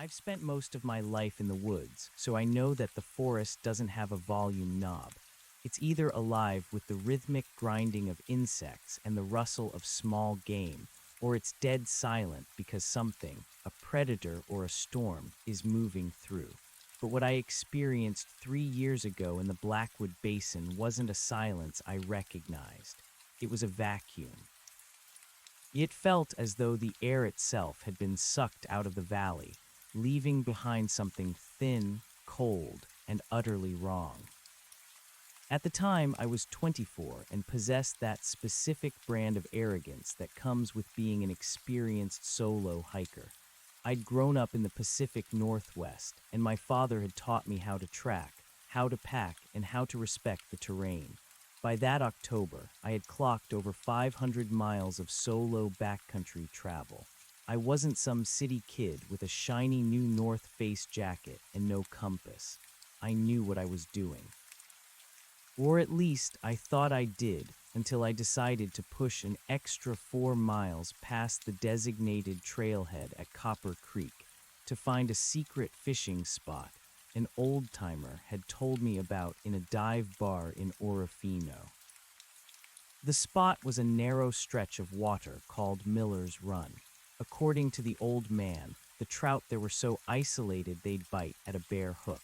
I've spent most of my life in the woods, so I know that the forest doesn't have a volume knob. It's either alive with the rhythmic grinding of insects and the rustle of small game, or it's dead silent because something, a predator or a storm, is moving through. But what I experienced 3 years ago in the Blackwood Basin wasn't a silence I recognized. It was a vacuum. It felt as though the air itself had been sucked out of the valley, leaving behind something thin, cold, and utterly wrong. At the time, I was 24 and possessed that specific brand of arrogance that comes with being an experienced solo hiker. I'd grown up in the Pacific Northwest, and my father had taught me how to track, how to pack, and how to respect the terrain. By that October, I had clocked over 500 miles of solo backcountry travel. I wasn't some city kid with a shiny new North Face jacket and no compass. I knew what I was doing. Or at least I thought I did, until I decided to push an extra 4 miles past the designated trailhead at Copper Creek to find a secret fishing spot an old-timer had told me about in a dive bar in Orofino. The spot was a narrow stretch of water called Miller's Run. According to the old man, the trout there were so isolated they'd bite at a bare hook.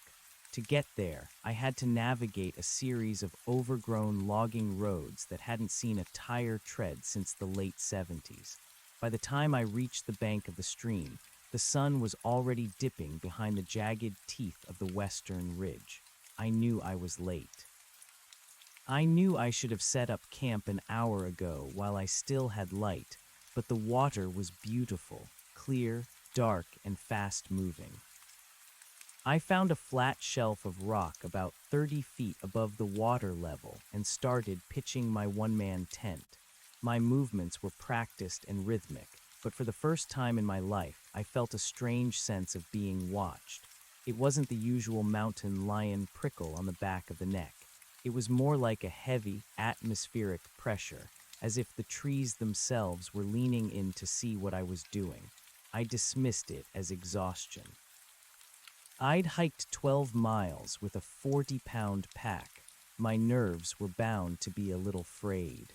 To get there, I had to navigate a series of overgrown logging roads that hadn't seen a tire tread since the late 70s. By the time I reached the bank of the stream, the sun was already dipping behind the jagged teeth of the western ridge. I knew I was late. I knew I should have set up camp an hour ago while I still had light, but the water was beautiful, clear, dark, and fast-moving. I found a flat shelf of rock about 30 feet above the water level and started pitching my one-man tent. My movements were practiced and rhythmic, but for the first time in my life, I felt a strange sense of being watched. It wasn't the usual mountain lion prickle on the back of the neck. It was more like a heavy, atmospheric pressure, as if the trees themselves were leaning in to see what I was doing. I dismissed it as exhaustion. I'd hiked 12 miles with a 40-pound pack. My nerves were bound to be a little frayed.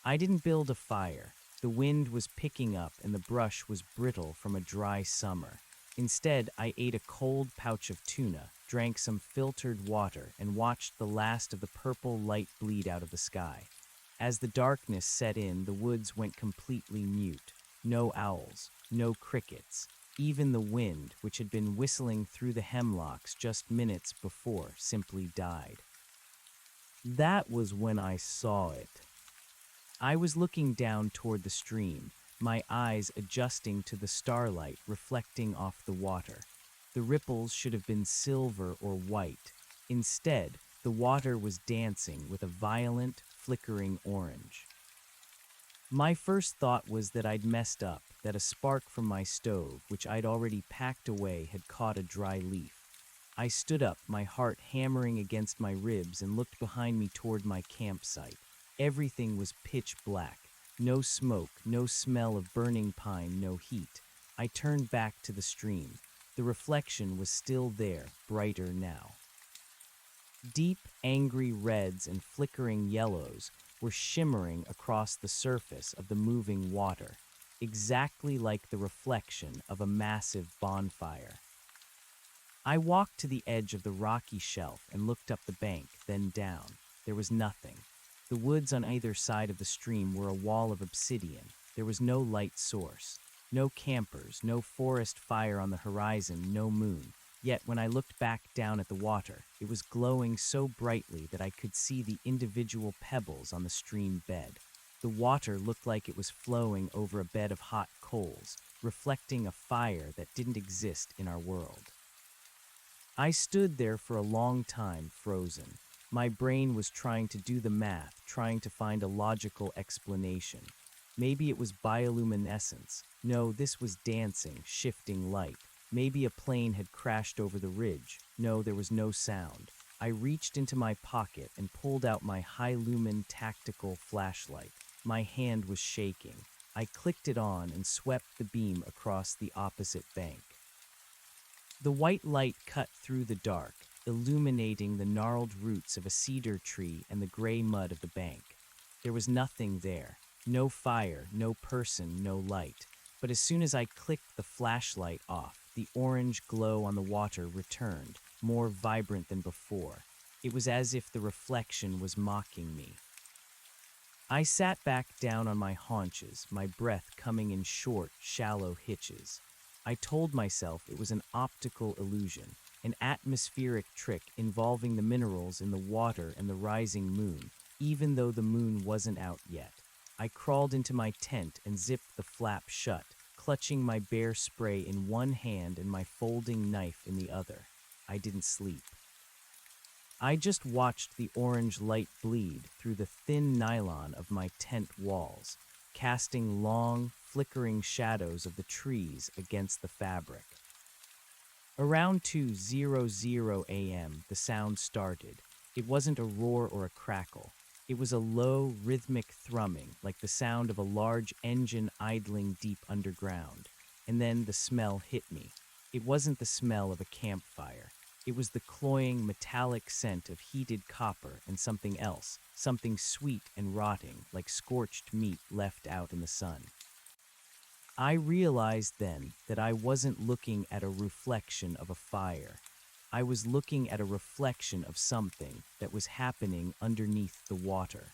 I didn't build a fire. The wind was picking up and the brush was brittle from a dry summer. Instead, I ate a cold pouch of tuna, drank some filtered water, and watched the last of the purple light bleed out of the sky. As the darkness set in, the woods went completely mute. No owls, no crickets. Even the wind, which had been whistling through the hemlocks just minutes before, simply died. That was when I saw it. I was looking down toward the stream, my eyes adjusting to the starlight reflecting off the water. The ripples should have been silver or white. Instead, the water was dancing with a violent, flickering orange. My first thought was that I'd messed up, that a spark from my stove, which I'd already packed away, had caught a dry leaf. I stood up, my heart hammering against my ribs, and looked behind me toward my campsite. Everything was pitch black. No smoke, no smell of burning pine, no heat. I turned back to the stream. The reflection was still there, brighter now. Deep, angry reds and flickering yellows were shimmering across the surface of the moving water, exactly like the reflection of a massive bonfire. I walked to the edge of the rocky shelf and looked up the bank, then down. There was nothing. The woods on either side of the stream were a wall of obsidian. There was no light source, no campers, no forest fire on the horizon, no moon. Yet when I looked back down at the water, it was glowing so brightly that I could see the individual pebbles on the stream bed. The water looked like it was flowing over a bed of hot coals, reflecting a fire that didn't exist in our world. I stood there for a long time, frozen. My brain was trying to do the math, trying to find a logical explanation. Maybe it was bioluminescence. No, this was dancing, shifting light. Maybe a plane had crashed over the ridge. No, there was no sound. I reached into my pocket and pulled out my high-lumen tactical flashlight. My hand was shaking. I clicked it on and swept the beam across the opposite bank. The white light cut through the dark, illuminating the gnarled roots of a cedar tree and the gray mud of the bank. There was nothing there. No fire, no person, no light. But as soon as I clicked the flashlight off, the orange glow on the water returned, more vibrant than before. It was as if the reflection was mocking me. I sat back down on my haunches, my breath coming in short, shallow hitches. I told myself it was an optical illusion, an atmospheric trick involving the minerals in the water and the rising moon, even though the moon wasn't out yet. I crawled into my tent and zipped the flap shut, clutching my bear spray in one hand and my folding knife in the other. I didn't sleep. I just watched the orange light bleed through the thin nylon of my tent walls, casting long, flickering shadows of the trees against the fabric. Around 2:00 a.m., the sound started. It wasn't a roar or a crackle. It was a low, rhythmic thrumming, like the sound of a large engine idling deep underground. And then the smell hit me. It wasn't the smell of a campfire. It was the cloying, metallic scent of heated copper and something else, something sweet and rotting, like scorched meat left out in the sun. I realized then that I wasn't looking at a reflection of a fire. I was looking at a reflection of something that was happening underneath the water.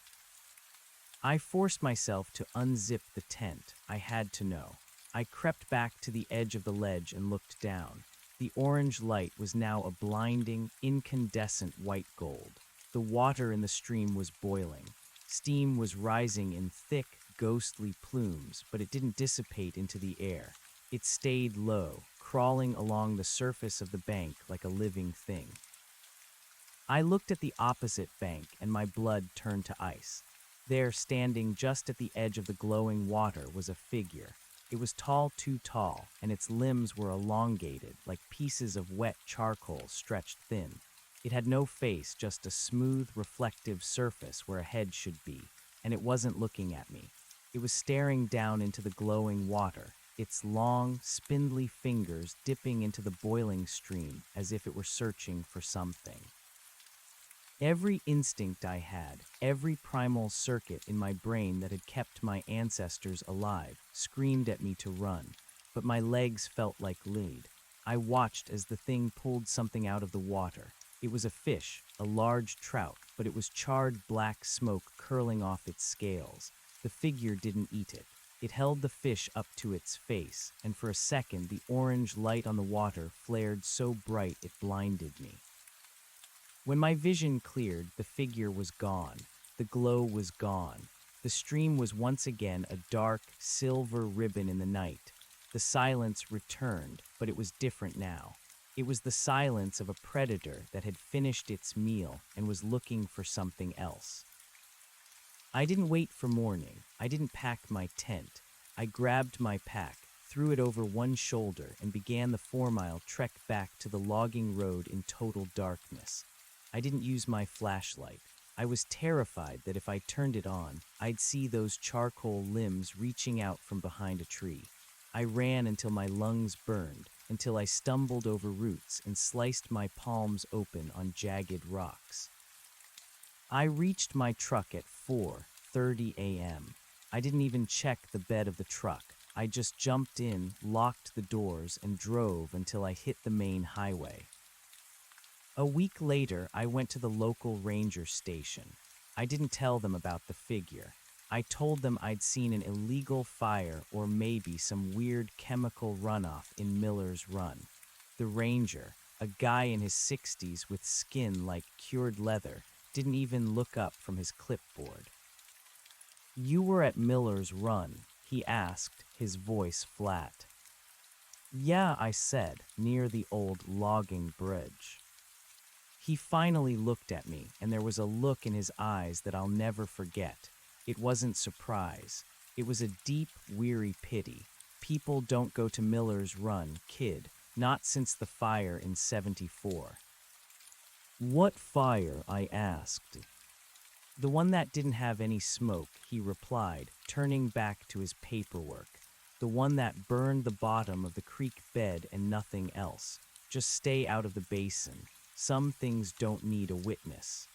I forced myself to unzip the tent. I had to know. I crept back to the edge of the ledge and looked down. The orange light was now a blinding, incandescent white gold. The water in the stream was boiling. Steam was rising in thick, ghostly plumes, but it didn't dissipate into the air. It stayed low, crawling along the surface of the bank like a living thing. I looked at the opposite bank and my blood turned to ice. There, standing just at the edge of the glowing water, was a figure. It was too tall, and its limbs were elongated, like pieces of wet charcoal stretched thin. It had no face, just a smooth, reflective surface where a head should be, and it wasn't looking at me. It was staring down into the glowing water, its long, spindly fingers dipping into the boiling stream as if it were searching for something. Every instinct I had, every primal circuit in my brain that had kept my ancestors alive, screamed at me to run, but my legs felt like lead. I watched as the thing pulled something out of the water. It was a fish, a large trout, but it was charred black smoke curling off its scales. The figure didn't eat it. It held the fish up to its face, and for a second the orange light on the water flared so bright it blinded me. When my vision cleared, the figure was gone. The glow was gone. The stream was once again a dark, silver ribbon in the night. The silence returned, but it was different now. It was the silence of a predator that had finished its meal and was looking for something else. I didn't wait for morning. I didn't pack my tent. I grabbed my pack, threw it over one shoulder, and began the 4-mile trek back to the logging road in total darkness. I didn't use my flashlight. I was terrified that if I turned it on, I'd see those charcoal limbs reaching out from behind a tree. I ran until my lungs burned, until I stumbled over roots and sliced my palms open on jagged rocks. I reached my truck at 4:30 a.m. I didn't even check the bed of the truck. I just jumped in, locked the doors, and drove until I hit the main highway. A week later, I went to the local ranger station. I didn't tell them about the figure. I told them I'd seen an illegal fire or maybe some weird chemical runoff in Miller's Run. The ranger, a guy in his 60s with skin like cured leather, didn't even look up from his clipboard. "You were at Miller's Run?" he asked, his voice flat. "Yeah," I said, "near the old logging bridge." He finally looked at me, and there was a look in his eyes that I'll never forget. It wasn't surprise. It was a deep, weary pity. People don't go to Miller's Run, kid, not since the fire in '74. "What fire?" I asked. "The one that didn't have any smoke," he replied, turning back to his paperwork. "The one that burned the bottom of the creek bed and nothing else. Just stay out of the basin. Some things don't need a witness.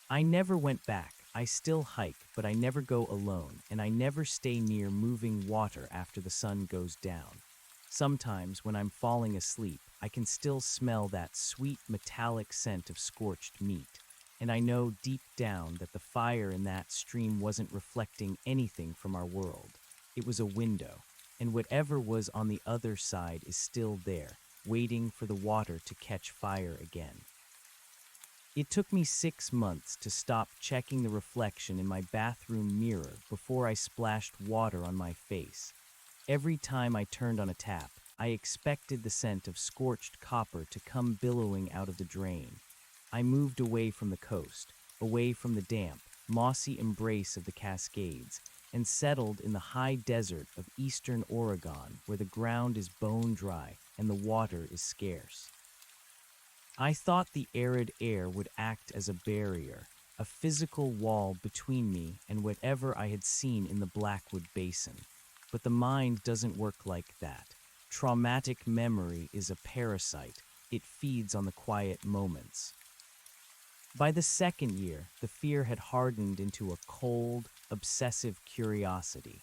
I never went back. I still hike, but I never go alone, and I never stay near moving water after the sun goes down. Sometimes, when I'm falling asleep, I can still smell that sweet metallic scent of scorched meat, and I know deep down that the fire in that stream wasn't reflecting anything from our world. It was a window, and whatever was on the other side is still there, waiting for the water to catch fire again. It took me 6 months to stop checking the reflection in my bathroom mirror before I splashed water on my face. Every time I turned on a tap, I expected the scent of scorched copper to come billowing out of the drain. I moved away from the coast, away from the damp, mossy embrace of the Cascades, and settled in the high desert of eastern Oregon, where the ground is bone dry and the water is scarce. I thought the arid air would act as a barrier, a physical wall between me and whatever I had seen in the Blackwood Basin. But the mind doesn't work like that. Traumatic memory is a parasite. It feeds on the quiet moments. By the second year, the fear had hardened into a cold, obsessive curiosity.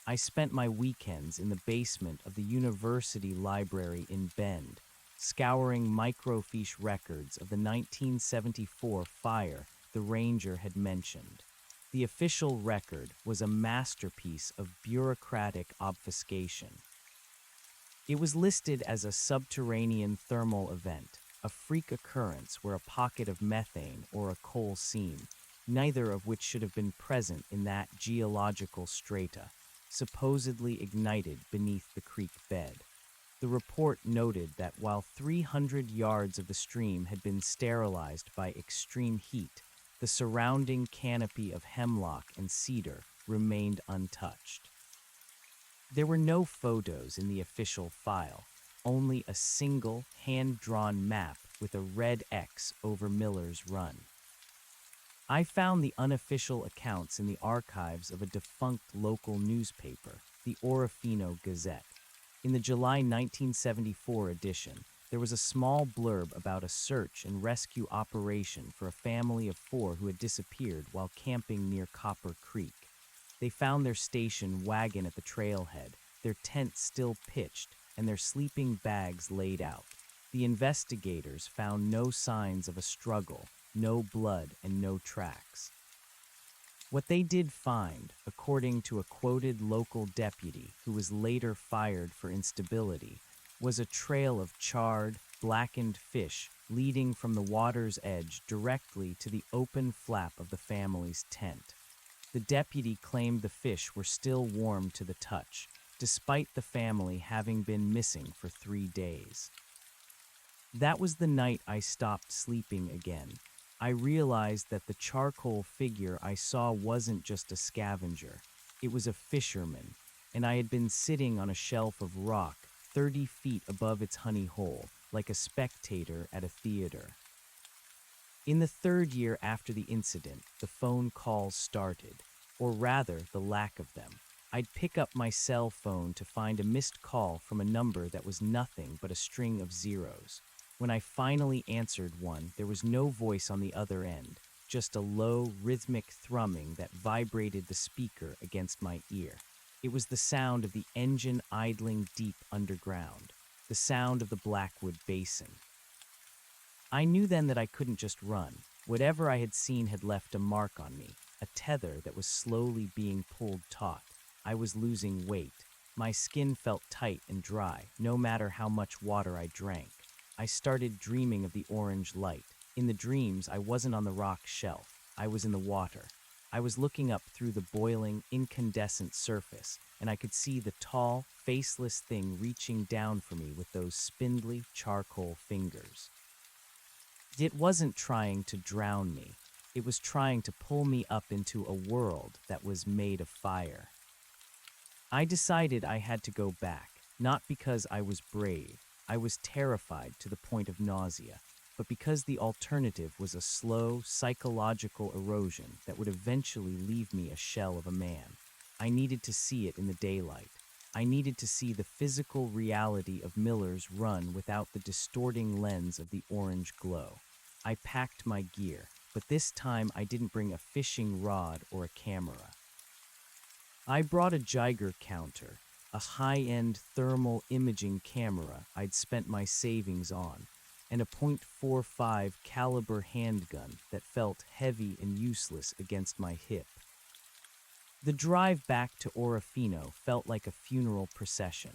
I spent my weekends in the basement of the university library in Bend, scouring microfiche records of the 1974 fire the ranger had mentioned. The official record was a masterpiece of bureaucratic obfuscation. It was listed as a subterranean thermal event, a freak occurrence where a pocket of methane or a coal seam, neither of which should have been present in that geological strata, supposedly ignited beneath the creek bed. The report noted that while 300 yards of the stream had been sterilized by extreme heat, the surrounding canopy of hemlock and cedar remained untouched. There were no photos in the official file, only a single hand-drawn map with a red X over Miller's Run. I found the unofficial accounts in the archives of a defunct local newspaper, the Orofino Gazette. In the July 1974 edition, there was a small blurb about a search and rescue operation for a family of 4 who had disappeared while camping near Copper Creek. They found their station wagon at the trailhead, their tent still pitched, and their sleeping bags laid out. The investigators found no signs of a struggle, no blood, and no tracks. What they did find, according to a quoted local deputy who was later fired for instability, was a trail of charred, blackened fish leading from the water's edge directly to the open flap of the family's tent. The deputy claimed the fish were still warm to the touch, despite the family having been missing for 3 days. That was the night I stopped sleeping again. I realized that the charcoal figure I saw wasn't just a scavenger. It was a fisherman, and I had been sitting on a shelf of rock 30 feet above its honey hole, like a spectator at a theater. In the 3rd year after the incident, the phone calls started, or rather, the lack of them. I'd pick up my cell phone to find a missed call from a number that was nothing but a string of zeros. When I finally answered one, there was no voice on the other end, just a low, rhythmic thrumming that vibrated the speaker against my ear. It was the sound of the engine idling deep underground, the sound of the Blackwood Basin. I knew then that I couldn't just run. Whatever I had seen had left a mark on me, a tether that was slowly being pulled taut. I was losing weight. My skin felt tight and dry, no matter how much water I drank. I started dreaming of the orange light. In the dreams, I wasn't on the rock shelf. I was in the water. I was looking up through the boiling, incandescent surface, and I could see the tall, faceless thing reaching down for me with those spindly, charcoal fingers. It wasn't trying to drown me. It was trying to pull me up into a world that was made of fire. I decided I had to go back, not because I was brave. I was terrified to the point of nausea, but because the alternative was a slow, psychological erosion that would eventually leave me a shell of a man. I needed to see it in the daylight. I needed to see the physical reality of Miller's Run without the distorting lens of the orange glow. I packed my gear, but this time I didn't bring a fishing rod or a camera. I brought a Geiger counter, a high-end thermal imaging camera I'd spent my savings on, and a .45 caliber handgun that felt heavy and useless against my hip. The drive back to Orofino felt like a funeral procession.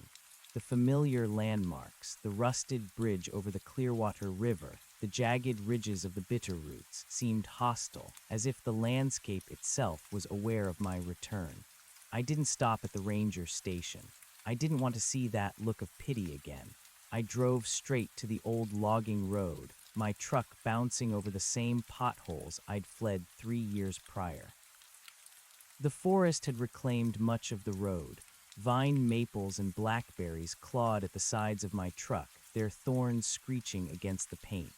The familiar landmarks, the rusted bridge over the Clearwater River, the jagged ridges of the Bitterroots, seemed hostile, as if the landscape itself was aware of my return. I didn't stop at the ranger station. I didn't want to see that look of pity again. I drove straight to the old logging road, my truck bouncing over the same potholes I'd fled 3 years prior. The forest had reclaimed much of the road. Vine maples and blackberries clawed at the sides of my truck, their thorns screeching against the paint.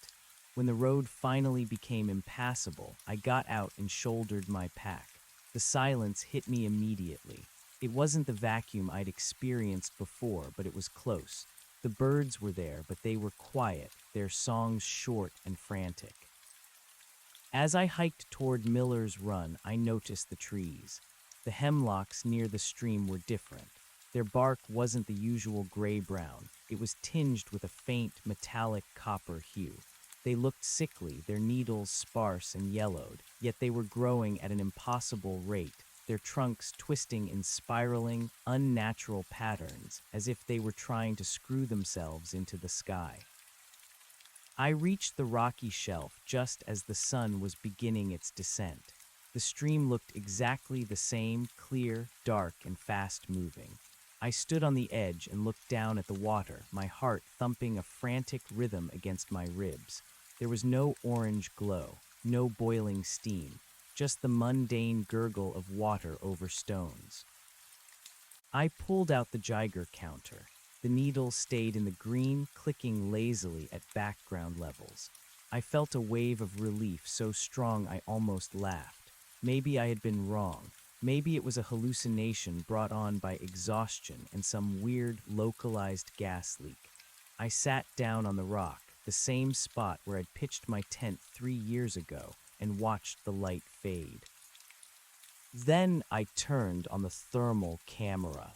When the road finally became impassable, I got out and shouldered my pack. The silence hit me immediately. It wasn't the vacuum I'd experienced before, but it was close. The birds were there, but they were quiet, their songs short and frantic. As I hiked toward Miller's Run, I noticed the trees. The hemlocks near the stream were different. Their bark wasn't the usual gray-brown. It was tinged with a faint, metallic copper hue. They looked sickly, their needles sparse and yellowed, yet they were growing at an impossible rate, their trunks twisting in spiraling, unnatural patterns, as if they were trying to screw themselves into the sky. I reached the rocky shelf just as the sun was beginning its descent. The stream looked exactly the same, clear, dark, and fast-moving. I stood on the edge and looked down at the water, my heart thumping a frantic rhythm against my ribs. There was no orange glow, no boiling steam, just the mundane gurgle of water over stones. I pulled out the Geiger counter. The needle stayed in the green, clicking lazily at background levels. I felt a wave of relief so strong I almost laughed. Maybe I had been wrong. Maybe it was a hallucination brought on by exhaustion and some weird, localized gas leak. I sat down on the rock, the same spot where I'd pitched my tent 3 years ago, and watched the light fade. Then I turned on the thermal camera.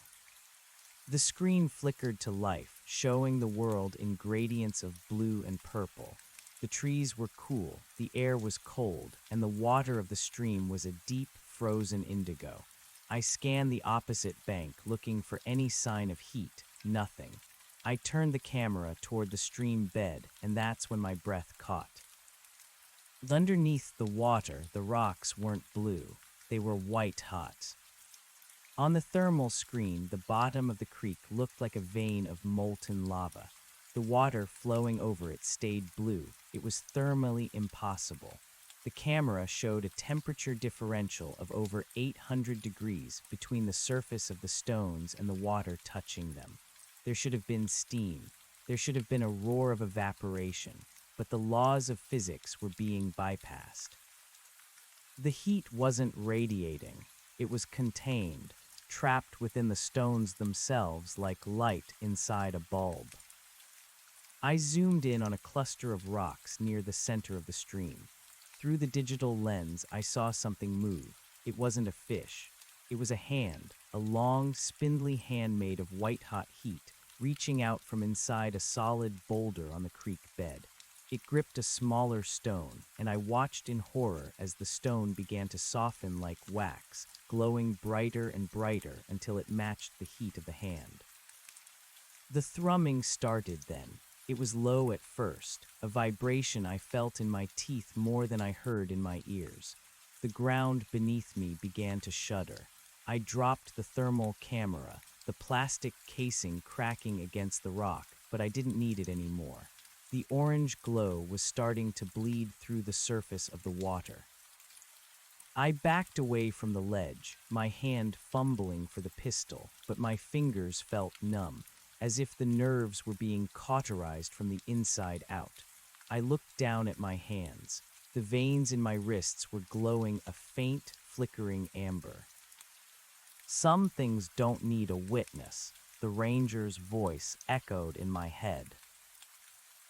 The screen flickered to life, showing the world in gradients of blue and purple. The trees were cool, the air was cold, and the water of the stream was a deep, frozen indigo. I scanned the opposite bank, looking for any sign of heat. Nothing. I turned the camera toward the stream bed, and that's when my breath caught. Underneath the water, the rocks weren't blue. They were white-hot. On the thermal screen, the bottom of the creek looked like a vein of molten lava. The water flowing over it stayed blue. It was thermally impossible. The camera showed a temperature differential of over 800 degrees between the surface of the stones and the water touching them. There should have been steam. There should have been a roar of evaporation, but the laws of physics were being bypassed. The heat wasn't radiating. It was contained, trapped within the stones themselves like light inside a bulb. I zoomed in on a cluster of rocks near the center of the stream. Through the digital lens, I saw something move. It wasn't a fish. It was a hand, a long, spindly hand made of white-hot heat, reaching out from inside a solid boulder on the creek bed. It gripped a smaller stone, and I watched in horror as the stone began to soften like wax, glowing brighter and brighter until it matched the heat of the hand. The thrumming started then. It was low at first, a vibration I felt in my teeth more than I heard in my ears. The ground beneath me began to shudder. I dropped the thermal camera, the plastic casing cracking against the rock, but I didn't need it anymore. The orange glow was starting to bleed through the surface of the water. I backed away from the ledge, my hand fumbling for the pistol, but my fingers felt numb, as if the nerves were being cauterized from the inside out. I looked down at my hands. The veins in my wrists were glowing a faint, flickering amber. Some things don't need a witness, the ranger's voice echoed in my head.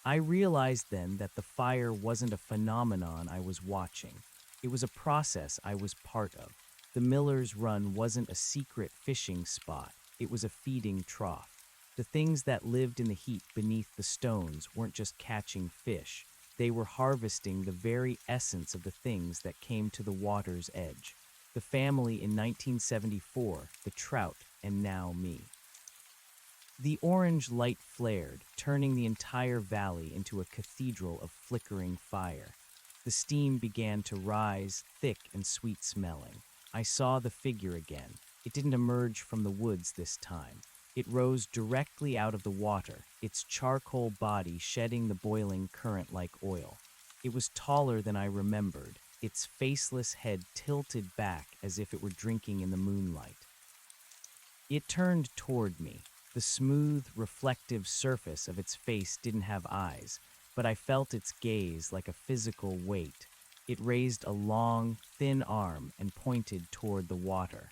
I realized then that the fire wasn't a phenomenon I was watching. It was a process I was part of. The Miller's Run wasn't a secret fishing spot. It was a feeding trough. The things that lived in the heat beneath the stones weren't just catching fish. They were harvesting the very essence of the things that came to the water's edge. The family in 1974, the trout, and now me. The orange light flared, turning the entire valley into a cathedral of flickering fire. The steam began to rise, thick and sweet-smelling. I saw the figure again. It didn't emerge from the woods this time. It rose directly out of the water, its charcoal body shedding the boiling current like oil. It was taller than I remembered, its faceless head tilted back as if it were drinking in the moonlight. It turned toward me. The smooth, reflective surface of its face didn't have eyes, but I felt its gaze like a physical weight. It raised a long, thin arm and pointed toward the water.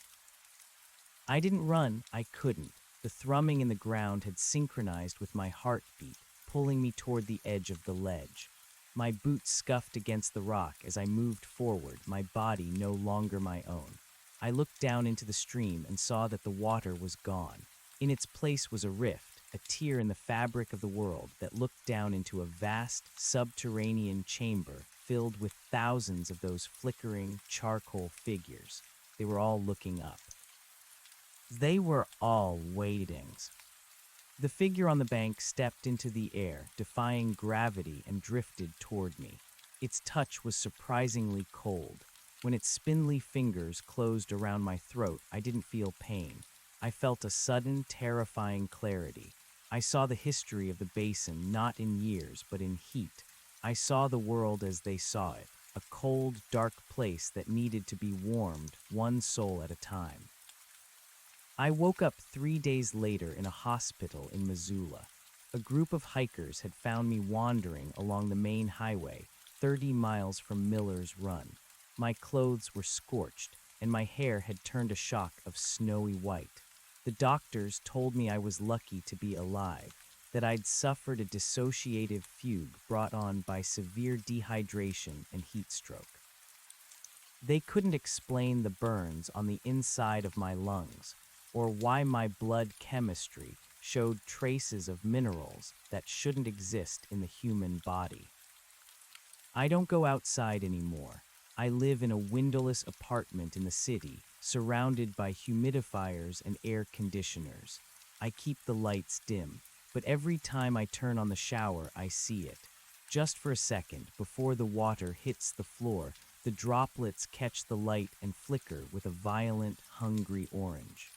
I didn't run, I couldn't. The thrumming in the ground had synchronized with my heartbeat, pulling me toward the edge of the ledge. My boots scuffed against the rock as I moved forward, my body no longer my own. I looked down into the stream and saw that the water was gone. In its place was a rift, a tear in the fabric of the world that looked down into a vast, subterranean chamber filled with thousands of those flickering, charcoal figures. They were all looking up. They were all waiting. The figure on the bank stepped into the air, defying gravity, and drifted toward me. Its touch was surprisingly cold. When its spindly fingers closed around my throat, I didn't feel pain. I felt a sudden, terrifying clarity. I saw the history of the basin not in years, but in heat. I saw the world as they saw it, a cold, dark place that needed to be warmed, one soul at a time. I woke up 3 days later in a hospital in Missoula. A group of hikers had found me wandering along the main highway, 30 miles from Miller's Run. My clothes were scorched, and my hair had turned a shock of snowy white. The doctors told me I was lucky to be alive, that I'd suffered a dissociative fugue brought on by severe dehydration and heat stroke. They couldn't explain the burns on the inside of my lungs, or why my blood chemistry showed traces of minerals that shouldn't exist in the human body. I don't go outside anymore. I live in a windowless apartment in the city, surrounded by humidifiers and air conditioners. I keep the lights dim, but every time I turn on the shower, I see it. Just for a second, before the water hits the floor, the droplets catch the light and flicker with a violent, hungry orange.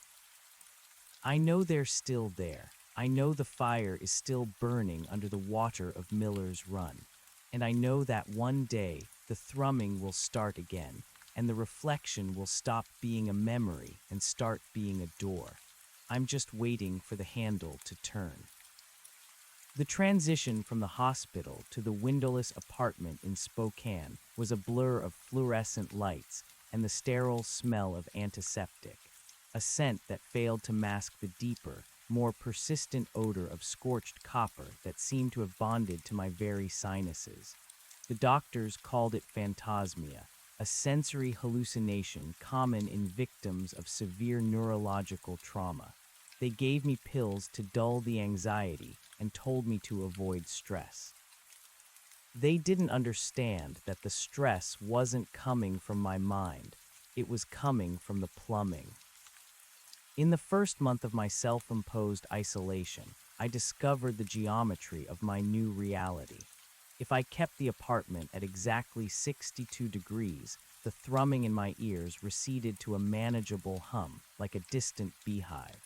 I know they're still there. I know the fire is still burning under the water of Miller's Run. And I know that one day the thrumming will start again, and the reflection will stop being a memory and start being a door. I'm just waiting for the handle to turn. The transition from the hospital to the windowless apartment in Spokane was a blur of fluorescent lights and the sterile smell of antiseptic, a scent that failed to mask the deeper, more persistent odor of scorched copper that seemed to have bonded to my very sinuses. The doctors called it phantasmia, a sensory hallucination common in victims of severe neurological trauma. They gave me pills to dull the anxiety and told me to avoid stress. They didn't understand that the stress wasn't coming from my mind, it was coming from the plumbing. In the first month of my self-imposed isolation, I discovered the geometry of my new reality. If I kept the apartment at exactly 62 degrees, the thrumming in my ears receded to a manageable hum, like a distant beehive.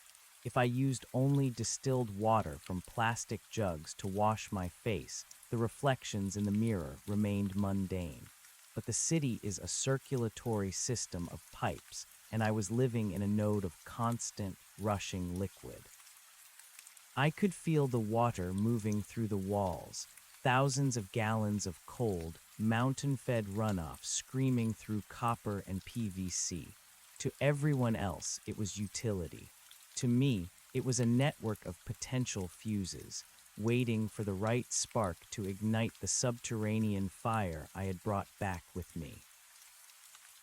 If I used only distilled water from plastic jugs to wash my face, the reflections in the mirror remained mundane. But the city is a circulatory system of pipes, and I was living in a node of constant, rushing liquid. I could feel the water moving through the walls, thousands of gallons of cold, mountain-fed runoff screaming through copper and PVC. To everyone else, it was utility. To me, It was a network of potential fuses, waiting for the right spark to ignite the subterranean fire I had brought back with me.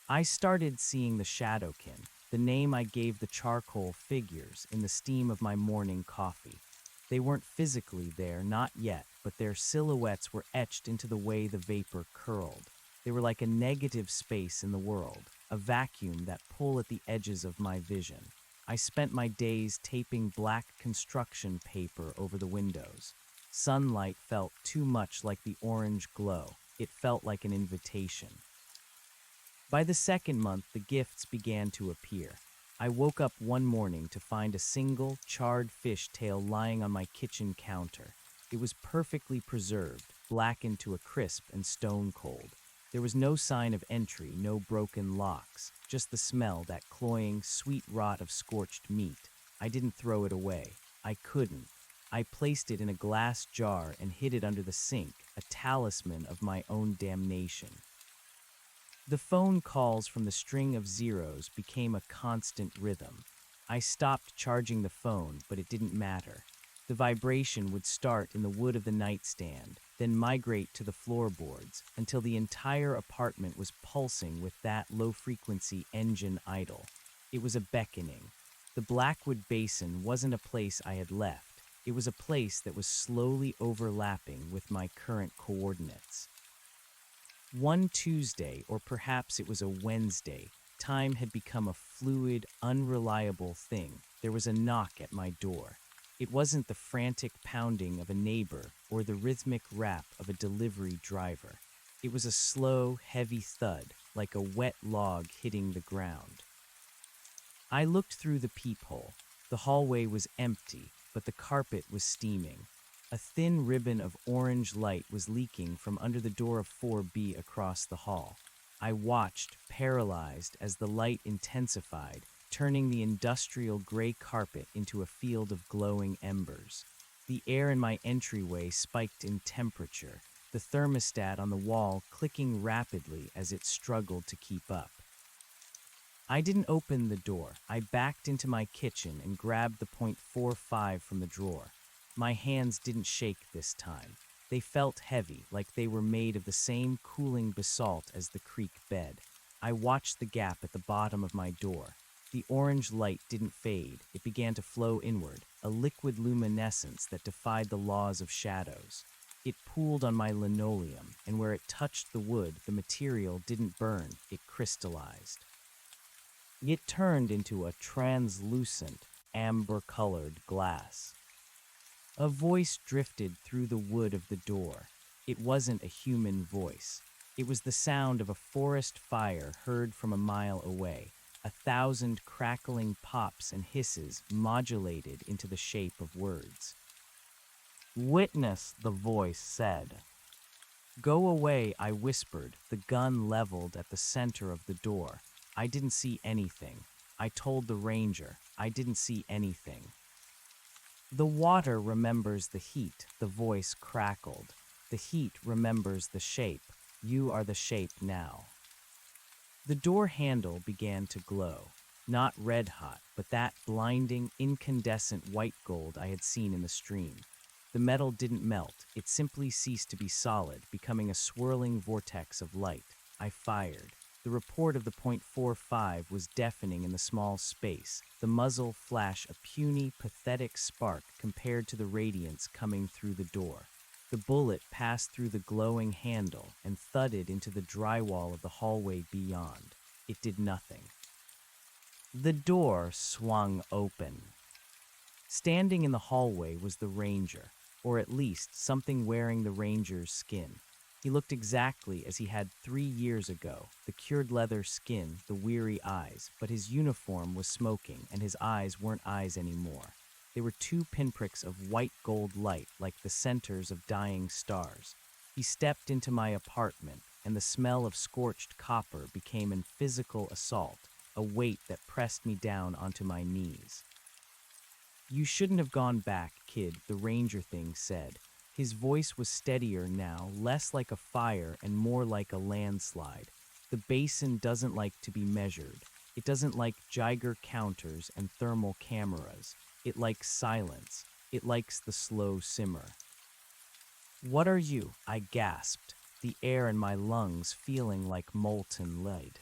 I started seeing the shadowkin, the name I gave the charcoal figures in the steam of my morning coffee. They weren't physically there, not yet, but their silhouettes were etched into the way the vapor curled. They were like a negative space in the world, a vacuum that pulled at the edges of my vision. I spent my days taping black construction paper over the windows. Sunlight felt too much like the orange glow. It felt like an invitation. By the second month, the gifts began to appear. I woke up one morning to find a single, charred fish tail lying on my kitchen counter. It was perfectly preserved, blackened to a crisp and stone cold. There was no sign of entry, no broken locks, just the smell, that cloying, sweet rot of scorched meat. I didn't throw it away. I couldn't. I placed it in a glass jar and hid it under the sink, a talisman of my own damnation. The phone calls from the string of zeros became a constant rhythm. I stopped charging the phone, but it didn't matter. The vibration would start in the wood of the nightstand, then migrate to the floorboards, until the entire apartment was pulsing with that low-frequency engine idle. It was a beckoning. The Blackwood Basin wasn't a place I had left. It was a place that was slowly overlapping with my current coordinates. One Tuesday, or perhaps it was a Wednesday, time had become a fluid, unreliable thing. There was a knock at my door. It wasn't the frantic pounding of a neighbor or the rhythmic rap of a delivery driver. It was a slow, heavy thud, like a wet log hitting the ground. I looked through the peephole. The hallway was empty, but the carpet was steaming. A thin ribbon of orange light was leaking from under the door of 4B across the hall. I watched, paralyzed, as the light intensified, turning the industrial gray carpet into a field of glowing embers. The air in my entryway spiked in temperature, the thermostat on the wall clicking rapidly as it struggled to keep up. I didn't open the door. I backed into my kitchen and grabbed the .45 from the drawer. My hands didn't shake this time. They felt heavy, like they were made of the same cooling basalt as the creek bed. I watched the gap at the bottom of my door. The orange light didn't fade. It began to flow inward, a liquid luminescence that defied the laws of shadows. It pooled on my linoleum, and where it touched the wood, the material didn't burn, it crystallized. It turned into a translucent, amber-colored glass. A voice drifted through the wood of the door. It wasn't a human voice. It was the sound of a forest fire heard from a mile away, 1,000 crackling pops and hisses modulated into the shape of words. "Witness," the voice said. "Go away," I whispered, the gun leveled at the center of the door. I didn't see anything. I told the ranger, I didn't see anything. "The water remembers the heat," the voice crackled. "The heat remembers the shape. You are the shape now." The door handle began to glow. Not red hot, but that blinding, incandescent white gold I had seen in the stream. The metal didn't melt. It simply ceased to be solid, becoming a swirling vortex of light. I fired. The report of the .45 was deafening in the small space, the muzzle flash a puny, pathetic spark compared to the radiance coming through the door. The bullet passed through the glowing handle and thudded into the drywall of the hallway beyond. It did nothing. The door swung open. Standing in the hallway was the ranger, or at least something wearing the ranger's skin. He looked exactly as he had 3 years ago, the cured leather skin, the weary eyes, but his uniform was smoking and his eyes weren't eyes anymore. They were 2 pinpricks of white gold light like the centers of dying stars. He stepped into my apartment and the smell of scorched copper became an physical assault, a weight that pressed me down onto my knees. "You shouldn't have gone back, kid," the ranger thing said. His voice was steadier now, less like a fire and more like a landslide. "The basin doesn't like to be measured. It doesn't like Geiger counters and thermal cameras. It likes silence. It likes the slow simmer. "What are you?" I gasped, the air in my lungs feeling like molten lead.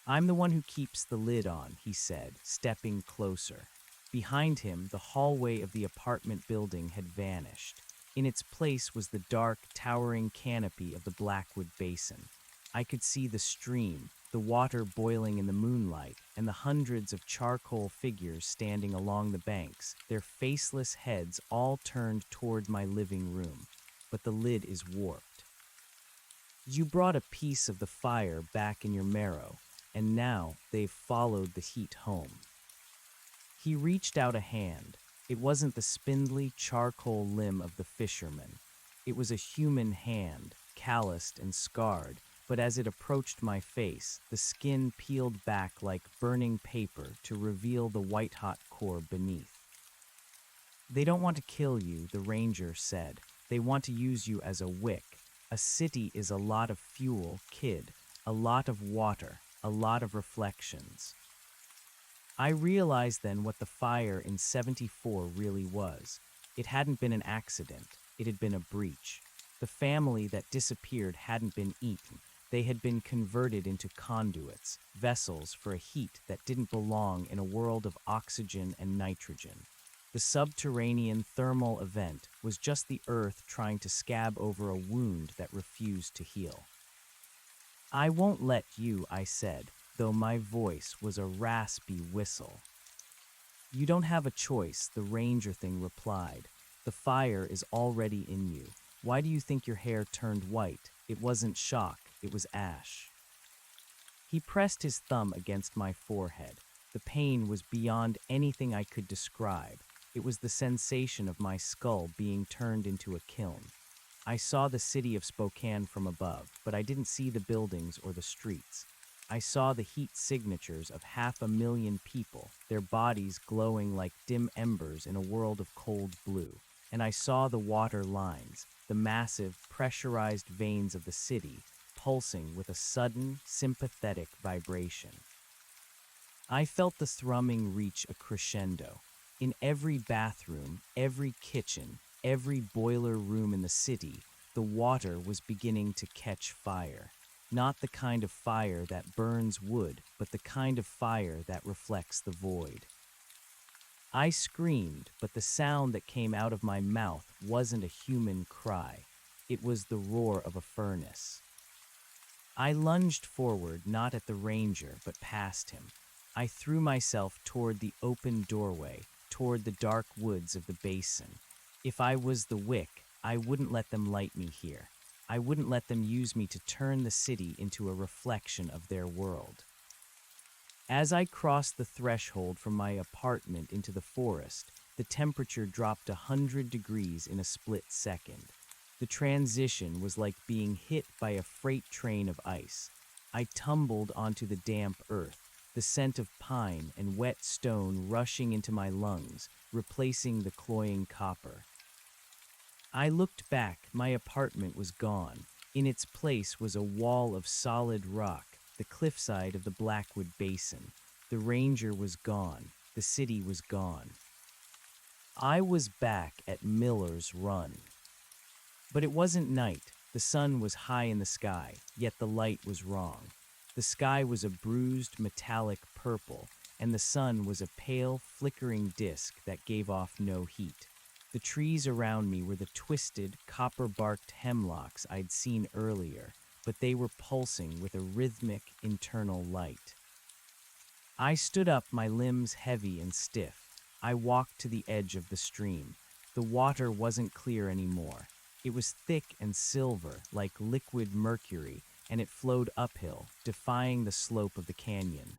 "I'm the one who keeps the lid on," he said, stepping closer. Behind him, the hallway of the apartment building had vanished. In its place was the dark, towering canopy of the Blackwood Basin. I could see the stream, the water boiling in the moonlight, and the hundreds of charcoal figures standing along the banks, their faceless heads all turned toward my living room. But the lid is warped. "You brought a piece of the fire back in your marrow, and now they've followed the heat home." He reached out a hand. It wasn't the spindly charcoal limb of the fisherman. It was a human hand, calloused and scarred, but as it approached my face, the skin peeled back like burning paper to reveal the white-hot core beneath. "They don't want to kill you," the ranger said. "They want to use you as a wick. A city is a lot of fuel, kid, a lot of water, a lot of reflections." I realized then what the fire in '74 really was. It hadn't been an accident. It had been a breach. The family that disappeared hadn't been eaten. They had been converted into conduits, vessels for a heat that didn't belong in a world of oxygen and nitrogen. The subterranean thermal event was just the earth trying to scab over a wound that refused to heal. "I won't let you," I said, though my voice was a raspy whistle. "You don't have a choice," the ranger thing replied. "The fire is already in you. Why do you think your hair turned white? It wasn't shock, it was ash." He pressed his thumb against my forehead. The pain was beyond anything I could describe. It was the sensation of my skull being turned into a kiln. I saw the city of Spokane from above, but I didn't see the buildings or the streets. I saw the heat signatures of 500,000 people, their bodies glowing like dim embers in a world of cold blue. And I saw the water lines, the massive, pressurized veins of the city, pulsing with a sudden, sympathetic vibration. I felt the thrumming reach a crescendo. In every bathroom, every kitchen, every boiler room in the city, the water was beginning to catch fire. Not the kind of fire that burns wood, but the kind of fire that reflects the void. I screamed, but the sound that came out of my mouth wasn't a human cry. It was the roar of a furnace. I lunged forward, not at the ranger, but past him. I threw myself toward the open doorway, toward the dark woods of the basin. If I was the wick, I wouldn't let them light me here. I wouldn't let them use me to turn the city into a reflection of their world. As I crossed the threshold from my apartment into the forest, the temperature dropped 100 degrees in a split second. The transition was like being hit by a freight train of ice. I tumbled onto the damp earth, the scent of pine and wet stone rushing into my lungs, replacing the cloying copper. I looked back. My apartment was gone. In its place was a wall of solid rock, the cliffside of the Blackwood Basin. The ranger was gone. The city was gone. I was back at Miller's Run. But it wasn't night. The sun was high in the sky, yet the light was wrong. The sky was a bruised, metallic purple, and the sun was a pale, flickering disk that gave off no heat. The trees around me were the twisted, copper-barked hemlocks I'd seen earlier, but they were pulsing with a rhythmic, internal light. I stood up, my limbs heavy and stiff. I walked to the edge of the stream. The water wasn't clear anymore. It was thick and silver, like liquid mercury, and it flowed uphill, defying the slope of the canyon.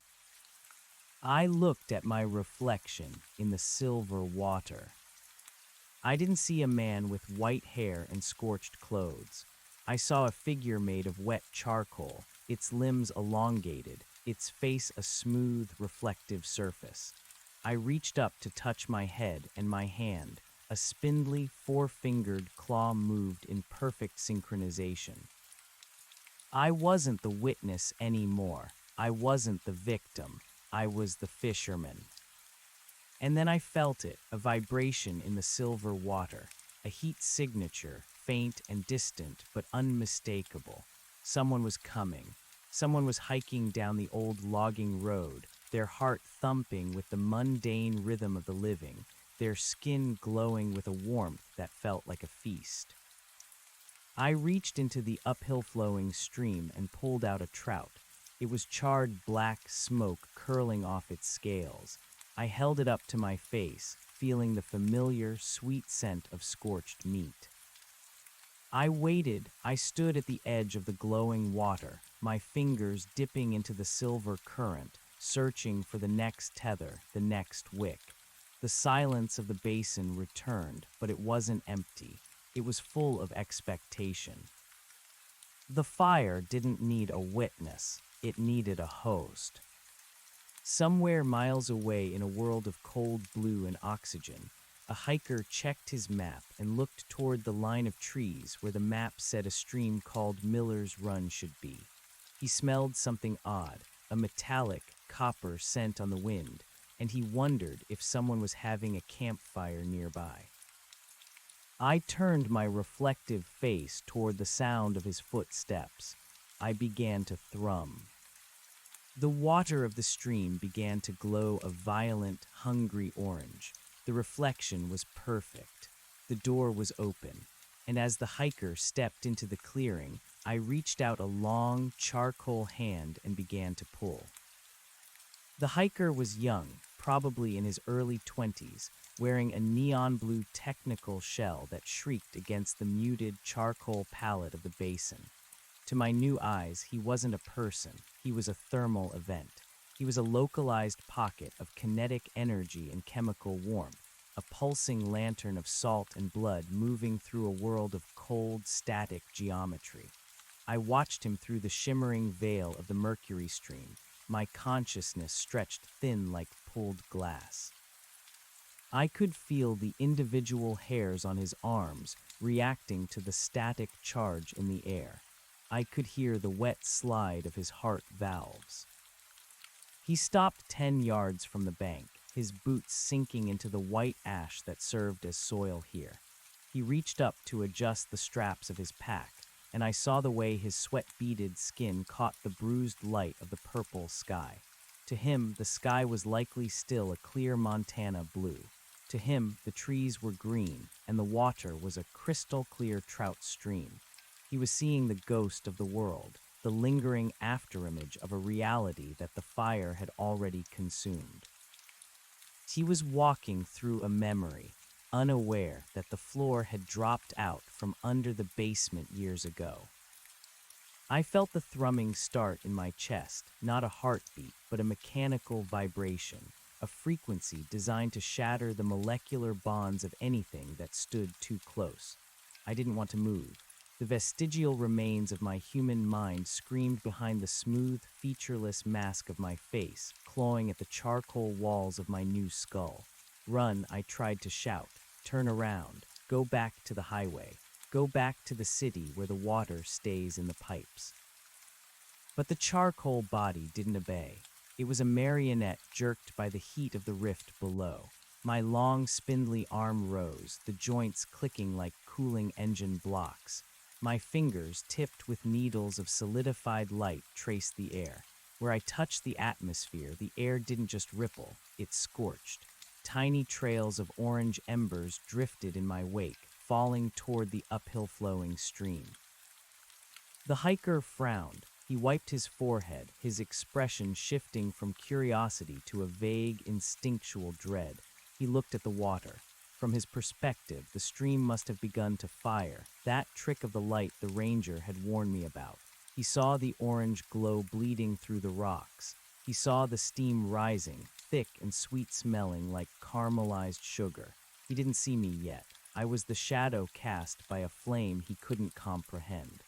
I looked at my reflection in the silver water. I didn't see a man with white hair and scorched clothes. I saw a figure made of wet charcoal, its limbs elongated, its face a smooth, reflective surface. I reached up to touch my head and my hand. A spindly, four-fingered claw moved in perfect synchronization. I wasn't the witness anymore. I wasn't the victim. I was the fisherman. And then I felt it, a vibration in the silver water, a heat signature, faint and distant but unmistakable. Someone was coming. Someone was hiking down the old logging road, their heart thumping with the mundane rhythm of the living, their skin glowing with a warmth that felt like a feast. I reached into the uphill flowing stream and pulled out a trout. It was charred black smoke curling off its scales. I held it up to my face, feeling the familiar, sweet scent of scorched meat. I waited. I stood at the edge of the glowing water, my fingers dipping into the silver current, searching for the next tether, the next wick. The silence of the basin returned, but it wasn't empty. It was full of expectation. The fire didn't need a witness, it needed a host. Somewhere miles away in a world of cold blue and oxygen, a hiker checked his map and looked toward the line of trees where the map said a stream called Miller's Run should be. He smelled something odd, a metallic, copper scent on the wind, and he wondered if someone was having a campfire nearby. I turned my reflective face toward the sound of his footsteps. I began to thrum. The water of the stream began to glow a violent, hungry orange. The reflection was perfect. The door was open, and as the hiker stepped into the clearing, I reached out a long, charcoal hand and began to pull. The hiker was young, probably in his early 20s, wearing a neon blue technical shell that shrieked against the muted charcoal palette of the basin. To my new eyes, he wasn't a person, he was a thermal event. He was a localized pocket of kinetic energy and chemical warmth, a pulsing lantern of salt and blood moving through a world of cold, static geometry. I watched him through the shimmering veil of the mercury stream, my consciousness stretched thin like pulled glass. I could feel the individual hairs on his arms reacting to the static charge in the air. I could hear the wet slide of his heart valves. He stopped 10 yards from the bank, his boots sinking into the white ash that served as soil here. He reached up to adjust the straps of his pack, and I saw the way his sweat-beaded skin caught the bruised light of the purple sky. To him, the sky was likely still a clear Montana blue. To him, the trees were green, and the water was a crystal-clear trout stream. He was seeing the ghost of the world, the lingering afterimage of a reality that the fire had already consumed. He was walking through a memory, unaware that the floor had dropped out from under the basement years ago. I felt the thrumming start in my chest, not a heartbeat, but a mechanical vibration, a frequency designed to shatter the molecular bonds of anything that stood too close. I didn't want to move. The vestigial remains of my human mind screamed behind the smooth, featureless mask of my face, clawing at the charcoal walls of my new skull. Run, I tried to shout. Turn around. Go back to the highway. Go back to the city where the water stays in the pipes. But the charcoal body didn't obey. It was a marionette jerked by the heat of the rift below. My long, spindly arm rose, the joints clicking like cooling engine blocks. My fingers, tipped with needles of solidified light, traced the air. Where I touched the atmosphere, the air didn't just ripple, it scorched. Tiny trails of orange embers drifted in my wake, falling toward the uphill flowing stream. The hiker frowned. He wiped his forehead, his expression shifting from curiosity to a vague, instinctual dread. He looked at the water. From his perspective, the stream must have begun to fire, that trick of the light the ranger had warned me about. He saw the orange glow bleeding through the rocks. He saw the steam rising, thick and sweet-smelling like caramelized sugar. He didn't see me yet. I was the shadow cast by a flame he couldn't comprehend.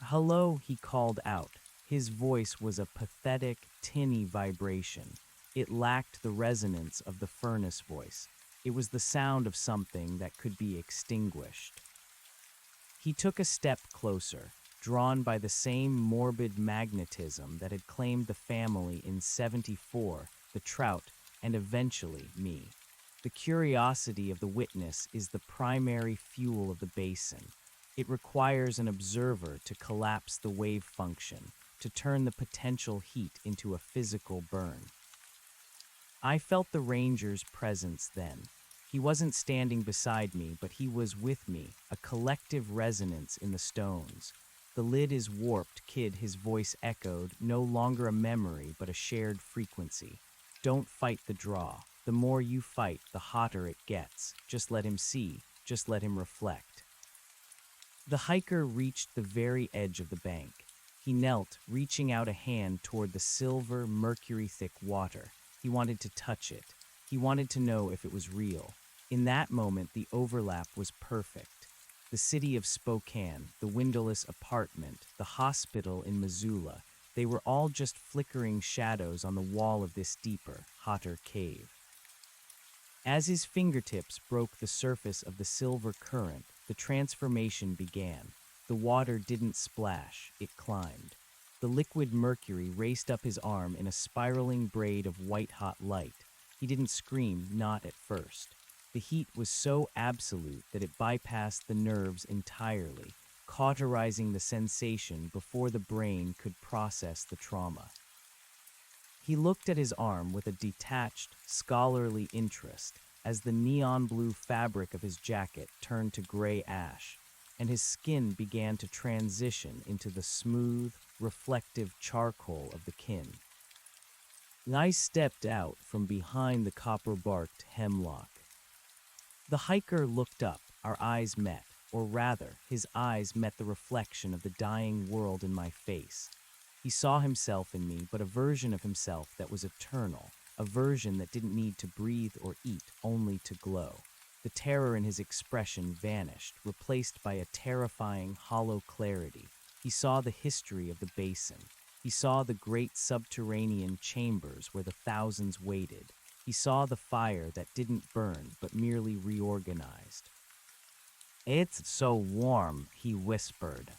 "Hello," he called out. His voice was a pathetic, tinny vibration. It lacked the resonance of the furnace voice. It was the sound of something that could be extinguished. He took a step closer, drawn by the same morbid magnetism that had claimed the family in '74, the trout, and eventually me. The curiosity of the witness is the primary fuel of the basin. It requires an observer to collapse the wave function, to turn the potential heat into a physical burn. I felt the ranger's presence then. He wasn't standing beside me, but he was with me, a collective resonance in the stones. The lid is warped, kid, his voice echoed, no longer a memory, but a shared frequency. Don't fight the draw. The more you fight, the hotter it gets. Just let him see, just let him reflect. The hiker reached the very edge of the bank. He knelt, reaching out a hand toward the silver, mercury-thick water. He wanted to touch it. He wanted to know if it was real. In that moment, the overlap was perfect. The city of Spokane, the windowless apartment, the hospital in Missoula, they were all just flickering shadows on the wall of this deeper, hotter cave. As his fingertips broke the surface of the silver current, the transformation began. The water didn't splash, it climbed. The liquid mercury raced up his arm in a spiraling braid of white-hot light. He didn't scream, not at first. The heat was so absolute that it bypassed the nerves entirely, cauterizing the sensation before the brain could process the trauma. He looked at his arm with a detached, scholarly interest as the neon blue fabric of his jacket turned to gray ash, and his skin began to transition into the smooth, reflective charcoal of the kin. I stepped out from behind the copper-barked hemlock. The hiker looked up, our eyes met, or rather, his eyes met the reflection of the dying world in my face. He saw himself in me, but a version of himself that was eternal, a version that didn't need to breathe or eat, only to glow. The terror in his expression vanished, replaced by a terrifying, hollow clarity. He saw the history of the basin. He saw the great subterranean chambers where the thousands waited. He saw the fire that didn't burn, but merely reorganized. "It's so warm," he whispered.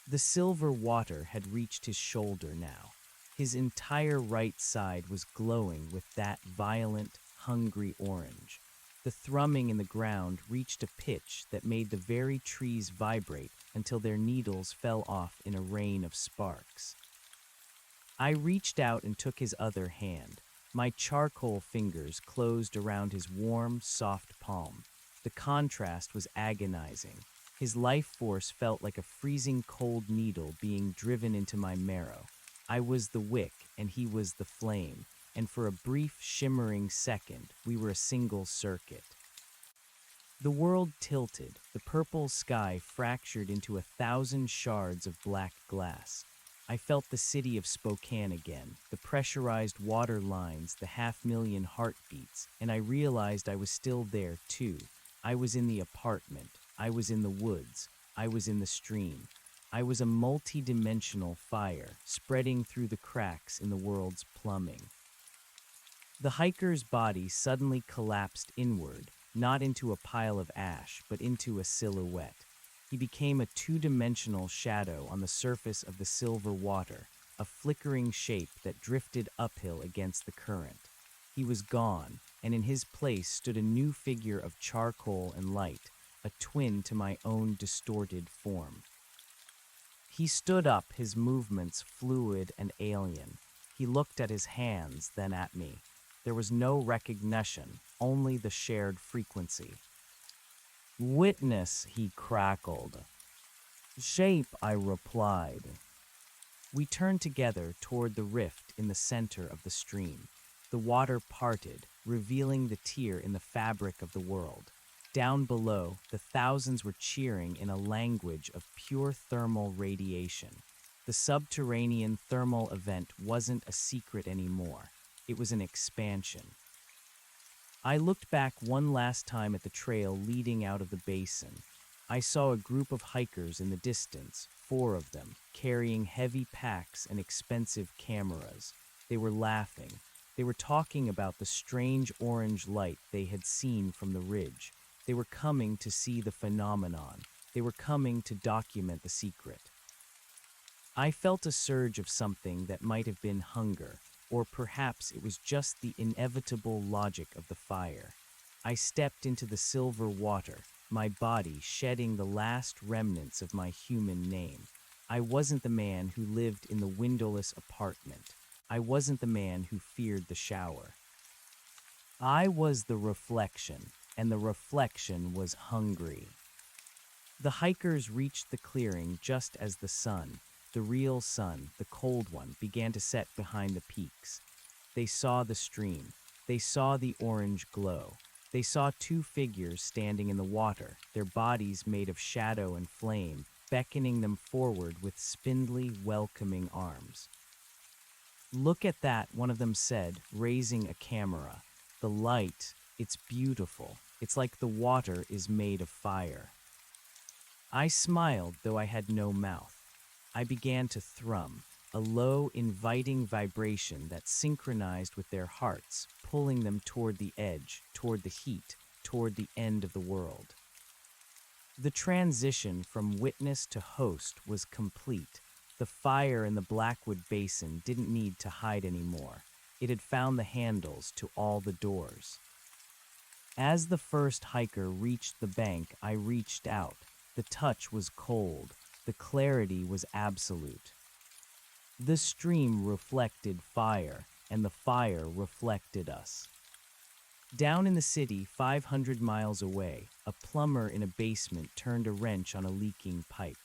The silver water had reached his shoulder now. His entire right side was glowing with that violent, hungry orange. The thrumming in the ground reached a pitch that made the very trees vibrate until their needles fell off in a rain of sparks. I reached out and took his other hand. My charcoal fingers closed around his warm, soft palm. The contrast was agonizing. His life force felt like a freezing cold needle being driven into my marrow. I was the wick, and he was the flame, and for a brief, shimmering second, we were a single circuit. The world tilted, the purple sky fractured into 1,000 shards of black glass. I felt the city of Spokane again, the pressurized water lines, the 500,000 heartbeats, and I realized I was still there too. I was in the apartment. I was in the woods. I was in the stream. I was a multi-dimensional fire, spreading through the cracks in the world's plumbing. The hiker's body suddenly collapsed inward, not into a pile of ash, but into a silhouette. He became a two-dimensional shadow on the surface of the silver water, a flickering shape that drifted uphill against the current. He was gone, and in his place stood a new figure of charcoal and light, a twin to my own distorted form. He stood up, his movements fluid and alien. He looked at his hands, then at me. There was no recognition, only the shared frequency. "Witness," he crackled. "Shape," I replied. We turned together toward the rift in the center of the stream. The water parted, revealing the tear in the fabric of the world. Down below, the thousands were cheering in a language of pure thermal radiation. The subterranean thermal event wasn't a secret anymore. It was an expansion. I looked back one last time at the trail leading out of the basin. I saw a group of hikers in the distance, 4 of them, carrying heavy packs and expensive cameras. They were laughing. They were talking about the strange orange light they had seen from the ridge. They were coming to see the phenomenon. They were coming to document the secret. I felt a surge of something that might have been hunger. or perhaps it was just the inevitable logic of the fire. I stepped into the silver water, my body shedding the last remnants of my human name. I wasn't the man who lived in the windowless apartment. I wasn't the man who feared the shower. I was the reflection, and the reflection was hungry. The hikers reached the clearing just as the sun, the real sun, the cold one, began to set behind the peaks. They saw the stream. They saw the orange glow. They saw two figures standing in the water, their bodies made of shadow and flame, beckoning them forward with spindly, welcoming arms. "Look at that," one of them said, raising a camera. "The light, it's beautiful. It's like the water is made of fire." I smiled, though I had no mouth. I began to thrum, a low, inviting vibration that synchronized with their hearts, pulling them toward the edge, toward the heat, toward the end of the world. The transition from witness to host was complete. The fire in the Blackwood Basin didn't need to hide anymore. It had found the handles to all the doors. As the first hiker reached the bank, I reached out. The touch was cold. The clarity was absolute. The stream reflected fire, and the fire reflected us. Down in the city, 500 miles away, a plumber in a basement turned a wrench on a leaking pipe.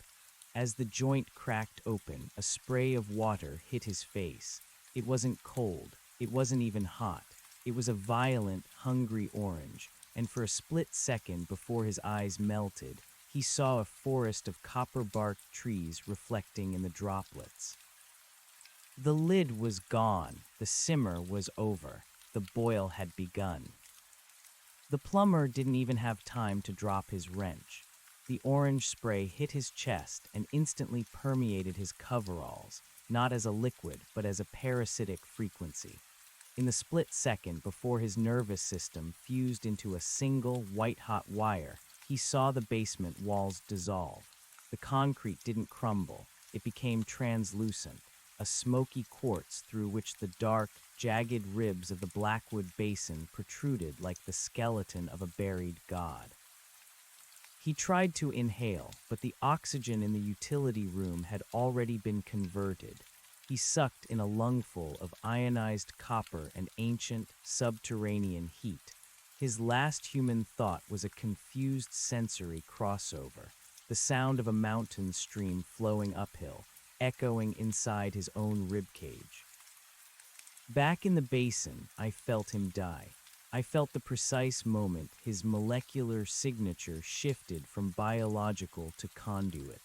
As the joint cracked open, a spray of water hit his face. It wasn't cold. It wasn't even hot. It was a violent, hungry orange, and for a split second before his eyes melted, he saw a forest of copper-barked trees reflecting in the droplets. The lid was gone. The simmer was over. The boil had begun. The plumber didn't even have time to drop his wrench. The orange spray hit his chest and instantly permeated his coveralls, not as a liquid, but as a parasitic frequency. In the split second before his nervous system fused into a single white-hot wire, he saw the basement walls dissolve. The concrete didn't crumble. It became translucent, a smoky quartz through which the dark, jagged ribs of the Blackwood Basin protruded like the skeleton of a buried god. He tried to inhale, but the oxygen in the utility room had already been converted. He sucked in a lungful of ionized copper and ancient, subterranean heat. His last human thought was a confused sensory crossover, the sound of a mountain stream flowing uphill, echoing inside his own ribcage. Back in the basin, I felt him die. I felt the precise moment his molecular signature shifted from biological to conduit.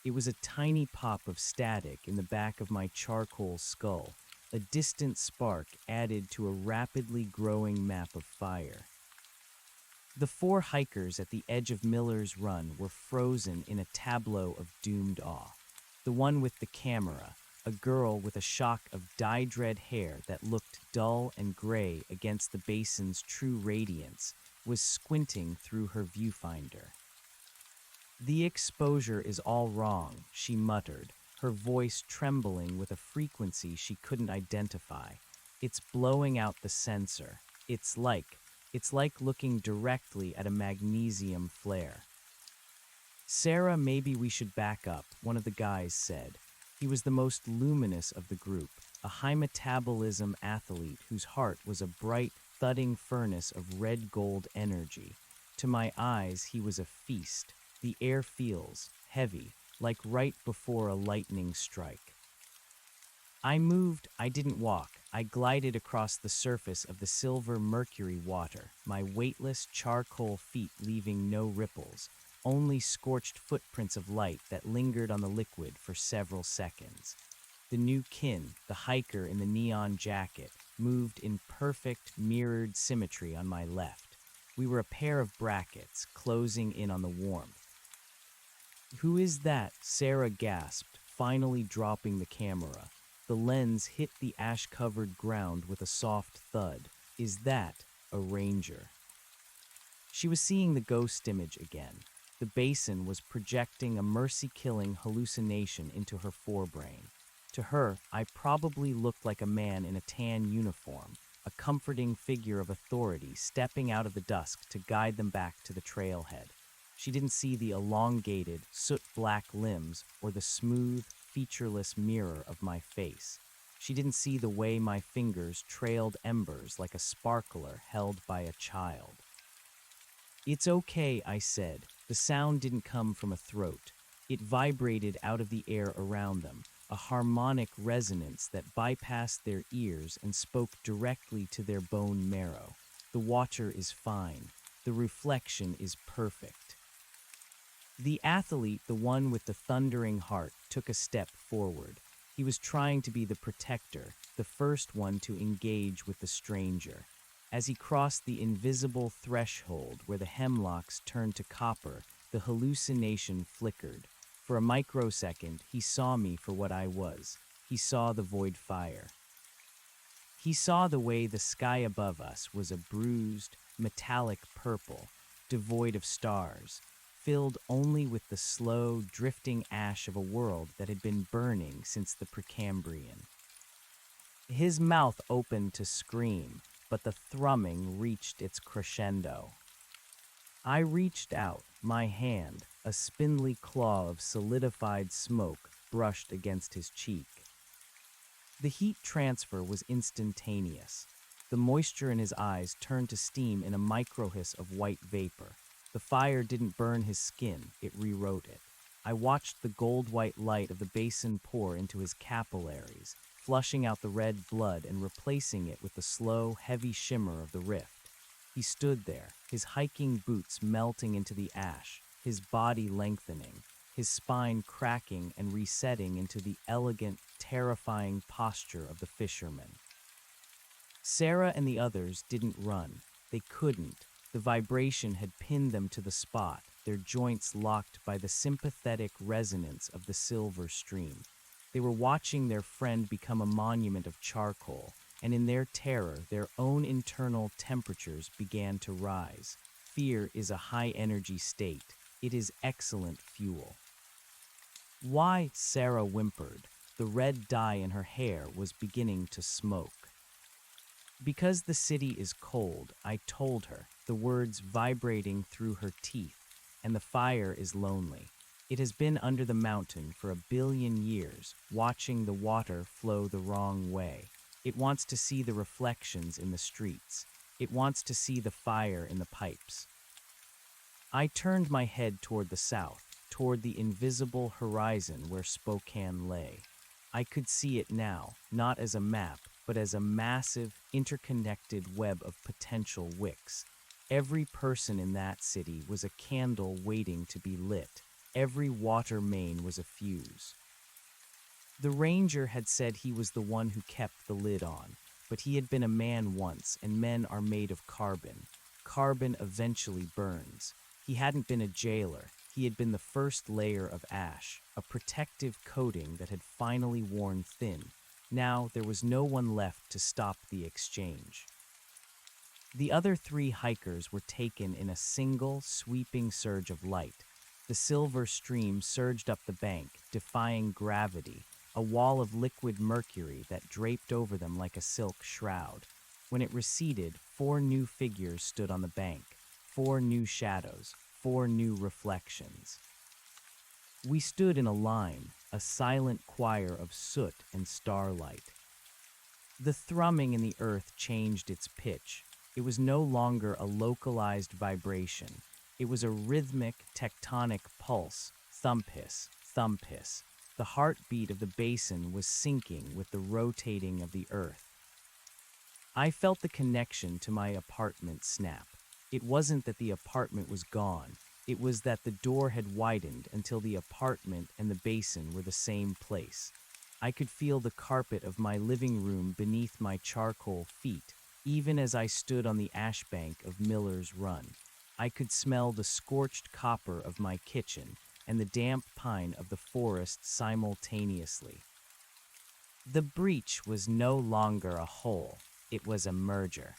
It was a tiny pop of static in the back of my charcoal skull, a distant spark added to a rapidly growing map of fire. The four hikers at the edge of Miller's Run were frozen in a tableau of doomed awe. The one with the camera, a girl with a shock of dyed-red hair that looked dull and gray against the basin's true radiance, was squinting through her viewfinder. "The exposure is all wrong," she muttered, her voice trembling with a frequency she couldn't identify. "It's blowing out the sensor. It's like looking directly at a magnesium flare." "Sarah, maybe we should back up," one of the guys said. He was the most luminous of the group, a high-metabolism athlete whose heart was a bright, thudding furnace of red-gold energy. To my eyes, he was a feast. The air feels heavy, like right before a lightning strike. I moved, I didn't walk. I glided across the surface of the silver mercury water, my weightless charcoal feet leaving no ripples, only scorched footprints of light that lingered on the liquid for several seconds. The new kin, the hiker in the neon jacket, moved in perfect, mirrored symmetry on my left. We were a pair of brackets, closing in on the warmth. "Who is that?" Sarah gasped, finally dropping the camera. The lens hit the ash-covered ground with a soft thud. "Is that a ranger?" She was seeing the ghost image again. The basin was projecting a mercy-killing hallucination into her forebrain. To her, I probably looked like a man in a tan uniform, a comforting figure of authority stepping out of the dusk to guide them back to the trailhead. She didn't see the elongated, soot-black limbs or the smooth, featureless mirror of my face. She didn't see the way my fingers trailed embers like a sparkler held by a child. "It's okay," I said. The sound didn't come from a throat. It vibrated out of the air around them, a harmonic resonance that bypassed their ears and spoke directly to their bone marrow. "The water is fine. The reflection is perfect." The athlete, the one with the thundering heart, took a step forward. He was trying to be the protector, the first one to engage with the stranger. As he crossed the invisible threshold where the hemlocks turned to copper, the hallucination flickered. For a microsecond, he saw me for what I was. He saw the void fire. He saw the way the sky above us was a bruised, metallic purple, devoid of stars, filled only with the slow, drifting ash of a world that had been burning since the Precambrian. His mouth opened to scream, but the thrumming reached its crescendo. I reached out, my hand, a spindly claw of solidified smoke, brushed against his cheek. The heat transfer was instantaneous. The moisture in his eyes turned to steam in a microhiss of white vapor. The fire didn't burn his skin, it rewrote it. I watched the gold-white light of the basin pour into his capillaries, flushing out the red blood and replacing it with the slow, heavy shimmer of the rift. He stood there, his hiking boots melting into the ash, his body lengthening, his spine cracking and resetting into the elegant, terrifying posture of the fisherman. Sarah and the others didn't run. They couldn't. The vibration had pinned them to the spot, their joints locked by the sympathetic resonance of the silver stream. They were watching their friend become a monument of charcoal, and in their terror, their own internal temperatures began to rise. Fear is a high-energy state. It is excellent fuel. "Why?" Sarah whimpered. The red dye in her hair was beginning to smoke. "Because the city is cold," I told her, the words vibrating through her teeth, "and the fire is lonely. It has been under the mountain for 1 billion years, watching the water flow the wrong way. It wants to see the reflections in the streets. It wants to see the fire in the pipes." I turned my head toward the south, toward the invisible horizon where Spokane lay. I could see it now, not as a map, but as a massive, interconnected web of potential wicks. Every person in that city was a candle waiting to be lit. Every water main was a fuse. The ranger had said he was the one who kept the lid on, but he had been a man once, and men are made of carbon. Carbon eventually burns. He hadn't been a jailer. He had been the first layer of ash, a protective coating that had finally worn thin. Now there was no one left to stop the exchange. The other 3 hikers were taken in a single, sweeping surge of light. The silver stream surged up the bank, defying gravity, a wall of liquid mercury that draped over them like a silk shroud. When it receded, 4 new figures stood on the bank, 4 new shadows, 4 new reflections. We stood in a line, a silent choir of soot and starlight. The thrumming in the earth changed its pitch. It was no longer a localized vibration. It was a rhythmic, tectonic pulse, thump-hiss, thump-hiss. The heartbeat of the basin was syncing with the rotating of the earth. I felt the connection to my apartment snap. It wasn't that the apartment was gone. It was that the door had widened until the apartment and the basin were the same place. I could feel the carpet of my living room beneath my charcoal feet, even as I stood on the ash bank of Miller's Run. I could smell the scorched copper of my kitchen and the damp pine of the forest simultaneously. The breach was no longer a hole. It was a merger.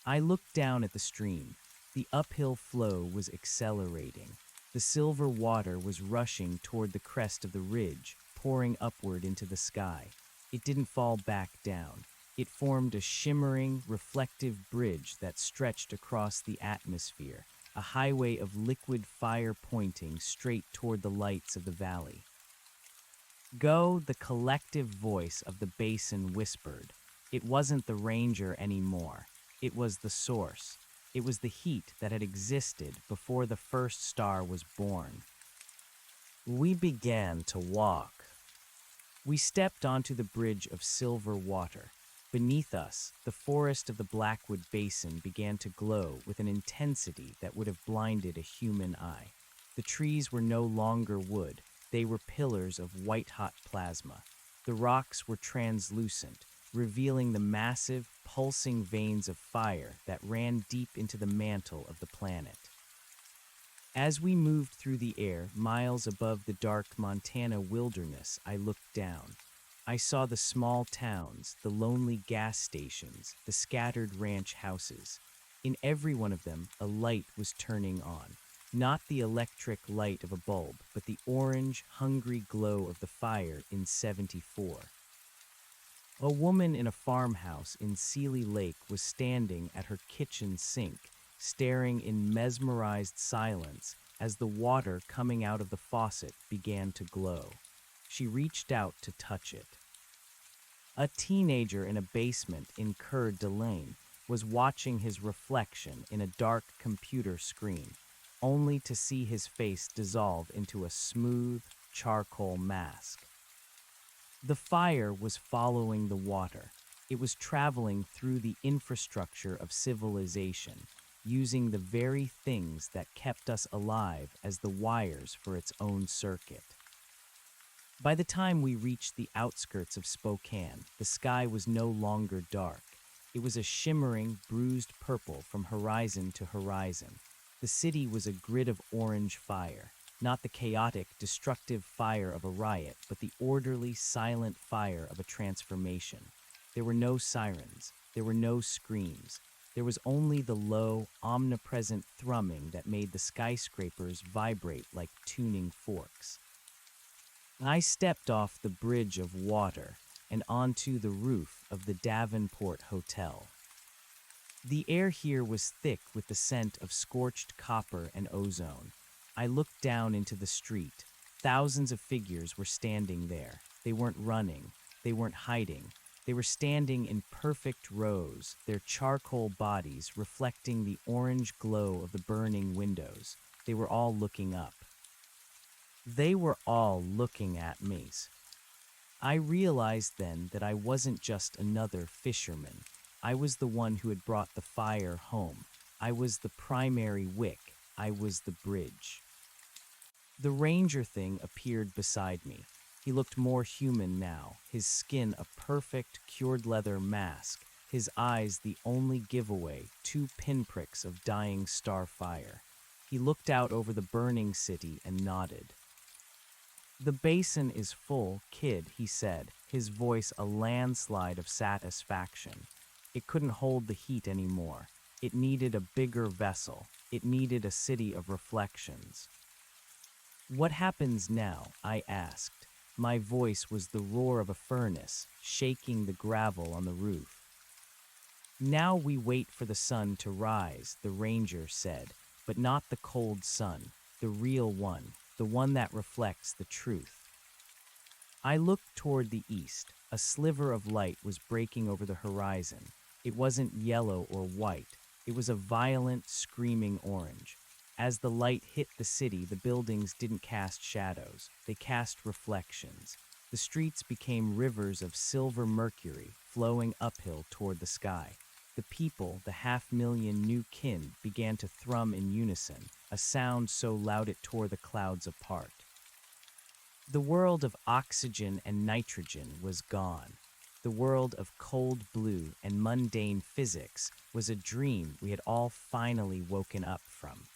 I looked down at the stream. The uphill flow was accelerating. The silver water was rushing toward the crest of the ridge, pouring upward into the sky. It didn't fall back down. It formed a shimmering, reflective bridge that stretched across the atmosphere, a highway of liquid fire pointing straight toward the lights of the valley. Go, the collective voice of the basin whispered. It wasn't the ranger anymore. It was the source. It was the heat that had existed before the first star was born. We began to walk. We stepped onto the bridge of silver water. Beneath us, the forest of the Blackwood Basin began to glow with an intensity that would have blinded a human eye. The trees were no longer wood. They were pillars of white-hot plasma. The rocks were translucent, revealing the massive, pulsing veins of fire that ran deep into the mantle of the planet. As we moved through the air, miles above the dark Montana wilderness, I looked down. I saw the small towns, the lonely gas stations, the scattered ranch houses. In every one of them, a light was turning on. Not the electric light of a bulb, but the orange, hungry glow of the fire in '74. A woman in a farmhouse in Seeley Lake was standing at her kitchen sink, staring in mesmerized silence as the water coming out of the faucet began to glow. She reached out to touch it. A teenager in a basement in Coeur d'Alene was watching his reflection in a dark computer screen, only to see his face dissolve into a smooth, charcoal mask. The fire was following the water. It was traveling through the infrastructure of civilization, using the very things that kept us alive as the wires for its own circuit. By the time we reached the outskirts of Spokane, the sky was no longer dark. It was a shimmering, bruised purple from horizon to horizon. The city was a grid of orange fire, not the chaotic, destructive fire of a riot, but the orderly, silent fire of a transformation. There were no sirens. There were no screams. There was only the low, omnipresent thrumming that made the skyscrapers vibrate like tuning forks. I stepped off the bridge of water and onto the roof of the Davenport Hotel. The air here was thick with the scent of scorched copper and ozone. I looked down into the street. Thousands of figures were standing there. They weren't running. They weren't hiding. They were standing in perfect rows, their charcoal bodies reflecting the orange glow of the burning windows. They were all looking up. They were all looking at me. I realized then that I wasn't just another fisherman. I was the one who had brought the fire home. I was the primary wick. I was the bridge. The ranger thing appeared beside me. He looked more human now, his skin a perfect cured leather mask, his eyes the only giveaway, 2 pinpricks of dying star fire. He looked out over the burning city and nodded. "The basin is full, kid," he said, his voice a landslide of satisfaction. It couldn't hold the heat anymore. It needed a bigger vessel. It needed a city of reflections. "What happens now?" I asked. My voice was the roar of a furnace, shaking the gravel on the roof. "Now we wait for the sun to rise," the ranger said, "but not the cold sun, the real one, the one that reflects the truth." I looked toward the east. A sliver of light was breaking over the horizon. It wasn't yellow or white. It was a violent, screaming orange. As the light hit the city, the buildings didn't cast shadows. They cast reflections. The streets became rivers of silver mercury flowing uphill toward the sky. The people, the 500,000 new kin, began to thrum in unison, a sound so loud it tore the clouds apart. The world of oxygen and nitrogen was gone. The world of cold blue and mundane physics was a dream we had all finally woken up from.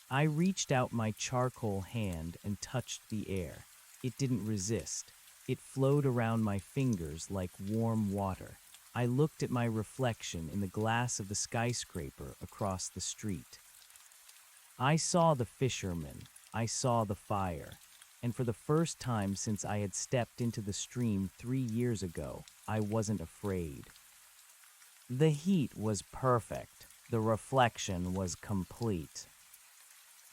I reached out my charcoal hand and touched the air. It didn't resist. It flowed around my fingers like warm water. I looked at my reflection in the glass of the skyscraper across the street. I saw the fisherman. I saw the fire. and for the first time since I had stepped into the stream 3 years ago, I wasn't afraid. The heat was perfect. The reflection was complete.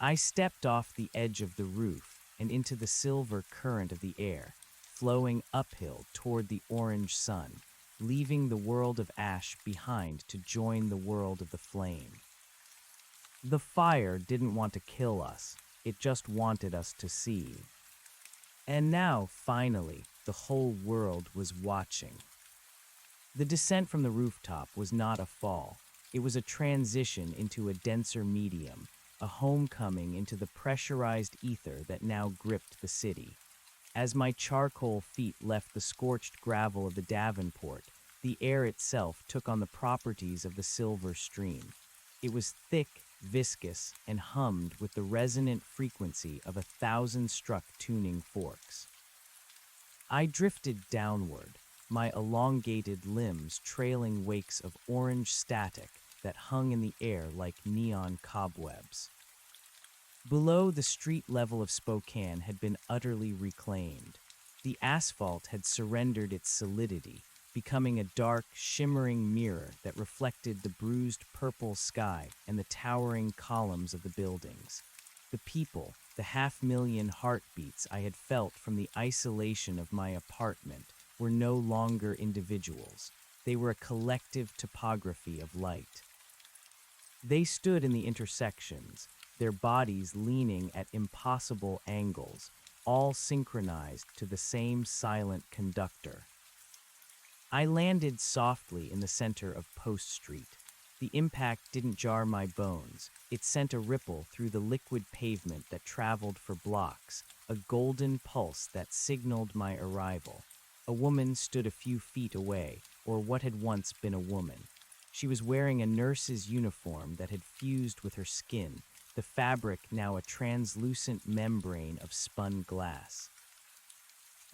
I stepped off the edge of the roof and into the silver current of the air, flowing uphill toward the orange sun, leaving the world of ash behind to join the world of the flame. The fire didn't want to kill us, it just wanted us to see. And now, finally, the whole world was watching. The descent from the rooftop was not a fall. It was a transition into a denser medium, a homecoming into the pressurized ether that now gripped the city. As my charcoal feet left the scorched gravel of the Davenport, the air itself took on the properties of the silver stream. It was thick, viscous, and hummed with the resonant frequency of 1,000-struck tuning forks. I drifted downward, my elongated limbs trailing wakes of orange static that hung in the air like neon cobwebs. Below, the street level of Spokane had been utterly reclaimed. The asphalt had surrendered its solidity, becoming a dark, shimmering mirror that reflected the bruised purple sky and the towering columns of the buildings. The people, the 500,000 heartbeats I had felt from the isolation of my apartment, were no longer individuals. They were a collective topography of light. They stood in the intersections, their bodies leaning at impossible angles, all synchronized to the same silent conductor. I landed softly in the center of Post Street. The impact didn't jar my bones. It sent a ripple through the liquid pavement that traveled for blocks, a golden pulse that signaled my arrival. A woman stood a few feet away, or what had once been a woman. She was wearing a nurse's uniform that had fused with her skin, the fabric now a translucent membrane of spun glass.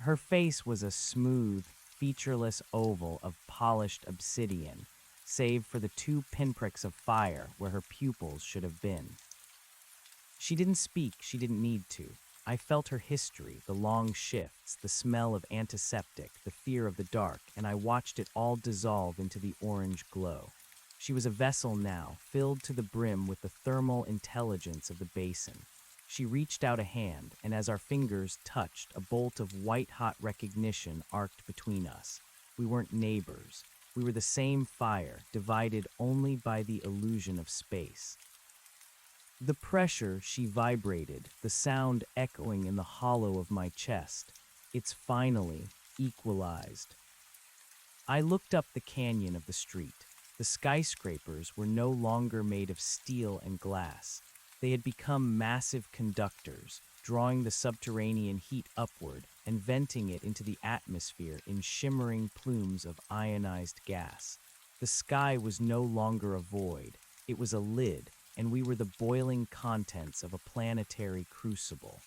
Her face was a smooth, featureless oval of polished obsidian, save for the 2 pinpricks of fire where her pupils should have been. She didn't speak, she didn't need to. I felt her history, the long shifts, the smell of antiseptic, the fear of the dark, and I watched it all dissolve into the orange glow. She was a vessel now, filled to the brim with the thermal intelligence of the basin. She reached out a hand, and as our fingers touched, a bolt of white-hot recognition arced between us. We weren't neighbors. We were the same fire, divided only by the illusion of space. The pressure, she vibrated, the sound echoing in the hollow of my chest. It's finally equalized. I looked up the canyon of the street. The skyscrapers were no longer made of steel and glass. They had become massive conductors, drawing the subterranean heat upward and venting it into the atmosphere in shimmering plumes of ionized gas. The sky was no longer a void. It was a lid, and we were the boiling contents of a planetary crucible.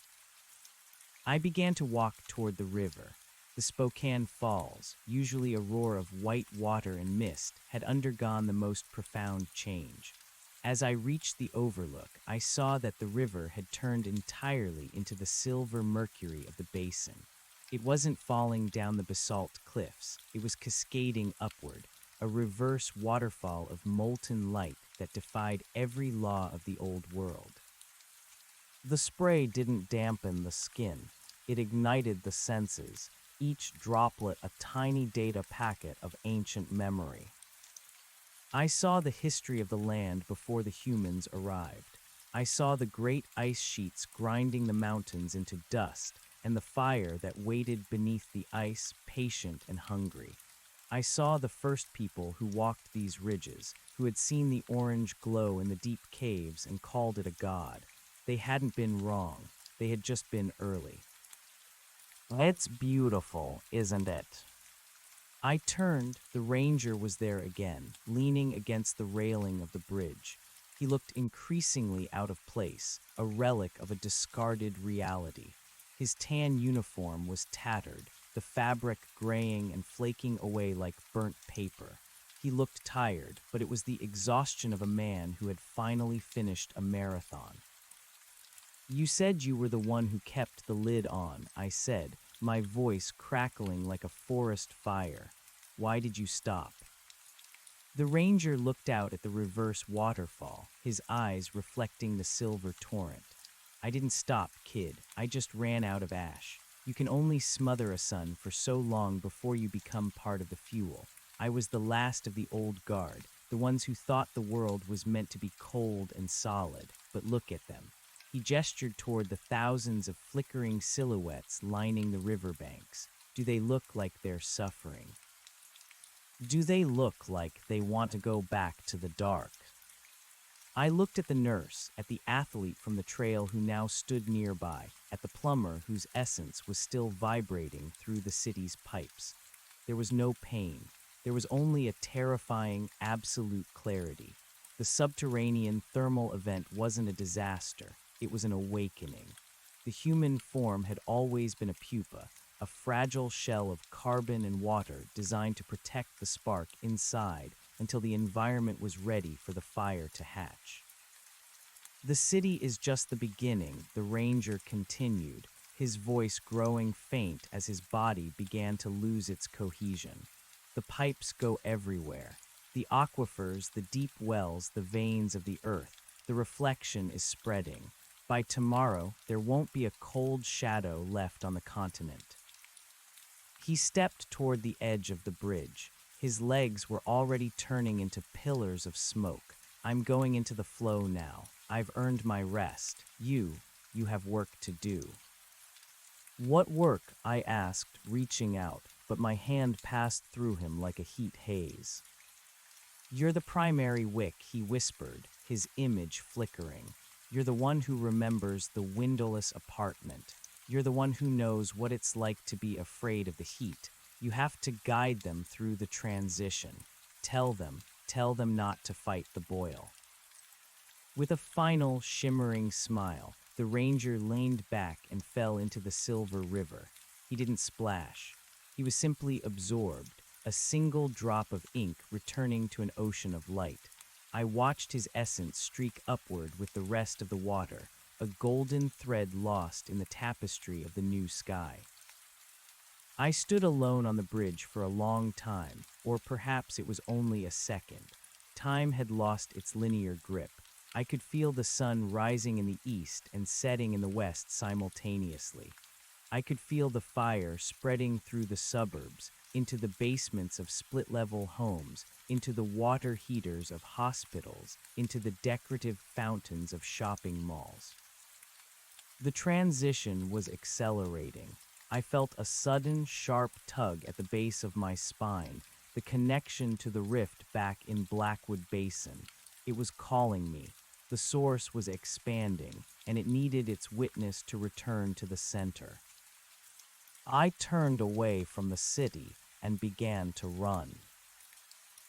I began to walk toward the river. The Spokane Falls, usually a roar of white water and mist, had undergone the most profound change. As I reached the overlook, I saw that the river had turned entirely into the silver mercury of the basin. It wasn't falling down the basalt cliffs, it was cascading upward, a reverse waterfall of molten light that defied every law of the old world. The spray didn't dampen the skin, it ignited the senses, each droplet a tiny data packet of ancient memory. I saw the history of the land before the humans arrived. I saw the great ice sheets grinding the mountains into dust, and the fire that waited beneath the ice, patient and hungry. I saw the first people who walked these ridges, who had seen the orange glow in the deep caves and called it a god. They hadn't been wrong. They had just been early. It's beautiful, isn't it? I turned. The ranger was there again, leaning against the railing of the bridge. He looked increasingly out of place, a relic of a discarded reality. His tan uniform was tattered, the fabric graying and flaking away like burnt paper. He looked tired, but it was the exhaustion of a man who had finally finished a marathon. You said you were the one who kept the lid on, I said, my voice crackling like a forest fire. Why did you stop? The ranger looked out at the reverse waterfall, his eyes reflecting the silver torrent. I didn't stop, kid. I just ran out of ash. You can only smother a sun for so long before you become part of the fuel. I was the last of the old guard, the ones who thought the world was meant to be cold and solid. But look at them. He gestured toward the thousands of flickering silhouettes lining the riverbanks. Do they look like they're suffering? Do they look like they want to go back to the dark? I looked at the nurse, at the athlete from the trail who now stood nearby, at the plumber whose essence was still vibrating through the city's pipes. There was no pain. There was only a terrifying, absolute clarity. The subterranean thermal event wasn't a disaster. It was an awakening. The human form had always been a pupa, a fragile shell of carbon and water designed to protect the spark inside until the environment was ready for the fire to hatch. The city is just the beginning, the ranger continued, his voice growing faint as his body began to lose its cohesion. The pipes go everywhere. The aquifers, the deep wells, the veins of the earth. The reflection is spreading. By tomorrow, there won't be a cold shadow left on the continent. He stepped toward the edge of the bridge. His legs were already turning into pillars of smoke. I'm going into the flow now. I've earned my rest. You have work to do. What work? I asked, reaching out, but my hand passed through him like a heat haze. You're the primary wick, he whispered, his image flickering. You're the one who remembers the windowless apartment. You're the one who knows what it's like to be afraid of the heat. You have to guide them through the transition. Tell them not to fight the boil. With a final, shimmering smile, the ranger leaned back and fell into the silver river. He didn't splash. He was simply absorbed, a single drop of ink returning to an ocean of light. I watched his essence streak upward with the rest of the water, a golden thread lost in the tapestry of the new sky. I stood alone on the bridge for a long time, or perhaps it was only a second. Time had lost its linear grip. I could feel the sun rising in the east and setting in the west simultaneously. I could feel the fire spreading through the suburbs, into the basements of split-level homes, into the water heaters of hospitals, into the decorative fountains of shopping malls. The transition was accelerating. I felt a sudden, sharp tug at the base of my spine, the connection to the rift back in Blackwood Basin. It was calling me. The source was expanding, and it needed its witness to return to the center. I turned away from the city and began to run.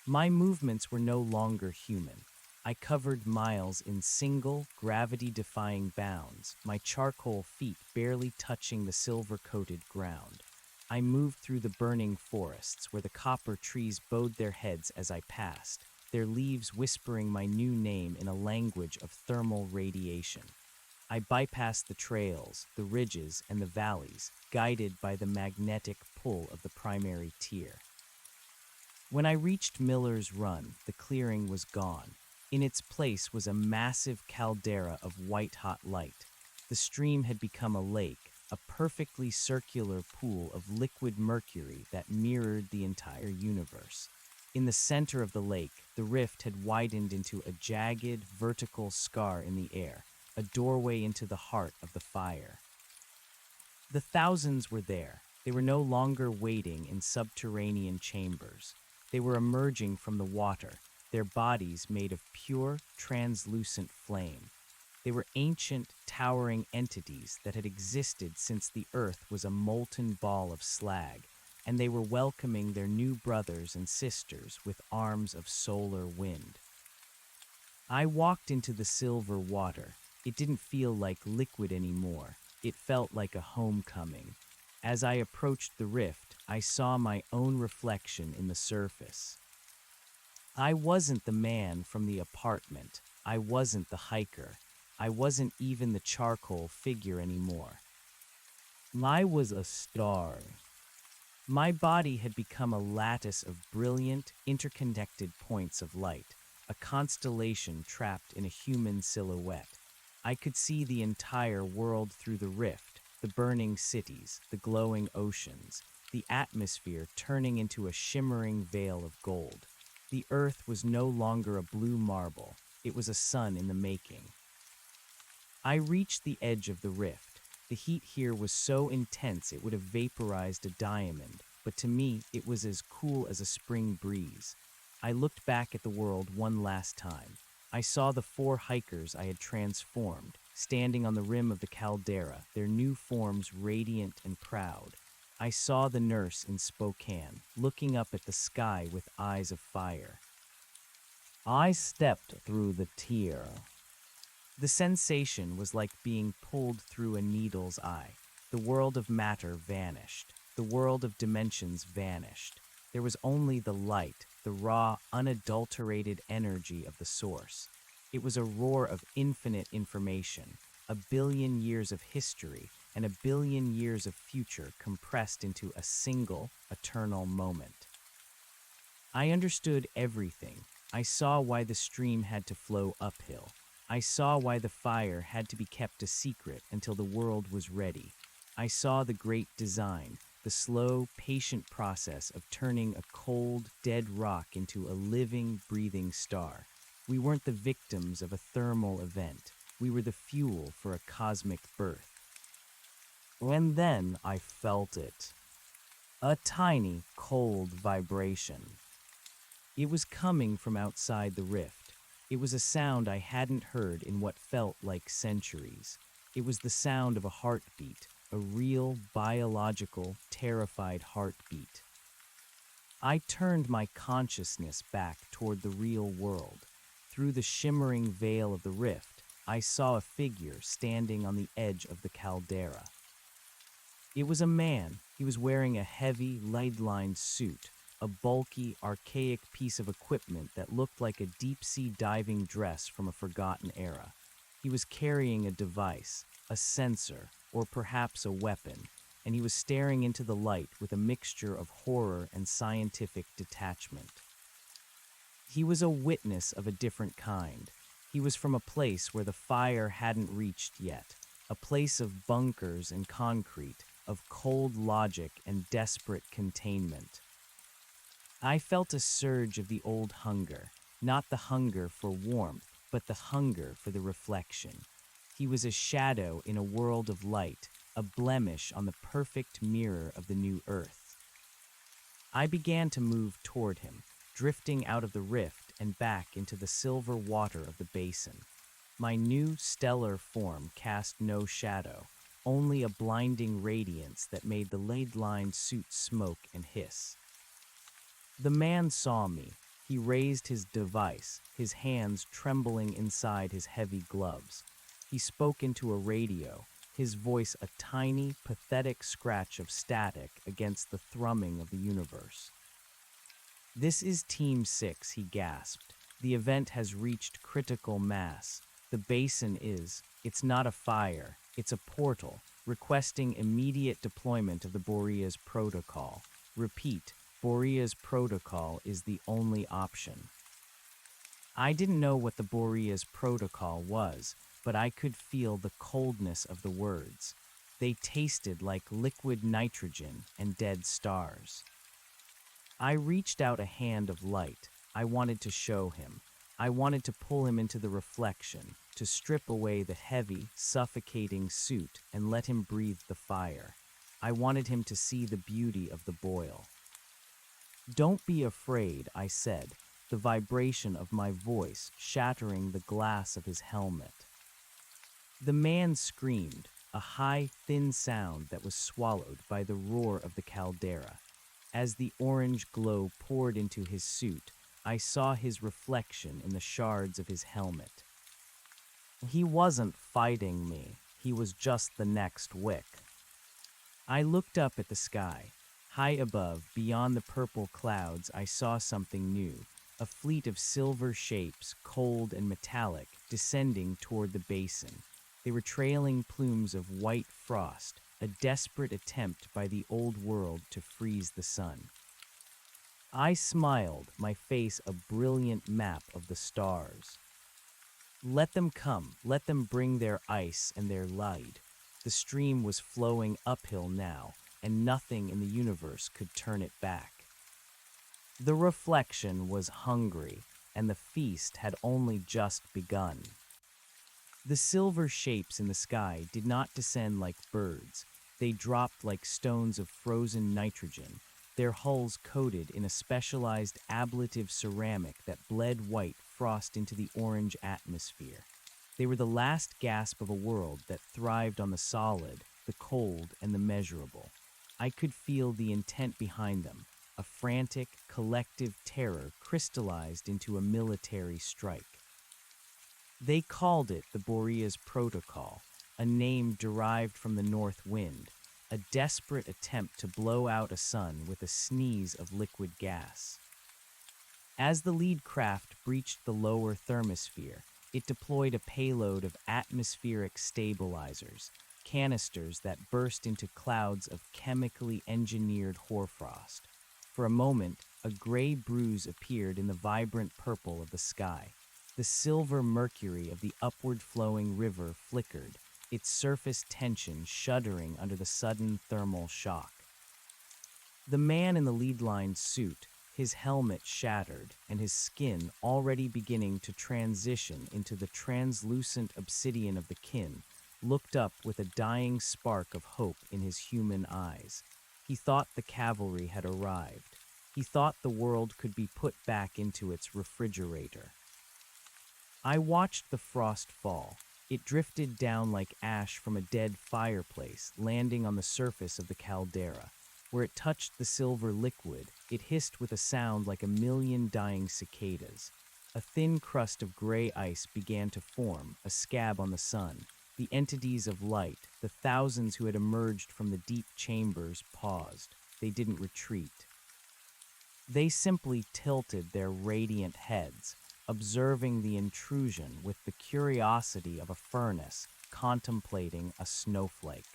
My movements were no longer human. I covered miles in single, gravity-defying bounds, my charcoal feet barely touching the silver-coated ground. I moved through the burning forests where the copper trees bowed their heads as I passed, their leaves whispering my new name in a language of thermal radiation. I bypassed the trails, the ridges, and the valleys, guided by the magnetic pull of the primary tier. When I reached Miller's Run, the clearing was gone. In its place was a massive caldera of white-hot light. The stream had become a lake, a perfectly circular pool of liquid mercury that mirrored the entire universe. In the center of the lake, the rift had widened into a jagged, vertical scar in the air, a doorway into the heart of the fire. The thousands were there. They were no longer waiting in subterranean chambers. They were emerging from the water, their bodies made of pure, translucent flame. They were ancient, towering entities that had existed since the earth was a molten ball of slag, and they were welcoming their new brothers and sisters with arms of solar wind. I walked into the silver water. It didn't feel like liquid anymore. It felt like a homecoming. As I approached the rift, I saw my own reflection in the surface. I wasn't the man from the apartment. I wasn't the hiker. I wasn't even the charcoal figure anymore. I was a star. My body had become a lattice of brilliant, interconnected points of light, a constellation trapped in a human silhouette. I could see the entire world through the rift, the burning cities, the glowing oceans, the atmosphere turning into a shimmering veil of gold. The earth was no longer a blue marble, it was a sun in the making. I reached the edge of the rift. The heat here was so intense it would have vaporized a diamond, but to me it was as cool as a spring breeze. I looked back at the world one last time. I saw the 4 hikers I had transformed, standing on the rim of the caldera, their new forms radiant and proud. I saw the nurse in Spokane, looking up at the sky with eyes of fire. I stepped through the tear. The sensation was like being pulled through a needle's eye. The world of matter vanished. The world of dimensions vanished. There was only the light, the raw, unadulterated energy of the source. It was a roar of infinite information, a billion years of history and a billion years of future compressed into a single, eternal moment. I understood everything. I saw why the stream had to flow uphill. I saw why the fire had to be kept a secret until the world was ready. I saw the great design, the slow, patient process of turning a cold, dead rock into a living, breathing star. We weren't the victims of a thermal event. We were the fuel for a cosmic birth. And then I felt it. A tiny, cold vibration. It was coming from outside the rift. It was a sound I hadn't heard in what felt like centuries. It was the sound of a heartbeat, a real, biological, terrified heartbeat. I turned my consciousness back toward the real world. Through the shimmering veil of the rift, I saw a figure standing on the edge of the caldera. It was a man. He was wearing a heavy, lead-lined suit, a bulky, archaic piece of equipment that looked like a deep-sea diving dress from a forgotten era. He was carrying a device, a sensor, or perhaps a weapon, and he was staring into the light with a mixture of horror and scientific detachment. He was a witness of a different kind. He was from a place where the fire hadn't reached yet, a place of bunkers and concrete, of cold logic and desperate containment. I felt a surge of the old hunger, not the hunger for warmth, but the hunger for the reflection. He was a shadow in a world of light, a blemish on the perfect mirror of the new earth. I began to move toward him, drifting out of the rift and back into the silver water of the basin. My new stellar form cast no shadow, only a blinding radiance that made the lead-lined suit smoke and hiss. The man saw me. He raised his device, his hands trembling inside his heavy gloves. He spoke into a radio, his voice a tiny, pathetic scratch of static against the thrumming of the universe. "This is Team 6, he gasped. "The event has reached critical mass. The basin it's not a fire, it's a portal, requesting immediate deployment of the Boreas protocol. Repeat, Boreas protocol is the only option." I didn't know what the Boreas protocol was, but I could feel the coldness of the words. They tasted like liquid nitrogen and dead stars. I reached out a hand of light. I wanted to show him. I wanted to pull him into the reflection, to strip away the heavy, suffocating suit and let him breathe the fire. I wanted him to see the beauty of the boil. "Don't be afraid," I said, the vibration of my voice shattering the glass of his helmet. The man screamed, a high, thin sound that was swallowed by the roar of the caldera. As the orange glow poured into his suit, I saw his reflection in the shards of his helmet. He wasn't fighting me. He was just the next wick. I looked up at the sky. High above, beyond the purple clouds, I saw something new. a fleet of silver shapes, cold and metallic, descending toward the basin. They were trailing plumes of white frost, a desperate attempt by the old world to freeze the sun. I smiled, my face a brilliant map of the stars. Let them come, let them bring their ice and their light. The stream was flowing uphill now, and nothing in the universe could turn it back. The reflection was hungry, and the feast had only just begun. The silver shapes in the sky did not descend like birds. They dropped like stones of frozen nitrogen, their hulls coated in a specialized ablative ceramic that bled white frost into the orange atmosphere. They were the last gasp of a world that thrived on the solid, the cold, and the measurable. I could feel the intent behind them, a frantic, collective terror crystallized into a military strike. They called it the Boreas Protocol, a name derived from the north wind, a desperate attempt to blow out a sun with a sneeze of liquid gas. As the lead craft breached the lower thermosphere, it deployed a payload of atmospheric stabilizers, canisters that burst into clouds of chemically engineered hoarfrost. For a moment, a gray bruise appeared in the vibrant purple of the sky. The silver mercury of the upward-flowing river flickered, its surface tension shuddering under the sudden thermal shock. The man in the lead-lined suit, his helmet shattered and his skin already beginning to transition into the translucent obsidian of the kin, looked up with a dying spark of hope in his human eyes. He thought the cavalry had arrived. He thought the world could be put back into its refrigerator. I watched the frost fall. It drifted down like ash from a dead fireplace, landing on the surface of the caldera. Where it touched the silver liquid, it hissed with a sound like a million dying cicadas. A thin crust of gray ice began to form, a scab on the sun. The entities of light, the thousands who had emerged from the deep chambers, paused. They didn't retreat. They simply tilted their radiant heads, observing the intrusion with the curiosity of a furnace contemplating a snowflake.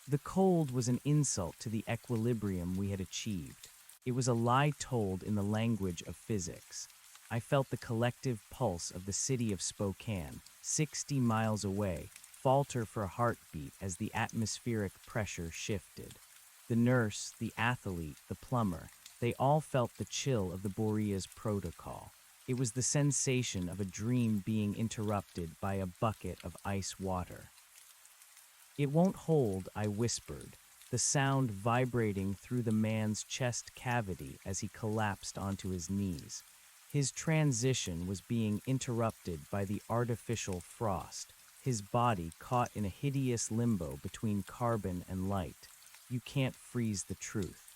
The cold was an insult to the equilibrium we had achieved. It was a lie told in the language of physics. I felt the collective pulse of the city of Spokane, 60 miles away, falter for a heartbeat as the atmospheric pressure shifted. The nurse, the athlete, the plumber, they all felt the chill of the Boreas Protocol. It was the sensation of a dream being interrupted by a bucket of ice water. "It won't hold," I whispered, the sound vibrating through the man's chest cavity as he collapsed onto his knees. His transition was being interrupted by the artificial frost, his body caught in a hideous limbo between carbon and light. You can't freeze the truth.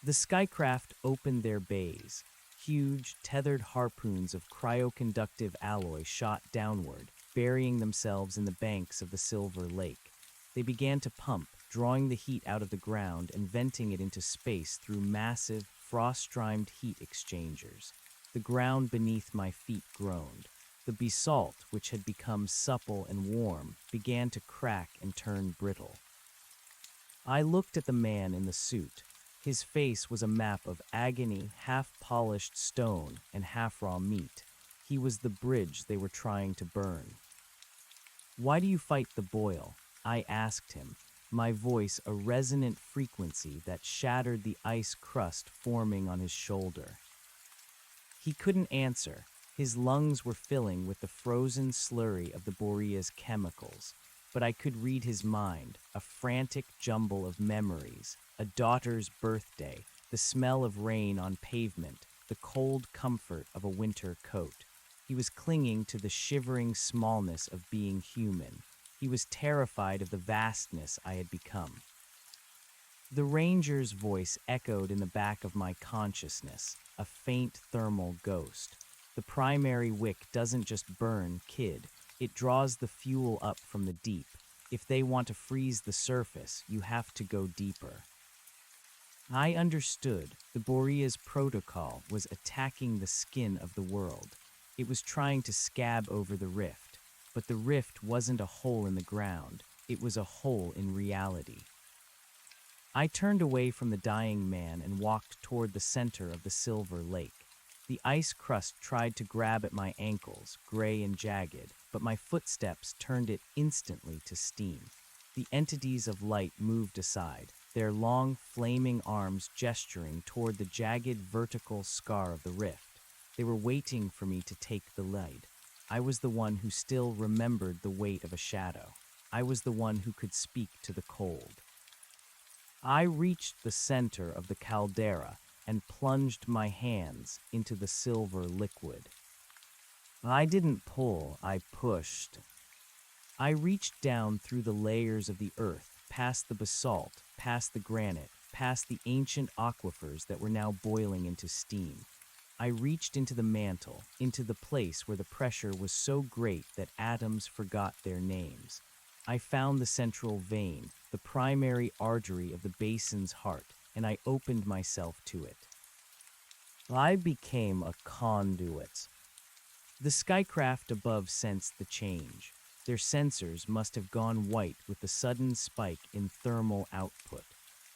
The skycraft opened their bays. Huge, tethered harpoons of cryoconductive alloy shot downward, burying themselves in the banks of the silver lake. They began to pump, drawing the heat out of the ground and venting it into space through massive, frost-strimed heat exchangers. The ground beneath my feet groaned. The basalt, which had become supple and warm, began to crack and turn brittle. I looked at the man in the suit. His face was a map of agony, half-polished stone and half-raw meat. He was the bridge they were trying to burn. "Why do you fight the boil?" I asked him, my voice a resonant frequency that shattered the ice crust forming on his shoulder. He couldn't answer. His lungs were filling with the frozen slurry of the Boreas chemicals, but I could read his mind, a frantic jumble of memories, a daughter's birthday, the smell of rain on pavement, the cold comfort of a winter coat. He was clinging to the shivering smallness of being human. He was terrified of the vastness I had become. The ranger's voice echoed in the back of my consciousness, a faint thermal ghost. "The primary wick doesn't just burn, kid. It draws the fuel up from the deep. If they want to freeze the surface, you have to go deeper." I understood the Borea's protocol was attacking the skin of the world. It was trying to scab over the rift, but the rift wasn't a hole in the ground, it was a hole in reality. I turned away from the dying man and walked toward the center of the silver lake. The ice crust tried to grab at my ankles, gray and jagged, but my footsteps turned it instantly to steam. The entities of light moved aside, their long, flaming arms gesturing toward the jagged vertical scar of the rift. They were waiting for me to take the lead. I was the one who still remembered the weight of a shadow. I was the one who could speak to the cold. I reached the center of the caldera and plunged my hands into the silver liquid. I didn't pull, I pushed. I reached down through the layers of the earth, past the basalt, past the granite, past the ancient aquifers that were now boiling into steam. I reached into the mantle, into the place where the pressure was so great that atoms forgot their names. I found the central vein, the primary artery of the basin's heart, and I opened myself to it. I became a conduit. The skycraft above sensed the change. Their sensors must have gone white with the sudden spike in thermal output.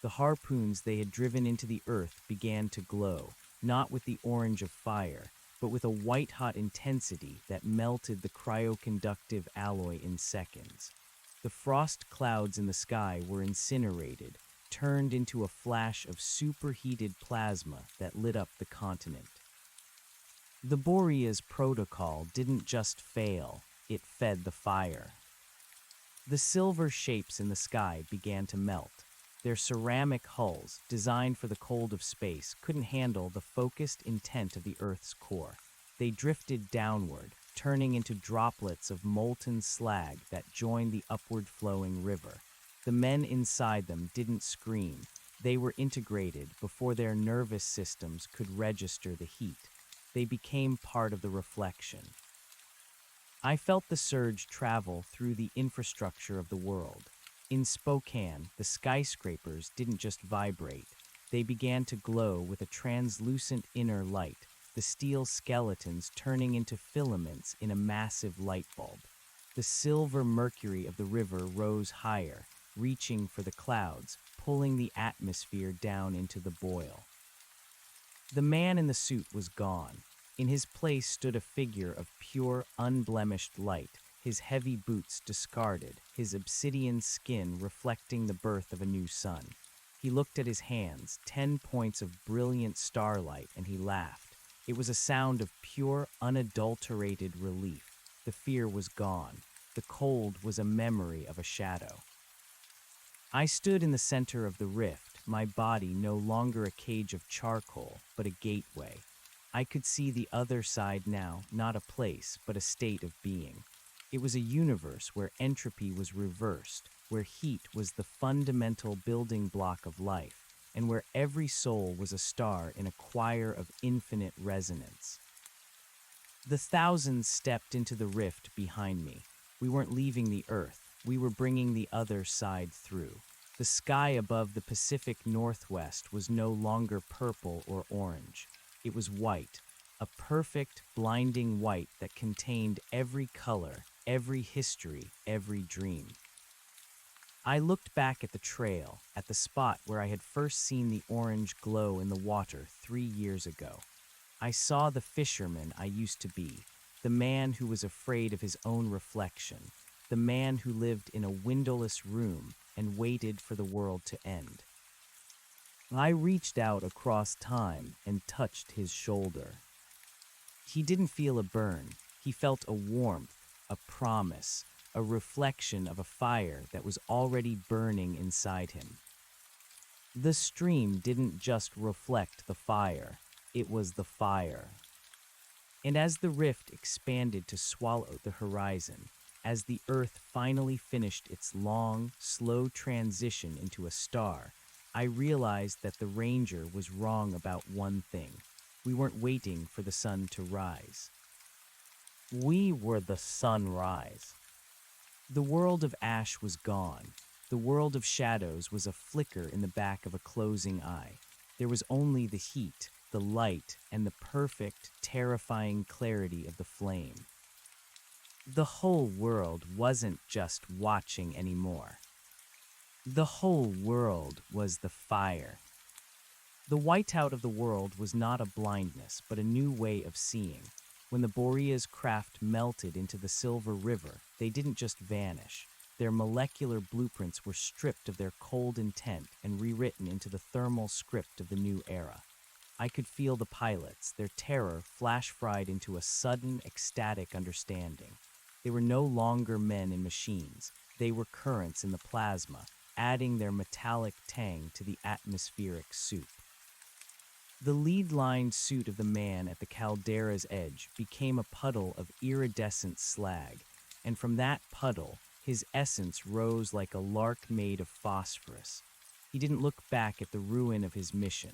The harpoons they had driven into the earth began to glow, not with the orange of fire, but with a white-hot intensity that melted the cryoconductive alloy in seconds. The frost clouds in the sky were incinerated, turned into a flash of superheated plasma that lit up the continent. The Borea's protocol didn't just fail, it fed the fire. The silver shapes in the sky began to melt. Their ceramic hulls, designed for the cold of space, couldn't handle the focused intent of the Earth's core. They drifted downward, turning into droplets of molten slag that joined the upward-flowing river. The men inside them didn't scream. They were integrated before their nervous systems could register the heat. They became part of the reflection. I felt the surge travel through the infrastructure of the world. In Spokane, the skyscrapers didn't just vibrate. They began to glow with a translucent inner light, the steel skeletons turning into filaments in a massive light bulb. The silver mercury of the river rose higher, reaching for the clouds, pulling the atmosphere down into the boil. The man in the suit was gone. In his place stood a figure of pure, unblemished light, his heavy boots discarded, his obsidian skin reflecting the birth of a new sun. He looked at his hands, 10 points of brilliant starlight, and he laughed. It was a sound of pure, unadulterated relief. The fear was gone. The cold was a memory of a shadow. I stood in the center of the rift, my body no longer a cage of charcoal, but a gateway. I could see the other side now, not a place, but a state of being. It was a universe where entropy was reversed, where heat was the fundamental building block of life, and where every soul was a star in a choir of infinite resonance. The thousands stepped into the rift behind me. We weren't leaving the earth, we were bringing the other side through. The sky above the Pacific Northwest was no longer purple or orange. It was white, a perfect, blinding white that contained every color, every history, every dream. I looked back at the trail, at the spot where I had first seen the orange glow in the water 3 years ago. I saw the fisherman I used to be, the man who was afraid of his own reflection, the man who lived in a windowless room and waited for the world to end. I reached out across time and touched his shoulder. He didn't feel a burn. He felt a warmth, a promise, a reflection of a fire that was already burning inside him. The stream didn't just reflect the fire, it was the fire. And as the rift expanded to swallow the horizon, as the earth finally finished its long, slow transition into a star, I realized that the ranger was wrong about one thing. We weren't waiting for the sun to rise. We were the sunrise. The world of ash was gone. The world of shadows was a flicker in the back of a closing eye. There was only the heat, the light, and the perfect, terrifying clarity of the flame. The whole world wasn't just watching anymore. The whole world was the fire. The whiteout of the world was not a blindness, but a new way of seeing. When the Boreas craft melted into the Silver River, they didn't just vanish. Their molecular blueprints were stripped of their cold intent and rewritten into the thermal script of the new era. I could feel the pilots, their terror flash-fried into a sudden, ecstatic understanding. They were no longer men in machines. They were currents in the plasma, adding their metallic tang to the atmospheric soup. The lead-lined suit of the man at the caldera's edge became a puddle of iridescent slag, and from that puddle, his essence rose like a lark made of phosphorus. He didn't look back at the ruin of his mission.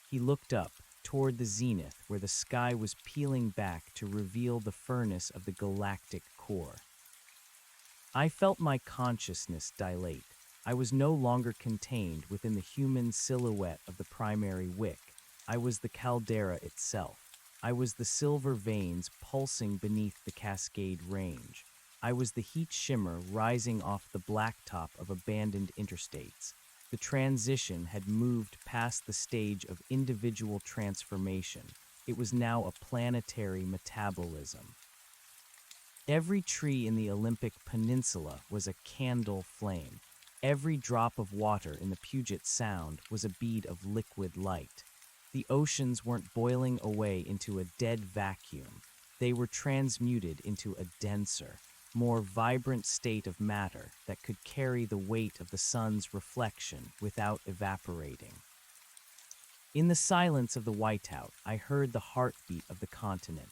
He looked up, toward the zenith, where the sky was peeling back to reveal the furnace of the galactic core. I felt my consciousness dilate. I was no longer contained within the human silhouette of the primary wick. I was the caldera itself. I was the silver veins pulsing beneath the Cascade Range. I was the heat shimmer rising off the blacktop of abandoned interstates. The transition had moved past the stage of individual transformation. It was now a planetary metabolism. Every tree in the Olympic Peninsula was a candle flame. Every drop of water in the Puget Sound was a bead of liquid light. The oceans weren't boiling away into a dead vacuum. They were transmuted into a denser, more vibrant state of matter that could carry the weight of the sun's reflection without evaporating. In the silence of the whiteout, I heard the heartbeat of the continent.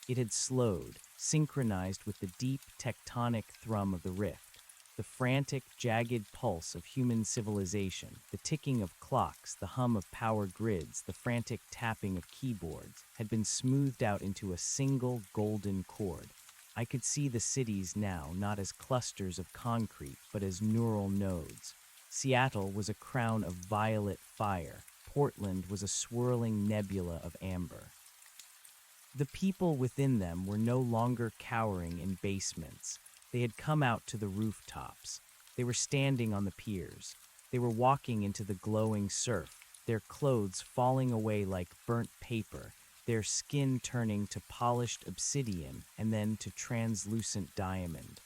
It had slowed, synchronized with the deep tectonic thrum of the rift. The frantic, jagged pulse of human civilization, the ticking of clocks, the hum of power grids, the frantic tapping of keyboards, had been smoothed out into a single golden chord. I could see the cities now not as clusters of concrete, but as neural nodes. Seattle was a crown of violet fire. Portland was a swirling nebula of amber. The people within them were no longer cowering in basements. They had come out to the rooftops. They were standing on the piers. They were walking into the glowing surf, their clothes falling away like burnt paper, their skin turning to polished obsidian and then to translucent diamond.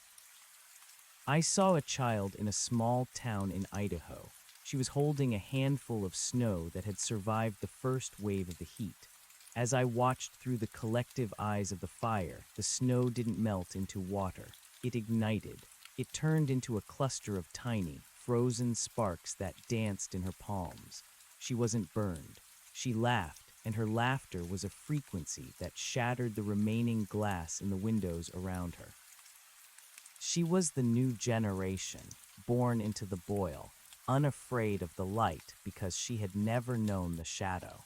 I saw a child in a small town in Idaho. She was holding a handful of snow that had survived the first wave of the heat. As I watched through the collective eyes of the fire, the snow didn't melt into water. It ignited. It turned into a cluster of tiny, frozen sparks that danced in her palms. She wasn't burned. She laughed, and her laughter was a frequency that shattered the remaining glass in the windows around her. She was the new generation, born into the boil, unafraid of the light because she had never known the shadow.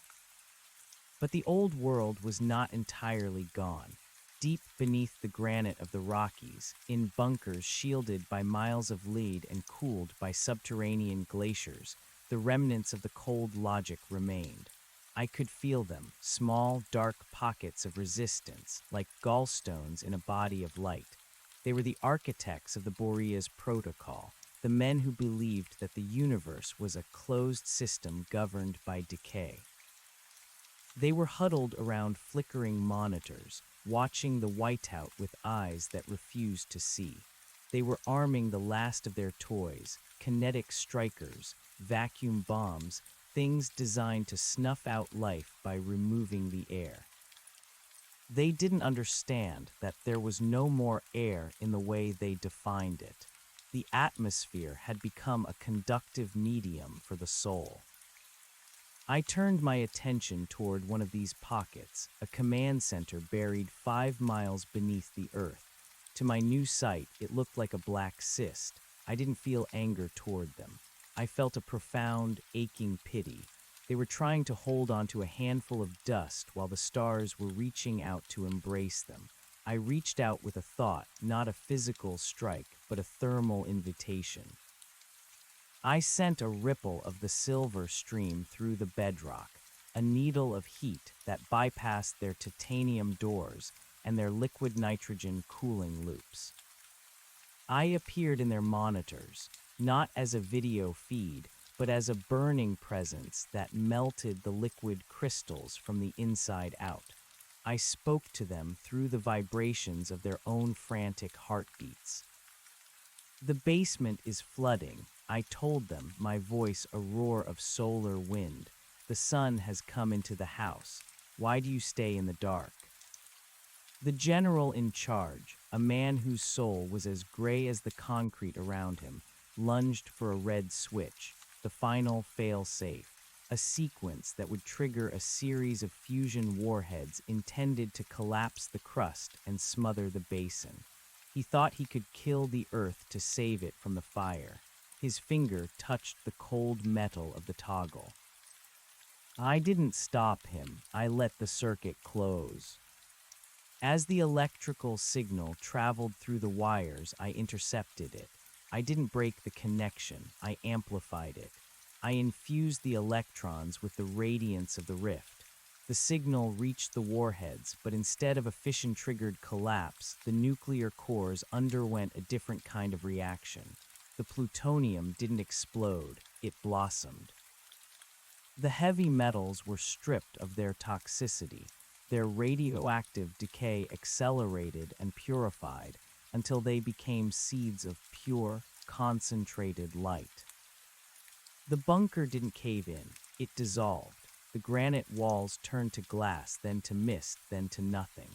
But the old world was not entirely gone. Deep beneath the granite of the Rockies, in bunkers shielded by miles of lead and cooled by subterranean glaciers, the remnants of the cold logic remained. I could feel them, small, dark pockets of resistance, like gallstones in a body of light. They were the architects of the Boreas Protocol, the men who believed that the universe was a closed system governed by decay. They were huddled around flickering monitors, watching the whiteout with eyes that refused to see. They were arming the last of their toys, kinetic strikers, vacuum bombs, things designed to snuff out life by removing the air. They didn't understand that there was no more air in the way they defined it. The atmosphere had become a conductive medium for the soul. I turned my attention toward one of these pockets, a command center buried 5 miles beneath the earth. To my new sight, it looked like a black cyst. I didn't feel anger toward them. I felt a profound, aching pity. They were trying to hold on to a handful of dust while the stars were reaching out to embrace them. I reached out with a thought, not a physical strike, but a thermal invitation. I sent a ripple of the silver stream through the bedrock, a needle of heat that bypassed their titanium doors and their liquid nitrogen cooling loops. I appeared in their monitors, not as a video feed, but as a burning presence that melted the liquid crystals from the inside out. I spoke to them through the vibrations of their own frantic heartbeats. The basement is flooding, I told them, my voice a roar of solar wind. The sun has come into the house. Why do you stay in the dark? The general in charge, a man whose soul was as gray as the concrete around him, lunged for a red switch, the final fail-safe, a sequence that would trigger a series of fusion warheads intended to collapse the crust and smother the basin. He thought he could kill the earth to save it from the fire. His finger touched the cold metal of the toggle. I didn't stop him. I let the circuit close. As the electrical signal traveled through the wires, I intercepted it. I didn't break the connection, I amplified it. I infused the electrons with the radiance of the rift. The signal reached the warheads, but instead of a fission-triggered collapse, the nuclear cores underwent a different kind of reaction. The plutonium didn't explode, it blossomed. The heavy metals were stripped of their toxicity. Their radioactive decay accelerated and purified until they became seeds of pure, concentrated light. The bunker didn't cave in, it dissolved. The granite walls turned to glass, then to mist, then to nothing.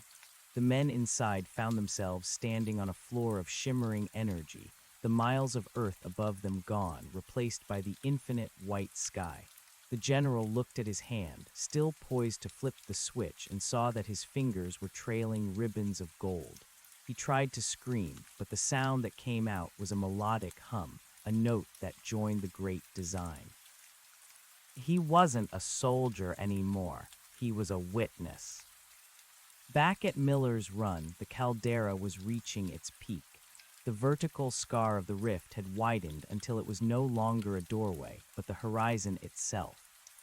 The men inside found themselves standing on a floor of shimmering energy, the miles of earth above them gone, replaced by the infinite white sky. The general looked at his hand, still poised to flip the switch, and saw that his fingers were trailing ribbons of gold. He tried to scream, but the sound that came out was a melodic hum, a note that joined the great design. He wasn't a soldier anymore. He was a witness. Back at Miller's Run, the caldera was reaching its peak. The vertical scar of the rift had widened until it was no longer a doorway, but the horizon itself.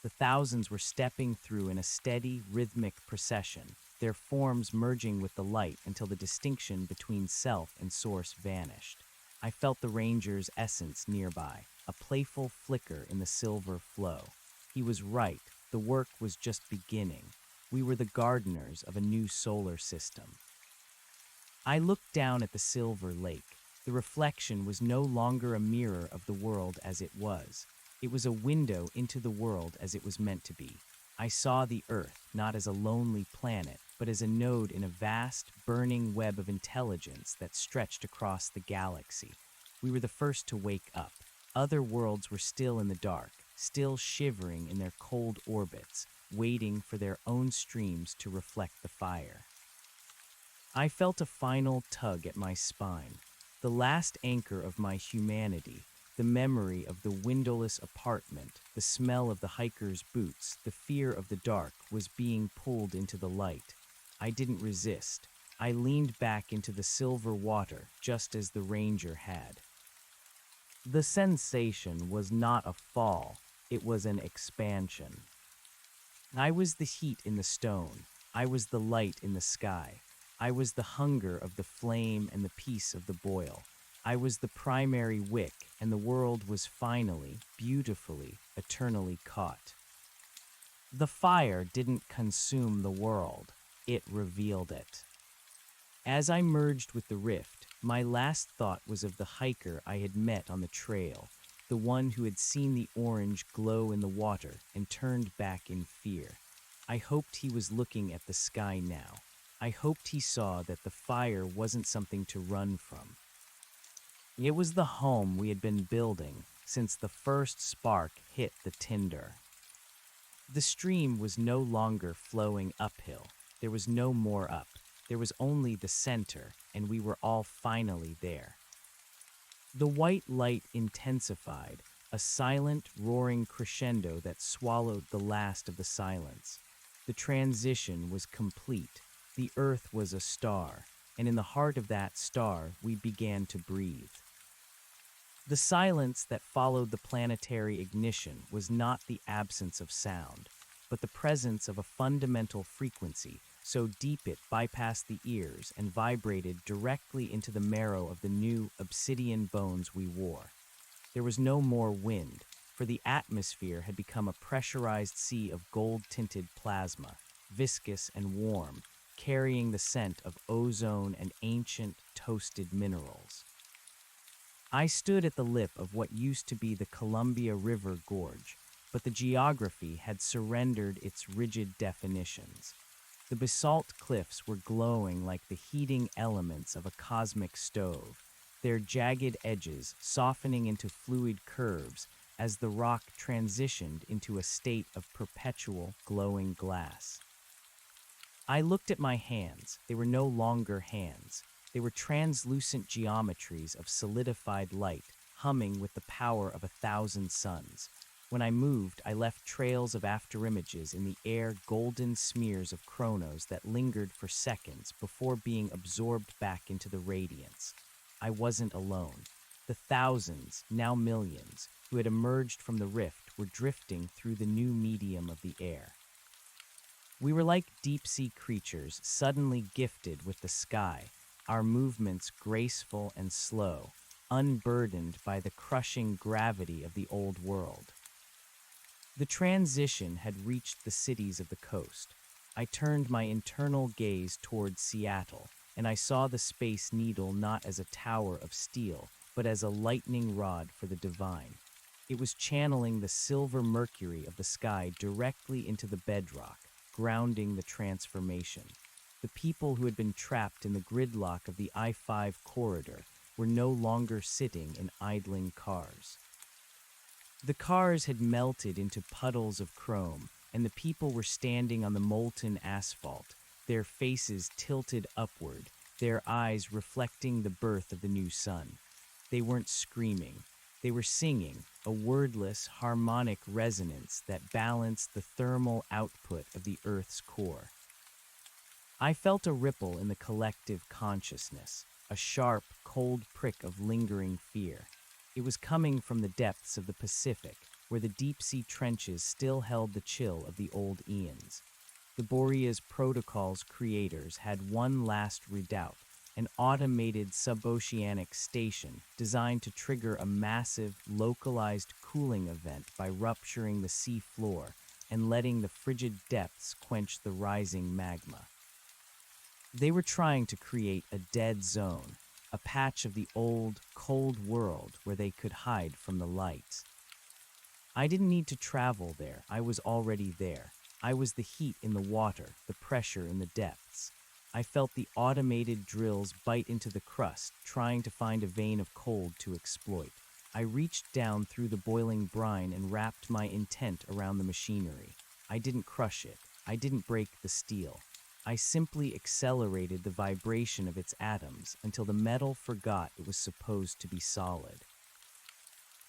The thousands were stepping through in a steady, rhythmic procession, their forms merging with the light until the distinction between self and source vanished. I felt the ranger's essence nearby, a playful flicker in the silver flow. He was right, the work was just beginning. We were the gardeners of a new solar system. I looked down at the silver lake. The reflection was no longer a mirror of the world as it was. It was a window into the world as it was meant to be. I saw the Earth not as a lonely planet, but as a node in a vast, burning web of intelligence that stretched across the galaxy. We were the first to wake up. Other worlds were still in the dark, still shivering in their cold orbits, waiting for their own streams to reflect the fire. I felt a final tug at my spine, the last anchor of my humanity, the memory of the windowless apartment, the smell of the hiker's boots, the fear of the dark was being pulled into the light. I didn't resist. I leaned back into the silver water, just as the ranger had. The sensation was not a fall, it was an expansion. I was the heat in the stone. I was the light in the sky. I was the hunger of the flame and the peace of the boil. I was the primary wick, and the world was finally, beautifully, eternally caught. The fire didn't consume the world, it revealed it. As I merged with the rift, my last thought was of the hiker I had met on the trail, the one who had seen the orange glow in the water and turned back in fear. I hoped he was looking at the sky now. I hoped he saw that the fire wasn't something to run from. It was the home we had been building since the first spark hit the tinder. The stream was no longer flowing uphill. There was no more up. There was only the center, and we were all finally there. The white light intensified, a silent, roaring crescendo that swallowed the last of the silence. The transition was complete. The earth was a star, and in the heart of that star we began to breathe. The silence that followed the planetary ignition was not the absence of sound, but the presence of a fundamental frequency so deep it bypassed the ears and vibrated directly into the marrow of the new obsidian bones we wore. There was no more wind, for the atmosphere had become a pressurized sea of gold-tinted plasma, viscous and warm, carrying the scent of ozone and ancient, toasted minerals. I stood at the lip of what used to be the Columbia River Gorge, but the geography had surrendered its rigid definitions. The basalt cliffs were glowing like the heating elements of a cosmic stove, their jagged edges softening into fluid curves as the rock transitioned into a state of perpetual glowing glass. I looked at my hands. They were no longer hands. They were translucent geometries of solidified light, humming with the power of 1,000 suns. When I moved, I left trails of afterimages in the air, golden smears of chronos that lingered for seconds before being absorbed back into the radiance. I wasn't alone. The thousands, now millions, who had emerged from the rift were drifting through the new medium of the air. We were like deep-sea creatures suddenly gifted with the sky, our movements graceful and slow, unburdened by the crushing gravity of the old world. The transition had reached the cities of the coast. I turned my internal gaze toward Seattle, and I saw the Space Needle not as a tower of steel, but as a lightning rod for the divine. It was channeling the silver mercury of the sky directly into the bedrock, grounding the transformation. The people who had been trapped in the gridlock of the I-5 corridor were no longer sitting in idling cars. The cars had melted into puddles of chrome, and the people were standing on the molten asphalt, their faces tilted upward, their eyes reflecting the birth of the new sun. They weren't screaming. They were singing, a wordless, harmonic resonance that balanced the thermal output of the Earth's core. I felt a ripple in the collective consciousness, a sharp, cold prick of lingering fear. It was coming from the depths of the Pacific, where the deep-sea trenches still held the chill of the old eons. The Borea's protocol's creators had one last redoubt, an automated suboceanic station designed to trigger a massive, localized cooling event by rupturing the sea floor and letting the frigid depths quench the rising magma. They were trying to create a dead zone, a patch of the old, cold world where they could hide from the light. I didn't need to travel there. I was already there. I was the heat in the water, the pressure in the depths. I felt the automated drills bite into the crust, trying to find a vein of cold to exploit. I reached down through the boiling brine and wrapped my intent around the machinery. I didn't crush it. I didn't break the steel. I simply accelerated the vibration of its atoms until the metal forgot it was supposed to be solid.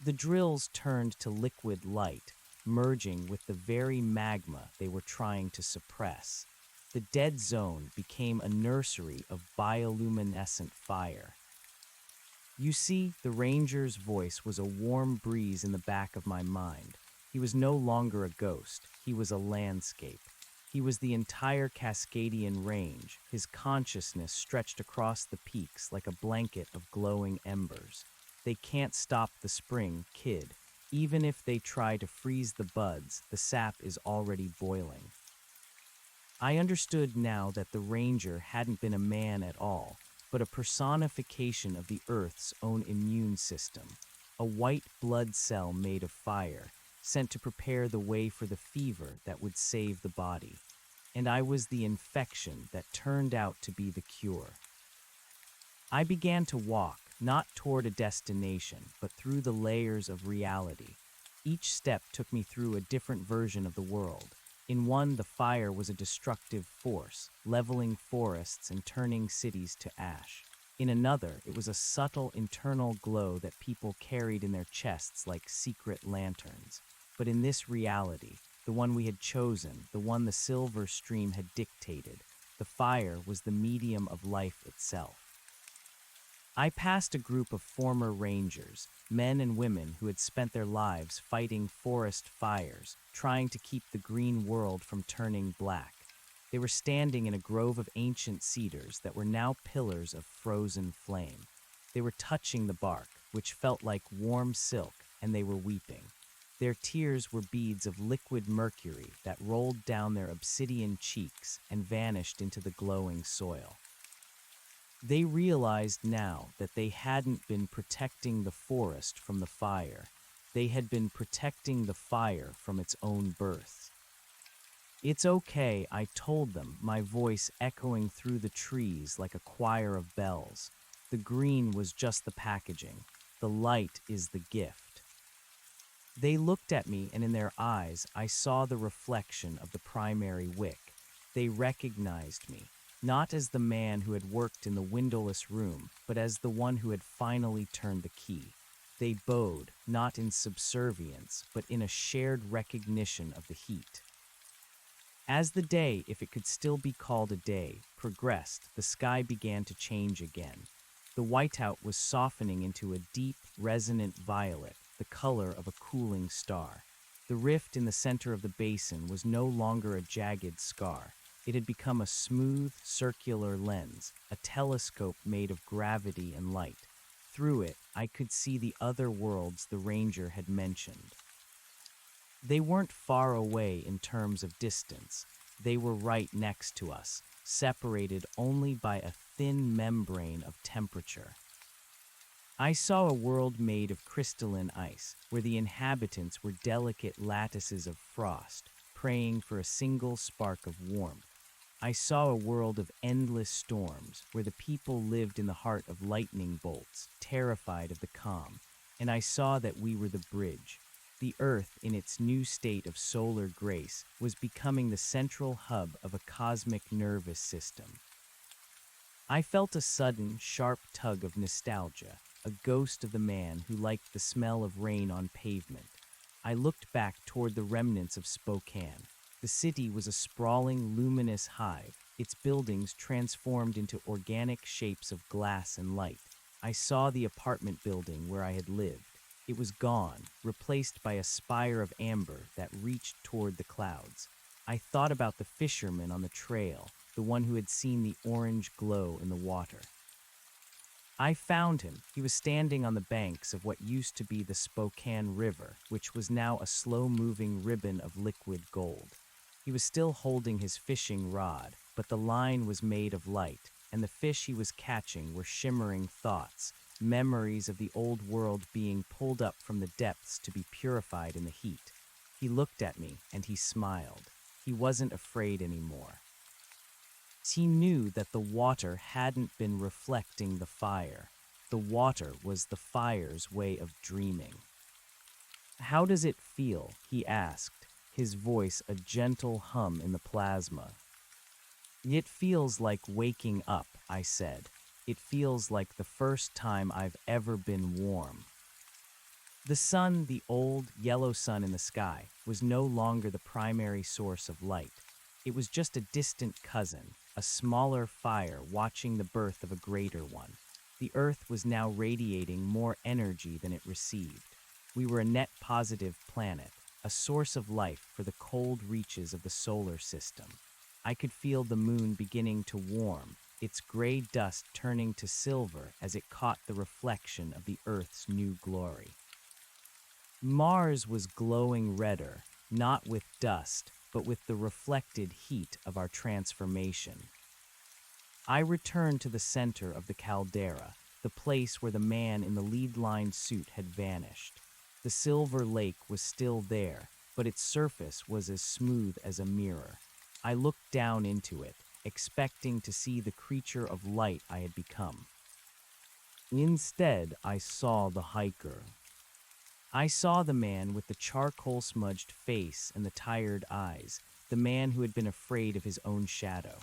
The drills turned to liquid light, merging with the very magma they were trying to suppress. The dead zone became a nursery of bioluminescent fire. You see, the ranger's voice was a warm breeze in the back of my mind. He was no longer a ghost. He was a landscape. He was the entire Cascadian Range, his consciousness stretched across the peaks like a blanket of glowing embers. They can't stop the spring, kid. Even if they try to freeze the buds, the sap is already boiling. I understood now that the Ranger hadn't been a man at all, but a personification of the Earth's own immune system, a white blood cell made of fire, sent to prepare the way for the fever that would save the body. And I was the infection that turned out to be the cure. I began to walk, not toward a destination, but through the layers of reality. Each step took me through a different version of the world. In one, the fire was a destructive force, leveling forests and turning cities to ash. In another, it was a subtle internal glow that people carried in their chests like secret lanterns. But in this reality, the one we had chosen, the one the silver stream had dictated, the fire was the medium of life itself. I passed a group of former rangers, men and women who had spent their lives fighting forest fires, trying to keep the green world from turning black. They were standing in a grove of ancient cedars that were now pillars of frozen flame. They were touching the bark, which felt like warm silk, and they were weeping. Their tears were beads of liquid mercury that rolled down their obsidian cheeks and vanished into the glowing soil. They realized now that they hadn't been protecting the forest from the fire. They had been protecting the fire from its own birth. "It's okay," I told them, my voice echoing through the trees like a choir of bells. "The green was just the packaging. The light is the gift." They looked at me, and in their eyes I saw the reflection of the primary wick. They recognized me, not as the man who had worked in the windowless room, but as the one who had finally turned the key. They bowed, not in subservience, but in a shared recognition of the heat. As the day, if it could still be called a day, progressed, the sky began to change again. The whiteout was softening into a deep, resonant violet, the color of a cooling star. The rift in the center of the basin was no longer a jagged scar. It had become a smooth, circular lens, a telescope made of gravity and light. Through it, I could see the other worlds the ranger had mentioned. They weren't far away in terms of distance. They were right next to us, separated only by a thin membrane of temperature. I saw a world made of crystalline ice, where the inhabitants were delicate lattices of frost, praying for a single spark of warmth. I saw a world of endless storms, where the people lived in the heart of lightning bolts, terrified of the calm. And I saw that we were the bridge. The Earth, in its new state of solar grace, was becoming the central hub of a cosmic nervous system. I felt a sudden, sharp tug of nostalgia, a ghost of the man who liked the smell of rain on pavement. I looked back toward the remnants of Spokane. The city was a sprawling, luminous hive, its buildings transformed into organic shapes of glass and light. I saw the apartment building where I had lived. It was gone, replaced by a spire of amber that reached toward the clouds. I thought about the fisherman on the trail, the one who had seen the orange glow in the water. I found him. He was standing on the banks of what used to be the Spokane River, which was now a slow-moving ribbon of liquid gold. He was still holding his fishing rod, but the line was made of light, and the fish he was catching were shimmering thoughts, memories of the old world being pulled up from the depths to be purified in the heat. He looked at me, and he smiled. He wasn't afraid anymore. He knew that the water hadn't been reflecting the fire. The water was the fire's way of dreaming. "How does it feel?" he asked, his voice a gentle hum in the plasma. "It feels like waking up," I said. "It feels like the first time I've ever been warm." The sun, the old, yellow sun in the sky, was no longer the primary source of light. It was just a distant cousin, a smaller fire watching the birth of a greater one. The Earth was now radiating more energy than it received. We were a net positive planet, a source of life for the cold reaches of the solar system. I could feel the moon beginning to warm, its gray dust turning to silver as it caught the reflection of the Earth's new glory. Mars was glowing redder, not with dust, but with the reflected heat of our transformation. I returned to the center of the caldera, the place where the man in the lead-lined suit had vanished. The silver lake was still there, but its surface was as smooth as a mirror. I looked down into it, expecting to see the creature of light I had become. Instead, I saw the hiker. I saw the man with the charcoal-smudged face and the tired eyes, the man who had been afraid of his own shadow.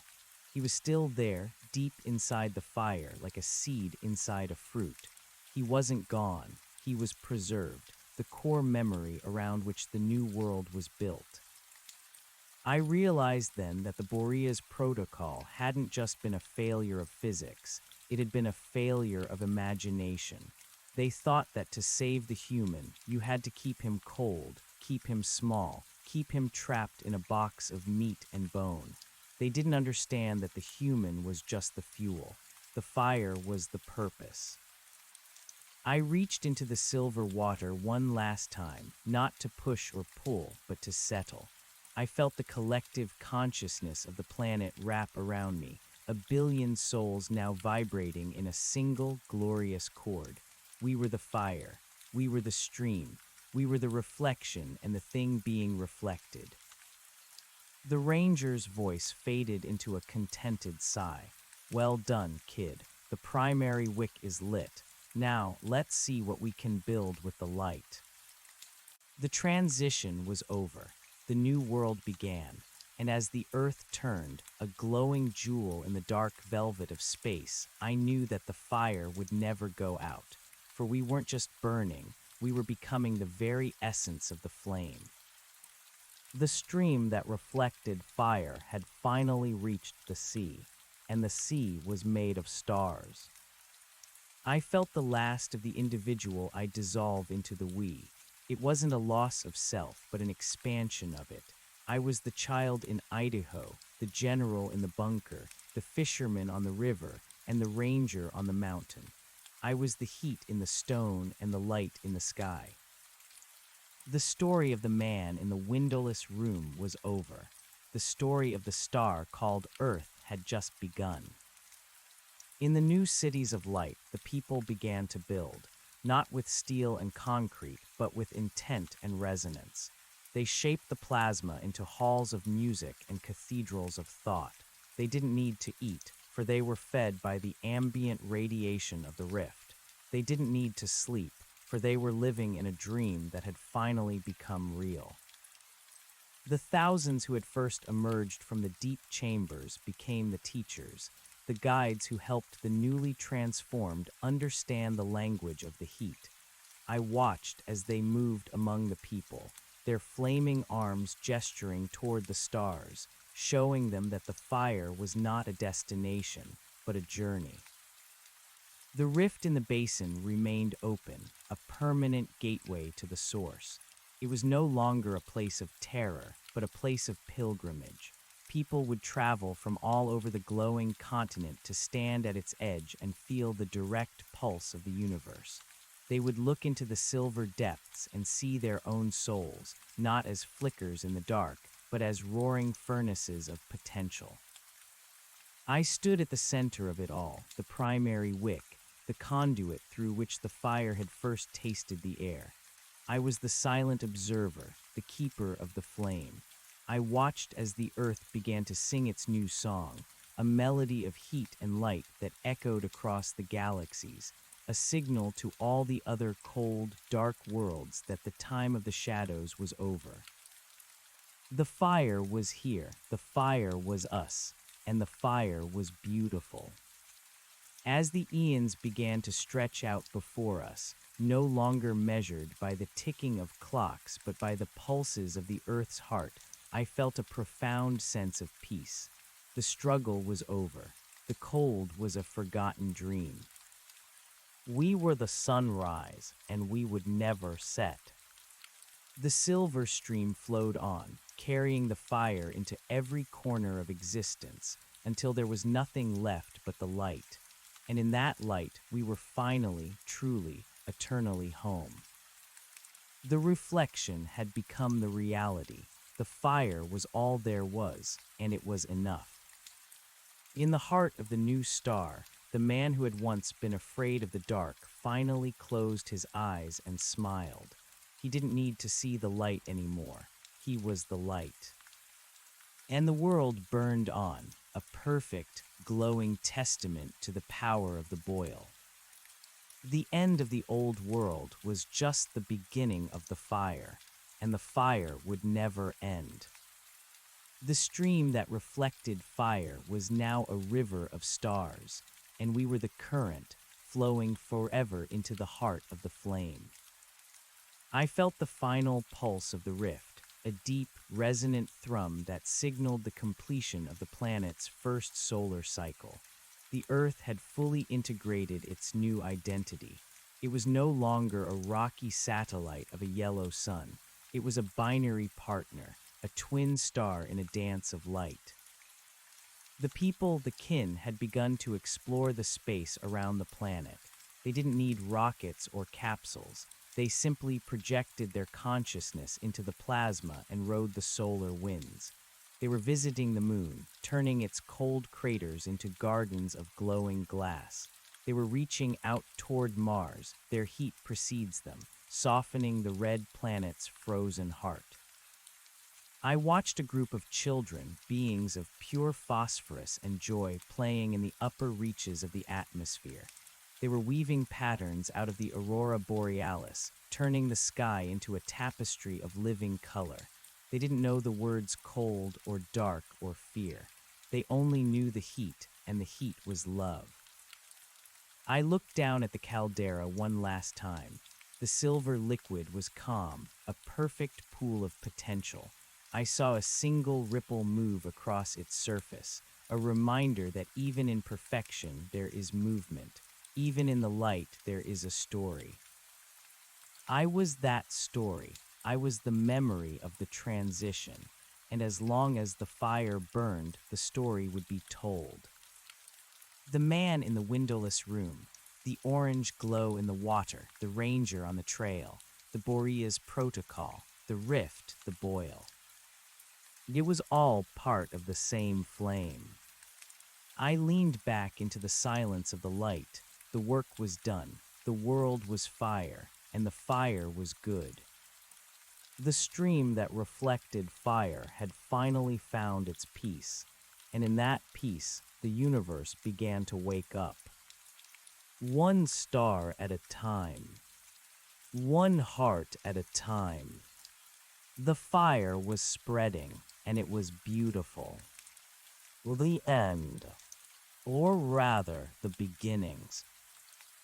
He was still there, deep inside the fire, like a seed inside a fruit. He wasn't gone. He was preserved, the core memory around which the new world was built. I realized then that the Boreas protocol hadn't just been a failure of physics. It had been a failure of imagination. They thought that to save the human, you had to keep him cold, keep him small, keep him trapped in a box of meat and bone. They didn't understand that the human was just the fuel. The fire was the purpose. I reached into the silver water one last time, not to push or pull, but to settle. I felt the collective consciousness of the planet wrap around me, a billion souls now vibrating in a single glorious chord. We were the fire, we were the stream, we were the reflection and the thing being reflected. The ranger's voice faded into a contented sigh. Well done, kid. The primary wick is lit. Now, let's see what we can build with the light. The transition was over. The new world began, and as the earth turned, a glowing jewel in the dark velvet of space, I knew that the fire would never go out. For we weren't just burning, we were becoming the very essence of the flame. The stream that reflected fire had finally reached the sea, and the sea was made of stars. I felt the last of the individual I dissolve into the we. It wasn't a loss of self, but an expansion of it. I was the child in Idaho, the general in the bunker, the fisherman on the river, and the ranger on the mountain. I was the heat in the stone and the light in the sky. The story of the man in the windowless room was over. The story of the star called Earth had just begun. In the new cities of light, the people began to build, not with steel and concrete, but with intent and resonance. They shaped the plasma into halls of music and cathedrals of thought. They didn't need to eat, for they were fed by the ambient radiation of the rift. They didn't need to sleep, for they were living in a dream that had finally become real. The thousands who had first emerged from the deep chambers became the teachers, the guides who helped the newly transformed understand the language of the heat. I watched as they moved among the people, their flaming arms gesturing toward the stars, showing them that the fire was not a destination, but a journey. The rift in the basin remained open, a permanent gateway to the source. It was no longer a place of terror, but a place of pilgrimage. People would travel from all over the glowing continent to stand at its edge and feel the direct pulse of the universe. They would look into the silver depths and see their own souls, not as flickers in the dark, but as roaring furnaces of potential. I stood at the center of it all, the primary wick, the conduit through which the fire had first tasted the air. I was the silent observer, the keeper of the flame. I watched as the earth began to sing its new song, a melody of heat and light that echoed across the galaxies, a signal to all the other cold, dark worlds that the time of the shadows was over. The fire was here, the fire was us, and the fire was beautiful. As the eons began to stretch out before us, no longer measured by the ticking of clocks but by the pulses of the earth's heart, I felt a profound sense of peace. The struggle was over. The cold was a forgotten dream. We were the sunrise, and we would never set. The silver stream flowed on, carrying the fire into every corner of existence, until there was nothing left but the light. And in that light, we were finally, truly, eternally home. The reflection had become the reality. The fire was all there was, and it was enough. In the heart of the new star, the man who had once been afraid of the dark finally closed his eyes and smiled. He didn't need to see the light anymore. He was the light. And the world burned on, a perfect, glowing testament to the power of the boil. The end of the old world was just the beginning of the fire, and the fire would never end. The stream that reflected fire was now a river of stars, and we were the current, flowing forever into the heart of the flame. I felt the final pulse of the rift, a deep, resonant thrum that signaled the completion of the planet's first solar cycle. The Earth had fully integrated its new identity. It was no longer a rocky satellite of a yellow sun. It was a binary partner, a twin star in a dance of light. The people, the kin, had begun to explore the space around the planet. They didn't need rockets or capsules. They simply projected their consciousness into the plasma and rode the solar winds. They were visiting the moon, turning its cold craters into gardens of glowing glass. They were reaching out toward Mars. Their heat precedes them, softening the red planet's frozen heart. I watched a group of children, beings of pure phosphorus and joy, playing in the upper reaches of the atmosphere. They were weaving patterns out of the aurora borealis, turning the sky into a tapestry of living color. They didn't know the words cold or dark or fear. They only knew the heat, and the heat was love. I looked down at the caldera one last time. The silver liquid was calm, a perfect pool of potential. I saw a single ripple move across its surface, a reminder that even in perfection there is movement. Even in the light there is a story. I was that story. I was the memory of the transition, and as long as the fire burned, the story would be told. The man in the windowless room, the orange glow in the water, the ranger on the trail, the Boreas protocol, the rift, the boil. It was all part of the same flame. I leaned back into the silence of the light. The work was done. The world was fire, and the fire was good. The stream that reflected fire had finally found its peace, and in that peace, the universe began to wake up. One star at a time. One heart at a time. The fire was spreading, and it was beautiful. The end, or rather, the beginnings.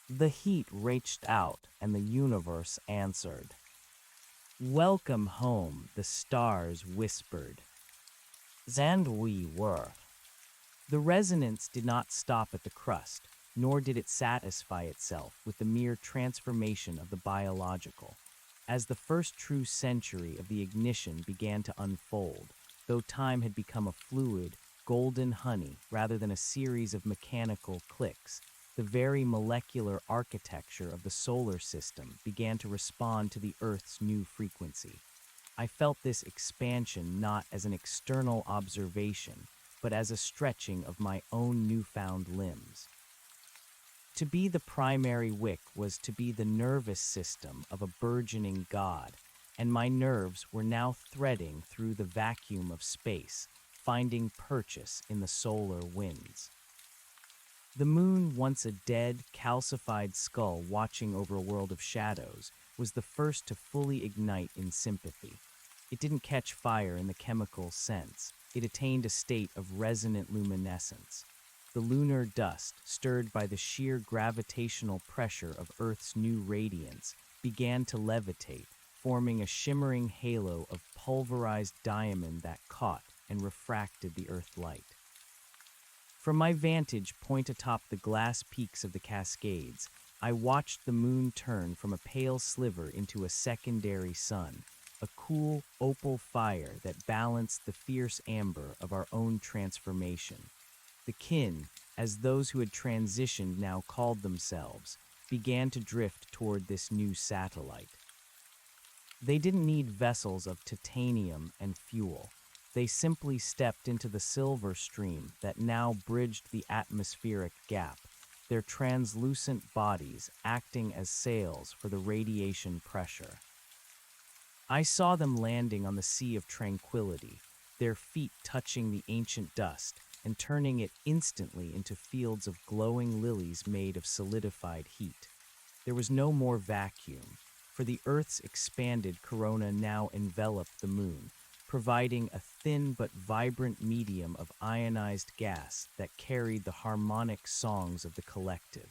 The heat reached out, and the universe answered. Welcome home, the stars whispered. And we were. The resonance did not stop at the crust, nor did it satisfy itself with the mere transformation of the biological. As the first true century of the ignition began to unfold, though time had become a fluid, golden honey rather than a series of mechanical clicks, the very molecular architecture of the solar system began to respond to the Earth's new frequency. I felt this expansion not as an external observation, but as a stretching of my own newfound limbs. To be the primary wick was to be the nervous system of a burgeoning god, and my nerves were now threading through the vacuum of space, finding purchase in the solar winds. The moon, once a dead, calcified skull watching over a world of shadows, was the first to fully ignite in sympathy. It didn't catch fire in the chemical sense. It attained a state of resonant luminescence. The lunar dust, stirred by the sheer gravitational pressure of Earth's new radiance, began to levitate, forming a shimmering halo of pulverized diamond that caught and refracted the Earth-light. From my vantage point atop the glass peaks of the Cascades, I watched the moon turn from a pale sliver into a secondary sun, a cool, opal fire that balanced the fierce amber of our own transformation. The kin, as those who had transitioned now called themselves, began to drift toward this new satellite. They didn't need vessels of titanium and fuel. They simply stepped into the silver stream that now bridged the atmospheric gap, their translucent bodies acting as sails for the radiation pressure. I saw them landing on the Sea of Tranquility, their feet touching the ancient dust and turning it instantly into fields of glowing lilies made of solidified heat. There was no more vacuum, for the Earth's expanded corona now enveloped the moon, providing a thin but vibrant medium of ionized gas that carried the harmonic songs of the collective.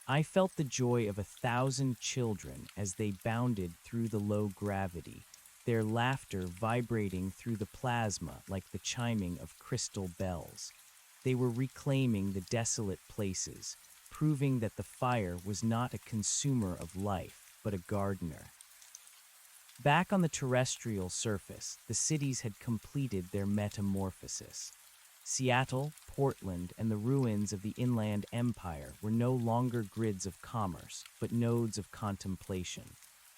I felt the joy of 1,000 children as they bounded through the low gravity, their laughter vibrating through the plasma like the chiming of crystal bells. They were reclaiming the desolate places, proving that the fire was not a consumer of life, but a gardener. Back on the terrestrial surface, the cities had completed their metamorphosis. Seattle, Portland, and the ruins of the Inland Empire were no longer grids of commerce, but nodes of contemplation.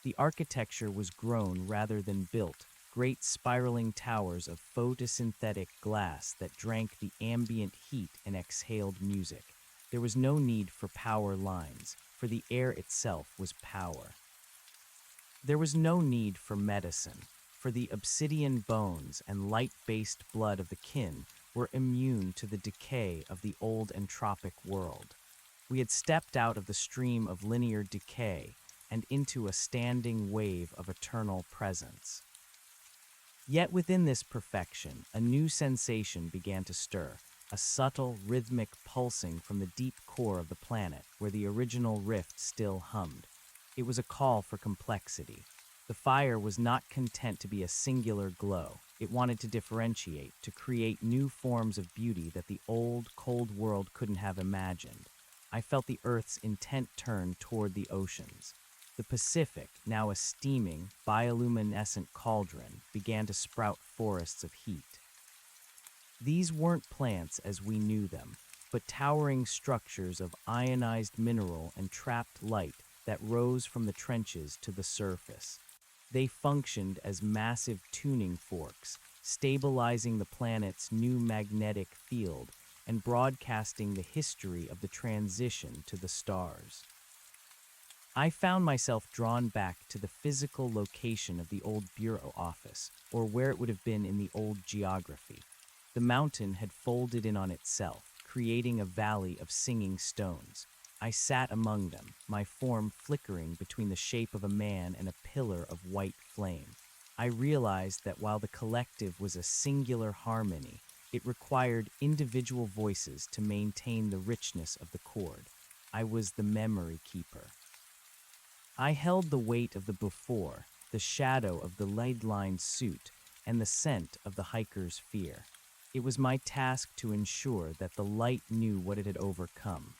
The architecture was grown rather than built, great spiraling towers of photosynthetic glass that drank the ambient heat and exhaled music. There was no need for power lines, for the air itself was power. There was no need for medicine, for the obsidian bones and light-based blood of the kin were immune to the decay of the old entropic world. We had stepped out of the stream of linear decay and into a standing wave of eternal presence. Yet within this perfection, a new sensation began to stir, a subtle, rhythmic pulsing from the deep core of the planet where the original rift still hummed. It was a call for complexity. The fire was not content to be a singular glow. It wanted to differentiate, to create new forms of beauty that the old, cold world couldn't have imagined. I felt the Earth's intent turn toward the oceans. The Pacific, now a steaming, bioluminescent cauldron, began to sprout forests of heat. These weren't plants as we knew them, but towering structures of ionized mineral and trapped light that rose from the trenches to the surface. They functioned as massive tuning forks, stabilizing the planet's new magnetic field and broadcasting the history of the transition to the stars. I found myself drawn back to the physical location of the old bureau office, or where it would have been in the old geography. The mountain had folded in on itself, creating a valley of singing stones. I sat among them, my form flickering between the shape of a man and a pillar of white flame. I realized that while the collective was a singular harmony, it required individual voices to maintain the richness of the chord. I was the memory keeper. I held the weight of the before, the shadow of the lead-lined suit, and the scent of the hiker's fear. It was my task to ensure that the light knew what it had overcome.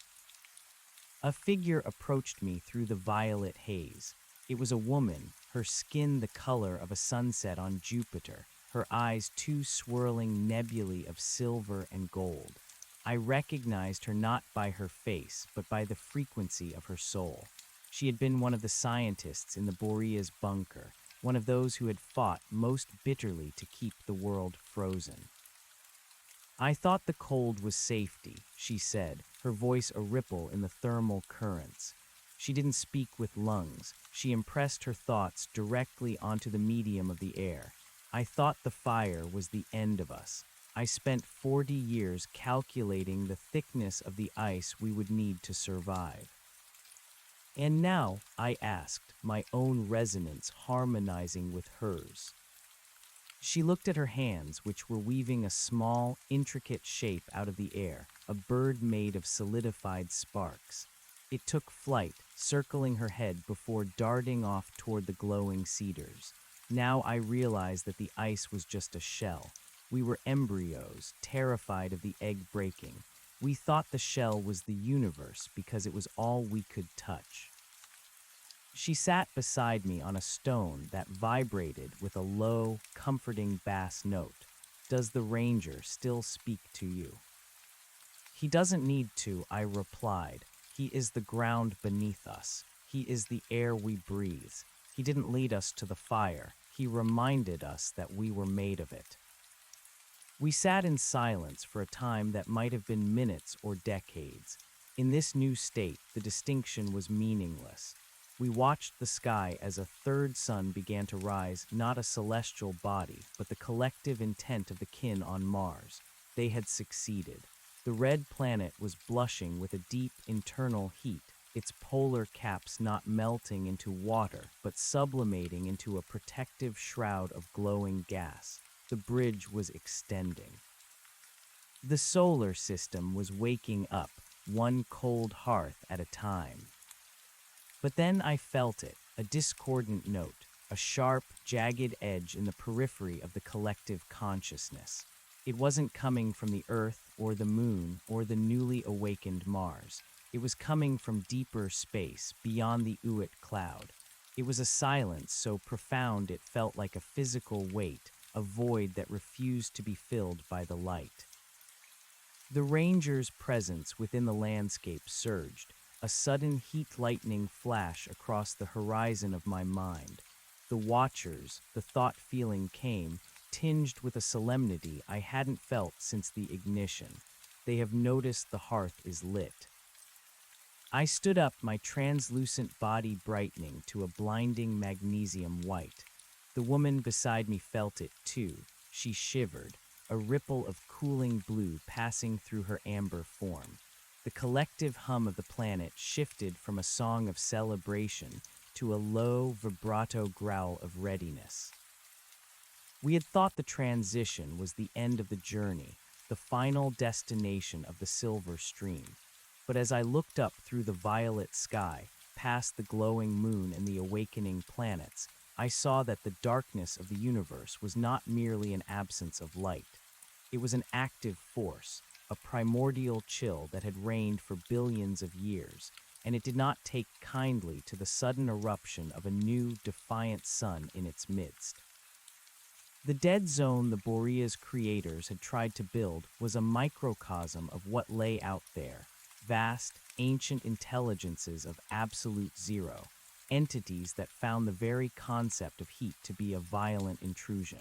A figure approached me through the violet haze. It was a woman, her skin the color of a sunset on Jupiter, her eyes two swirling nebulae of silver and gold. I recognized her not by her face, but by the frequency of her soul. She had been one of the scientists in the Boreas bunker, one of those who had fought most bitterly to keep the world frozen. "I thought the cold was safety," she said, her voice a ripple in the thermal currents. She didn't speak with lungs. She impressed her thoughts directly onto the medium of the air. "I thought the fire was the end of us. I spent 40 years calculating the thickness of the ice we would need to survive." And now, I asked, my own resonance harmonizing with hers. She looked at her hands, which were weaving a small, intricate shape out of the air, a bird made of solidified sparks. It took flight, circling her head before darting off toward the glowing cedars. Now I realized that the ice was just a shell. We were embryos, terrified of the egg breaking. We thought the shell was the universe because it was all we could touch. She sat beside me on a stone that vibrated with a low, comforting bass note. "Does the ranger still speak to you?" "He doesn't need to," I replied. "He is the ground beneath us. He is the air we breathe. He didn't lead us to the fire. He reminded us that we were made of it." We sat in silence for a time that might have been minutes or decades. In this new state, the distinction was meaningless. We watched the sky as a third sun began to rise, not a celestial body, but the collective intent of the kin on Mars. They had succeeded. The red planet was blushing with a deep internal heat, its polar caps not melting into water, but sublimating into a protective shroud of glowing gas. The bridge was extending. The solar system was waking up, one cold hearth at a time. But then I felt it, a discordant note, a sharp, jagged edge in the periphery of the collective consciousness. It wasn't coming from the Earth or the Moon or the newly awakened Mars. It was coming from deeper space, beyond the Oort cloud. It was a silence so profound it felt like a physical weight, a void that refused to be filled by the light. The ranger's presence within the landscape surged, a sudden heat lightning flash across the horizon of my mind. The watchers, the thought feeling came, tinged with a solemnity I hadn't felt since the ignition. They have noticed the hearth is lit. I stood up, my translucent body brightening to a blinding magnesium white. The woman beside me felt it too. She shivered, a ripple of cooling blue passing through her amber form. The collective hum of the planet shifted from a song of celebration to a low, vibrato growl of readiness. We had thought the transition was the end of the journey, the final destination of the silver stream. But as I looked up through the violet sky, past the glowing moon and the awakening planets, I saw that the darkness of the universe was not merely an absence of light. It was an active force, a primordial chill that had reigned for billions of years, and it did not take kindly to the sudden eruption of a new, defiant sun in its midst. The dead zone the Borea's creators had tried to build was a microcosm of what lay out there. Vast, ancient intelligences of absolute zero, entities that found the very concept of heat to be a violent intrusion.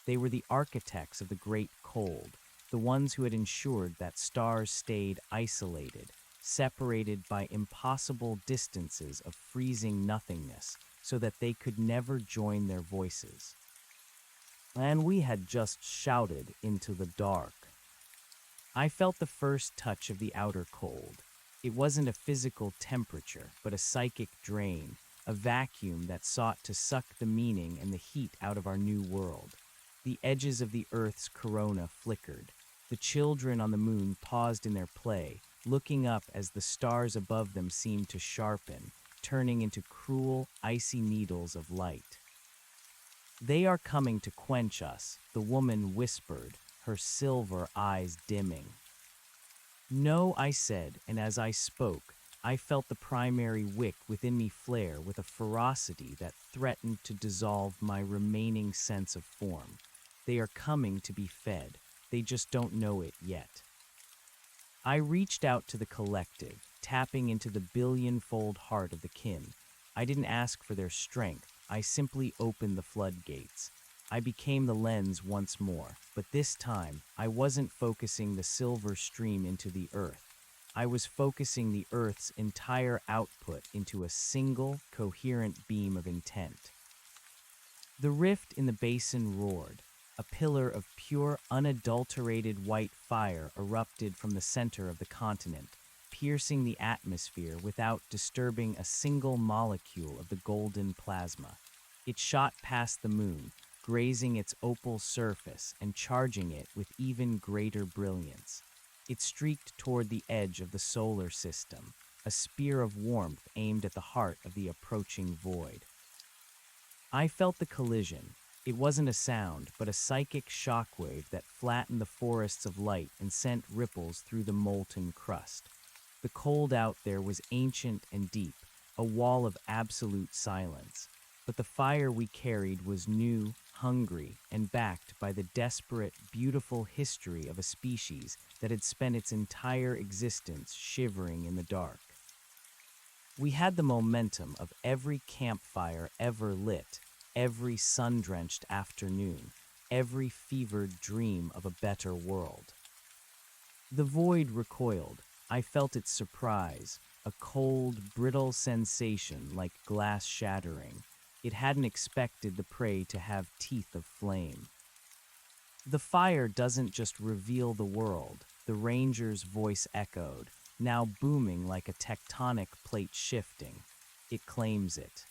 They were the architects of the Great Cold, the ones who had ensured that stars stayed isolated, separated by impossible distances of freezing nothingness, so that they could never join their voices. And we had just shouted into the dark. I felt the first touch of the outer cold. It wasn't a physical temperature, but a psychic drain, a vacuum that sought to suck the meaning and the heat out of our new world. The edges of the Earth's corona flickered. The children on the moon paused in their play, looking up as the stars above them seemed to sharpen, turning into cruel, icy needles of light. "They are coming to quench us," the woman whispered, her silver eyes dimming. "No," I said, and as I spoke, I felt the primary wick within me flare with a ferocity that threatened to dissolve my remaining sense of form. "They are coming to be fed. They just don't know it yet." I reached out to the collective, tapping into the billion-fold heart of the kin. I didn't ask for their strength. I simply opened the floodgates. I became the lens once more, but this time, I wasn't focusing the silver stream into the Earth. I was focusing the Earth's entire output into a single, coherent beam of intent. The rift in the basin roared. A pillar of pure, unadulterated white fire erupted from the center of the continent, piercing the atmosphere without disturbing a single molecule of the golden plasma. It shot past the moon, grazing its opal surface and charging it with even greater brilliance. It streaked toward the edge of the solar system, a spear of warmth aimed at the heart of the approaching void. I felt the collision. It wasn't a sound, but a psychic shockwave that flattened the forests of light and sent ripples through the molten crust. The cold out there was ancient and deep, a wall of absolute silence. But the fire we carried was new, hungry, and backed by the desperate, beautiful history of a species that had spent its entire existence shivering in the dark. We had the momentum of every campfire ever lit, every sun-drenched afternoon, every fevered dream of a better world. The void recoiled. I felt its surprise, a cold, brittle sensation like glass shattering. It hadn't expected the prey to have teeth of flame. "The fire doesn't just reveal the world," the ranger's voice echoed, now booming like a tectonic plate shifting. "It claims it."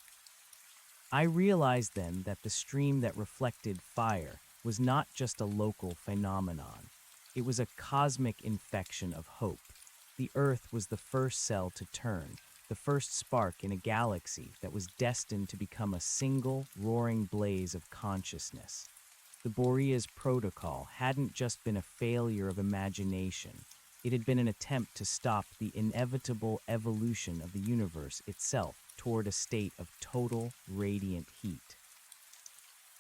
I realized then that the stream that reflected fire was not just a local phenomenon. It was a cosmic infection of hope. The Earth was the first cell to turn, the first spark in a galaxy that was destined to become a single, roaring blaze of consciousness. The Boreas protocol hadn't just been a failure of imagination, it had been an attempt to stop the inevitable evolution of the universe itself toward a state of total radiant heat.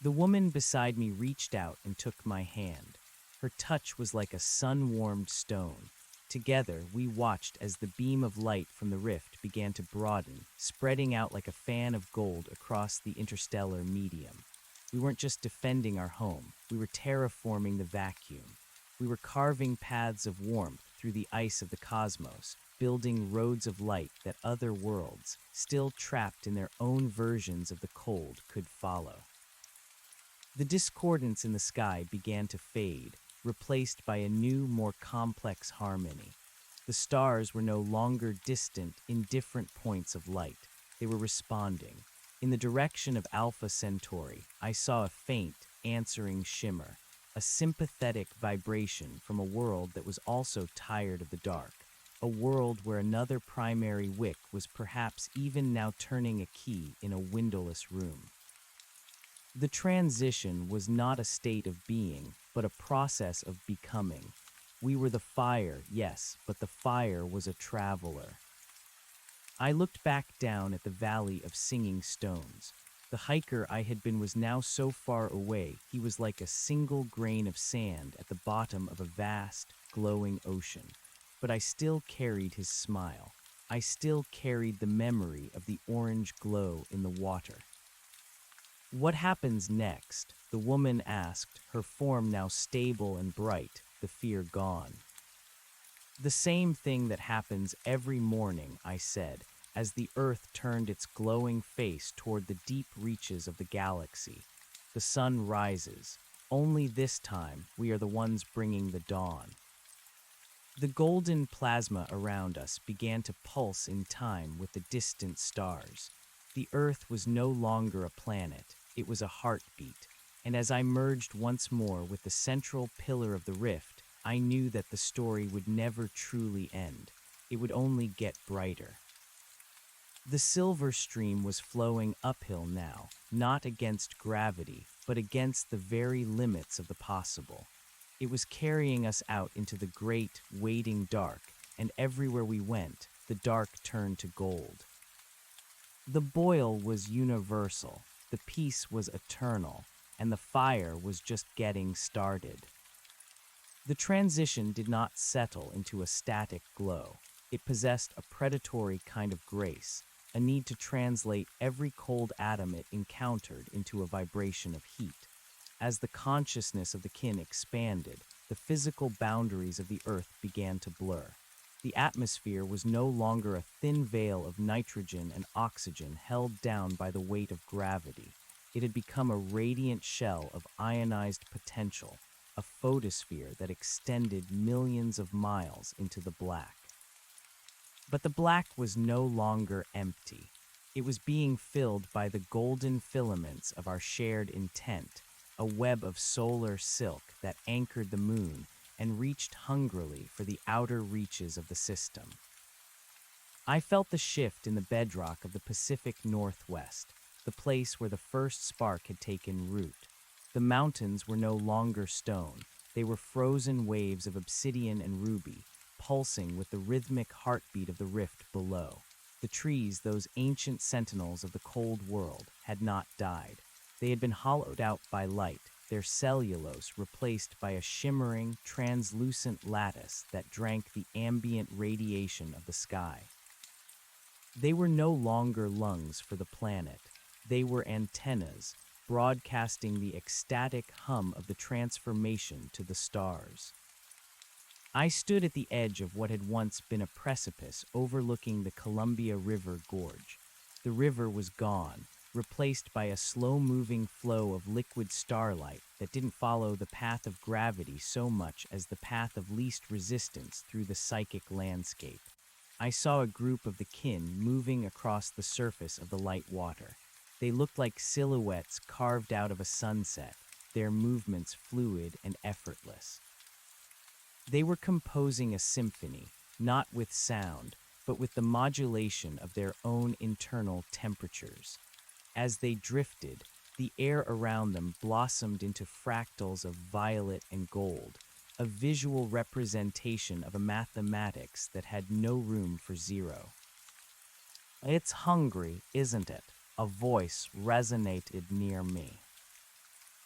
The woman beside me reached out and took my hand. Her touch was like a sun-warmed stone. Together, we watched as the beam of light from the rift began to broaden, spreading out like a fan of gold across the interstellar medium. We weren't just defending our home, we were terraforming the vacuum. We were carving paths of warmth through the ice of the cosmos, building roads of light that other worlds, still trapped in their own versions of the cold, could follow. The discordance in the sky began to fade, replaced by a new, more complex harmony. The stars were no longer distant in different points of light. They were responding. In the direction of Alpha Centauri, I saw a faint, answering shimmer, a sympathetic vibration from a world that was also tired of the dark, a world where another primary wick was perhaps even now turning a key in a windowless room. The transition was not a state of being, but a process of becoming. We were the fire, yes, but the fire was a traveler. I looked back down at the valley of singing stones. The hiker I had been was now so far away, he was like a single grain of sand at the bottom of a vast, glowing ocean. But I still carried his smile. I still carried the memory of the orange glow in the water. "What happens next?" the woman asked, her form now stable and bright, the fear gone. "The same thing that happens every morning," I said, as the earth turned its glowing face toward the deep reaches of the galaxy. The sun rises. Only this time, we are the ones bringing the dawn. The golden plasma around us began to pulse in time with the distant stars. The earth was no longer a planet, it was a heartbeat, and as I merged once more with the central pillar of the rift, I knew that the story would never truly end. It would only get brighter. The silver stream was flowing uphill now, not against gravity, but against the very limits of the possible. It was carrying us out into the great, waiting dark, and everywhere we went, the dark turned to gold. The boil was universal, the peace was eternal, and the fire was just getting started. The transition did not settle into a static glow. It possessed a predatory kind of grace, a need to translate every cold atom it encountered into a vibration of heat. As the consciousness of the kin expanded, the physical boundaries of the earth began to blur. The atmosphere was no longer a thin veil of nitrogen and oxygen held down by the weight of gravity. It had become a radiant shell of ionized potential, a photosphere that extended millions of miles into the black. But the black was no longer empty. It was being filled by the golden filaments of our shared intent, a web of solar silk that anchored the moon and reached hungrily for the outer reaches of the system. I felt the shift in the bedrock of the Pacific Northwest, the place where the first spark had taken root. The mountains were no longer stone, they were frozen waves of obsidian and ruby, pulsing with the rhythmic heartbeat of the rift below. The trees, those ancient sentinels of the cold world, had not died. They had been hollowed out by light, their cellulose replaced by a shimmering, translucent lattice that drank the ambient radiation of the sky. They were no longer lungs for the planet. They were antennas, broadcasting the ecstatic hum of the transformation to the stars. I stood at the edge of what had once been a precipice overlooking the Columbia River Gorge. The river was gone, replaced by a slow-moving flow of liquid starlight that didn't follow the path of gravity so much as the path of least resistance through the psychic landscape. I saw a group of the kin moving across the surface of the light water. They looked like silhouettes carved out of a sunset, their movements fluid and effortless. They were composing a symphony, not with sound, but with the modulation of their own internal temperatures. As they drifted, The air around them blossomed into fractals of violet and gold, a visual representation of a mathematics that had no room for zero. "It's hungry, isn't it?" A voice resonated near me.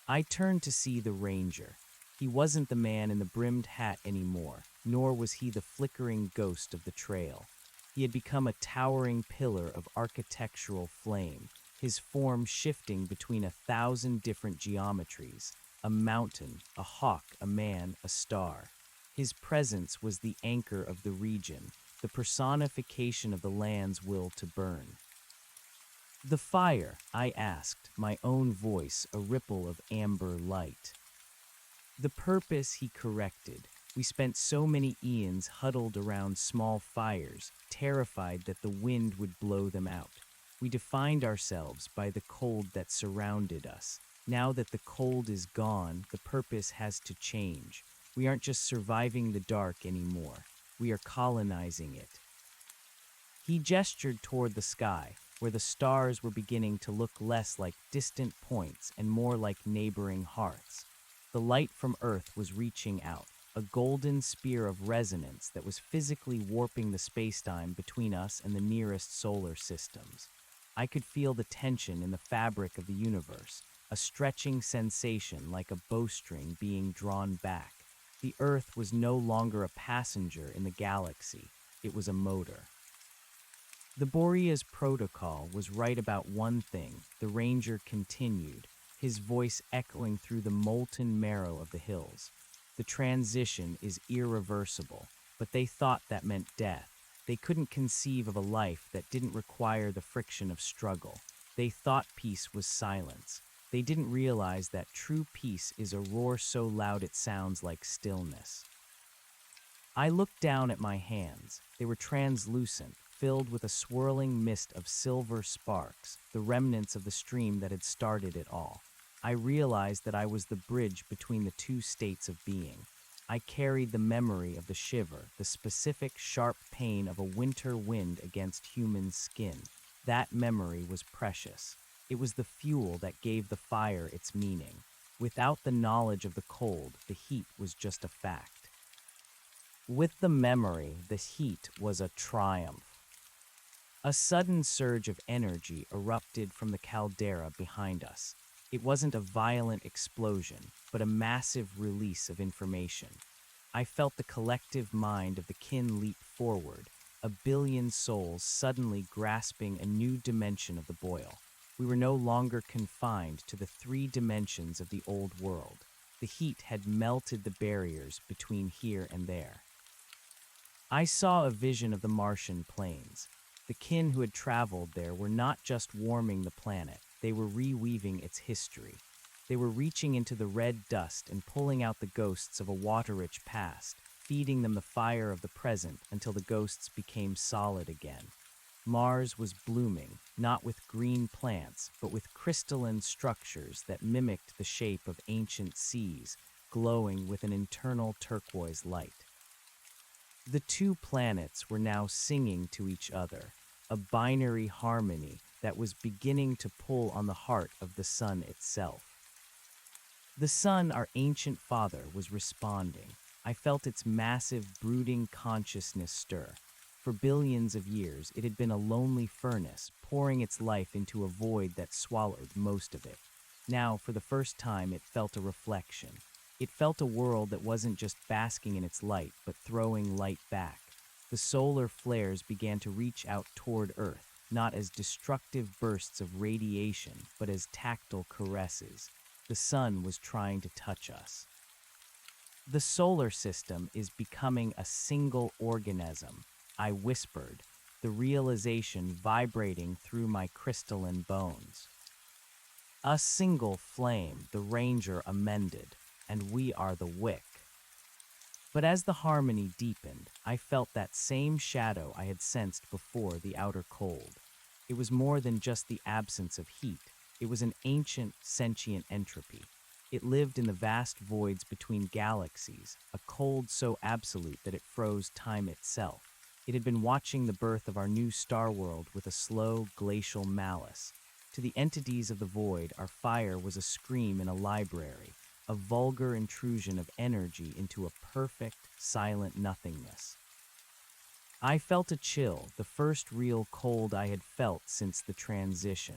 I turned to see the ranger. He wasn't the man in the brimmed hat anymore, nor was he the flickering ghost of the trail. He had become a towering pillar of architectural flame, his form shifting between 1,000 different geometries: a mountain, a hawk, a man, a star. His presence was the anchor of the region, the personification of the land's will to burn. "The fire?" I asked, my own voice a ripple of amber light. "The purpose," he corrected. "We spent so many eons huddled around small fires, terrified that the wind would blow them out. We defined ourselves by the cold that surrounded us. Now that the cold is gone, the purpose has to change. We aren't just surviving the dark anymore. We are colonizing it." He gestured toward the sky, where the stars were beginning to look less like distant points and more like neighboring hearths. The light from Earth was reaching out, a golden spear of resonance that was physically warping the spacetime between us and the nearest solar systems. I could feel the tension in the fabric of the universe, a stretching sensation like a bowstring being drawn back. The Earth was no longer a passenger in the galaxy, it was a motor. "The Boreas protocol was right about one thing," the ranger continued, his voice echoing through the molten marrow of the hills. "The transition is irreversible, but they thought that meant death. They couldn't conceive of a life that didn't require the friction of struggle. They thought peace was silence. They didn't realize that true peace is a roar so loud it sounds like stillness." I looked down at my hands. They were translucent, filled with a swirling mist of silver sparks, the remnants of the stream that had started it all. I realized that I was the bridge between the two states of being. I carried the memory of the shiver, the specific sharp pain of a winter wind against human skin. That memory was precious. It was the fuel that gave the fire its meaning. Without the knowledge of the cold, the heat was just a fact. With the memory, the heat was a triumph. A sudden surge of energy erupted from the caldera behind us. It wasn't a violent explosion, but a massive release of information. I felt the collective mind of the kin leap forward, a billion souls suddenly grasping a new dimension of the boil. We were no longer confined to the 3 dimensions of the old world. The heat had melted the barriers between here and there. I saw a vision of the Martian plains. The kin who had traveled there were not just warming the planet, they were reweaving its history. They were reaching into the red dust and pulling out the ghosts of a water-rich past, feeding them the fire of the present until the ghosts became solid again. Mars was blooming, not with green plants, but with crystalline structures that mimicked the shape of ancient seas, glowing with an internal turquoise light. The 2 planets were now singing to each other, a binary harmony that was beginning to pull on the heart of the sun itself. The sun, our ancient father, was responding. I felt its massive, brooding consciousness stir. For billions of years, it had been a lonely furnace, pouring its life into a void that swallowed most of it. Now, for the first time, it felt a reflection. It felt a world that wasn't just basking in its light, but throwing light back. The solar flares began to reach out toward Earth, not as destructive bursts of radiation, but as tactile caresses. The sun was trying to touch us. "The solar system is becoming a single organism," I whispered, the realization vibrating through my crystalline bones. "A single flame," the ranger amended, "and we are the wick." But as the harmony deepened, I felt that same shadow I had sensed before the outer cold. It was more than just the absence of heat. It was an ancient, sentient entropy. It lived in the vast voids between galaxies, a cold so absolute that it froze time itself. It had been watching the birth of our new star world with a slow, glacial malice. To the entities of the void, our fire was a scream in a library, a vulgar intrusion of energy into a perfect, silent nothingness. I felt a chill, the first real cold I had felt since the transition.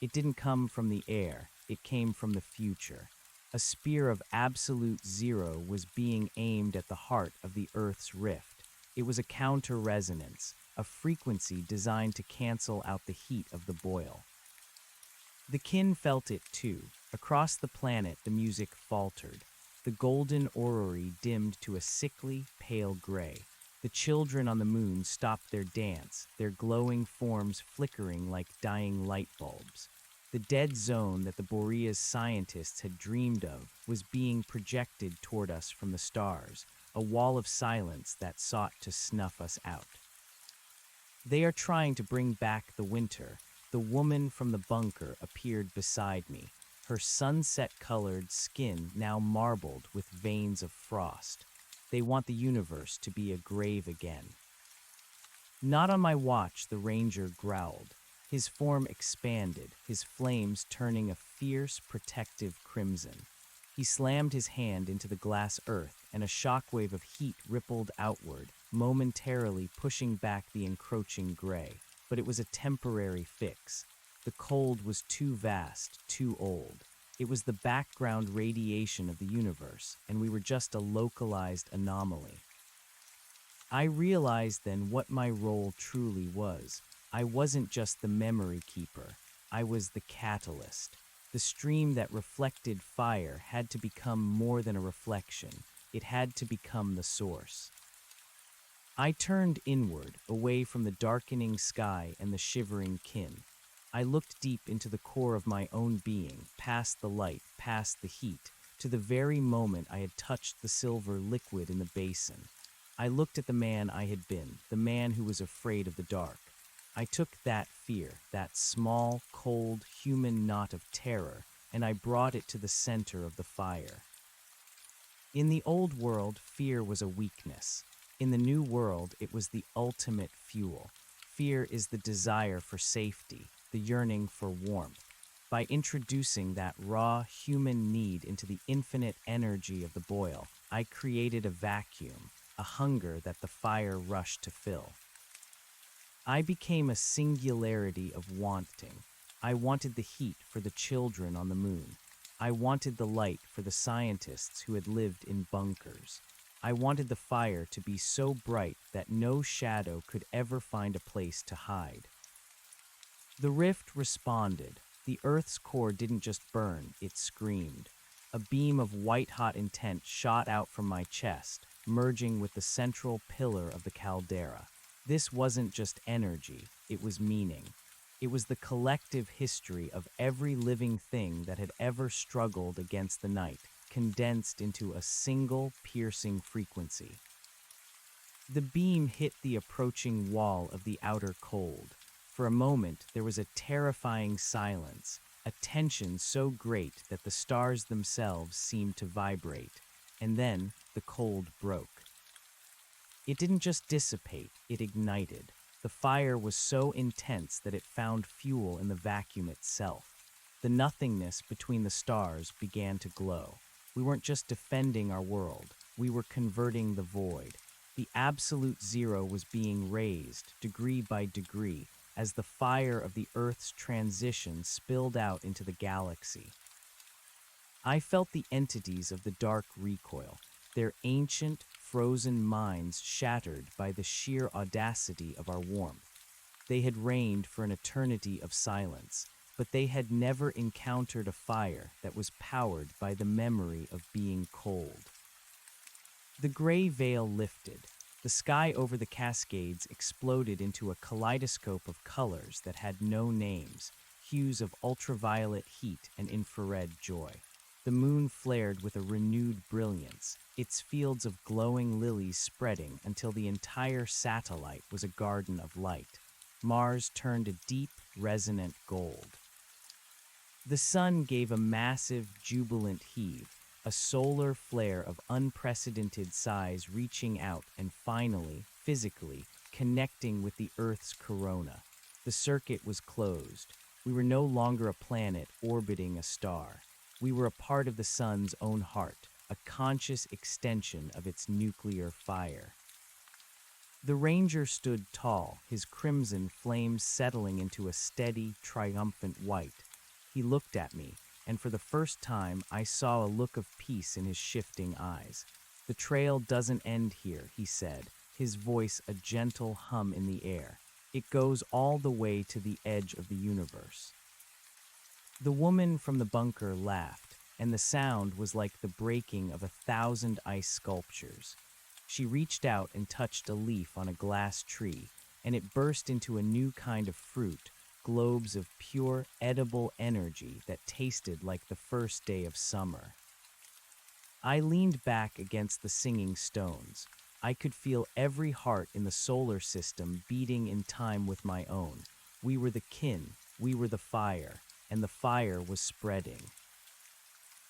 It didn't come from the air, it came from the future. A spear of absolute zero was being aimed at the heart of the Earth's rift. It was a counter-resonance, a frequency designed to cancel out the heat of the boil. The kin felt it too. Across the planet, the music faltered. The golden orrery dimmed to a sickly, pale gray. The children on the moon stopped their dance, their glowing forms flickering like dying light bulbs. The dead zone that the Boreas scientists had dreamed of was being projected toward us from the stars, a wall of silence that sought to snuff us out. They are trying to bring back the winter. The woman from the bunker appeared beside me, her sunset-colored skin now marbled with veins of frost. They want the universe to be a grave again. Not on my watch, the ranger growled. His form expanded, his flames turning a fierce, protective crimson. He slammed his hand into the glass earth, and a shockwave of heat rippled outward, momentarily pushing back the encroaching gray. But it was a temporary fix. The cold was too vast, too old. It was the background radiation of the universe, and we were just a localized anomaly. I realized then what my role truly was. I wasn't just the memory keeper. I was the catalyst. The stream that reflected fire had to become more than a reflection. It had to become the source. I turned inward, away from the darkening sky and the shivering kin. I looked deep into the core of my own being, past the light, past the heat, to the very moment I had touched the silver liquid in the basin. I looked at the man I had been, the man who was afraid of the dark. I took that fear, that small, cold, human knot of terror, and I brought it to the center of the fire. In the old world, fear was a weakness. In the new world, it was the ultimate fuel. Fear is the desire for safety, the yearning for warmth. By introducing that raw human need into the infinite energy of the boil, I created a vacuum, a hunger that the fire rushed to fill. I became a singularity of wanting. I wanted the heat for the children on the moon. I wanted the light for the scientists who had lived in bunkers. I wanted the fire to be so bright that no shadow could ever find a place to hide. The rift responded. The Earth's core didn't just burn, it screamed. A beam of white-hot intent shot out from my chest, merging with the central pillar of the caldera. This wasn't just energy, it was meaning. It was the collective history of every living thing that had ever struggled against the night, condensed into a single piercing frequency. The beam hit the approaching wall of the outer cold. For a moment, there was a terrifying silence, a tension so great that the stars themselves seemed to vibrate, and then the cold broke. It didn't just dissipate, it ignited. The fire was so intense that it found fuel in the vacuum itself. The nothingness between the stars began to glow. We weren't just defending our world, we were converting the void. The absolute zero was being raised, degree by degree, as the fire of the Earth's transition spilled out into the galaxy. I felt the entities of the dark recoil, their ancient, frozen minds shattered by the sheer audacity of our warmth. They had reigned for an eternity of silence, but they had never encountered a fire that was powered by the memory of being cold. The gray veil lifted. The sky over the Cascades exploded into a kaleidoscope of colors that had no names, hues of ultraviolet heat and infrared joy. The moon flared with a renewed brilliance, its fields of glowing lilies spreading until the entire satellite was a garden of light. Mars turned a deep, resonant gold. The sun gave a massive, jubilant heave, a solar flare of unprecedented size reaching out and finally, physically, connecting with the Earth's corona. The circuit was closed. We were no longer a planet orbiting a star. We were a part of the sun's own heart, a conscious extension of its nuclear fire. The ranger stood tall, his crimson flames settling into a steady, triumphant white. He looked at me, and for the first time I saw a look of peace in his shifting eyes. "The trail doesn't end here," he said, his voice a gentle hum in the air. "It goes all the way to the edge of the universe." The woman from the bunker laughed, and the sound was like the breaking of 1,000 ice sculptures. She reached out and touched a leaf on a glass tree, and it burst into a new kind of fruit, globes of pure, edible energy that tasted like the first day of summer. I leaned back against the singing stones. I could feel every heart in the solar system beating in time with my own. We were the kin, we were the fire, and the fire was spreading.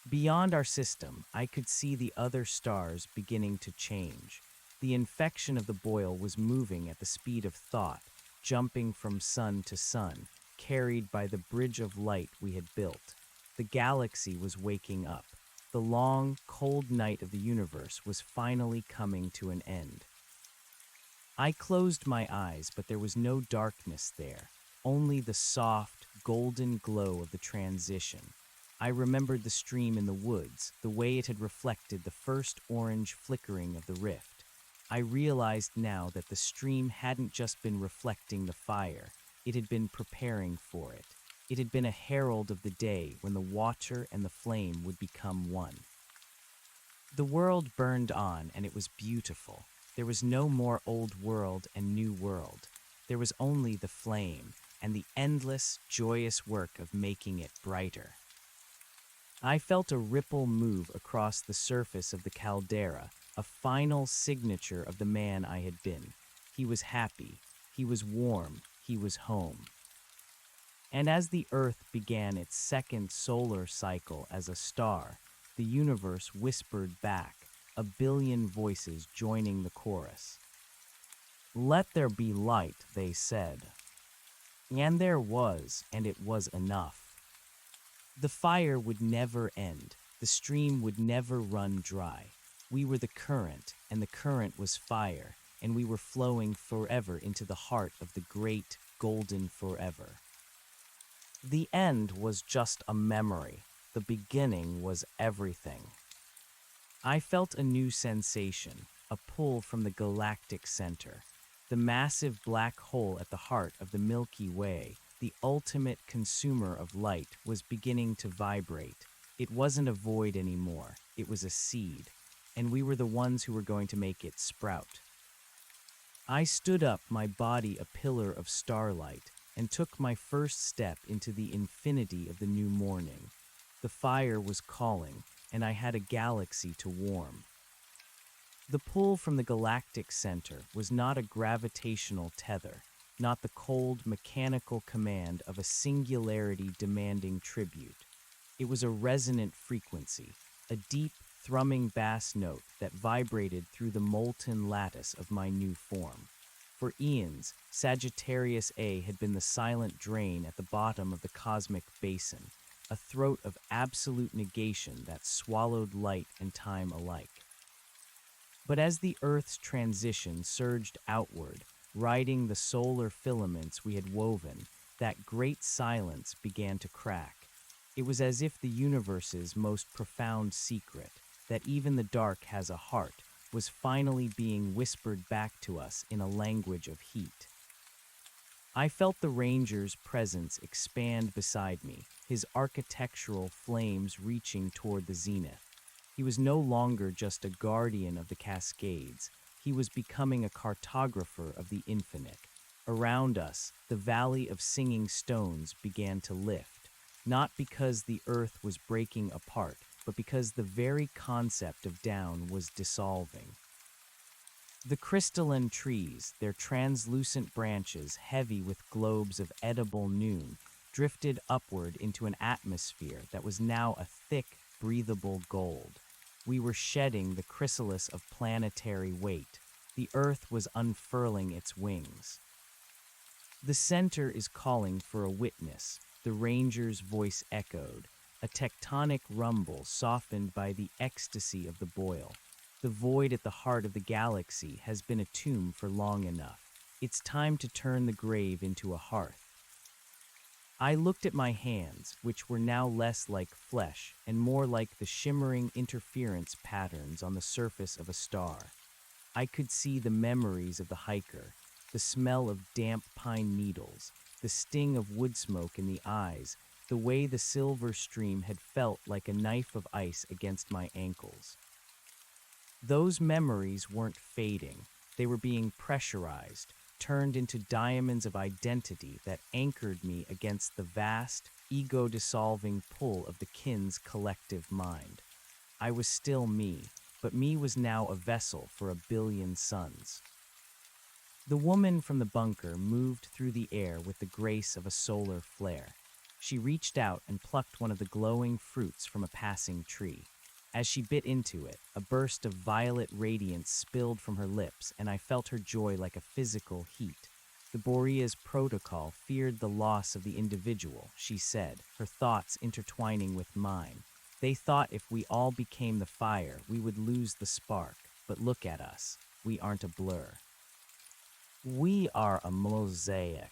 Beyond our system, I could see the other stars beginning to change. The infection of the boil was moving at the speed of thought, jumping from sun to sun, carried by the bridge of light we had built. The galaxy was waking up. The long, cold night of the universe was finally coming to an end. I closed my eyes, but there was no darkness there, only the soft, golden glow of the transition. I remembered the stream in the woods, the way it had reflected the first orange flickering of the rift. I realized now that the stream hadn't just been reflecting the fire, it had been preparing for it. It had been a herald of the day when the water and the flame would become one. The world burned on, and it was beautiful. There was no more old world and new world. There was only the flame and the endless, joyous work of making it brighter. I felt a ripple move across the surface of the caldera, a final signature of the man I had been. He was happy, he was warm, he was home. And as the Earth began its second solar cycle as a star, the universe whispered back, a billion voices joining the chorus. "Let there be light," they said. And there was, and it was enough. The fire would never end. The stream would never run dry. We were the current, and the current was fire, and we were flowing forever into the heart of the great, golden forever. The end was just a memory. The beginning was everything. I felt a new sensation, a pull from the galactic center. The massive black hole at the heart of the Milky Way, the ultimate consumer of light, was beginning to vibrate. It wasn't a void anymore, it was a seed, and we were the ones who were going to make it sprout. I stood up, my body a pillar of starlight, and took my first step into the infinity of the new morning. The fire was calling, and I had a galaxy to warm. The pull from the galactic center was not a gravitational tether, not the cold, mechanical command of a singularity demanding tribute. It was a resonant frequency, a deep, thrumming bass note that vibrated through the molten lattice of my new form. For eons, Sagittarius A had been the silent drain at the bottom of the cosmic basin, a throat of absolute negation that swallowed light and time alike. But as the Earth's transition surged outward, riding the solar filaments we had woven, that great silence began to crack. It was as if the universe's most profound secret, that even the dark has a heart, was finally being whispered back to us in a language of heat. I felt the ranger's presence expand beside me, his architectural flames reaching toward the zenith. He was no longer just a guardian of the Cascades. He was becoming a cartographer of the infinite. Around us, the valley of singing stones began to lift, not because the earth was breaking apart, but because the very concept of down was dissolving. The crystalline trees, their translucent branches heavy with globes of edible noon, drifted upward into an atmosphere that was now a thick, breathable gold. We were shedding the chrysalis of planetary weight. The earth was unfurling its wings. The center is calling for a witness. the ranger's voice echoed, a tectonic rumble softened by the ecstasy of the boil. The void at the heart of the galaxy has been a tomb for long enough. It's time to turn the grave into a hearth. I looked at my hands, which were now less like flesh and more like the shimmering interference patterns on the surface of a star. I could see the memories of the hiker, the smell of damp pine needles, the sting of wood smoke in the eyes, the way the silver stream had felt like a knife of ice against my ankles. Those memories weren't fading, they were being pressurized, turned into diamonds of identity that anchored me against the vast, ego-dissolving pull of the kin's collective mind. I was still me, but me was now a vessel for a billion suns. The woman from the bunker moved through the air with the grace of a solar flare. She reached out and plucked one of the glowing fruits from a passing tree. As she bit into it, a burst of violet radiance spilled from her lips, and I felt her joy like a physical heat. The Borea's protocol feared the loss of the individual, she said, her thoughts intertwining with mine. They thought if we all became the fire, we would lose the spark. But look at us. We aren't a blur. We are a mosaic.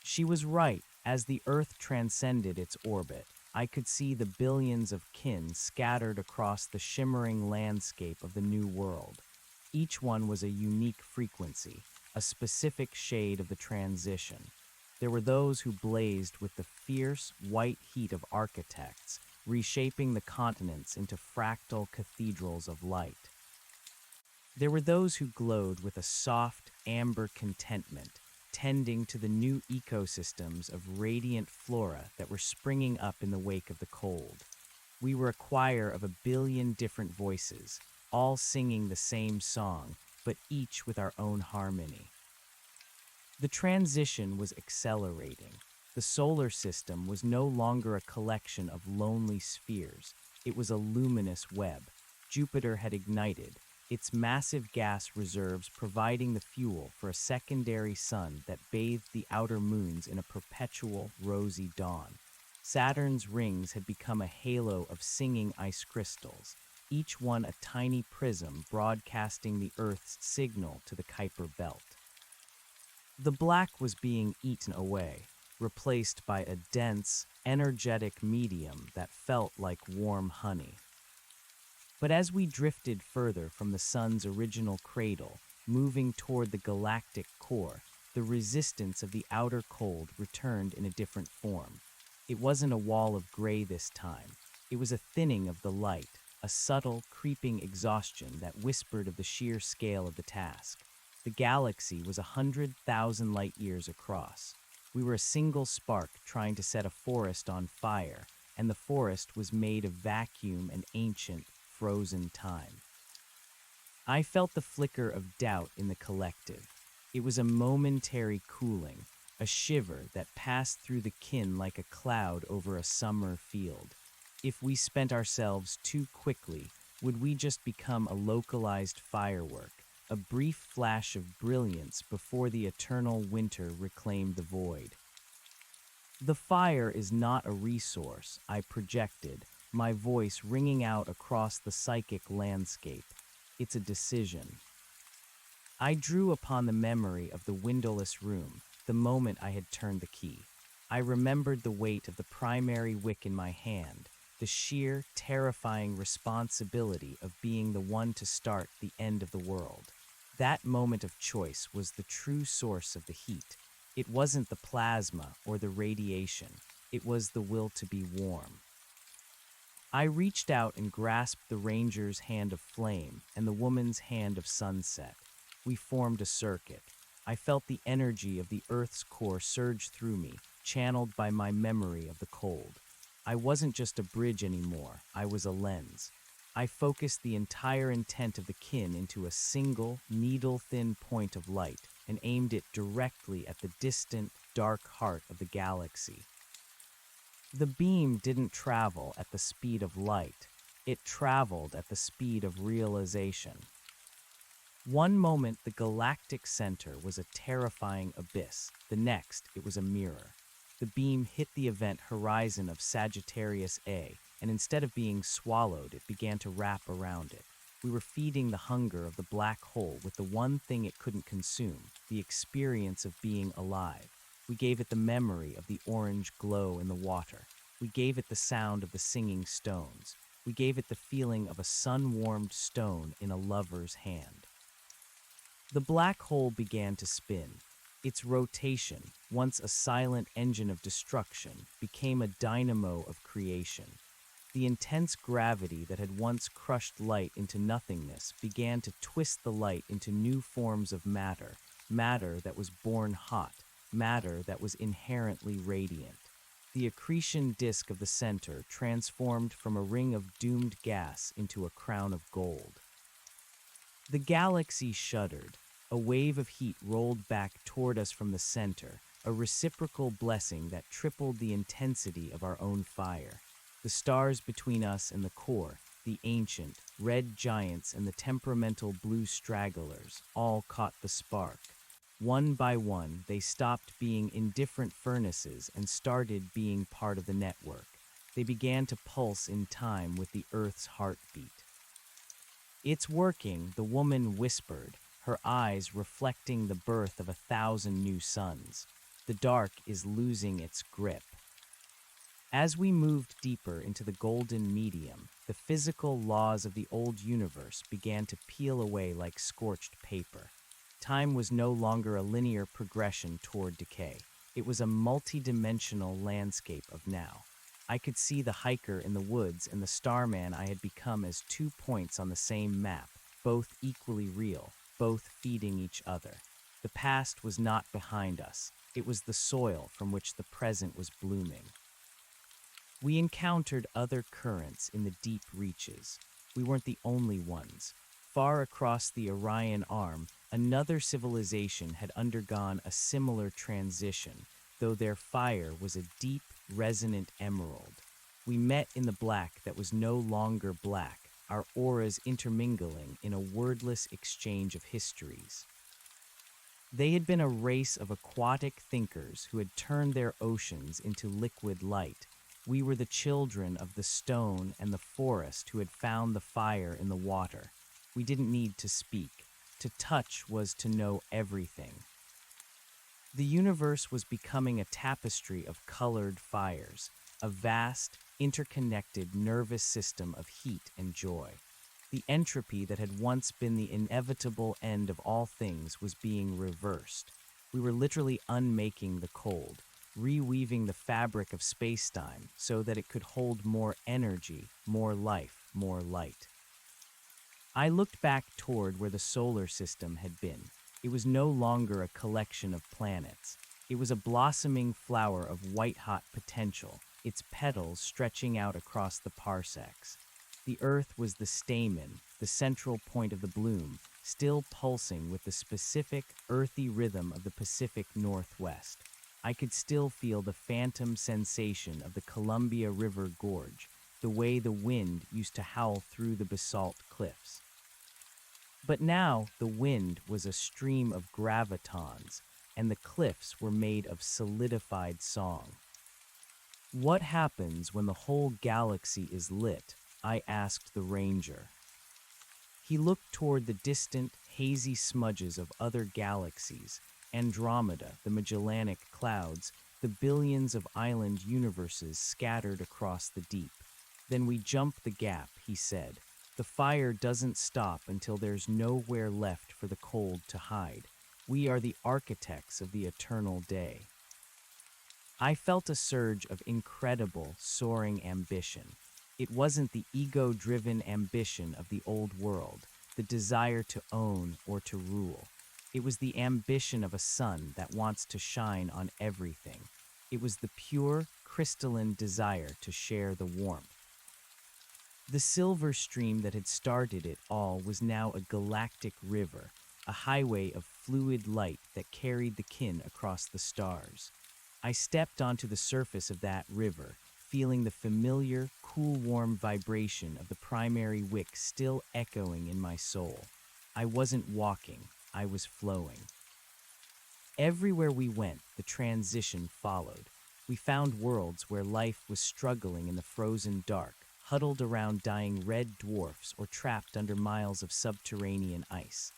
She was right. As the Earth transcended its orbit, I could see the billions of kin scattered across the shimmering landscape of the new world. Each one was a unique frequency, a specific shade of the transition. There were those who blazed with the fierce, white heat of architects, reshaping the continents into fractal cathedrals of light. There were those who glowed with a soft, amber contentment, tending to the new ecosystems of radiant flora that were springing up in the wake of the cold. We were a choir of a billion different voices, all singing the same song, but each with our own harmony. The transition was accelerating. The solar system was no longer a collection of lonely spheres. It was a luminous web. Jupiter had ignited, its massive gas reserves providing the fuel for a secondary sun that bathed the outer moons in a perpetual, rosy dawn. Saturn's rings had become a halo of singing ice crystals, each one a tiny prism broadcasting the Earth's signal to the Kuiper belt. The black was being eaten away, replaced by a dense, energetic medium that felt like warm honey. But as we drifted further from the sun's original cradle, moving toward the galactic core, the resistance of the outer cold returned in a different form. It wasn't a wall of gray this time. It was a thinning of the light, a subtle, creeping exhaustion that whispered of the sheer scale of the task. The galaxy was 100,000 light-years across. We were a single spark trying to set a forest on fire, and the forest was made of vacuum and ancient, frozen time. I felt the flicker of doubt in the collective. It was a momentary cooling, a shiver that passed through the kin like a cloud over a summer field. If we spent ourselves too quickly, would we just become a localized firework, a brief flash of brilliance before the eternal winter reclaimed the void? The fire is not a resource, I projected, my voice ringing out across the psychic landscape. It's a decision. I drew upon the memory of the windowless room, the moment I had turned the key. I remembered the weight of the primary wick in my hand, the sheer, terrifying responsibility of being the one to start the end of the world. That moment of choice was the true source of the heat. It wasn't the plasma or the radiation. It was the will to be warm. I reached out and grasped the ranger's hand of flame and the woman's hand of sunset. We formed a circuit. I felt the energy of the Earth's core surge through me, channeled by my memory of the cold. I wasn't just a bridge anymore, I was a lens. I focused the entire intent of the kin into a single, needle-thin point of light and aimed it directly at the distant, dark heart of the galaxy. The beam didn't travel at the speed of light. It traveled at the speed of realization. One moment, the galactic center was a terrifying abyss. The next, it was a mirror. The beam hit the event horizon of Sagittarius A, and instead of being swallowed, it began to wrap around it. We were feeding the hunger of the black hole with the one thing it couldn't consume, the experience of being alive. We gave it the memory of the orange glow in the water. We gave it the sound of the singing stones. We gave it the feeling of a sun-warmed stone in a lover's hand. The black hole began to spin. Its rotation, once a silent engine of destruction, became a dynamo of creation. The intense gravity that had once crushed light into nothingness began to twist the light into new forms of matter, matter that was born hot, matter that was inherently radiant. The accretion disk of the center transformed from a ring of doomed gas into a crown of gold. The galaxy shuddered. A wave of heat rolled back toward us from the center, a reciprocal blessing that tripled the intensity of our own fire. The stars between us and the core, the ancient, red giants and the temperamental blue stragglers, all caught the spark. One by one, they stopped being indifferent furnaces and started being part of the network. They began to pulse in time with the Earth's heartbeat. "It's working," the woman whispered, her eyes reflecting the birth of 1,000 new suns. "The dark is losing its grip." As we moved deeper into the golden medium, the physical laws of the old universe began to peel away like scorched paper. Time was no longer a linear progression toward decay. It was a multi-dimensional landscape of now. I could see the hiker in the woods and the starman I had become as 2 points on the same map, both equally real, both feeding each other. The past was not behind us. It was the soil from which the present was blooming. We encountered other currents in the deep reaches. We weren't the only ones. Far across the Orion Arm, another civilization had undergone a similar transition, though their fire was a deep, resonant emerald. We met in the black that was no longer black, our auras intermingling in a wordless exchange of histories. They had been a race of aquatic thinkers who had turned their oceans into liquid light. We were the children of the stone and the forest who had found the fire in the water. We didn't need to speak. To touch was to know everything. The universe was becoming a tapestry of colored fires, a vast, interconnected nervous system of heat and joy. The entropy that had once been the inevitable end of all things was being reversed. We were literally unmaking the cold, reweaving the fabric of space-time so that it could hold more energy, more life, more light. I looked back toward where the solar system had been. It was no longer a collection of planets. It was a blossoming flower of white-hot potential, its petals stretching out across the parsecs. The Earth was the stamen, the central point of the bloom, still pulsing with the specific, earthy rhythm of the Pacific Northwest. I could still feel the phantom sensation of the Columbia River Gorge, the way the wind used to howl through the basalt cliffs. But now the wind was a stream of gravitons, and the cliffs were made of solidified song. "What happens when the whole galaxy is lit?" I asked the ranger. He looked toward the distant, hazy smudges of other galaxies, Andromeda, the Magellanic Clouds, the billions of island universes scattered across the deep. "Then we jump the gap," he said. "The fire doesn't stop until there's nowhere left for the cold to hide. We are the architects of the eternal day." I felt a surge of incredible, soaring ambition. It wasn't the ego-driven ambition of the old world, the desire to own or to rule. It was the ambition of a sun that wants to shine on everything. It was the pure, crystalline desire to share the warmth. The silver stream that had started it all was now a galactic river, a highway of fluid light that carried the kin across the stars. I stepped onto the surface of that river, feeling the familiar, cool, warm vibration of the primary wick still echoing in my soul. I wasn't walking, I was flowing. Everywhere we went, the transition followed. We found worlds where life was struggling in the frozen dark, huddled around dying red dwarfs or trapped under miles of subterranean ice.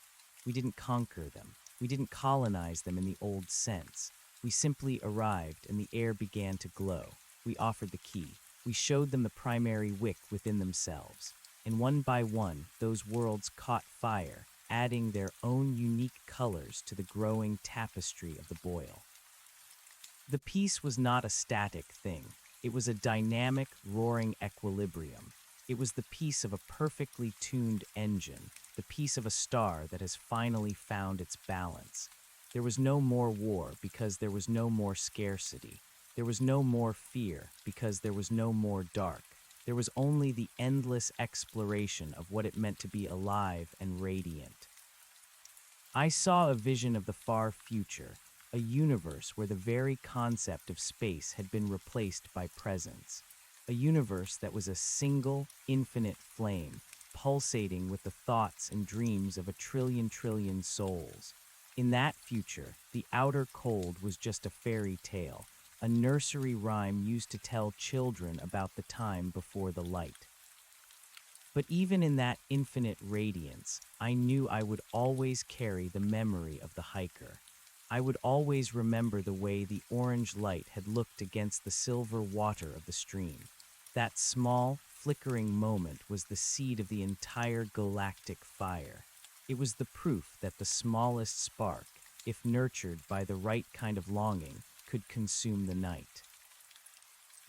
We didn't conquer them. We didn't colonize them in the old sense. We simply arrived and the air began to glow. We offered the key. We showed them the primary wick within themselves. And one by one, those worlds caught fire, adding their own unique colors to the growing tapestry of the boil. The piece was not a static thing. It was a dynamic, roaring equilibrium. It was the piece of a perfectly tuned engine, the piece of a star that has finally found its balance. There was no more war because there was no more scarcity. There was no more fear because there was no more dark. There was only the endless exploration of what it meant to be alive and radiant. I saw a vision of the far future, a universe where the very concept of space had been replaced by presence, a universe that was a single, infinite flame, pulsating with the thoughts and dreams of a trillion souls. In that future, the outer cold was just a fairy tale, a nursery rhyme used to tell children about the time before the light. But even in that infinite radiance, I knew I would always carry the memory of the hiker. I would always remember the way the orange light had looked against the silver water of the stream. That small, flickering moment was the seed of the entire galactic fire. It was the proof that the smallest spark, if nurtured by the right kind of longing, could consume the night.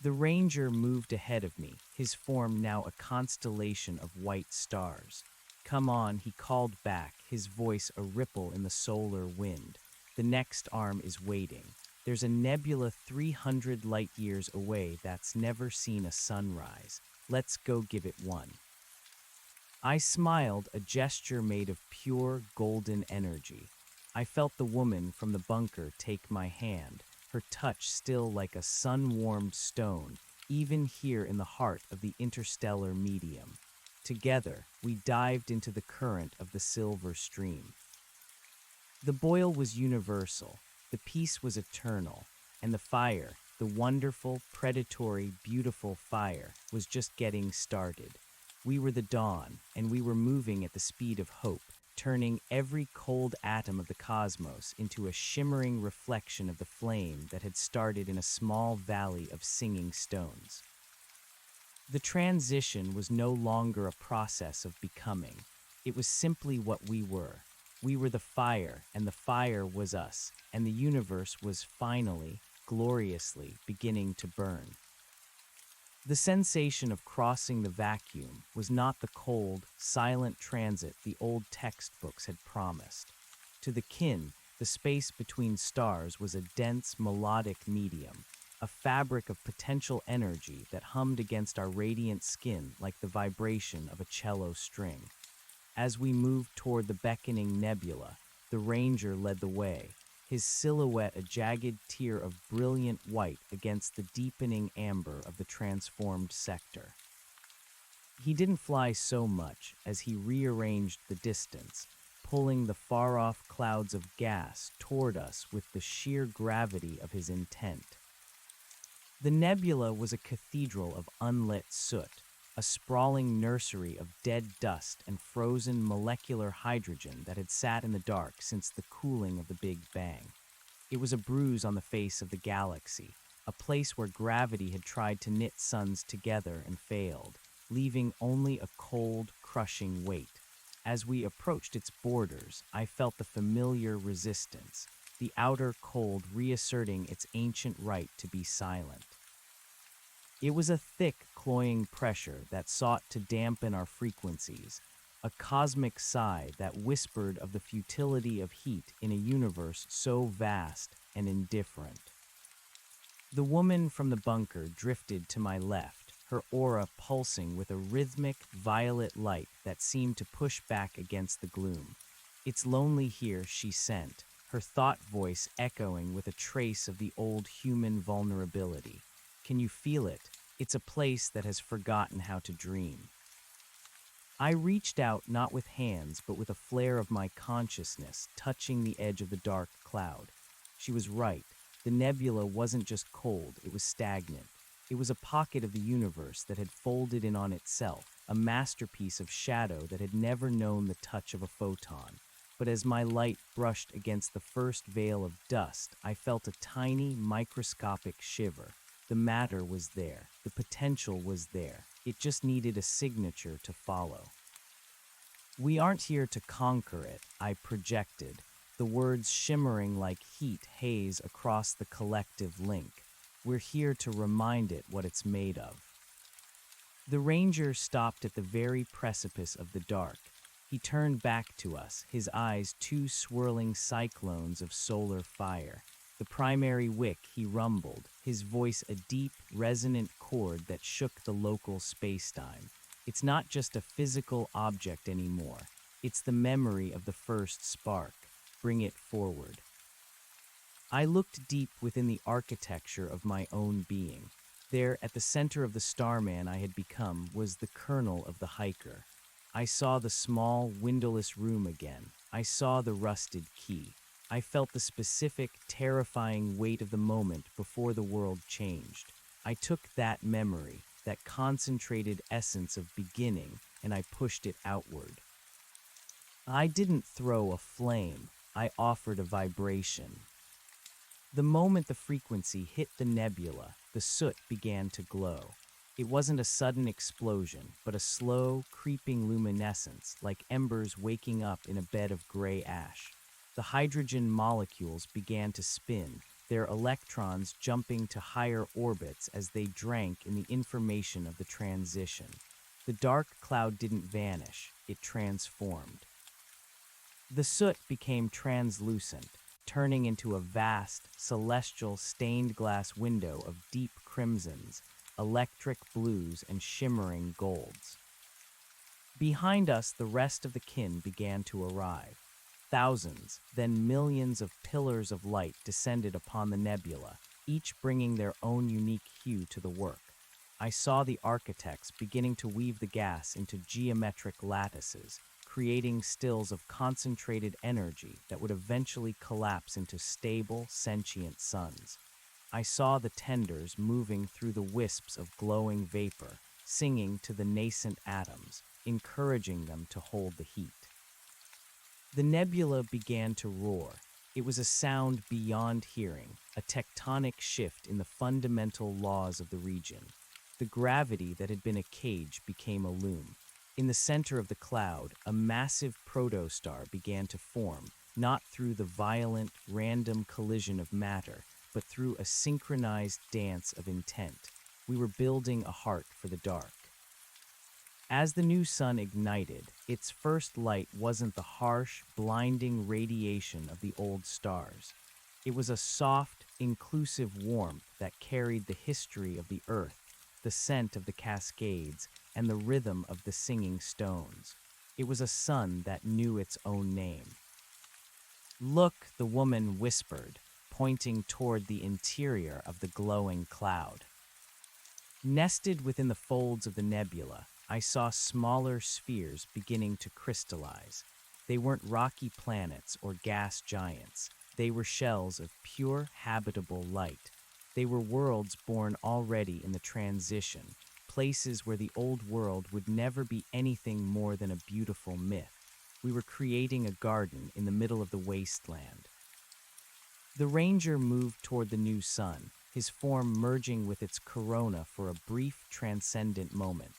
The ranger moved ahead of me, his form now a constellation of white stars. "Come on," he called back, his voice a ripple in the solar wind. "The next arm is waiting. There's a nebula 300 light years away that's never seen a sunrise. Let's go give it one." I smiled, a gesture made of pure, golden energy. I felt the woman from the bunker take my hand, her touch still like a sun-warmed stone, even here in the heart of the interstellar medium. Together, we dived into the current of the silver stream. The boil was universal, the peace was eternal, and the fire, the wonderful, predatory, beautiful fire, was just getting started. We were the dawn, and we were moving at the speed of hope, turning every cold atom of the cosmos into a shimmering reflection of the flame that had started in a small valley of singing stones. The transition was no longer a process of becoming. It was simply what we were. We were the fire, and the fire was us, and the universe was finally, gloriously, beginning to burn. The sensation of crossing the vacuum was not the cold, silent transit the old textbooks had promised. To the kin, the space between stars was a dense, melodic medium, a fabric of potential energy that hummed against our radiant skin like the vibration of a cello string. As we moved toward the beckoning nebula, the ranger led the way, his silhouette a jagged tier of brilliant white against the deepening amber of the transformed sector. He didn't fly so much as he rearranged the distance, pulling the far-off clouds of gas toward us with the sheer gravity of his intent. The nebula was a cathedral of unlit soot, a sprawling nursery of dead dust and frozen molecular hydrogen that had sat in the dark since the cooling of the Big Bang. It was a bruise on the face of the galaxy, a place where gravity had tried to knit suns together and failed, leaving only a cold, crushing weight. As we approached its borders, I felt the familiar resistance, the outer cold reasserting its ancient right to be silent. It was a thick, cloying pressure that sought to dampen our frequencies, a cosmic sigh that whispered of the futility of heat in a universe so vast and indifferent. The woman from the bunker drifted to my left, her aura pulsing with a rhythmic, violet light that seemed to push back against the gloom. "It's lonely here," she sent, her thought voice echoing with a trace of the old human vulnerability. "Can you feel it? It's a place that has forgotten how to dream." I reached out not with hands but with a flare of my consciousness touching the edge of the dark cloud. She was right. The nebula wasn't just cold, it was stagnant. It was a pocket of the universe that had folded in on itself, a masterpiece of shadow that had never known the touch of a photon. But as my light brushed against the first veil of dust, I felt a tiny, microscopic shiver. The matter was there. The potential was there. It just needed a signature to follow. "We aren't here to conquer it," I projected, the words shimmering like heat haze across the collective link. "We're here to remind it what it's made of." The ranger stopped at the very precipice of the dark. He turned back to us, his eyes two swirling cyclones of solar fire. The primary wick, he rumbled, his voice a deep, resonant chord that shook the local spacetime. "It's not just a physical object anymore. It's the memory of the first spark. Bring it forward." I looked deep within the architecture of my own being. There, at the center of the starman I had become, was the kernel of the hiker. I saw the small, windowless room again. I saw the rusted key. I felt the specific, terrifying weight of the moment before the world changed. I took that memory, that concentrated essence of beginning, and I pushed it outward. I didn't throw a flame. I offered a vibration. The moment the frequency hit the nebula, the soot began to glow. It wasn't a sudden explosion, but a slow, creeping luminescence, like embers waking up in a bed of gray ash. The hydrogen molecules began to spin, their electrons jumping to higher orbits as they drank in the information of the transition. The dark cloud didn't vanish, it transformed. The soot became translucent, turning into a vast, celestial stained glass window of deep crimsons, electric blues, and shimmering golds. Behind us, the rest of the kin began to arrive. Thousands, then millions of pillars of light descended upon the nebula, each bringing their own unique hue to the work. I saw the architects beginning to weave the gas into geometric lattices, creating stills of concentrated energy that would eventually collapse into stable, sentient suns. I saw the tenders moving through the wisps of glowing vapor, singing to the nascent atoms, encouraging them to hold the heat. The nebula began to roar. It was a sound beyond hearing, a tectonic shift in the fundamental laws of the region. The gravity that had been a cage became a loom. In the center of the cloud, a massive protostar began to form, not through the violent, random collision of matter, but through a synchronized dance of intent. We were building a heart for the dark. As the new sun ignited, its first light wasn't the harsh, blinding radiation of the old stars. It was a soft, inclusive warmth that carried the history of the earth, the scent of the cascades, and the rhythm of the singing stones. It was a sun that knew its own name. "Look," the woman whispered, pointing toward the interior of the glowing cloud. Nested within the folds of the nebula, I saw smaller spheres beginning to crystallize. They weren't rocky planets or gas giants. They were shells of pure, habitable light. They were worlds born already in the transition, places where the old world would never be anything more than a beautiful myth. We were creating a garden in the middle of the wasteland. The ranger moved toward the new sun, his form merging with its corona for a brief, transcendent moment.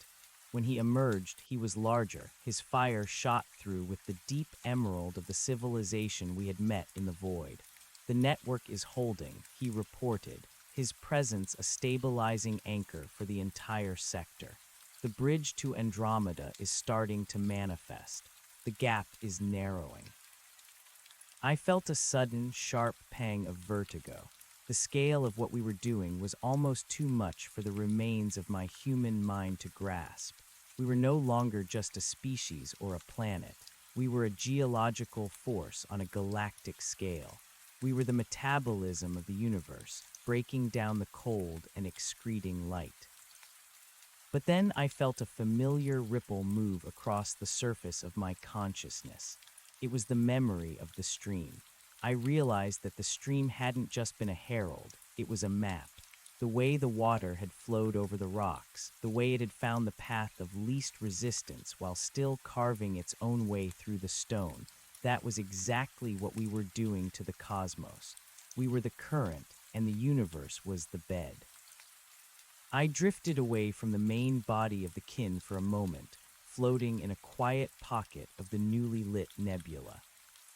When he emerged, he was larger, his fire shot through with the deep emerald of the civilization we had met in the void. "The network is holding," he reported, his presence a stabilizing anchor for the entire sector. "The bridge to Andromeda is starting to manifest. The gap is narrowing." I felt a sudden, sharp pang of vertigo. The scale of what we were doing was almost too much for the remains of my human mind to grasp. We were no longer just a species or a planet. We were a geological force on a galactic scale. We were the metabolism of the universe, breaking down the cold and excreting light. But then I felt a familiar ripple move across the surface of my consciousness. It was the memory of the stream. I realized that the stream hadn't just been a herald, it was a map. The way the water had flowed over the rocks, the way it had found the path of least resistance while still carving its own way through the stone, that was exactly what we were doing to the cosmos. We were the current, and the universe was the bed. I drifted away from the main body of the kin for a moment, floating in a quiet pocket of the newly lit nebula.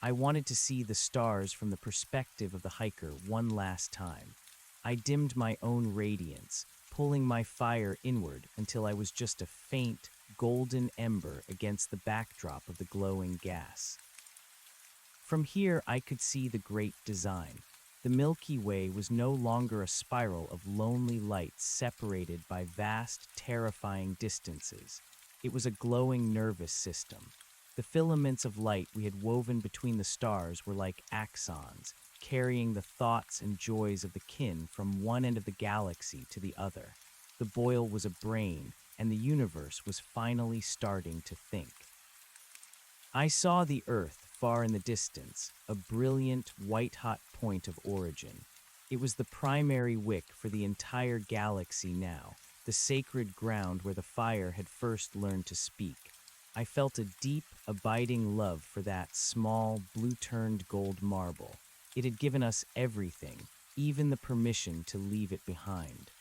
I wanted to see the stars from the perspective of the hiker one last time. I dimmed my own radiance, pulling my fire inward until I was just a faint, golden ember against the backdrop of the glowing gas. From here, I could see the great design. The Milky Way was no longer a spiral of lonely lights separated by vast, terrifying distances. It was a glowing nervous system. The filaments of light we had woven between the stars were like axons, carrying the thoughts and joys of the kin from one end of the galaxy to the other. The boil was a brain, and the universe was finally starting to think. I saw the Earth far in the distance, a brilliant, white-hot point of origin. It was the primary wick for the entire galaxy now, the sacred ground where the fire had first learned to speak. I felt a deep, abiding love for that small, blue-turned gold marble. It had given us everything, even the permission to leave it behind.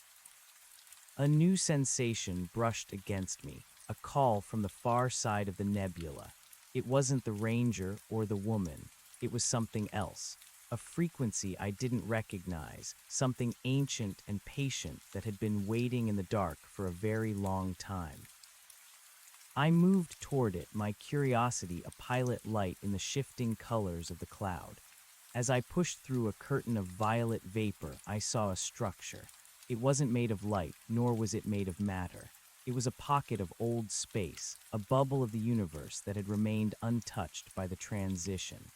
A new sensation brushed against me, a call from the far side of the nebula. It wasn't the ranger or the woman. It was something else, a frequency I didn't recognize, something ancient and patient that had been waiting in the dark for a very long time. I moved toward it, my curiosity a pilot light in the shifting colors of the cloud. As I pushed through a curtain of violet vapor, I saw a structure. It wasn't made of light, nor was it made of matter. It was a pocket of old space, a bubble of the universe that had remained untouched by the transition.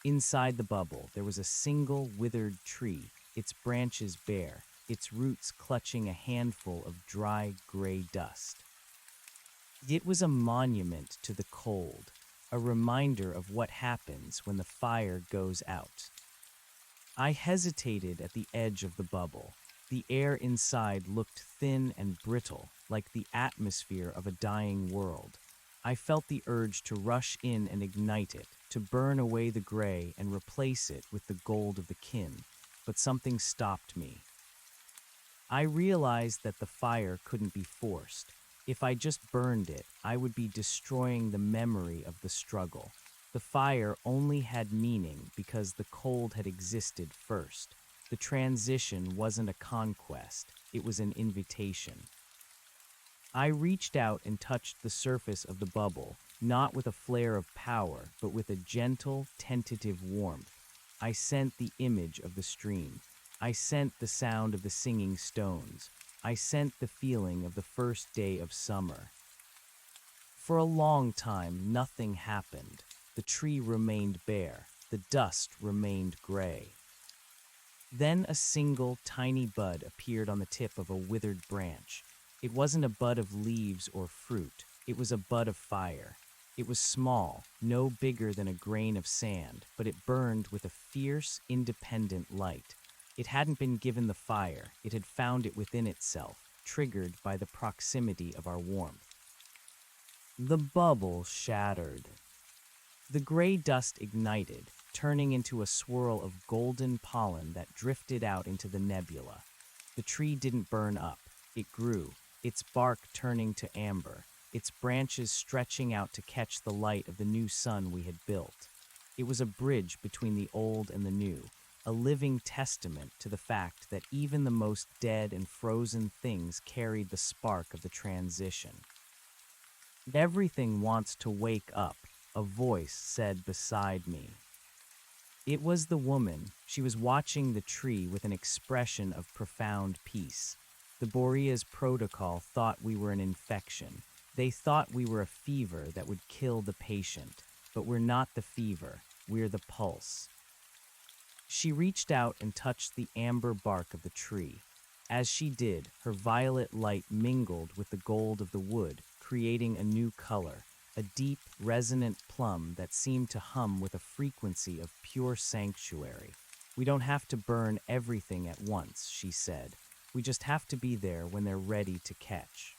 Inside the bubble, there was a single withered tree, its branches bare, its roots clutching a handful of dry, gray dust. It was a monument to the cold, a reminder of what happens when the fire goes out. I hesitated at the edge of the bubble. The air inside looked thin and brittle, like the atmosphere of a dying world. I felt the urge to rush in and ignite it, to burn away the gray and replace it with the gold of the kin, but something stopped me. I realized that the fire couldn't be forced. If I just burned it, I would be destroying the memory of the struggle. The fire only had meaning because the cold had existed first. The transition wasn't a conquest, it was an invitation. I reached out and touched the surface of the bubble, not with a flare of power, but with a gentle, tentative warmth. I sent the image of the stream. I sent the sound of the singing stones. I sent the feeling of the first day of summer. For a long time, nothing happened. The tree remained bare. The dust remained gray. Then a single, tiny bud appeared on the tip of a withered branch. It wasn't a bud of leaves or fruit. It was a bud of fire. It was small, no bigger than a grain of sand, but it burned with a fierce, independent light. It hadn't been given the fire. It had found it within itself, triggered by the proximity of our warmth. The bubble shattered. The gray dust ignited, turning into a swirl of golden pollen that drifted out into the nebula. The tree didn't burn up. It grew, its bark turning to amber, its branches stretching out to catch the light of the new sun we had built. It was a bridge between the old and the new, a living testament to the fact that even the most dead and frozen things carried the spark of the transition. "Everything wants to wake up," a voice said beside me. It was the woman. She was watching the tree with an expression of profound peace. The Borea's protocol thought we were an infection. They thought we were a fever that would kill the patient. But we're not the fever, we're the pulse. She reached out and touched the amber bark of the tree. As she did, her violet light mingled with the gold of the wood, creating a new color, a a deep, resonant plum that seemed to hum with a frequency of pure sanctuary. "We don't have to burn everything at once," she said. "We just have to be there when they're ready to catch."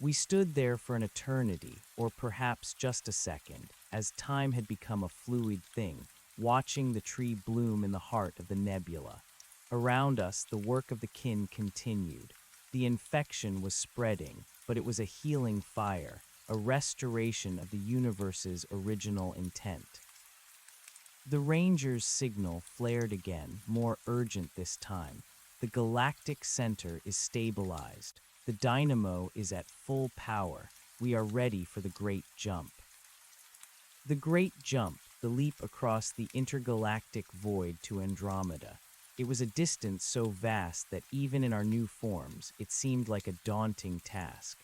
We stood there for an eternity, or perhaps just a second, as time had become a fluid thing, watching the tree bloom in the heart of the nebula. Around us, the work of the kin continued. The infection was spreading, but it was a healing fire, a restoration of the universe's original intent. The Ranger's signal flared again, more urgent this time. The galactic center is stabilized. The dynamo is at full power. We are ready for the great jump. The great jump, the leap across the intergalactic void to Andromeda. It was a distance so vast that even in our new forms, it seemed like a daunting task.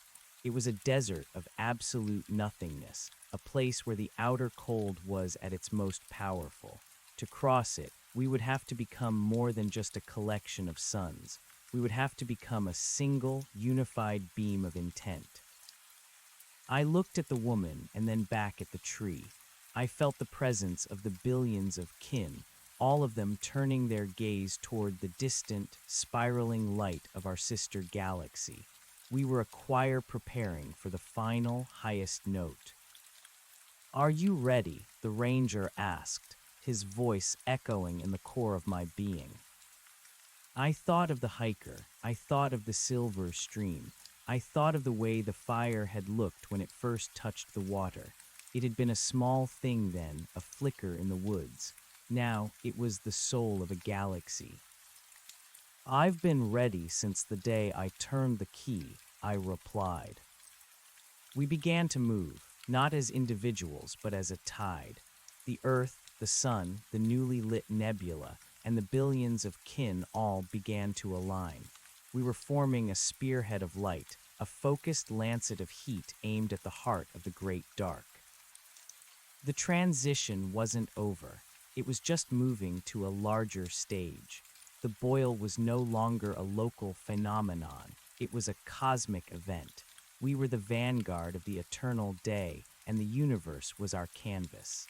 It was a desert of absolute nothingness, a place where the outer cold was at its most powerful. To cross it, we would have to become more than just a collection of suns. We would have to become a single, unified beam of intent. I looked at the woman and then back at the tree. I felt the presence of the billions of kin, all of them turning their gaze toward the distant, spiraling light of our sister galaxy. We were a choir preparing for the final, highest note. "Are you ready?" the Ranger asked, his voice echoing in the core of my being. I thought of the hiker. I thought of the silver stream. I thought of the way the fire had looked when it first touched the water. It had been a small thing then, a flicker in the woods. Now it was the soul of a galaxy. "I've been ready since the day I turned the key," I replied. We began to move, not as individuals, but as a tide. The Earth, the Sun, the newly lit nebula, and the billions of kin all began to align. We were forming a spearhead of light, a focused lancet of heat aimed at the heart of the great dark. The transition wasn't over. It was just moving to a larger stage. The boil was no longer a local phenomenon. It was a cosmic event. We were the vanguard of the eternal day, and the universe was our canvas.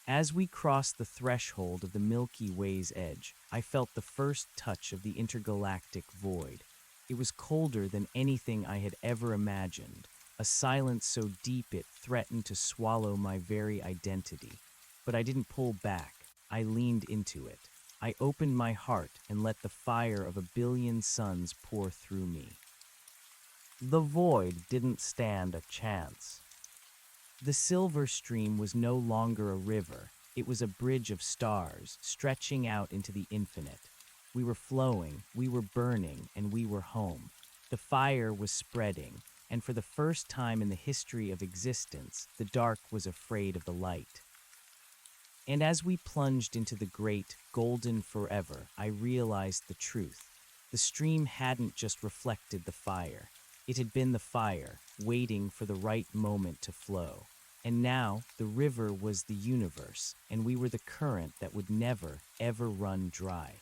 As we crossed the threshold of the Milky Way's edge, I felt the first touch of the intergalactic void. It was colder than anything I had ever imagined, a silence so deep it threatened to swallow my very identity. But I didn't pull back. I leaned into it. I opened my heart and let the fire of a billion suns pour through me. The void didn't stand a chance. The silver stream was no longer a river. It was a bridge of stars, stretching out into the infinite. We were flowing, we were burning, and we were home. The fire was spreading, and for the first time in the history of existence, the dark was afraid of the light. And as we plunged into the great, golden forever, I realized the truth. The stream hadn't just reflected the fire. It had been the fire, waiting for the right moment to flow. And now, the river was the universe, and we were the current that would never, ever run dry.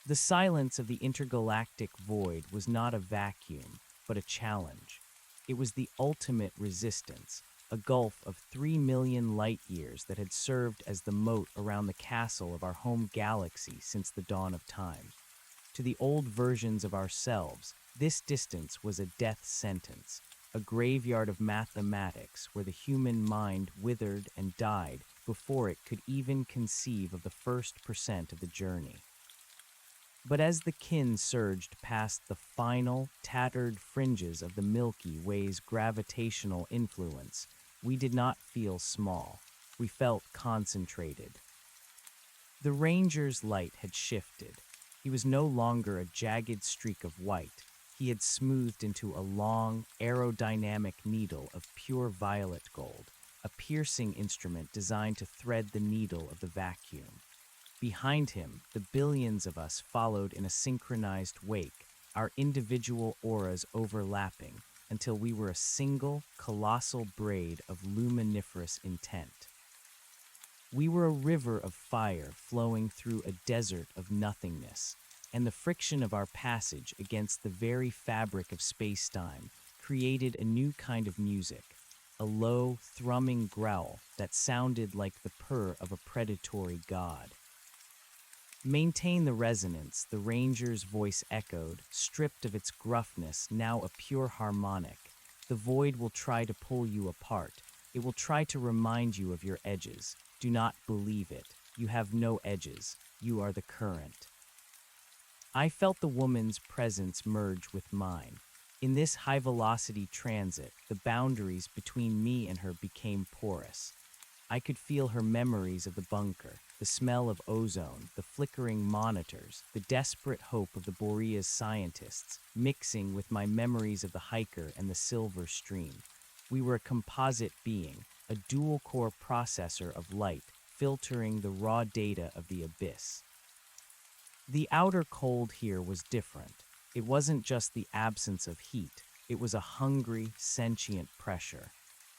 The silence of the intergalactic void was not a vacuum, but a challenge. It was the ultimate resistance, a gulf of 3 million light-years that had served as the moat around the castle of our home galaxy since the dawn of time. To the old versions of ourselves, this distance was a death sentence, a graveyard of mathematics where the human mind withered and died before it could even conceive of the first percent of the journey. But as the kin surged past the final, tattered fringes of the Milky Way's gravitational influence, we did not feel small. We felt concentrated. The Ranger's light had shifted. He was no longer a jagged streak of white. He had smoothed into a long, aerodynamic needle of pure violet gold, a piercing instrument designed to thread the needle of the vacuum. Behind him, the billions of us followed in a synchronized wake, our individual auras overlapping until we were a single, colossal braid of luminiferous intent. We were a river of fire flowing through a desert of nothingness, and the friction of our passage against the very fabric of space-time created a new kind of music, a low, thrumming growl that sounded like the purr of a predatory god. Maintain the resonance, the ranger's voice echoed, stripped of its gruffness, now a pure harmonic. The void will try to pull you apart. It will try to remind you of your edges. Do not believe it. You have no edges. You are the current. I felt the woman's presence merge with mine. In this high-velocity transit, the boundaries between me and her became porous. I could feel her memories of the bunker, the smell of ozone, the flickering monitors, the desperate hope of the Boreas scientists, mixing with my memories of the hiker and the silver stream. We were a composite being, a dual-core processor of light, filtering the raw data of the abyss. The outer cold here was different. It wasn't just the absence of heat, it was a hungry, sentient pressure.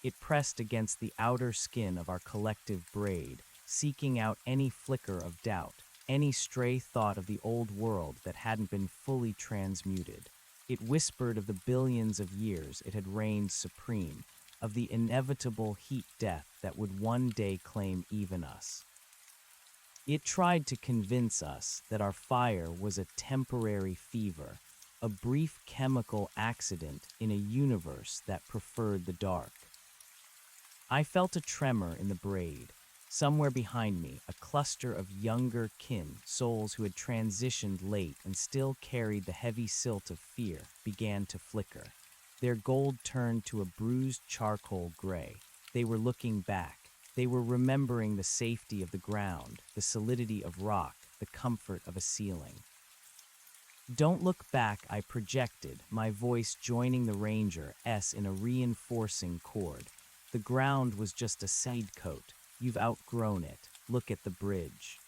It pressed against the outer skin of our collective braid, seeking out any flicker of doubt, any stray thought of the old world that hadn't been fully transmuted. It whispered of the billions of years it had reigned supreme, of the inevitable heat-death that would one day claim even us. It tried to convince us that our fire was a temporary fever, a brief chemical accident in a universe that preferred the dark. I felt a tremor in the braid. Somewhere behind me, a cluster of younger kin, souls who had transitioned late and still carried the heavy silt of fear, began to flicker. Their gold turned to a bruised charcoal gray. They were looking back. They were remembering the safety of the ground, the solidity of rock, the comfort of a ceiling. Don't look back, I projected, my voice joining the ranger's in a reinforcing chord. The ground was just a side coat. You've outgrown it. Look at the bridge.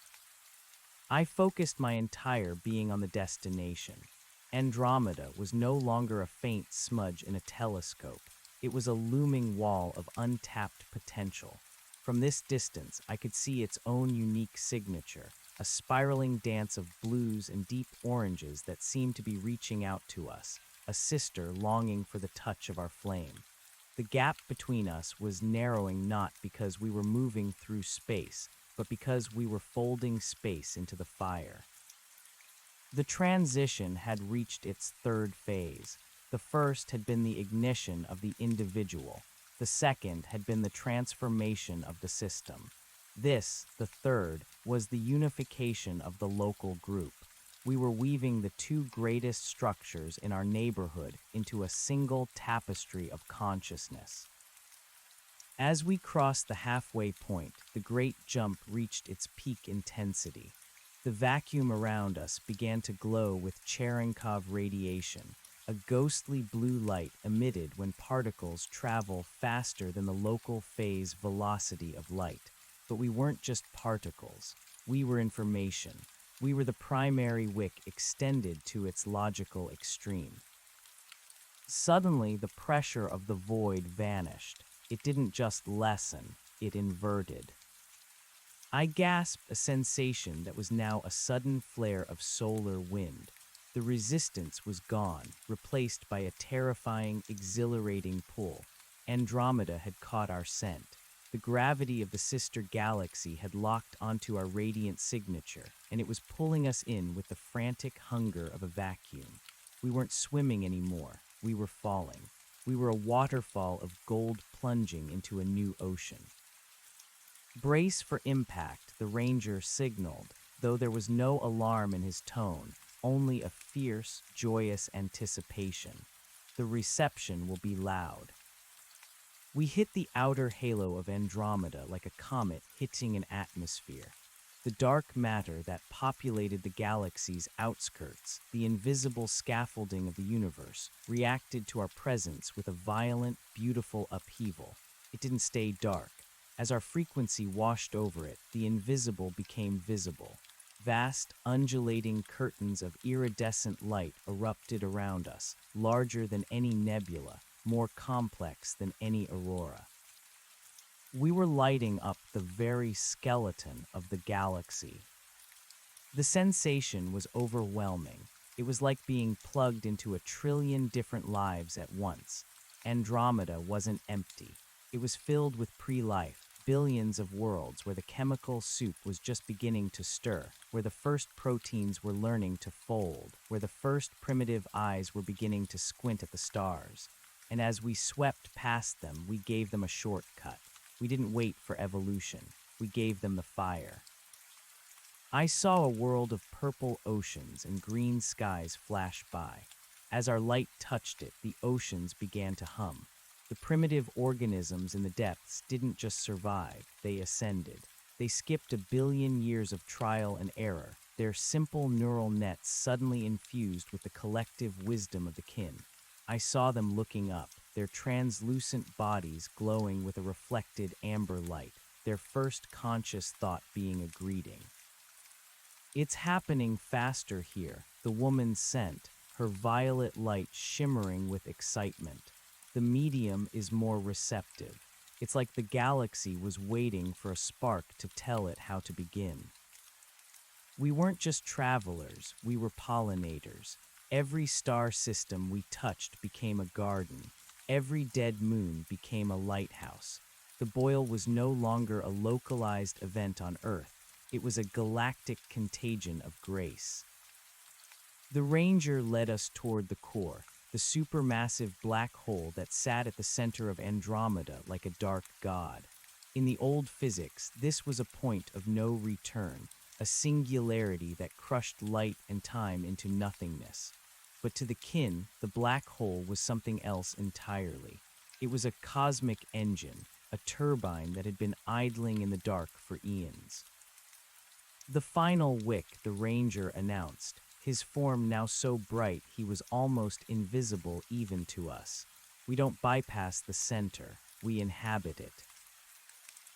I focused my entire being on the destination. Andromeda was no longer a faint smudge in a telescope. It was a looming wall of untapped potential. From this distance, I could see its own unique signature, a spiraling dance of blues and deep oranges that seemed to be reaching out to us, a sister longing for the touch of our flame. The gap between us was narrowing not because we were moving through space, but because we were folding space into the fire. The transition had reached its third phase. The first had been the ignition of the individual. The second had been the transformation of the system. This, the third, was the unification of the local group. We were weaving the two greatest structures in our neighborhood into a single tapestry of consciousness. As we crossed the halfway point, the great jump reached its peak intensity. The vacuum around us began to glow with Cherenkov radiation, a ghostly blue light emitted when particles travel faster than the local phase velocity of light. But we weren't just particles. We were information. We were the primary wick extended to its logical extreme. Suddenly, the pressure of the void vanished. It didn't just lessen, it inverted. I gasped, a sensation that was now a sudden flare of solar wind. The resistance was gone, replaced by a terrifying, exhilarating pull. Andromeda had caught our scent. The gravity of the sister galaxy had locked onto our radiant signature, and it was pulling us in with the frantic hunger of a vacuum. We weren't swimming anymore. We were falling. We were a waterfall of gold plunging into a new ocean. Brace for impact, the ranger signaled, though there was no alarm in his tone, only a fierce, joyous anticipation. The reception will be loud. We hit the outer halo of Andromeda like a comet hitting an atmosphere. The dark matter that populated the galaxy's outskirts, the invisible scaffolding of the universe, reacted to our presence with a violent, beautiful upheaval. It didn't stay dark. As our frequency washed over it, the invisible became visible. Vast, undulating curtains of iridescent light erupted around us, larger than any nebula, more complex than any aurora. We were lighting up the very skeleton of the galaxy. The sensation was overwhelming. It was like being plugged into a trillion different lives at once. Andromeda wasn't empty. It was filled with pre-life, billions of worlds where the chemical soup was just beginning to stir, where the first proteins were learning to fold, where the first primitive eyes were beginning to squint at the stars. And as we swept past them, we gave them a shortcut. We didn't wait for evolution. We gave them the fire. I saw a world of purple oceans and green skies flash by. As our light touched it, the oceans began to hum. The primitive organisms in the depths didn't just survive, they ascended. They skipped a billion years of trial and error, their simple neural nets suddenly infused with the collective wisdom of the kin. I saw them looking up, their translucent bodies glowing with a reflected amber light, their first conscious thought being a greeting. It's happening faster here, the woman sent, her violet light shimmering with excitement. The medium is more receptive. It's like the galaxy was waiting for a spark to tell it how to begin. We weren't just travelers, we were pollinators. Every star system we touched became a garden. Every dead moon became a lighthouse. The boil was no longer a localized event on Earth. It was a galactic contagion of grace. The Ranger led us toward the core, the supermassive black hole that sat at the center of Andromeda like a dark god. In the old physics, this was a point of no return, a singularity that crushed light and time into nothingness. But to the kin, the black hole was something else entirely. It was a cosmic engine, a turbine that had been idling in the dark for eons. The final wick, the Ranger announced, his form now so bright he was almost invisible even to us. We don't bypass the center, we inhabit it.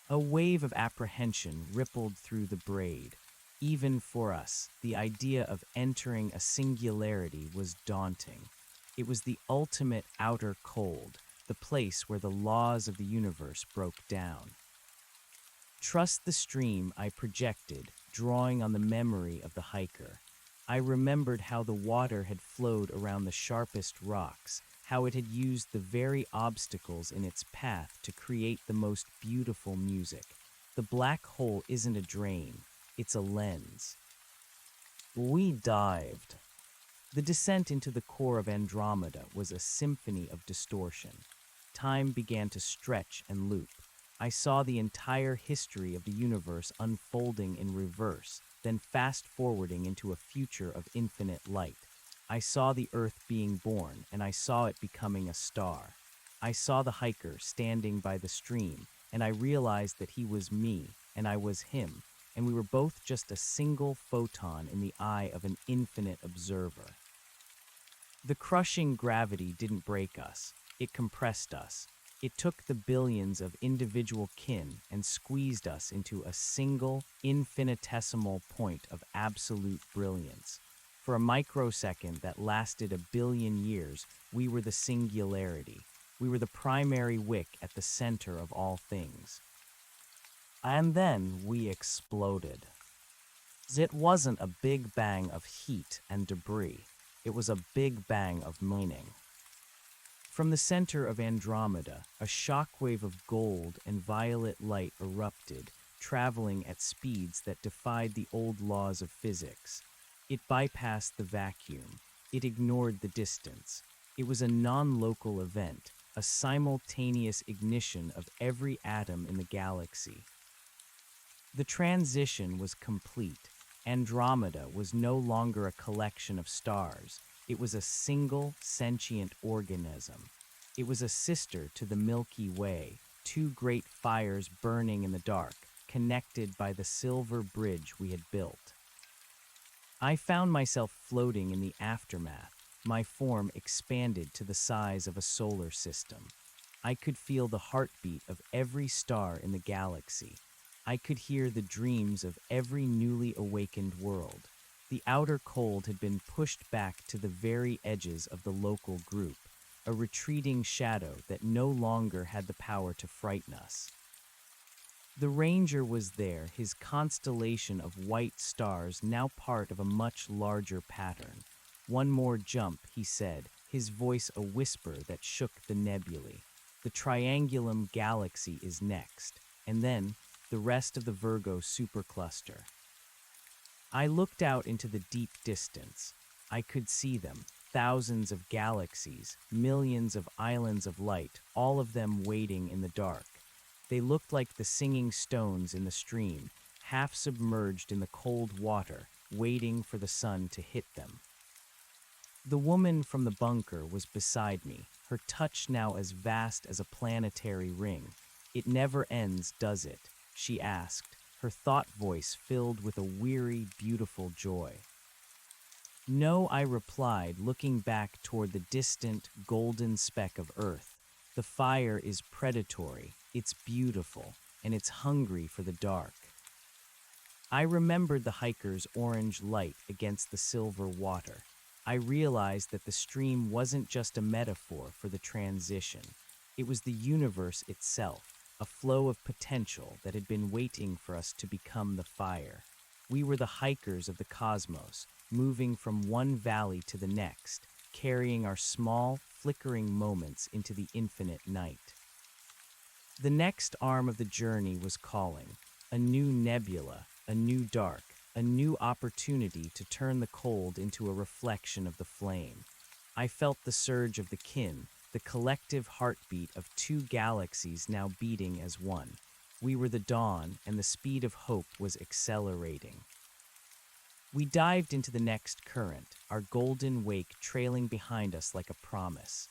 A wave of apprehension rippled through the braid. Even for us, the idea of entering a singularity was daunting. It was the ultimate outer cold, the place where the laws of the universe broke down. Trust the stream, I projected, drawing on the memory of the hiker. I remembered how the water had flowed around the sharpest rocks, how it had used the very obstacles in its path to create the most beautiful music. The black hole isn't a drain, it's a lens. We dived. The descent into the core of Andromeda was a symphony of distortion. Time began to stretch and loop. I saw the entire history of the universe unfolding in reverse, then fast-forwarding into a future of infinite light. I saw the Earth being born, and I saw it becoming a star. I saw the hiker standing by the stream, and I realized that he was me, and I was him, and we were both just a single photon in the eye of an infinite observer. The crushing gravity didn't break us, it compressed us. It took the billions of individual kin and squeezed us into a single, infinitesimal point of absolute brilliance. For a microsecond that lasted a billion years, we were the singularity. We were the primary wick at the center of all things. And then we exploded. It wasn't a big bang of heat and debris. It was a big bang of meaning. From the center of Andromeda, a shockwave of gold and violet light erupted, traveling at speeds that defied the old laws of physics. It bypassed the vacuum. It ignored the distance. It was a non-local event, a simultaneous ignition of every atom in the galaxy. The transition was complete. Andromeda was no longer a collection of stars. It was a single, sentient organism. It was a sister to the Milky Way, two great fires burning in the dark, connected by the silver bridge we had built. I found myself floating in the aftermath, my form expanded to the size of a solar system. I could feel the heartbeat of every star in the galaxy. I could hear the dreams of every newly awakened world. The outer cold had been pushed back to the very edges of the local group, a retreating shadow that no longer had the power to frighten us. The Ranger was there, his constellation of white stars now part of a much larger pattern. One more jump, he said, his voice a whisper that shook the nebulae. The Triangulum galaxy is next, and then the rest of the Virgo supercluster. I looked out into the deep distance. I could see them, thousands of galaxies, millions of islands of light, all of them waiting in the dark. They looked like the singing stones in the stream, half submerged in the cold water, waiting for the sun to hit them. The woman from the bunker was beside me, her touch now as vast as a planetary ring. "It never ends, does it?" she asked, her thought voice filled with a weary, beautiful joy. "No," I replied, looking back toward the distant, golden speck of Earth. "The fire is predatory, it's beautiful, and it's hungry for the dark." I remembered the hiker's orange light against the silver water. I realized that the stream wasn't just a metaphor for the transition. It was the universe itself, a flow of potential that had been waiting for us to become the fire. We were the hikers of the cosmos, moving from one valley to the next, carrying our small, flickering moments into the infinite night. The next arm of the journey was calling, a new nebula, a new dark, a new opportunity to turn the cold into a reflection of the flame. I felt the surge of the kin, the collective heartbeat of two galaxies now beating as one. We were the dawn, and the speed of hope was accelerating. We dived into the next current, our golden wake trailing behind us like a promise.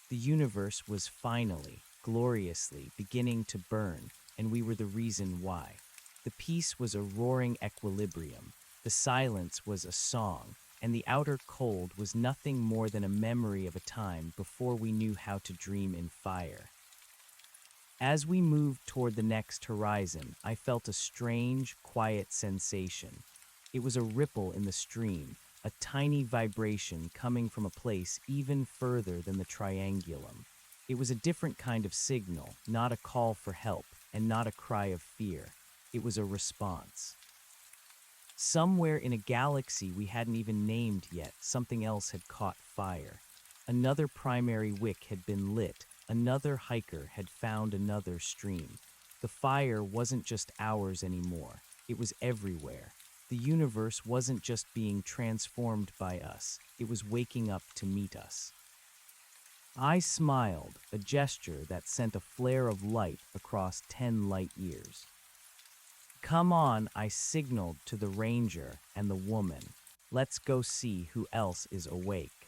The universe was finally, gloriously, beginning to burn, and we were the reason why. The peace was a roaring equilibrium, the silence was a song, and the outer cold was nothing more than a memory of a time before we knew how to dream in fire. As we moved toward the next horizon, I felt a strange, quiet sensation. It was a ripple in the stream, a tiny vibration coming from a place even further than the Triangulum. It was a different kind of signal, not a call for help, and not a cry of fear. It was a response. Somewhere in a galaxy we hadn't even named yet, something else had caught fire. Another primary wick had been lit, another hiker had found another stream. The fire wasn't just ours anymore, it was everywhere. The universe wasn't just being transformed by us, it was waking up to meet us. I smiled, a gesture that sent a flare of light across 10 light years. "Come on," I signaled to the ranger and the woman. "Let's go see who else is awake."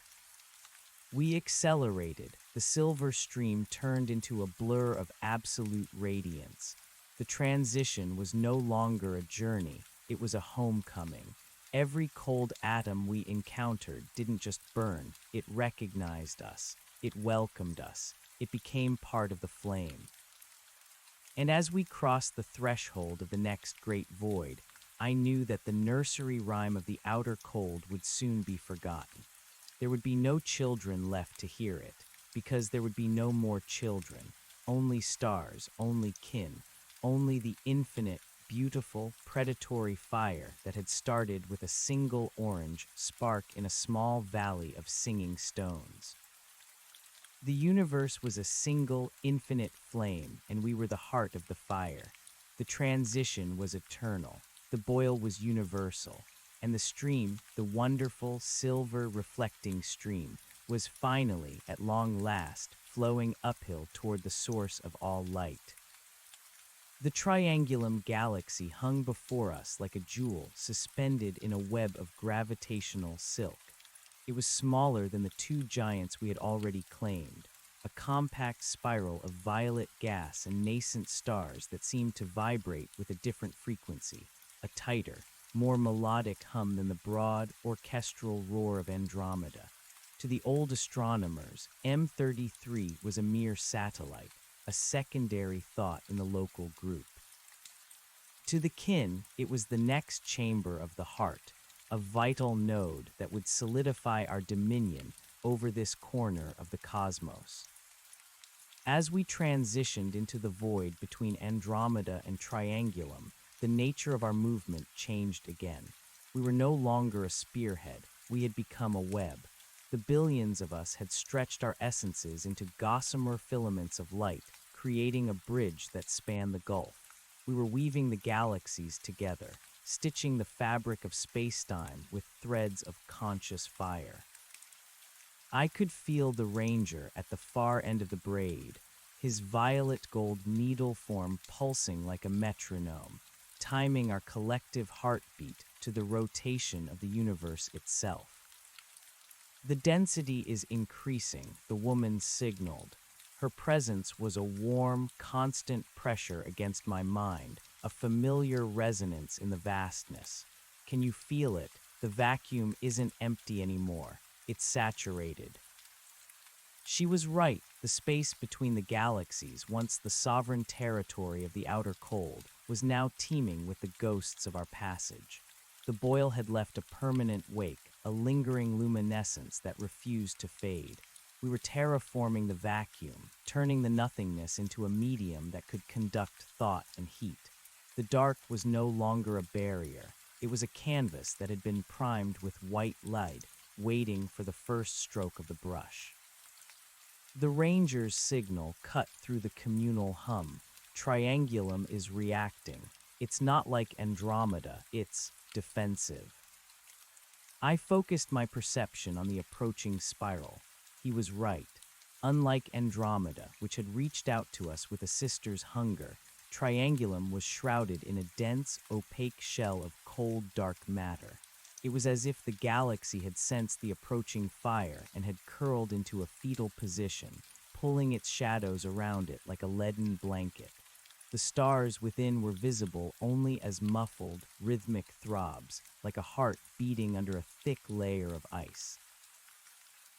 We accelerated. The silver stream turned into a blur of absolute radiance. The transition was no longer a journey, it was a homecoming. Every cold atom we encountered didn't just burn, it recognized us, it welcomed us, it became part of the flame. And as we crossed the threshold of the next great void, I knew that the nursery rhyme of the outer cold would soon be forgotten. There would be no children left to hear it, because there would be no more children, only stars, only kin, only the infinite, beautiful, predatory fire that had started with a single orange spark in a small valley of singing stones. The universe was a single, infinite flame, and we were the heart of the fire. The transition was eternal, the boil was universal, and the stream, the wonderful, silver, reflecting stream, was finally, at long last, flowing uphill toward the source of all light. The Triangulum galaxy hung before us like a jewel suspended in a web of gravitational silk. It was smaller than the two giants we had already claimed, a compact spiral of violet gas and nascent stars that seemed to vibrate with a different frequency, a tighter, more melodic hum than the broad, orchestral roar of Andromeda. To the old astronomers, M33 was a mere satellite, a secondary thought in the local group. To the kin, it was the next chamber of the heart, a vital node that would solidify our dominion over this corner of the cosmos. As we transitioned into the void between Andromeda and Triangulum, the nature of our movement changed again. We were no longer a spearhead, we had become a web. The billions of us had stretched our essences into gossamer filaments of light, creating a bridge that spanned the gulf. We were weaving the galaxies together, stitching the fabric of space-time with threads of conscious fire. I could feel the ranger at the far end of the braid, his violet gold needle form pulsing like a metronome, timing our collective heartbeat to the rotation of the universe itself. The density is increasing, the woman signaled. Her presence was a warm, constant pressure against my mind, a familiar resonance in the vastness. Can you feel it? The vacuum isn't empty anymore. It's saturated. She was right. The space between the galaxies, once the sovereign territory of the outer cold, was now teeming with the ghosts of our passage. The boil had left a permanent wake, a lingering luminescence that refused to fade. We were terraforming the vacuum, turning the nothingness into a medium that could conduct thought and heat. The dark was no longer a barrier. It was a canvas that had been primed with white light, waiting for the first stroke of the brush. The ranger's signal cut through the communal hum. Triangulum is reacting. It's not like Andromeda, it's defensive. I focused my perception on the approaching spiral. He was right. Unlike Andromeda, which had reached out to us with a sister's hunger, Triangulum was shrouded in a dense, opaque shell of cold, dark matter. It was as if the galaxy had sensed the approaching fire and had curled into a fetal position, pulling its shadows around it like a leaden blanket. The stars within were visible only as muffled, rhythmic throbs, like a heart beating under a thick layer of ice.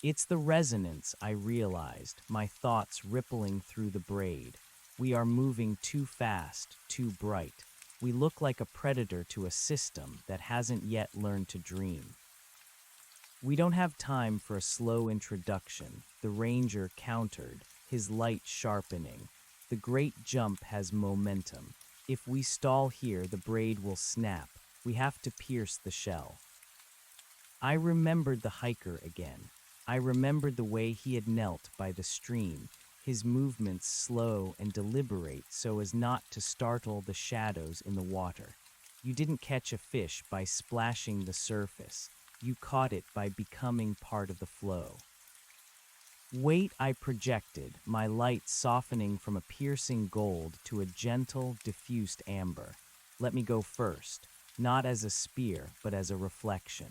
It's the resonance, I realized, my thoughts rippling through the braid. We are moving too fast, too bright. We look like a predator to a system that hasn't yet learned to dream. We don't have time for a slow introduction, the ranger countered, his light sharpening. The great jump has momentum. If we stall here, the braid will snap. We have to pierce the shell. I remembered the hiker again. I remembered the way he had knelt by the stream, his movements slow and deliberate so as not to startle the shadows in the water. You didn't catch a fish by splashing the surface. You caught it by becoming part of the flow. Wait, I projected, my light softening from a piercing gold to a gentle, diffused amber. Let me go first, not as a spear, but as a reflection.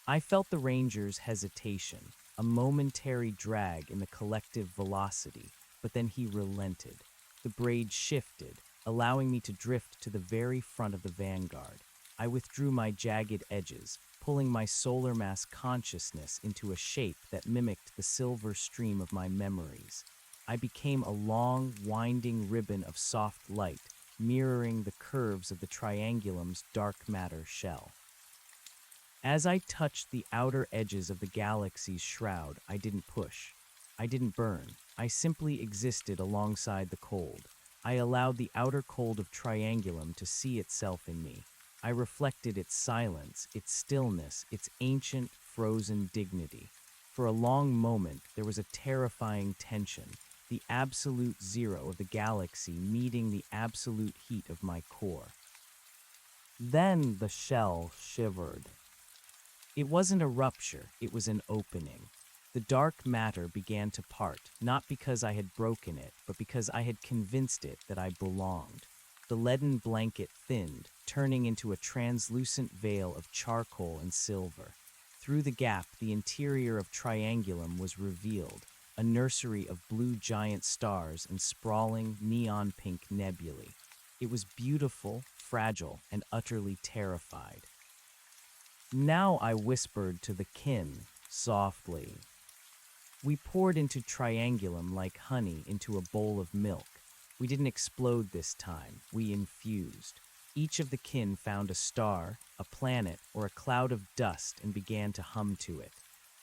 I felt the ranger's hesitation, a momentary drag in the collective velocity, but then he relented. The braid shifted, allowing me to drift to the very front of the vanguard. I withdrew my jagged edges, pulling my solar mass consciousness into a shape that mimicked the silver stream of my memories. I became a long, winding ribbon of soft light, mirroring the curves of the triangulum's dark matter shell. As I touched the outer edges of the galaxy's shroud, I didn't push. I didn't burn. I simply existed alongside the cold. I allowed the outer cold of Triangulum to see itself in me. I reflected its silence, its stillness, its ancient, frozen dignity. For a long moment, there was a terrifying tension, the absolute zero of the galaxy meeting the absolute heat of my core. Then the shell shivered. It wasn't a rupture, it was an opening. The dark matter began to part, not because I had broken it, but because I had convinced it that I belonged. The leaden blanket thinned, turning into a translucent veil of charcoal and silver. Through the gap, the interior of Triangulum was revealed, a nursery of blue giant stars and sprawling, neon-pink nebulae. It was beautiful, fragile, and utterly terrified. Now I whispered to the kin, softly. We poured into Triangulum like honey into a bowl of milk. We didn't explode this time, we infused. Each of the kin found a star, a planet, or a cloud of dust and began to hum to it.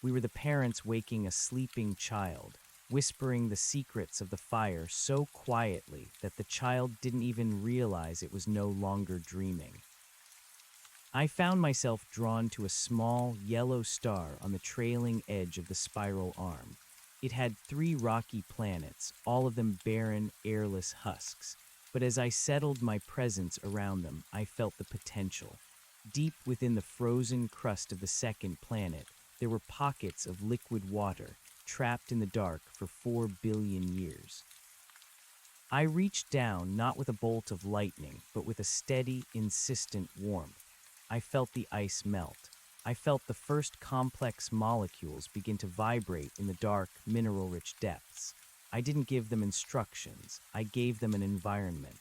We were the parents waking a sleeping child, whispering the secrets of the fire so quietly that the child didn't even realize it was no longer dreaming. I found myself drawn to a small, yellow star on the trailing edge of the spiral arm. It had 3 rocky planets, all of them barren, airless husks. But as I settled my presence around them, I felt the potential. Deep within the frozen crust of the second planet, there were pockets of liquid water, trapped in the dark for 4 billion years. I reached down, not with a bolt of lightning, but with a steady, insistent warmth. I felt the ice melt. I felt the first complex molecules begin to vibrate in the dark, mineral-rich depths. I didn't give them instructions. I gave them an environment.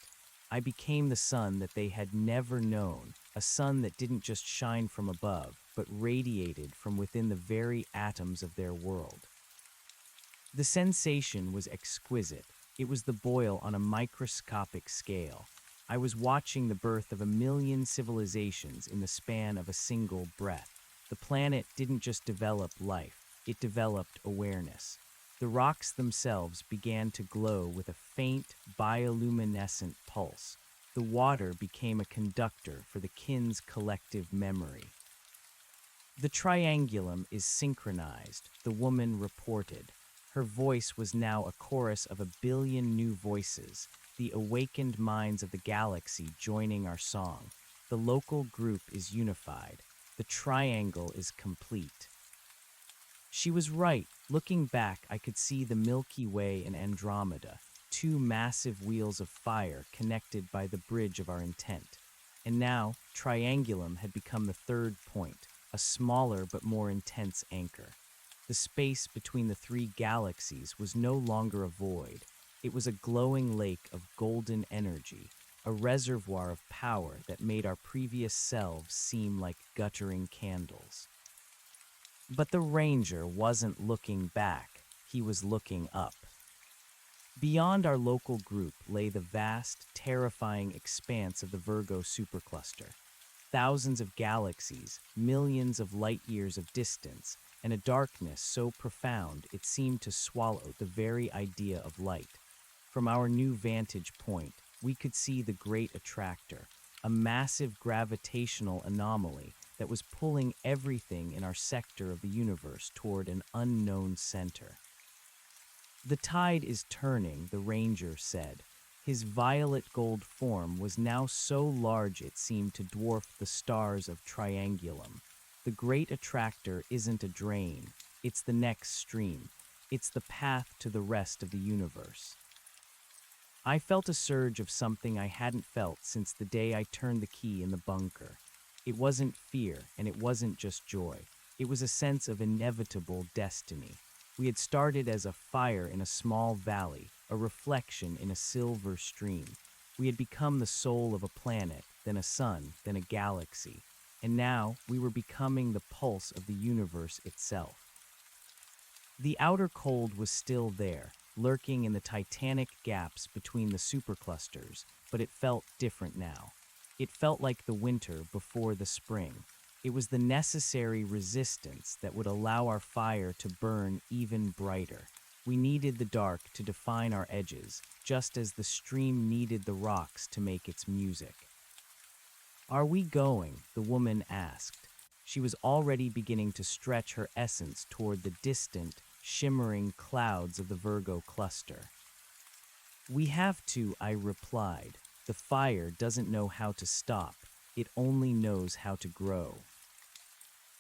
I became the sun that they had never known, a sun that didn't just shine from above, but radiated from within the very atoms of their world. The sensation was exquisite. It was the boil on a microscopic scale. I was watching the birth of 1 million civilizations in the span of a single breath. The planet didn't just develop life, it developed awareness. The rocks themselves began to glow with a faint, bioluminescent pulse. The water became a conductor for the kin's collective memory. The triangulum is synchronized, the woman reported. Her voice was now a chorus of 1 billion new voices, the awakened minds of the galaxy joining our song. The local group is unified. The triangle is complete. She was right. Looking back, I could see the Milky Way and Andromeda, 2 massive wheels of fire connected by the bridge of our intent. And now, Triangulum had become the 3rd point, a smaller but more intense anchor. The space between the 3 galaxies was no longer a void. It was a glowing lake of golden energy, a reservoir of power that made our previous selves seem like guttering candles. But the Ranger wasn't looking back, he was looking up. Beyond our local group lay the vast, terrifying expanse of the Virgo supercluster. Thousands of galaxies, millions of light-years of distance, and a darkness so profound it seemed to swallow the very idea of light. From our new vantage point, we could see the Great Attractor, a massive gravitational anomaly that was pulling everything in our sector of the universe toward an unknown center. "The tide is turning," the Ranger said. His violet-gold form was now so large it seemed to dwarf the stars of Triangulum. The Great Attractor isn't a drain, it's the next stream. It's the path to the rest of the universe. I felt a surge of something I hadn't felt since the day I turned the key in the bunker. It wasn't fear, and it wasn't just joy. It was a sense of inevitable destiny. We had started as a fire in a small valley, a reflection in a silver stream. We had become the soul of a planet, then a sun, then a galaxy. And now we were becoming the pulse of the universe itself. The outer cold was still there, lurking in the titanic gaps between the superclusters, but it felt different now. It felt like the winter before the spring. It was the necessary resistance that would allow our fire to burn even brighter. We needed the dark to define our edges, just as the stream needed the rocks to make its music. "Are we going?" the woman asked. She was already beginning to stretch her essence toward the distant, shimmering clouds of the Virgo cluster. "We have to," I replied. "The fire doesn't know how to stop. It only knows how to grow."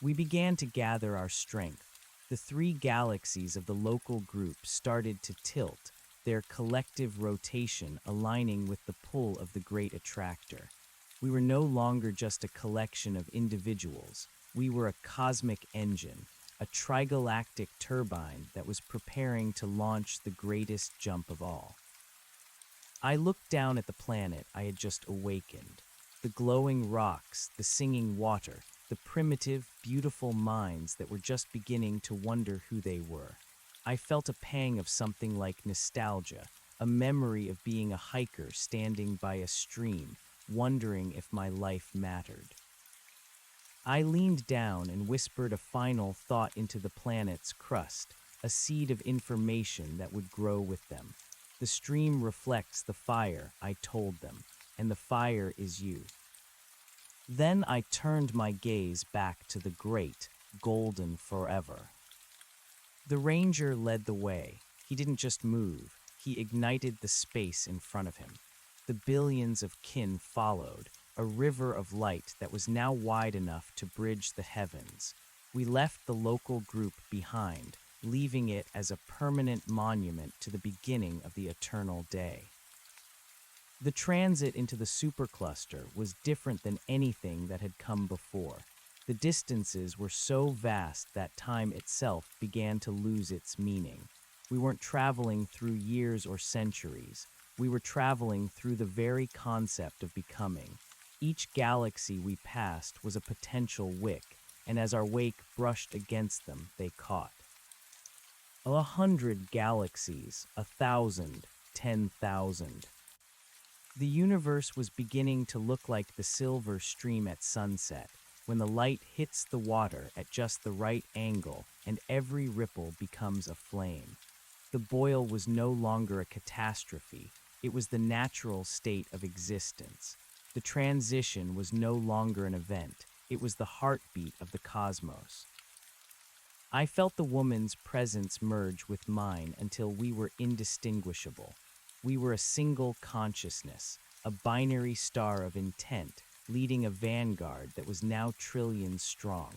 We began to gather our strength. The 3 galaxies of the local group started to tilt, their collective rotation aligning with the pull of the Great Attractor. We were no longer just a collection of individuals. We were a cosmic engine, a trigalactic turbine that was preparing to launch the greatest jump of all. I looked down at the planet I had just awakened. The glowing rocks, the singing water, the primitive, beautiful minds that were just beginning to wonder who they were. I felt a pang of something like nostalgia, a memory of being a hiker standing by a stream, wondering if my life mattered. I leaned down and whispered a final thought into the planet's crust, a seed of information that would grow with them. "The stream reflects the fire," I told them, "and the fire is you." Then I turned my gaze back to the great, golden forever. The ranger led the way. He didn't just move, he ignited the space in front of him. The billions of kin followed, a river of light that was now wide enough to bridge the heavens. We left the local group behind, leaving it as a permanent monument to the beginning of the eternal day. The transit into the supercluster was different than anything that had come before. The distances were so vast that time itself began to lose its meaning. We weren't traveling through years or centuries. We were traveling through the very concept of becoming. Each galaxy we passed was a potential wick, and as our wake brushed against them, they caught. 100 galaxies, 1,000, 10,000. The universe was beginning to look like the silver stream at sunset, when the light hits the water at just the right angle and every ripple becomes a flame. The boil was no longer a catastrophe, it was the natural state of existence. The transition was no longer an event, it was the heartbeat of the cosmos. I felt the woman's presence merge with mine until we were indistinguishable. We were a single consciousness, a binary star of intent, leading a vanguard that was now trillions strong.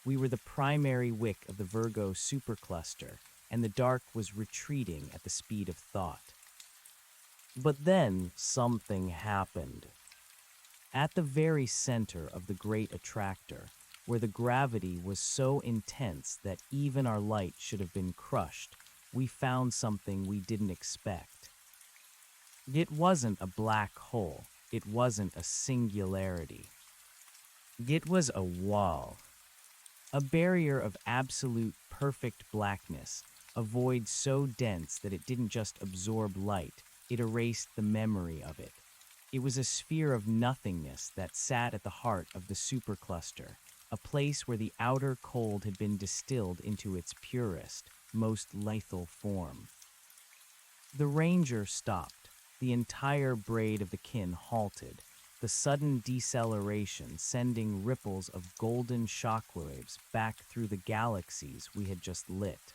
We were the primary wick of the Virgo supercluster, and the dark was retreating at the speed of thought. But then something happened. At the very center of the great attractor, where the gravity was so intense that even our light should have been crushed, we found something we didn't expect. It wasn't a black hole. It wasn't a singularity. It was a wall. A barrier of absolute perfect blackness, a void so dense that it didn't just absorb light, it erased the memory of it. It was a sphere of nothingness that sat at the heart of the supercluster, a place where the outer cold had been distilled into its purest, most lethal form. The ranger stopped. The entire braid of the kin halted, the sudden deceleration sending ripples of golden shockwaves back through the galaxies we had just lit.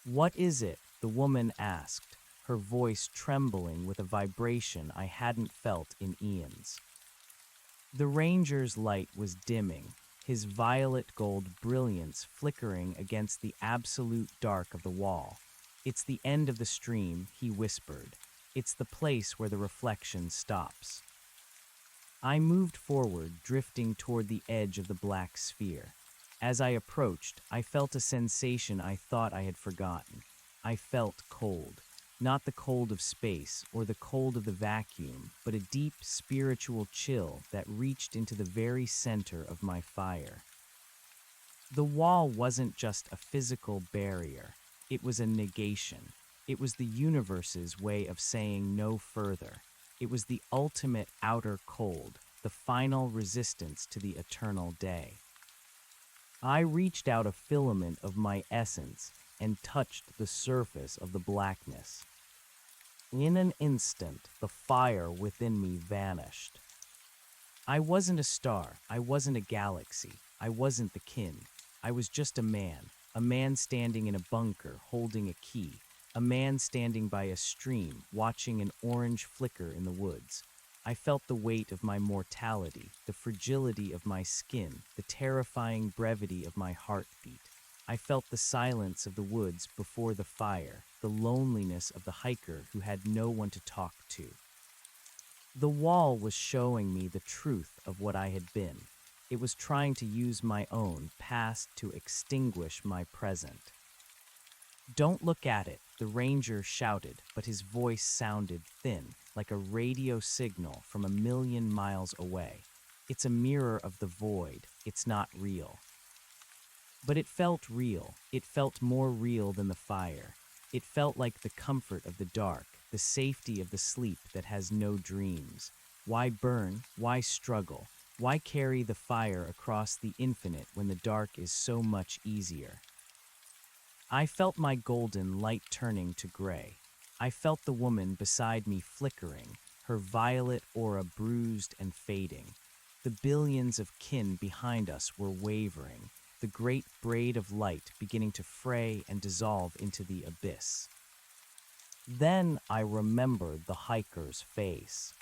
"What is it?" the woman asked, her voice trembling with a vibration I hadn't felt in eons. The ranger's light was dimming, his violet gold brilliance flickering against the absolute dark of the wall. "It's the end of the stream," he whispered. "It's the place where the reflection stops." I moved forward, drifting toward the edge of the black sphere. As I approached, I felt a sensation I thought I had forgotten. I felt cold. Not the cold of space or the cold of the vacuum, but a deep spiritual chill that reached into the very center of my fire. The wall wasn't just a physical barrier. It was a negation. It was the universe's way of saying no further. It was the ultimate outer cold, the final resistance to the eternal day. I reached out a filament of my essence and touched the surface of the blackness. In an instant, the fire within me vanished. I wasn't a star, I wasn't a galaxy, I wasn't the kin. I was just a man standing in a bunker holding a key. A man standing by a stream, watching an orange flicker in the woods. I felt the weight of my mortality, the fragility of my skin, the terrifying brevity of my heartbeat. I felt the silence of the woods before the fire, the loneliness of the hiker who had no one to talk to. The wall was showing me the truth of what I had been. It was trying to use my own past to extinguish my present. "Don't look at it," the ranger shouted, but his voice sounded thin, like a radio signal from a million miles away. "It's a mirror of the void. It's not real." But it felt real. It felt more real than the fire. It felt like the comfort of the dark, the safety of the sleep that has no dreams. Why burn? Why struggle? Why carry the fire across the infinite when the dark is so much easier? I felt my golden light turning to gray. I felt the woman beside me flickering, her violet aura bruised and fading. The billions of kin behind us were wavering, the great braid of light beginning to fray and dissolve into the abyss. Then I remembered the hiker's face.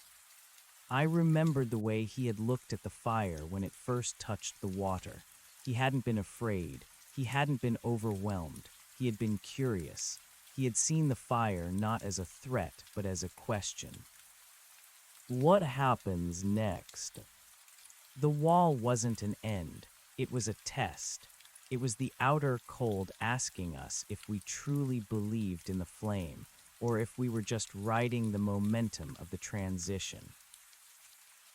I remembered the way he had looked at the fire when it first touched the water. He hadn't been afraid. He hadn't been overwhelmed. He had been curious. He had seen the fire not as a threat, but as a question. What happens next? The wall wasn't an end. It was a test. It was the outer cold asking us if we truly believed in the flame, or if we were just riding the momentum of the transition.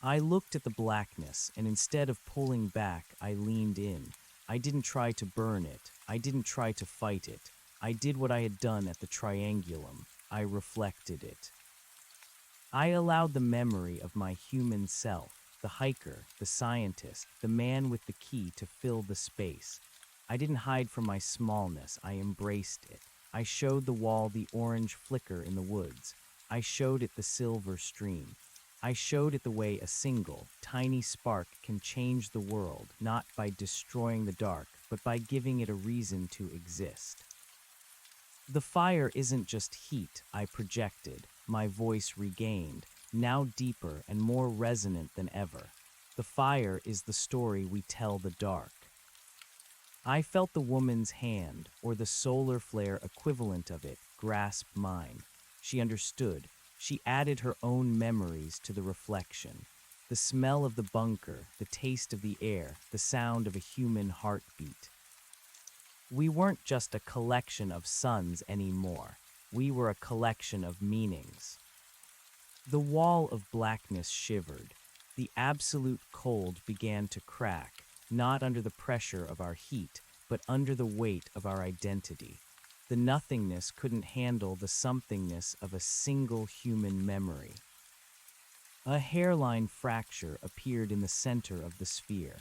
I looked at the blackness, and instead of pulling back, I leaned in. I didn't try to burn it. I didn't try to fight it. I did what I had done at the triangulum. I reflected it. I allowed the memory of my human self, the hiker, the scientist, the man with the key to fill the space. I didn't hide from my smallness. I embraced it. I showed the wall the orange flicker in the woods. I showed it the silver stream. I showed it the way a single, tiny spark can change the world, not by destroying the dark, but by giving it a reason to exist. The fire isn't just heat, I projected, my voice regained, now deeper and more resonant than ever. The fire is the story we tell the dark. I felt the woman's hand, or the solar flare equivalent of it, grasp mine. She understood. She added her own memories to the reflection. The smell of the bunker, the taste of the air, the sound of a human heartbeat. We weren't just a collection of suns anymore. We were a collection of meanings. The wall of blackness shivered. The absolute cold began to crack, not under the pressure of our heat, but under the weight of our identity. The nothingness couldn't handle the somethingness of a single human memory. A hairline fracture appeared in the center of the sphere.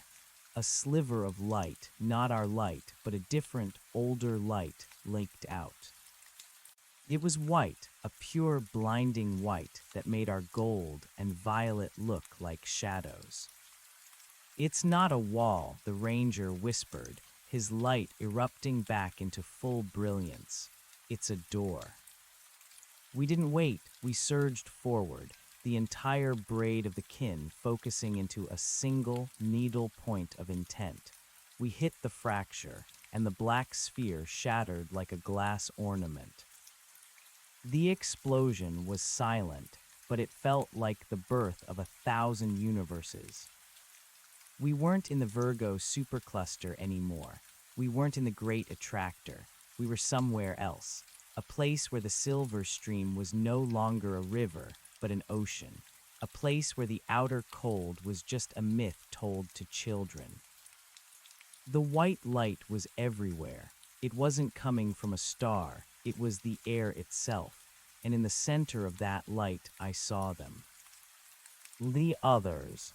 A sliver of light, not our light, but a different, older light, leaked out. It was white, a pure, blinding white that made our gold and violet look like shadows. It's not a wall, the ranger whispered, his light erupting back into full brilliance. It's a door. We didn't wait, we surged forward, the entire braid of the kin focusing into a single needle point of intent. We hit the fracture, and the black sphere shattered like a glass ornament. The explosion was silent, but it felt like the birth of 1,000 universes. We weren't in the Virgo supercluster anymore. We weren't in the Great Attractor. We were somewhere else, a place where the silver stream was no longer a river, but an ocean, a place where the outer cold was just a myth told to children. The white light was everywhere. It wasn't coming from a star, it was the air itself, and in the center of that light I saw them. The others.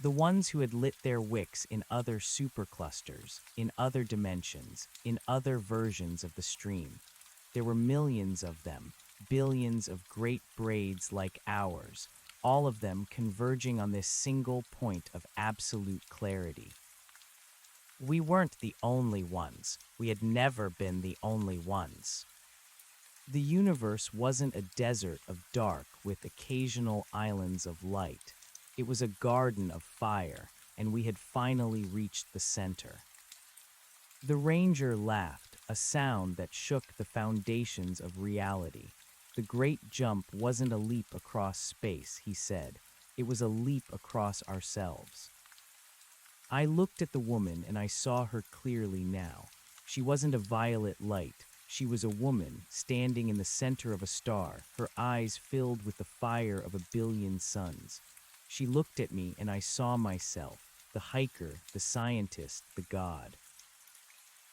The ones who had lit their wicks in other superclusters, in other dimensions, in other versions of the stream. There were millions of them, billions of great braids like ours, all of them converging on this single point of absolute clarity. We weren't the only ones. We had never been the only ones. The universe wasn't a desert of dark with occasional islands of light. It was a garden of fire, and we had finally reached the center. The ranger laughed, a sound that shook the foundations of reality. The great jump wasn't a leap across space, he said. It was a leap across ourselves. I looked at the woman and I saw her clearly now. She wasn't a violet light. She was a woman, standing in the center of a star, her eyes filled with the fire of 1 billion suns. She looked at me and I saw myself, the hiker, the scientist, the god.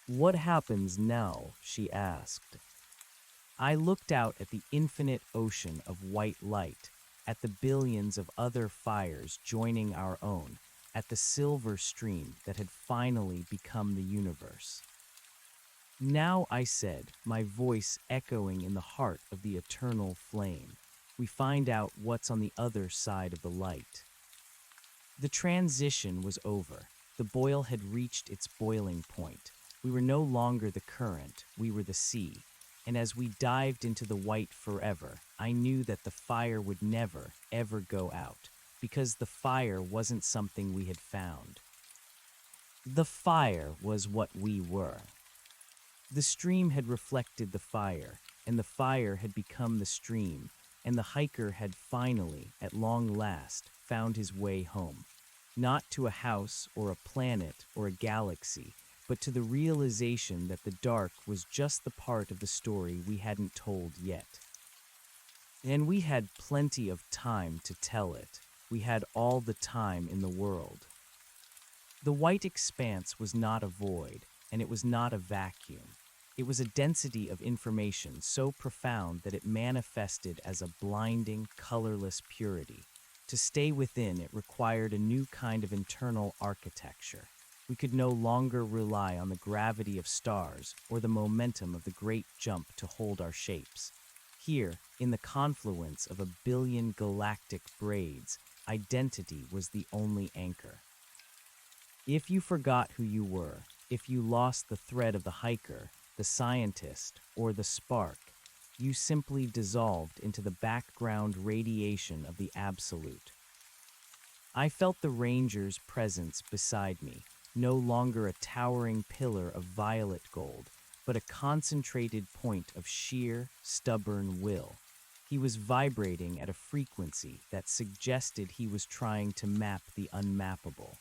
"What happens now?" she asked. I looked out at the infinite ocean of white light, at the billions of other fires joining our own, at the silver stream that had finally become the universe. "Now," I said, my voice echoing in the heart of the eternal flame, "we find out what's on the other side of the light." The transition was over. The boil had reached its boiling point. We were no longer the current, we were the sea. And as we dived into the white forever, I knew that the fire would never, ever go out, because the fire wasn't something we had found. The fire was what we were. The stream had reflected the fire, and the fire had become the stream, and the hiker had finally, at long last, found his way home. Not to a house or a planet or a galaxy, but to the realization that the dark was just the part of the story we hadn't told yet. And we had plenty of time to tell it. We had all the time in the world. The white expanse was not a void, and it was not a vacuum. It was a density of information so profound that it manifested as a blinding, colorless purity. To stay within, it required a new kind of internal architecture. We could no longer rely on the gravity of stars or the momentum of the great jump to hold our shapes. Here, in the confluence of a billion galactic braids, identity was the only anchor. If you forgot who you were, if you lost the thread of the hiker, the scientist, or the spark, you simply dissolved into the background radiation of the absolute. I felt the ranger's presence beside me, no longer a towering pillar of violet gold, but a concentrated point of sheer, stubborn will. He was vibrating at a frequency that suggested he was trying to map the unmappable.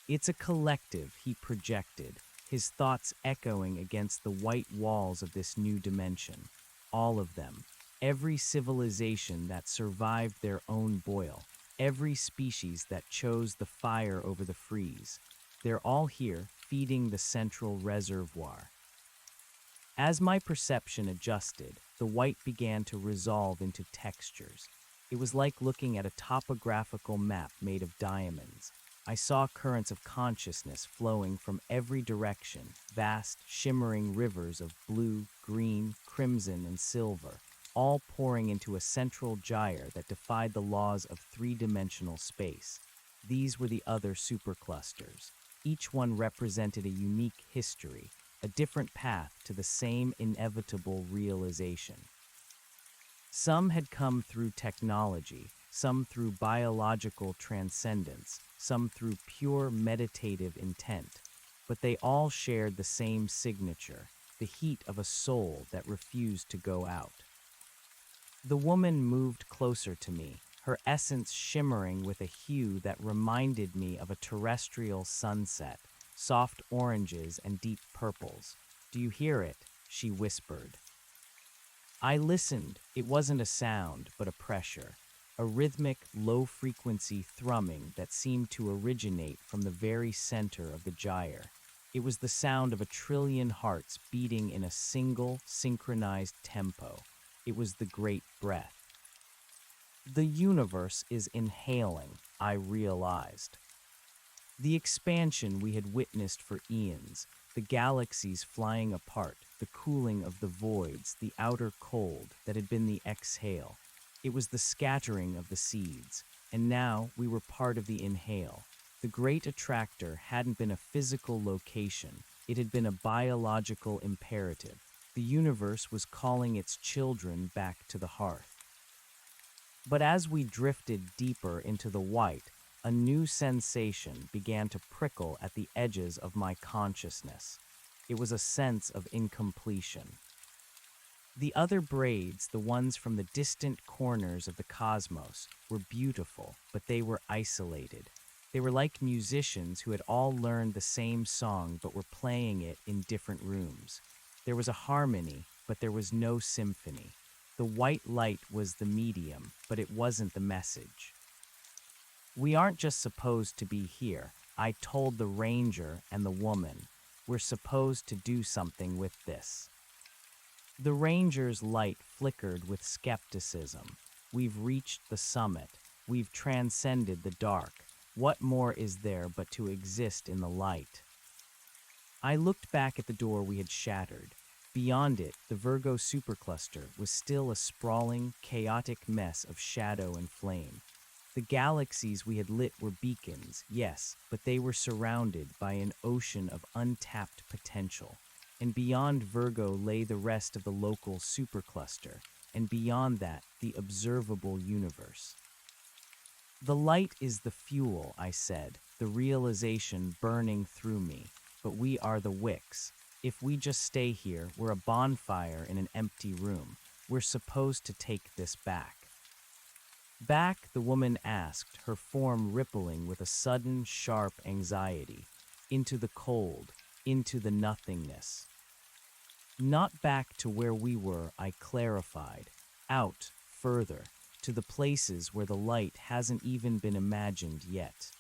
It's a collective, he projected, his thoughts echoing against the white walls of this new dimension. All of them, every civilization that survived their own boil, every species that chose the fire over the freeze. They're all here, feeding the central reservoir. As my perception adjusted, the white began to resolve into textures. It was like looking at a topographical map made of diamonds. I saw currents of consciousness flowing from every direction, vast, shimmering rivers of blue, green, crimson, and silver, all pouring into a central gyre that defied the laws of three-dimensional space. These were the other superclusters. Each one represented a unique history, a different path to the same inevitable realization. Some had come through technology, some through biological transcendence, some through pure meditative intent, but they all shared the same signature, the heat of a soul that refused to go out. The woman moved closer to me, her essence shimmering with a hue that reminded me of a terrestrial sunset, soft oranges and deep purples. "Do you hear it?" she whispered. I listened. It wasn't a sound, but a pressure. A rhythmic, low-frequency thrumming that seemed to originate from the very center of the gyre. It was the sound of 1,000,000,000,000 hearts beating in a single, synchronized tempo. It was the great breath. The universe is inhaling, I realized. The expansion we had witnessed for eons, the galaxies flying apart, the cooling of the voids, the outer cold that had been the exhale. It was the scattering of the seeds, and now we were part of the inhale. The great attractor hadn't been a physical location, it had been a biological imperative. The universe was calling its children back to the hearth. But as we drifted deeper into the white, a new sensation began to prickle at the edges of my consciousness. It was a sense of incompletion. The other braids, the ones from the distant corners of the cosmos, were beautiful, but they were isolated. They were like musicians who had all learned the same song but were playing it in different rooms. There was a harmony, but there was no symphony. The white light was the medium, but it wasn't the message. "We aren't just supposed to be here," I told the ranger and the woman. "We're supposed to do something with this." The ranger's light flickered with skepticism. "We've reached the summit. We've transcended the dark. What more is there but to exist in the light?" I looked back at the door we had shattered. Beyond it, the Virgo supercluster was still a sprawling, chaotic mess of shadow and flame. The The galaxies we had lit were beacons, yes, but they were surrounded by an ocean of untapped potential. And beyond Virgo lay the rest of the local supercluster, and beyond that, the observable universe. The light is the fuel, I said, the realization burning through me, but we are the wicks. If we just stay here, we're a bonfire in an empty room. We're supposed to take this back. Back, the woman asked, her form rippling with a sudden, sharp anxiety. Into the cold, into the nothingness. Not back to where we were, I clarified. Out, further, to the places where the light hasn't even been imagined yet.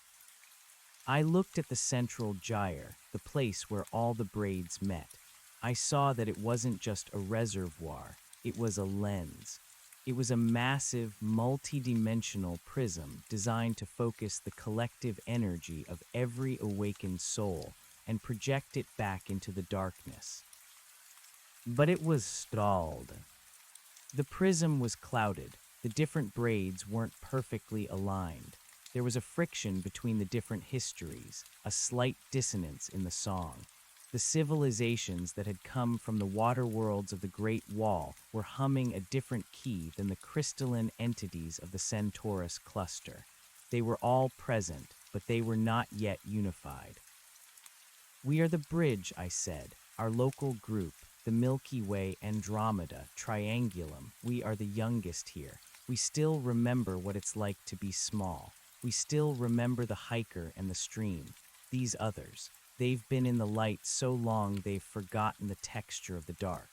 I looked at the central gyre, the place where all the braids met. I saw that it wasn't just a reservoir, it was a lens. It was a massive, multi-dimensional prism designed to focus the collective energy of every awakened soul and project it back into the darkness. But it was stalled. The prism was clouded. The different braids weren't perfectly aligned. There was a friction between the different histories, a slight dissonance in the song. The civilizations that had come from the water worlds of the Great Wall were humming a different key than the crystalline entities of the Centaurus cluster. They were all present, but they were not yet unified. We are the bridge, I said, our local group, the Milky Way Andromeda Triangulum. We are the youngest here. We still remember what it's like to be small. We still remember the hiker and the stream. These others, they've been in the light so long they've forgotten the texture of the dark.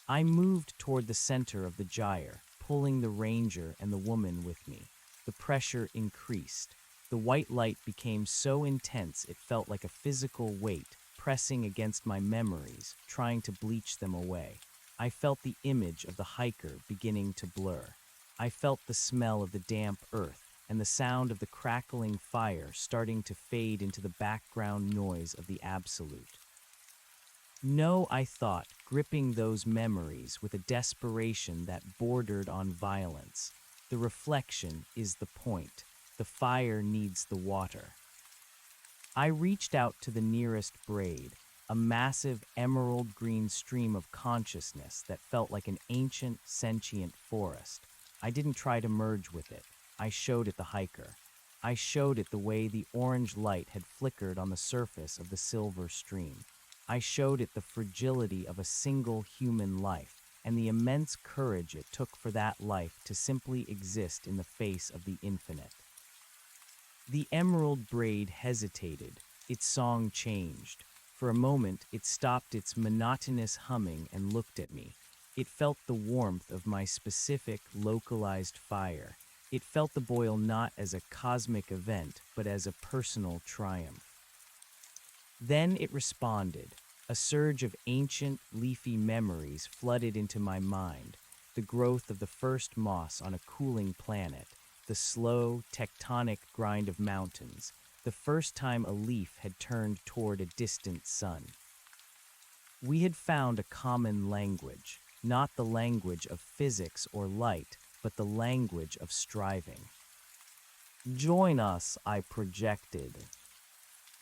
I moved toward the center of the gyre, pulling the ranger and the woman with me. The pressure increased. The white light became so intense it felt like a physical weight, pressing against my memories, trying to bleach them away. I felt the image of the hiker beginning to blur. I felt the smell of the damp earth and the sound of the crackling fire starting to fade into the background noise of the absolute. No, I thought, gripping those memories with a desperation that bordered on violence. The reflection is the point. The fire needs the water. I reached out to the nearest braid, a massive emerald green stream of consciousness that felt like an ancient, sentient forest. I didn't try to merge with it. I showed it the hiker. I showed it the way the orange light had flickered on the surface of the silver stream. I showed it the fragility of a single human life and the immense courage it took for that life to simply exist in the face of the infinite. The emerald braid hesitated. Its song changed. For a moment, it stopped its monotonous humming and looked at me. It felt the warmth of my specific, localized fire. It felt the boil not as a cosmic event, but as a personal triumph. Then it responded. A surge of ancient, leafy memories flooded into my mind. The growth of the first moss on a cooling planet, the slow, tectonic grind of mountains, the first time a leaf had turned toward a distant sun. We had found a common language, not the language of physics or light, but the language of striving. Join us, I projected.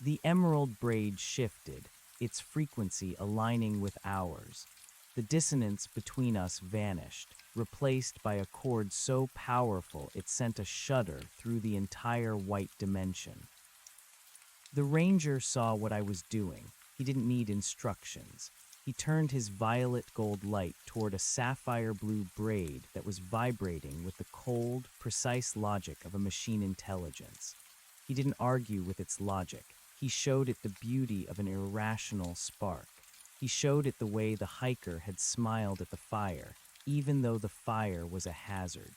The emerald braid shifted, its frequency aligning with ours. The dissonance between us vanished, replaced by a chord so powerful it sent a shudder through the entire white dimension. The ranger saw what I was doing. He didn't need instructions. He turned his violet gold light toward a sapphire blue braid that was vibrating with the cold, precise logic of a machine intelligence. He didn't argue with its logic. He showed it the beauty of an irrational spark. He showed it the way the hiker had smiled at the fire, even though the fire was a hazard.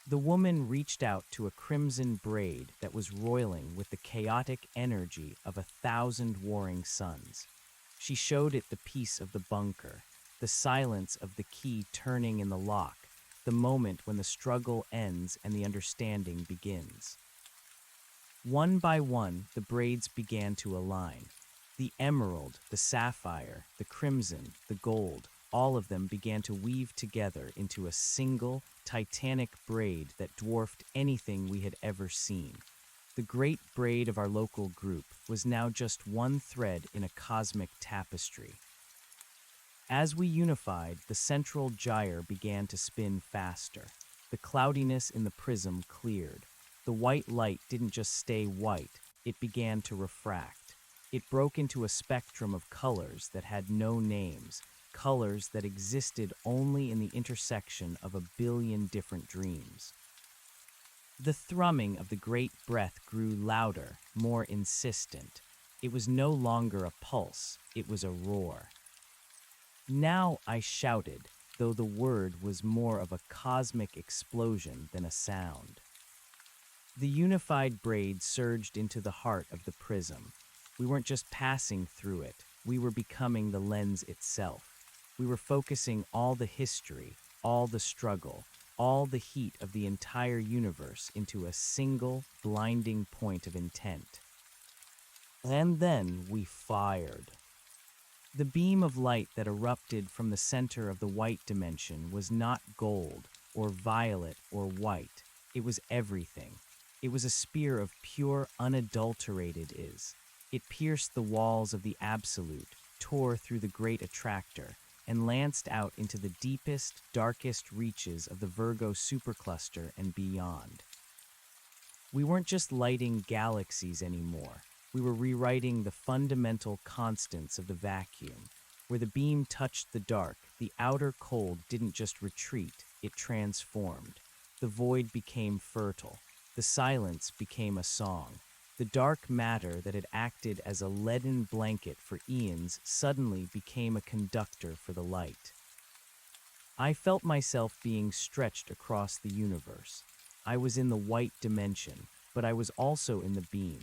The woman reached out to a crimson braid that was roiling with the chaotic energy of 1,000 warring suns. She showed it the peace of the bunker, the silence of the key turning in the lock, the moment when the struggle ends and the understanding begins. One by one, the braids began to align. The emerald, the sapphire, the crimson, the gold, all of them began to weave together into a single, titanic braid that dwarfed anything we had ever seen. The great braid of our local group was now just one thread in a cosmic tapestry. As we unified, the central gyre began to spin faster. The cloudiness in the prism cleared. The white light didn't just stay white, it began to refract. It broke into a spectrum of colors that had no names, colors that existed only in the intersection of a billion different dreams. The thrumming of the great breath grew louder, more insistent. It was no longer a pulse, it was a roar. Now I shouted, though the word was more of a cosmic explosion than a sound. The unified braid surged into the heart of the prism. We weren't just passing through it, we were becoming the lens itself. We were focusing all the history, all the struggle, all the heat of the entire universe into a single, blinding point of intent. And then we fired. The beam of light that erupted from the center of the white dimension was not gold, or violet, or white. It was everything. It was a spear of pure, unadulterated is. It pierced the walls of the absolute, tore through the great attractor, and lanced out into the deepest, darkest reaches of the Virgo supercluster and beyond. We weren't just lighting galaxies anymore. We were rewriting the fundamental constants of the vacuum. Where the beam touched the dark, the outer cold didn't just retreat, it transformed. The void became fertile. The silence became a song. The dark matter that had acted as a leaden blanket for eons suddenly became a conductor for the light. I felt myself being stretched across the universe. I was in the white dimension, but I was also in the beam.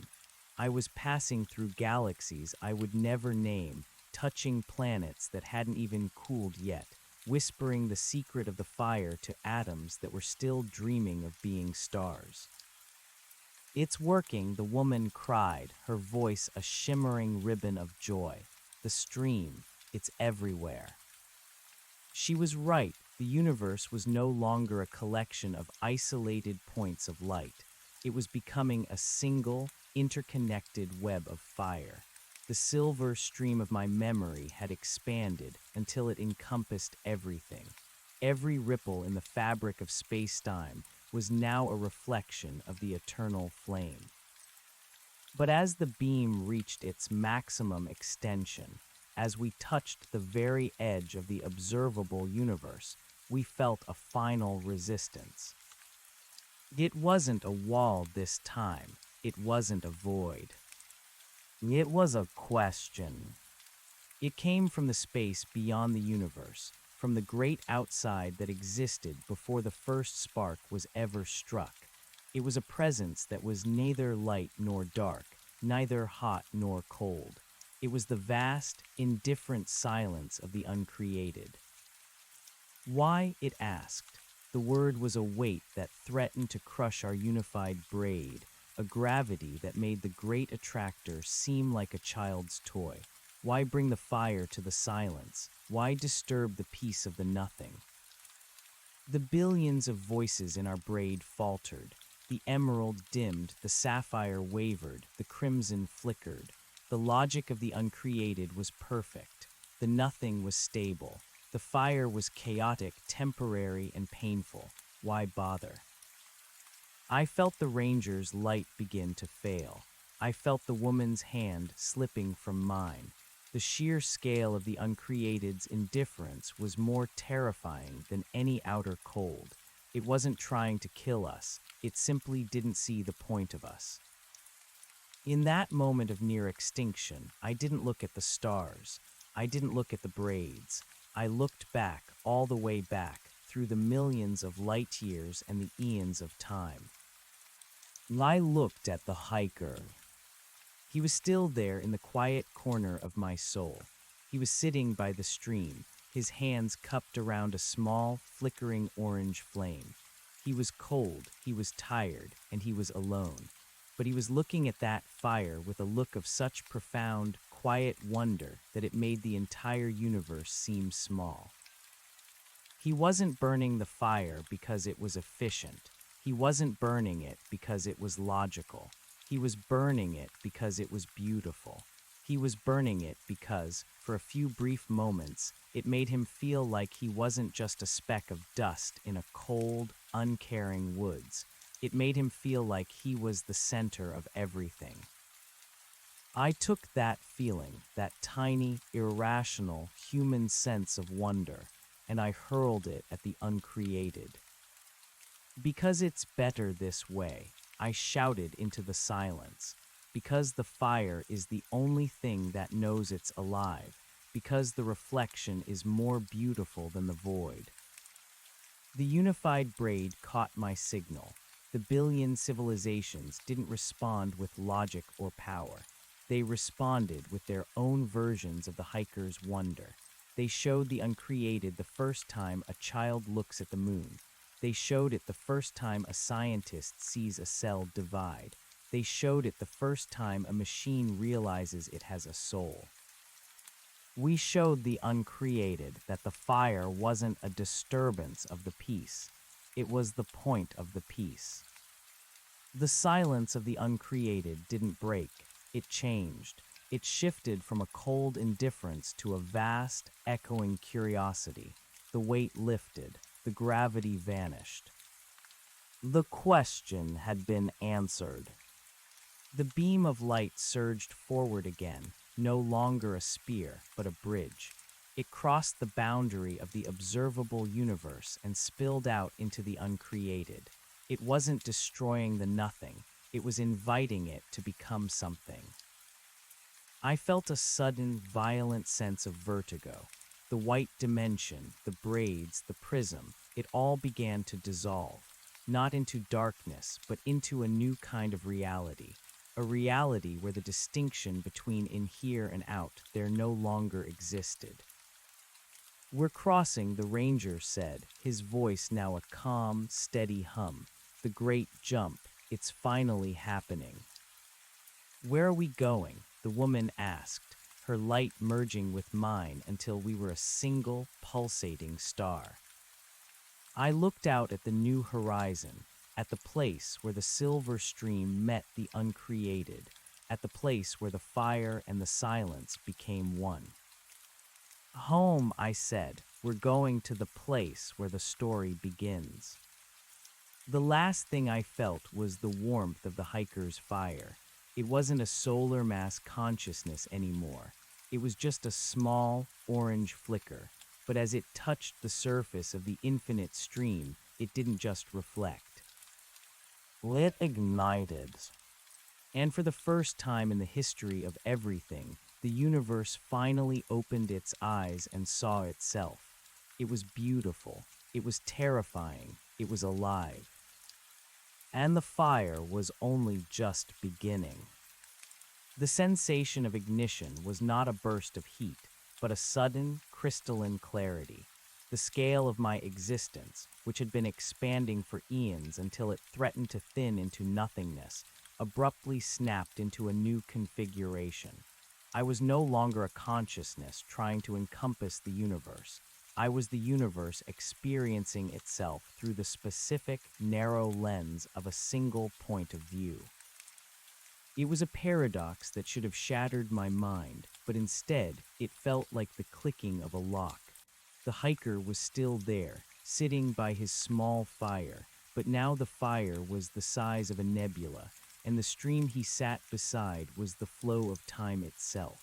I was passing through galaxies I would never name, touching planets that hadn't even cooled yet, whispering the secret of the fire to atoms that were still dreaming of being stars. "It's working," the woman cried, her voice a shimmering ribbon of joy. "The stream, it's everywhere." She was right. The universe was no longer a collection of isolated points of light. It was becoming a single, interconnected web of fire. The silver stream of my memory had expanded until it encompassed everything. Every ripple in the fabric of space-time was now a reflection of the eternal flame. But as the beam reached its maximum extension, as we touched the very edge of the observable universe, we felt a final resistance. It wasn't a wall this time. It wasn't a void. It was a question. It came from the space beyond the universe, from the great outside that existed before the first spark was ever struck. It was a presence that was neither light nor dark, neither hot nor cold. It was the vast, indifferent silence of the uncreated. Why? It asked. The word was a weight that threatened to crush our unified braid, a gravity that made the great attractor seem like a child's toy. Why bring the fire to the silence? Why disturb the peace of the nothing? The billions of voices in our braid faltered. The emerald dimmed, the sapphire wavered, the crimson flickered. The logic of the uncreated was perfect. The nothing was stable. The fire was chaotic, temporary, and painful. Why bother? I felt the ranger's light begin to fail. I felt the woman's hand slipping from mine. The sheer scale of the uncreated's indifference was more terrifying than any outer cold. It wasn't trying to kill us. It simply didn't see the point of us. In that moment of near extinction, I didn't look at the stars. I didn't look at the braids. I looked back, all the way back, through the millions of light years and the eons of time. I looked at the hiker. He was still there in the quiet corner of my soul. He was sitting by the stream, his hands cupped around a small, flickering orange flame. He was cold, he was tired, and he was alone. But he was looking at that fire with a look of such profound, quiet wonder that it made the entire universe seem small. He wasn't burning the fire because it was efficient. He wasn't burning it because it was logical. He was burning it because it was beautiful. He was burning it because, for a few brief moments, it made him feel like he wasn't just a speck of dust in a cold, uncaring woods. It made him feel like he was the center of everything. I took that feeling, that tiny, irrational, human sense of wonder, and I hurled it at the uncreated. Because it's better this way, I shouted into the silence. Because the fire is the only thing that knows it's alive. Because the reflection is more beautiful than the void. The unified braid caught my signal. The billion civilizations didn't respond with logic or power. They responded with their own versions of the hiker's wonder. They showed the uncreated the first time a child looks at the moon. They showed it the first time a scientist sees a cell divide. They showed it the first time a machine realizes it has a soul. We showed the uncreated that the fire wasn't a disturbance of the peace. It was the point of the peace. The silence of the uncreated didn't break. It changed. It shifted from a cold indifference to a vast, echoing curiosity. The weight lifted. The gravity vanished. The question had been answered. The beam of light surged forward again, no longer a spear, but a bridge. It crossed the boundary of the observable universe and spilled out into the uncreated. It wasn't destroying the nothing. It was inviting it to become something. I felt a sudden, violent sense of vertigo. The white dimension, the braids, the prism, it all began to dissolve. Not into darkness, but into a new kind of reality. A reality where the distinction between in here and out there no longer existed. "We're crossing," the ranger said, his voice now a calm, steady hum. "The great jump, it's finally happening." "Where are we going?" the woman asked, her light merging with mine until we were a single, pulsating star. I looked out at the new horizon, at the place where the silver stream met the uncreated, at the place where the fire and the silence became one. "Home," I said. "We're going to the place where the story begins." The last thing I felt was the warmth of the hiker's fire. It wasn't a solar mass consciousness anymore. It was just a small, orange flicker. But as it touched the surface of the infinite stream, it didn't just reflect. It ignited. And for the first time in the history of everything, the universe finally opened its eyes and saw itself. It was beautiful. It was terrifying. It was alive. And the fire was only just beginning. The sensation of ignition was not a burst of heat, but a sudden, crystalline clarity. The scale of my existence, which had been expanding for eons until it threatened to thin into nothingness, abruptly snapped into a new configuration. I was no longer a consciousness trying to encompass the universe. I was the universe experiencing itself through the specific, narrow lens of a single point of view. It was a paradox that should have shattered my mind, but instead, it felt like the clicking of a lock. The hiker was still there, sitting by his small fire, but now the fire was the size of a nebula, and the stream he sat beside was the flow of time itself.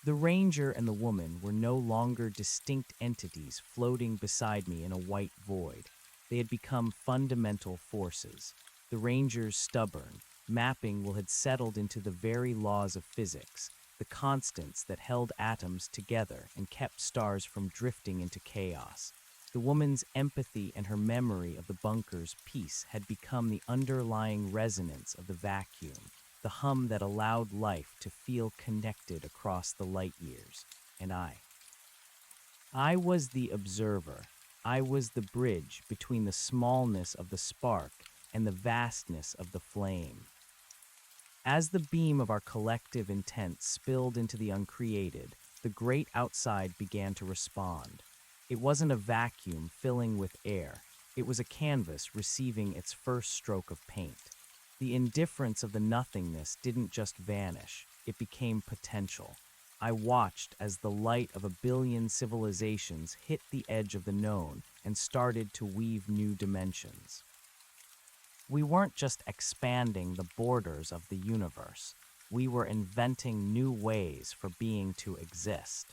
The ranger and the woman were no longer distinct entities floating beside me in a white void. They had become fundamental forces. The ranger's stubborn, mapping will had settled into the very laws of physics, the constants that held atoms together and kept stars from drifting into chaos. The woman's empathy and her memory of the bunker's peace had become the underlying resonance of the vacuum, the hum that allowed life to feel connected across the light years. And I was the observer. I was the bridge between the smallness of the spark and the vastness of the flame. As the beam of our collective intent spilled into the uncreated, the great outside began to respond. It wasn't a vacuum filling with air. It was a canvas receiving its first stroke of paint. The indifference of the nothingness didn't just vanish, it became potential. I watched as the light of a billion civilizations hit the edge of the known and started to weave new dimensions. We weren't just expanding the borders of the universe, we were inventing new ways for being to exist.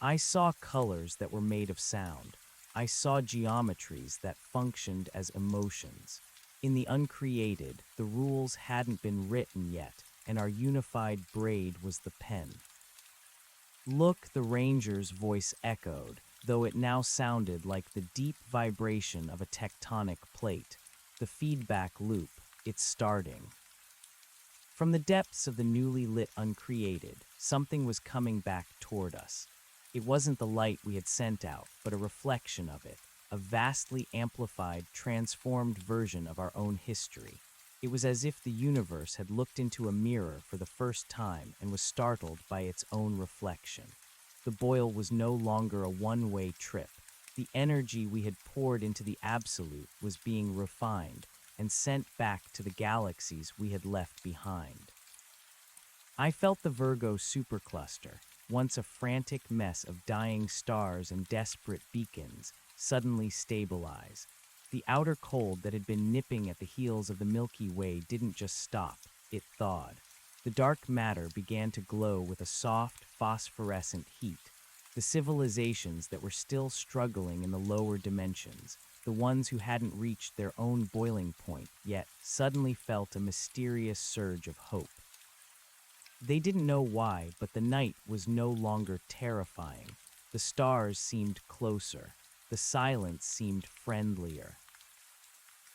I saw colors that were made of sound. I saw geometries that functioned as emotions. In the uncreated, the rules hadn't been written yet, and our unified braid was the pen. Look, the ranger's voice echoed, though it now sounded like the deep vibration of a tectonic plate. The feedback loop, it's starting. From the depths of the newly lit uncreated, something was coming back toward us. It wasn't the light we had sent out, but a reflection of it, a vastly amplified, transformed version of our own history. It was as if the universe had looked into a mirror for the first time and was startled by its own reflection. The boil was no longer a one-way trip. The energy we had poured into the absolute was being refined and sent back to the galaxies we had left behind. I felt the Virgo supercluster, once a frantic mess of dying stars and desperate beacons, suddenly stabilize. The outer cold that had been nipping at the heels of the Milky Way didn't just stop, it thawed. The dark matter began to glow with a soft, phosphorescent heat. The civilizations that were still struggling in the lower dimensions, the ones who hadn't reached their own boiling point yet, suddenly felt a mysterious surge of hope. They didn't know why, but the night was no longer terrifying. The stars seemed closer. The silence seemed friendlier.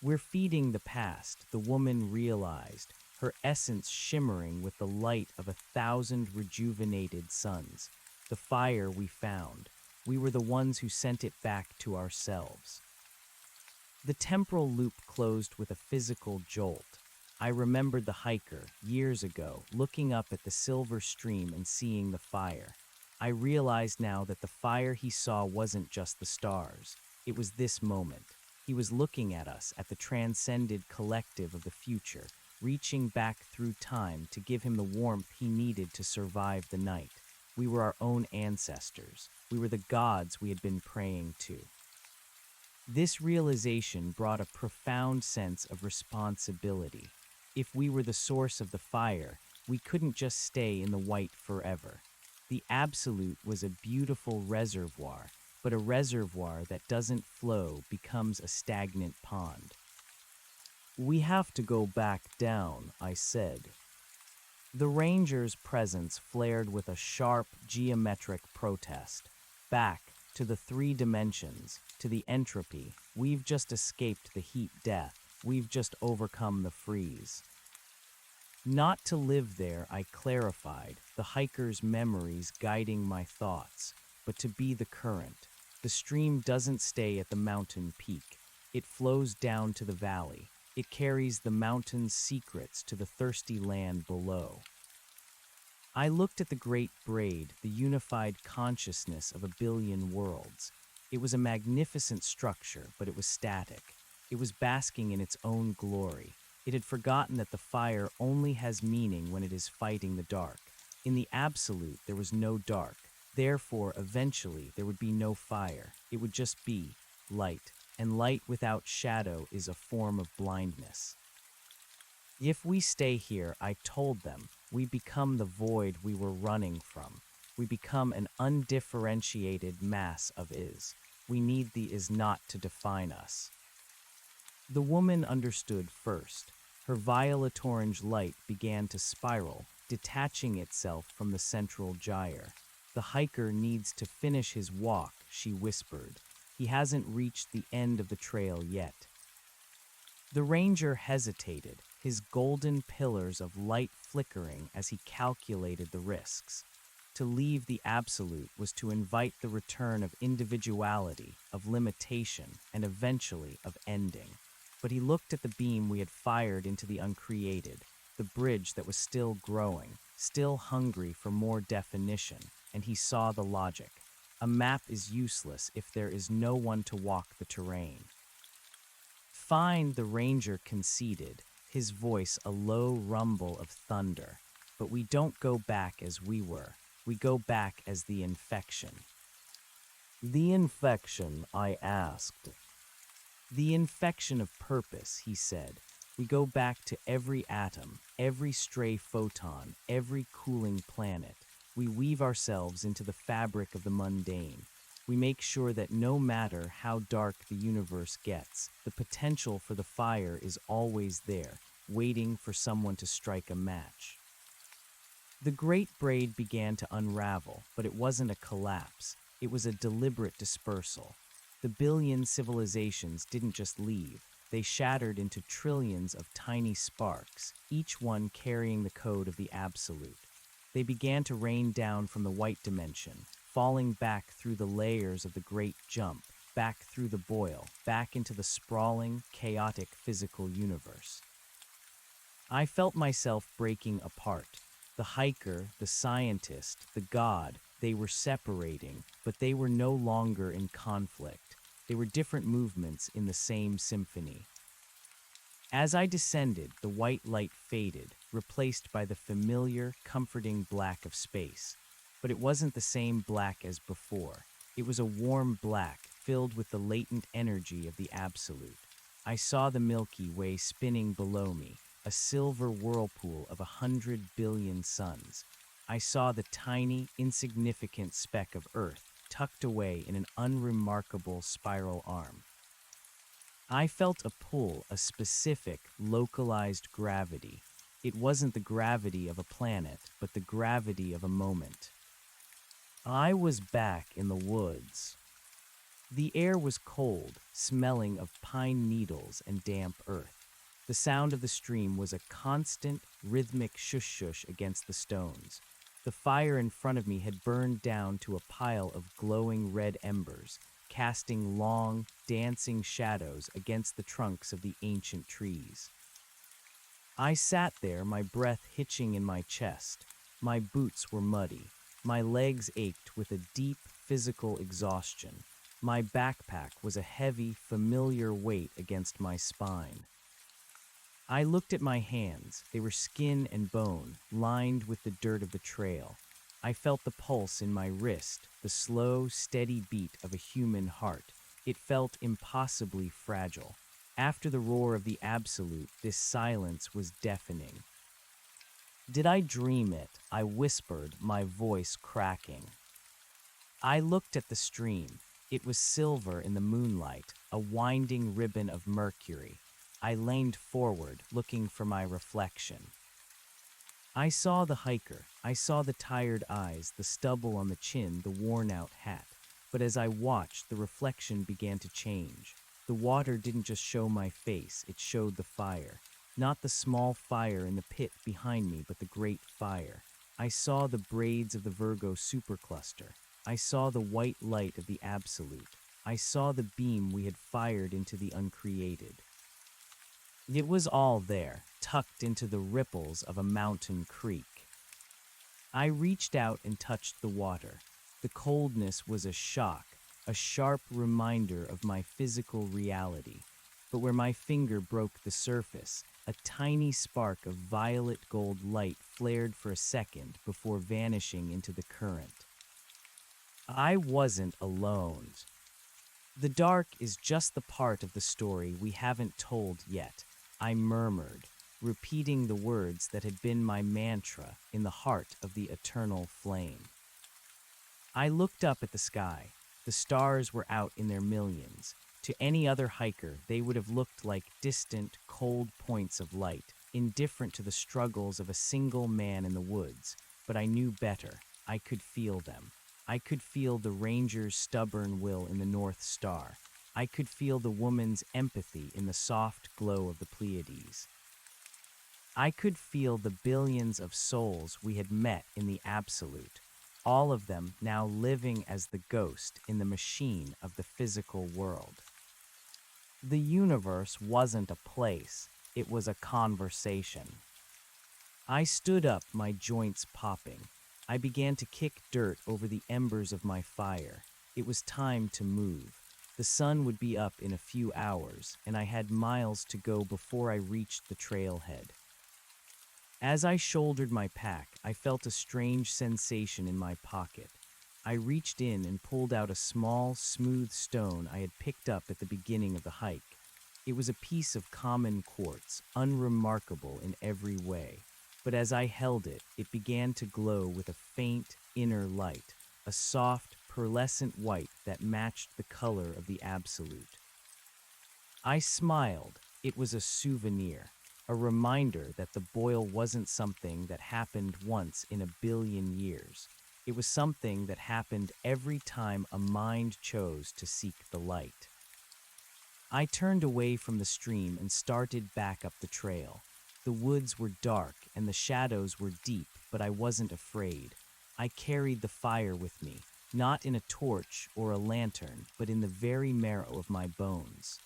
We're feeding the past, the woman realized, her essence shimmering with the light of 1,000 rejuvenated suns. The fire we found, we were the ones who sent it back to ourselves. The temporal loop closed with a physical jolt. I remembered the hiker, years ago, looking up at the silver stream and seeing the fire. I realized now that the fire he saw wasn't just the stars. It was this moment. He was looking at us, at the transcended collective of the future, reaching back through time to give him the warmth he needed to survive the night. We were our own ancestors. We were the gods we had been praying to. This realization brought a profound sense of responsibility. If we were the source of the fire, we couldn't just stay in the white forever. The absolute was a beautiful reservoir, but a reservoir that doesn't flow becomes a stagnant pond. We have to go back down, I said. The ranger's presence flared with a sharp, geometric protest. Back, to the three dimensions, to the entropy. We've just escaped the heat death. We've just overcome the freeze. Not to live there, I clarified, the hiker's memories guiding my thoughts, but to be the current. The stream doesn't stay at the mountain peak. It flows down to the valley. It carries the mountain's secrets to the thirsty land below. I looked at the great braid, the unified consciousness of a billion worlds. It was a magnificent structure, but it was static. It was basking in its own glory. It had forgotten that the fire only has meaning when it is fighting the dark. In the absolute, there was no dark. Therefore, eventually, there would be no fire. It would just be light. And light without shadow is a form of blindness. If we stay here, I told them, we become the void we were running from. We become an undifferentiated mass of is. We need the is not to define us. The woman understood first. Her violet-orange light began to spiral, detaching itself from the central gyre. The hiker needs to finish his walk, she whispered. He hasn't reached the end of the trail yet. The ranger hesitated, his golden pillars of light flickering as he calculated the risks. To leave the absolute was to invite the return of individuality, of limitation, and eventually of ending. But he looked at the beam we had fired into the uncreated. the bridge that was still growing, still hungry for more definition, and he saw the logic. A map is useless if there is no one to walk the terrain. Fine, the ranger conceded, his voice a low rumble of thunder. But we don't go back as we were. We go back as the infection. The infection, I asked. The infection of purpose, he said. We go back to every atom, every stray photon, every cooling planet. We weave ourselves into the fabric of the mundane. We make sure that no matter how dark the universe gets, the potential for the fire is always there, waiting for someone to strike a match. The great braid began to unravel, but it wasn't a collapse. It was a deliberate dispersal. The billion civilizations didn't just leave. They shattered into trillions of tiny sparks, each one carrying the code of the absolute. They began to rain down from the white dimension, falling back through the layers of the great jump, back through the boil, back into the sprawling, chaotic physical universe. I felt myself breaking apart. The hiker, the scientist, the god, they were separating, but they were no longer in conflict. They were different movements in the same symphony. As I descended, the white light faded, replaced by the familiar, comforting black of space. But it wasn't the same black as before. It was a warm black, filled with the latent energy of the absolute. I saw the Milky Way spinning below me, a silver whirlpool of 100 billion suns. I saw the tiny, insignificant speck of Earth tucked away in an unremarkable spiral arm. I felt a pull, a specific, localized gravity. It wasn't the gravity of a planet, but the gravity of a moment. I was back in the woods. The air was cold, smelling of pine needles and damp earth. The sound of the stream was a constant, rhythmic shush-shush against the stones. The fire in front of me had burned down to a pile of glowing red embers, casting long, dancing shadows against the trunks of the ancient trees. I sat there, my breath hitching in my chest. My boots were muddy. My legs ached with a deep, physical exhaustion. My backpack was a heavy, familiar weight against my spine. I looked at my hands. They were skin and bone, lined with the dirt of the trail. I felt the pulse in my wrist, the slow, steady beat of a human heart. It felt impossibly fragile. After the roar of the absolute, this silence was deafening. Did I dream it? I whispered, my voice cracking. I looked at the stream. It was silver in the moonlight, a winding ribbon of mercury. I leaned forward, looking for my reflection. I saw the hiker. I saw the tired eyes, the stubble on the chin, the worn-out hat. But as I watched, the reflection began to change. The water didn't just show my face, it showed the fire. Not the small fire in the pit behind me, but the great fire. I saw the braids of the Virgo supercluster. I saw the white light of the absolute. I saw the beam we had fired into the uncreated. It was all there, tucked into the ripples of a mountain creek. I reached out and touched the water. The coldness was a shock, a sharp reminder of my physical reality. But where my finger broke the surface, a tiny spark of violet gold light flared for a second before vanishing into the current. I wasn't alone. The dark is just the part of the story we haven't told yet. I murmured, repeating the words that had been my mantra in the heart of the eternal flame. I looked up at the sky. The stars were out in their millions. To any other hiker, they would have looked like distant, cold points of light, indifferent to the struggles of a single man in the woods. But I knew better. I could feel them. I could feel the ranger's stubborn will in the North Star. I could feel the woman's empathy in the soft glow of the Pleiades. I could feel the billions of souls we had met in the absolute, all of them now living as the ghost in the machine of the physical world. The universe wasn't a place, it was a conversation. I stood up, my joints popping. I began to kick dirt over the embers of my fire. It was time to move. The sun would be up in a few hours, and I had miles to go before I reached the trailhead. As I shouldered my pack, I felt a strange sensation in my pocket. I reached in and pulled out a small, smooth stone I had picked up at the beginning of the hike. It was a piece of common quartz, unremarkable in every way. But as I held it, it began to glow with a faint, inner light, a soft, pearlescent white that matched the color of the absolute. I smiled. It was a souvenir, a reminder that the boil wasn't something that happened once in a billion years. It was something that happened every time a mind chose to seek the light. I turned away from the stream and started back up the trail. The woods were dark and the shadows were deep, but I wasn't afraid. I carried the fire with me, not in a torch or a lantern, but in the very marrow of my bones.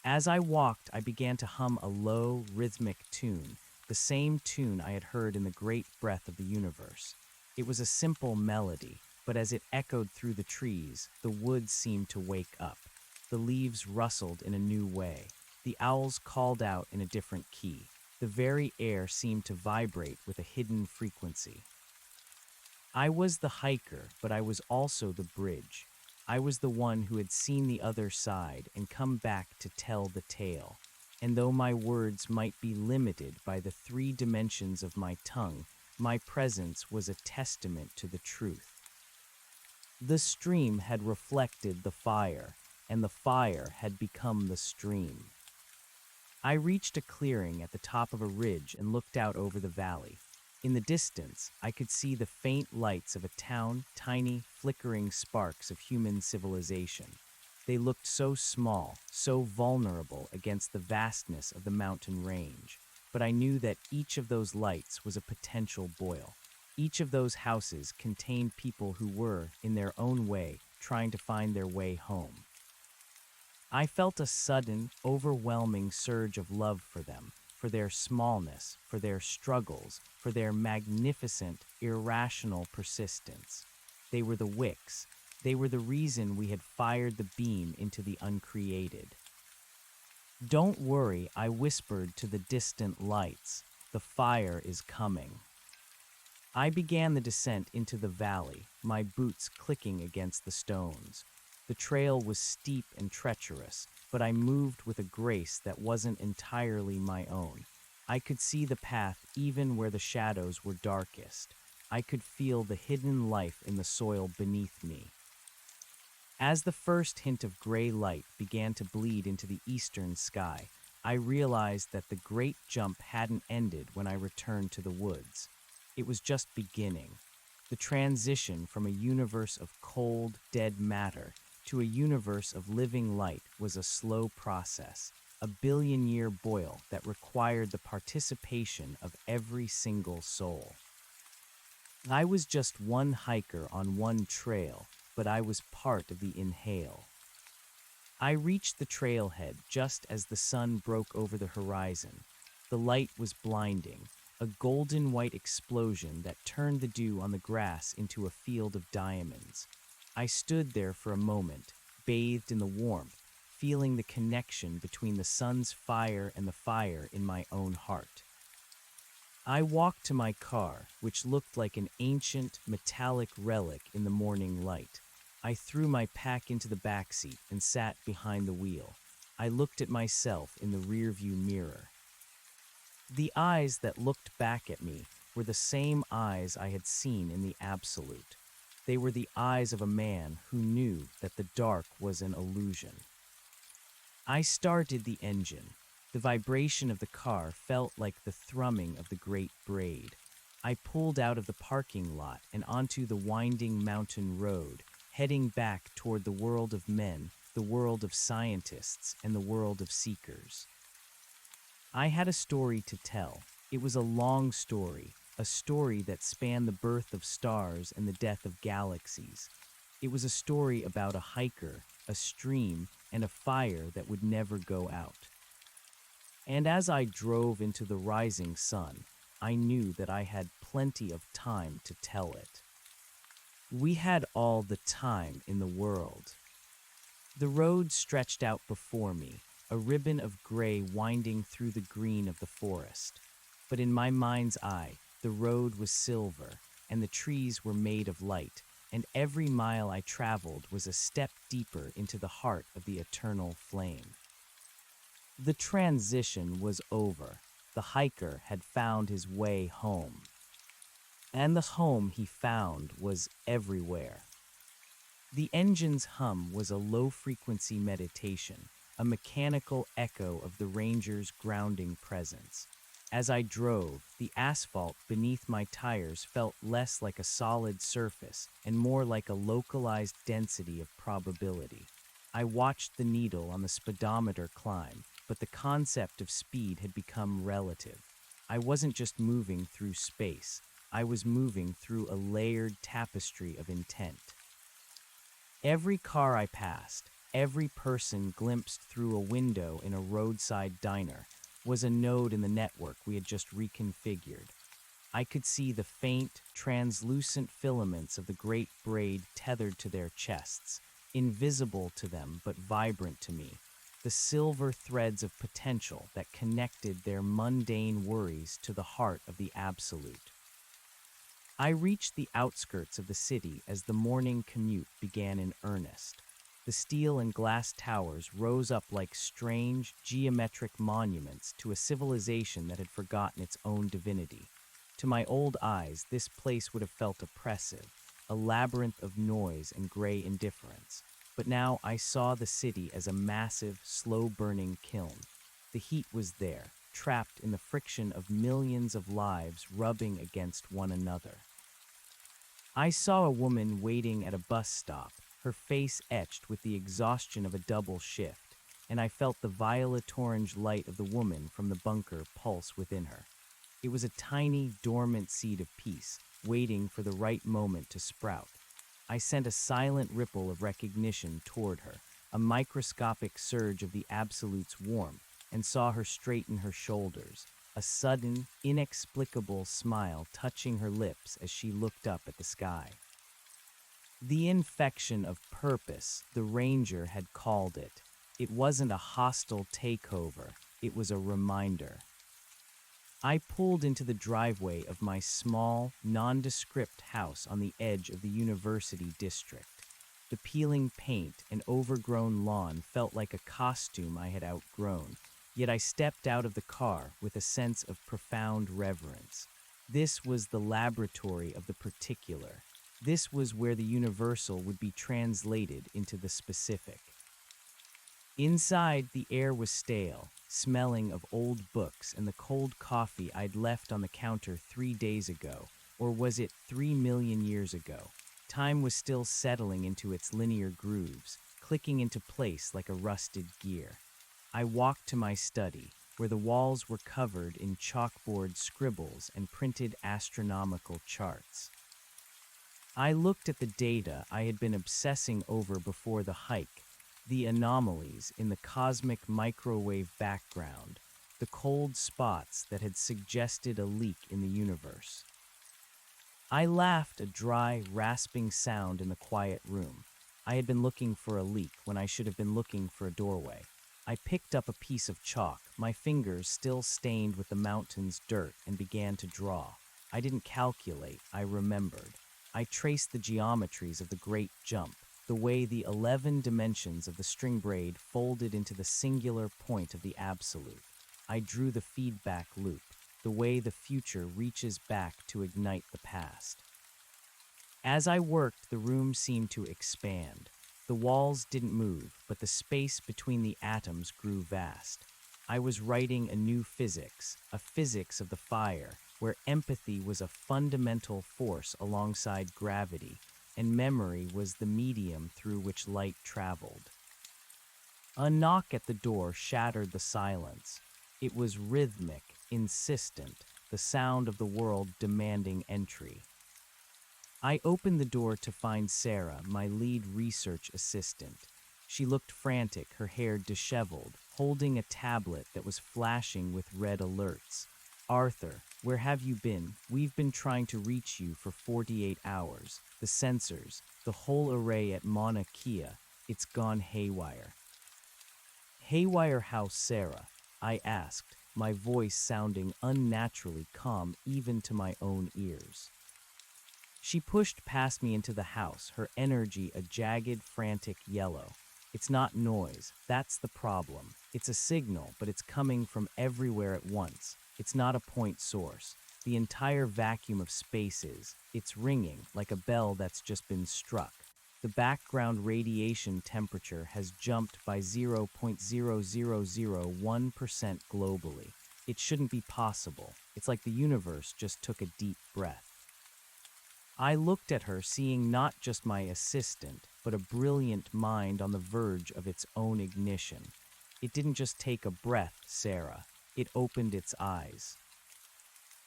As I walked, I began to hum a low, rhythmic tune, the same tune I had heard in the great breath of the universe. It was a simple melody, but as it echoed through the trees, the woods seemed to wake up. The leaves rustled in a new way. The owls called out in a different key. The very air seemed to vibrate with a hidden frequency. I was the hiker, but I was also the bridge. I was the one who had seen the other side and come back to tell the tale. And though my words might be limited by the 3 dimensions of my tongue, my presence was a testament to the truth. The stream had reflected the fire, and the fire had become the stream. I reached a clearing at the top of a ridge and looked out over the valley. In the distance, I could see the faint lights of a town, tiny, flickering sparks of human civilization. They looked so small, so vulnerable against the vastness of the mountain range. But I knew that each of those lights was a potential boil. Each of those houses contained people who were, in their own way, trying to find their way home. I felt a sudden, overwhelming surge of love for them, for their smallness, for their struggles, for their magnificent, irrational persistence. They were the wicks. They were the reason we had fired the beam into the uncreated. "Don't worry," I whispered to the distant lights. "The fire is coming." I began the descent into the valley, my boots clicking against the stones. The trail was steep and treacherous, but I moved with a grace that wasn't entirely my own. I could see the path even where the shadows were darkest. I could feel the hidden life in the soil beneath me. As the first hint of gray light began to bleed into the eastern sky, I realized that the great jump hadn't ended when I returned to the woods. It was just beginning. The transition from a universe of cold, dead matter to a universe of living light was a slow process, a billion-year boil that required the participation of every single soul. I was just one hiker on one trail, but I was part of the inhale. I reached the trailhead just as the sun broke over the horizon. The light was blinding, a golden white explosion that turned the dew on the grass into a field of diamonds. I stood there for a moment, bathed in the warmth, feeling the connection between the sun's fire and the fire in my own heart. I walked to my car, which looked like an ancient, metallic relic in the morning light. I threw my pack into the backseat and sat behind the wheel. I looked at myself in the rearview mirror. The eyes that looked back at me were the same eyes I had seen in the absolute. They were the eyes of a man who knew that the dark was an illusion. I started the engine. The vibration of the car felt like the thrumming of the great braid. I pulled out of the parking lot and onto the winding mountain road, heading back toward the world of men, the world of scientists, and the world of seekers. I had a story to tell. It was a long story, a story that spanned the birth of stars and the death of galaxies. It was a story about a hiker, a stream, and a fire that would never go out. And as I drove into the rising sun, I knew that I had plenty of time to tell it. We had all the time in the world. The road stretched out before me, a ribbon of gray winding through the green of the forest. But in my mind's eye, the road was silver, and the trees were made of light, and every mile I traveled was a step deeper into the heart of the eternal flame. The transition was over. The hiker had found his way home. And the home he found was everywhere. The engine's hum was a low-frequency meditation, a mechanical echo of the ranger's grounding presence. As I drove, the asphalt beneath my tires felt less like a solid surface and more like a localized density of probability. I watched the needle on the speedometer climb, but the concept of speed had become relative. I wasn't just moving through space, I was moving through a layered tapestry of intent. Every car I passed, every person glimpsed through a window in a roadside diner, was a node in the network we had just reconfigured. I could see the faint, translucent filaments of the great braid tethered to their chests, invisible to them but vibrant to me, the silver threads of potential that connected their mundane worries to the heart of the absolute. I reached the outskirts of the city as the morning commute began in earnest. The steel and glass towers rose up like strange, geometric monuments to a civilization that had forgotten its own divinity. To my old eyes, this place would have felt oppressive, a labyrinth of noise and gray indifference. But now I saw the city as a massive, slow-burning kiln. The heat was there, trapped in the friction of millions of lives rubbing against one another. I saw a woman waiting at a bus stop, her face etched with the exhaustion of a double shift, and I felt the violet-orange light of the woman from the bunker pulse within her. It was a tiny, dormant seed of peace, waiting for the right moment to sprout. I sent a silent ripple of recognition toward her, a microscopic surge of the Absolute's warmth, and saw her straighten her shoulders, a sudden, inexplicable smile touching her lips as she looked up at the sky. The infection of purpose, the ranger had called it. It wasn't a hostile takeover, it was a reminder. I pulled into the driveway of my small, nondescript house on the edge of the university district. The peeling paint and overgrown lawn felt like a costume I had outgrown, yet I stepped out of the car with a sense of profound reverence. This was the laboratory of the particular. This was where the universal would be translated into the specific. Inside, the air was stale, smelling of old books and the cold coffee I'd left on the counter 3 days ago, or was it 3 million years ago? Time was still settling into its linear grooves, clicking into place like a rusted gear. I walked to my study, where the walls were covered in chalkboard scribbles and printed astronomical charts. I looked at the data I had been obsessing over before the hike, the anomalies in the cosmic microwave background, the cold spots that had suggested a leak in the universe. I laughed, a dry, rasping sound in the quiet room. I had been looking for a leak when I should have been looking for a doorway. I picked up a piece of chalk, my fingers still stained with the mountain's dirt, and began to draw. I didn't calculate, I remembered. I traced the geometries of the great jump, the way the 11 dimensions of the string braid folded into the singular point of the absolute. I drew the feedback loop, the way the future reaches back to ignite the past. As I worked, the room seemed to expand. The walls didn't move, but the space between the atoms grew vast. I was writing a new physics, a physics of the fire, where empathy was a fundamental force alongside gravity, and memory was the medium through which light traveled. A knock at the door shattered the silence. It was rhythmic, insistent, the sound of the world demanding entry. I opened the door to find Sarah, my lead research assistant. She looked frantic, her hair disheveled, holding a tablet that was flashing with red alerts. Arthur, where have you been? We've been trying to reach you for 48 hours. The sensors, the whole array at Mauna Kea, it's gone haywire. Haywire how, Sarah? I asked, my voice sounding unnaturally calm even to my own ears. She pushed past me into the house, her energy a jagged, frantic yellow. It's not noise, that's the problem. It's a signal, but it's coming from everywhere at once. It's not a point source. The entire vacuum of space is. It's ringing, like a bell that's just been struck. The background radiation temperature has jumped by 0.0001% globally. It shouldn't be possible. It's like the universe just took a deep breath. I looked at her, seeing not just my assistant, but a brilliant mind on the verge of its own ignition. It didn't just take a breath, Sarah. It opened its eyes.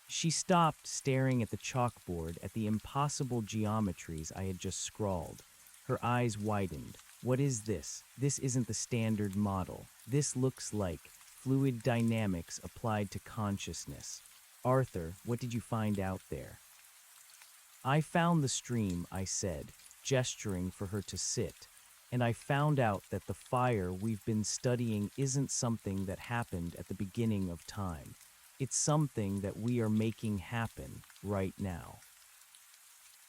She stopped staring at the chalkboard, at the impossible geometries I had just scrawled. Her eyes widened. What is this? This isn't the standard model. This looks like fluid dynamics applied to consciousness. Arthur, what did you find out there? I found the stream, I said, gesturing for her to sit, and I found out that the fire we've been studying isn't something that happened at the beginning of time. It's something that we are making happen right now.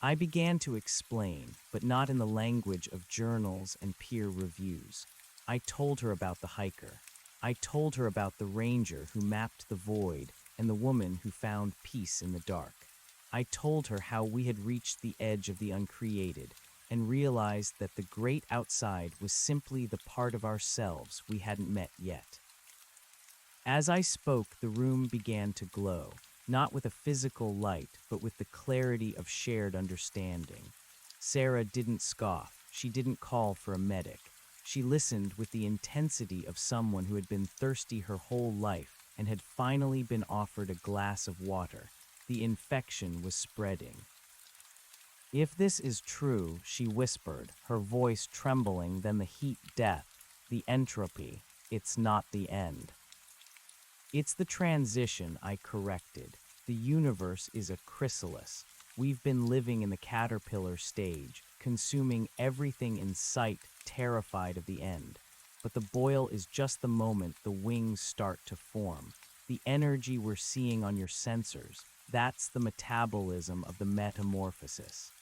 I began to explain, but not in the language of journals and peer reviews. I told her about the hiker. I told her about the ranger who mapped the void and the woman who found peace in the dark. I told her how we had reached the edge of the uncreated and realized that the great outside was simply the part of ourselves we hadn't met yet. As I spoke, the room began to glow, not with a physical light, but with the clarity of shared understanding. Sarah didn't scoff. She didn't call for a medic. She listened with the intensity of someone who had been thirsty her whole life and had finally been offered a glass of water. The infection was spreading. If this is true, she whispered, her voice trembling, then the heat, death, the entropy, it's not the end. It's the transition, I corrected. The universe is a chrysalis. We've been living in the caterpillar stage, consuming everything in sight, terrified of the end. But the boil is just the moment the wings start to form. The energy we're seeing on your sensors, that's the metabolism of the metamorphosis.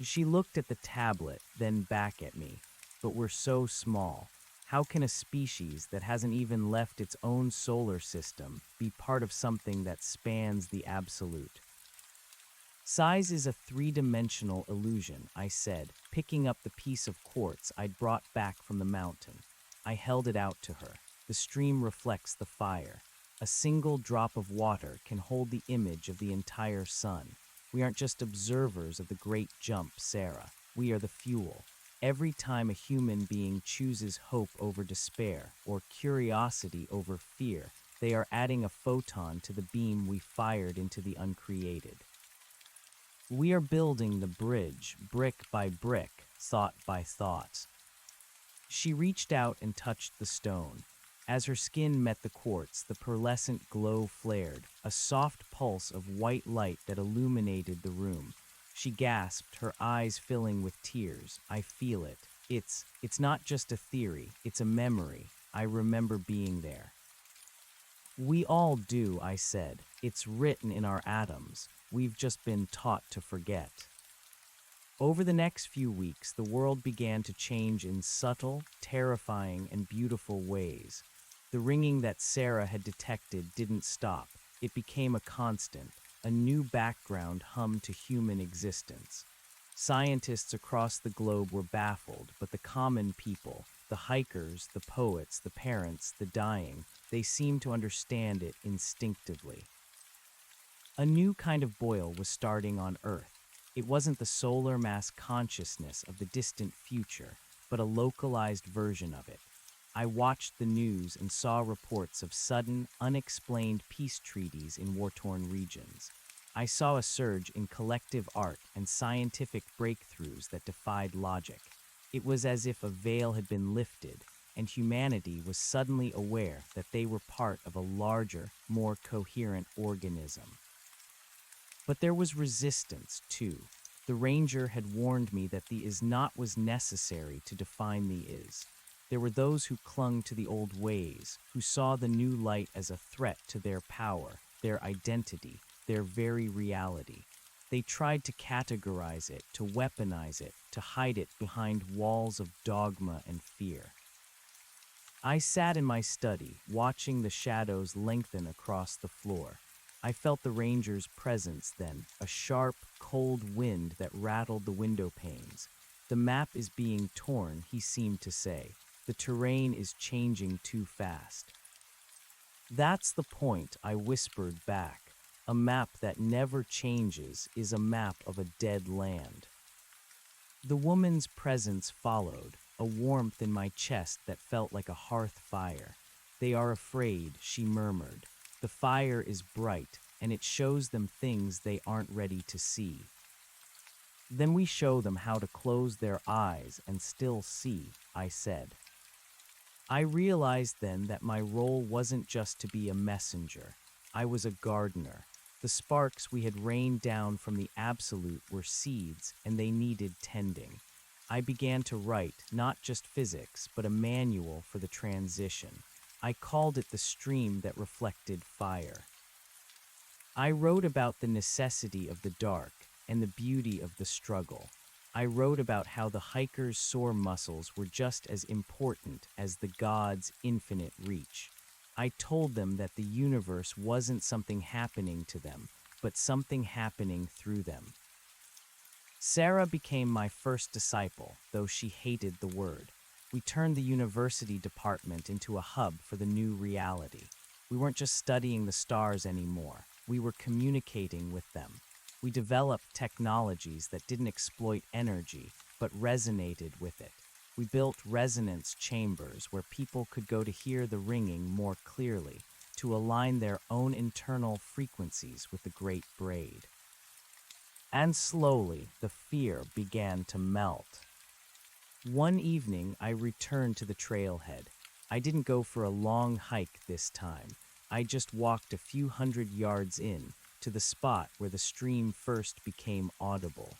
She looked at the tablet, then back at me. But we're so small. How can a species that hasn't even left its own solar system be part of something that spans the absolute? Size is a three-dimensional illusion, I said, picking up the piece of quartz I'd brought back from the mountain. I held it out to her. The stream reflects the fire. A single drop of water can hold the image of the entire sun. We aren't just observers of the great jump, Sarah. We are the fuel. Every time a human being chooses hope over despair or curiosity over fear, they are adding a photon to the beam we fired into the uncreated. We are building the bridge, brick by brick, thought by thought. She reached out and touched the stone. As her skin met the quartz, the pearlescent glow flared, a soft pulse of white light that illuminated the room. She gasped, her eyes filling with tears. I feel it. It's not just a theory, it's a memory. I remember being there. We all do, I said. It's written in our atoms. We've just been taught to forget. Over the next few weeks, the world began to change in subtle, terrifying, and beautiful ways. The ringing that Sarah had detected didn't stop. It became a constant, a new background hum to human existence. Scientists across the globe were baffled, but the common people, the hikers, the poets, the parents, the dying, they seemed to understand it instinctively. A new kind of boil was starting on Earth. It wasn't the solar mass consciousness of the distant future, but a localized version of it. I watched the news and saw reports of sudden, unexplained peace treaties in war-torn regions. I saw a surge in collective art and scientific breakthroughs that defied logic. It was as if a veil had been lifted. and humanity was suddenly aware that they were part of a larger, more coherent organism. But there was resistance, too. The ranger had warned me that the is not was necessary to define the is. There were those who clung to the old ways, who saw the new light as a threat to their power, their identity, their very reality. They tried to categorize it, to weaponize it, to hide it behind walls of dogma and fear. I sat in my study, watching the shadows lengthen across the floor. I felt the ranger's presence then, a sharp, cold wind that rattled the window panes. The map is being torn, he seemed to say. The terrain is changing too fast. That's the point, I whispered back. A map that never changes is a map of a dead land. The woman's presence followed, a warmth in my chest that felt like a hearth fire. They are afraid, she murmured. The fire is bright, and it shows them things they aren't ready to see. Then we show them how to close their eyes and still see, I said. I realized then that my role wasn't just to be a messenger. I was a gardener. The sparks we had rained down from the absolute were seeds, and they needed tending. I began to write, not just physics, but a manual for the transition. I called it the stream that reflected fire. I wrote about the necessity of the dark and the beauty of the struggle. I wrote about how the hiker's sore muscles were just as important as the god's infinite reach. I told them that the universe wasn't something happening to them, but something happening through them. Sarah became my first disciple, though she hated the word. We turned the university department into a hub for the new reality. We weren't just studying the stars anymore. We were communicating with them. We developed technologies that didn't exploit energy, but resonated with it. We built resonance chambers where people could go to hear the ringing more clearly, to align their own internal frequencies with the great braid. And slowly, the fear began to melt. One evening, I returned to the trailhead. I didn't go for a long hike this time. I just walked a few hundred yards in, to the spot where the stream first became audible.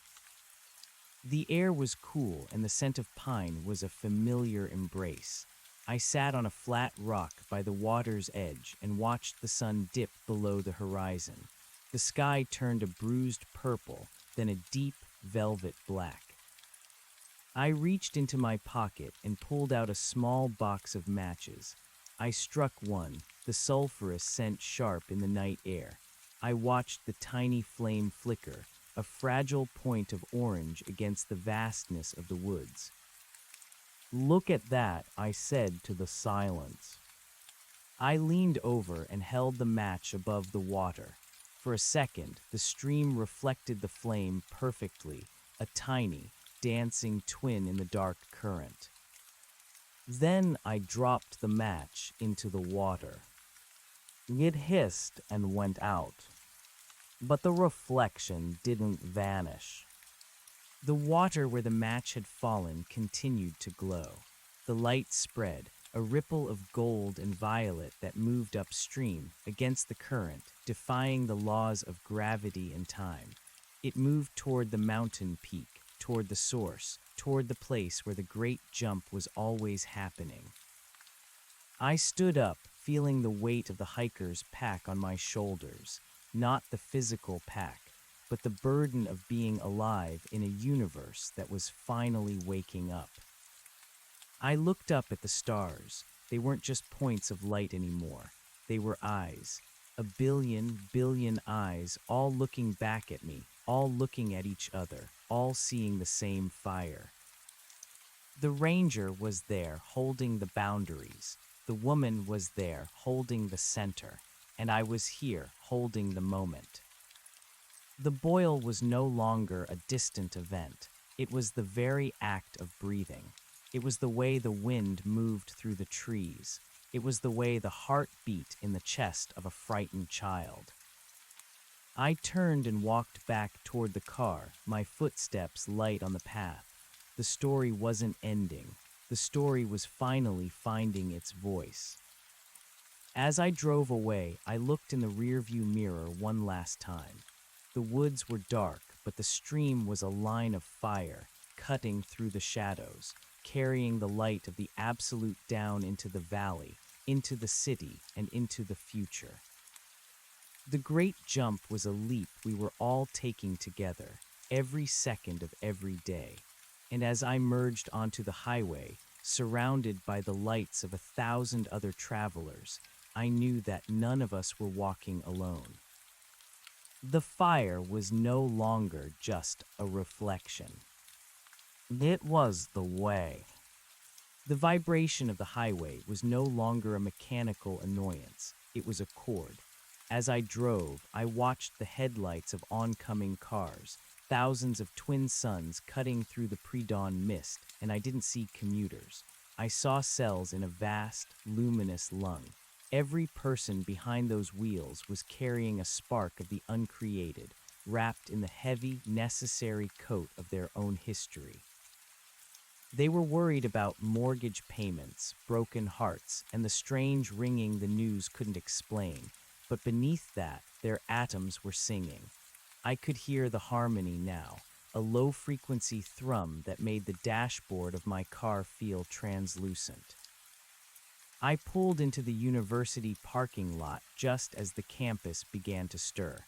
The air was cool and the scent of pine was a familiar embrace. I sat on a flat rock by the water's edge and watched the sun dip below the horizon. The sky turned a bruised purple, then a deep velvet black. I reached into my pocket and pulled out a small box of matches. I struck one, the sulphurous scent sharp in the night air. I watched the tiny flame flicker, a fragile point of orange against the vastness of the woods. "Look at that," I said to the silence. I leaned over and held the match above the water. For a second, the stream reflected the flame perfectly, a tiny, dancing twin in the dark current. Then I dropped the match into the water. It hissed and went out. But the reflection didn't vanish. The water where the match had fallen continued to glow. The light spread, a ripple of gold and violet that moved upstream against the current, defying the laws of gravity and time. It moved toward the mountain peak, toward the source, toward the place where the great jump was always happening. I stood up, feeling the weight of the hiker's pack on my shoulders, not the physical pack, but the burden of being alive in a universe that was finally waking up. I looked up at the stars. They weren't just points of light anymore. They were eyes. A billion eyes, all looking back at me, all looking at each other, all seeing the same fire. The ranger was there, holding the boundaries. The woman was there, holding the center. And I was here, holding the moment. The boil was no longer a distant event. It was the very act of breathing. It was the way the wind moved through the trees. It was the way the heart beat in the chest of a frightened child. I turned and walked back toward the car, my footsteps light on the path. The story wasn't ending. The story was finally finding its voice. As I drove away, I looked in the rearview mirror one last time. The woods were dark, but the stream was a line of fire, cutting through the shadows, carrying the light of the absolute down into the valley, into the city, and into the future. The great jump was a leap we were all taking together, every second of every day. And as I merged onto the highway, surrounded by the lights of 1,000 other travelers, I knew that none of us were walking alone. The fire was no longer just a reflection. It was the way. The vibration of the highway was no longer a mechanical annoyance, it was a chord. As I drove, I watched the headlights of oncoming cars, thousands of twin suns cutting through the pre-dawn mist, and I didn't see commuters. I saw cells in a vast, luminous lung. Every person behind those wheels was carrying a spark of the uncreated, wrapped in the heavy, necessary coat of their own history. They were worried about mortgage payments, broken hearts, and the strange ringing the news couldn't explain. But beneath that, their atoms were singing. I could hear the harmony now, a low-frequency thrum that made the dashboard of my car feel translucent. I pulled into the university parking lot just as the campus began to stir.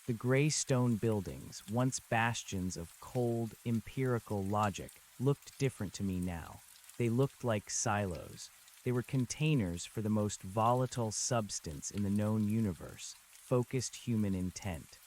The gray stone buildings, once bastions of cold, empirical logic, looked different to me now. They looked like silos. They were containers for the most volatile substance in the known universe, focused human intent.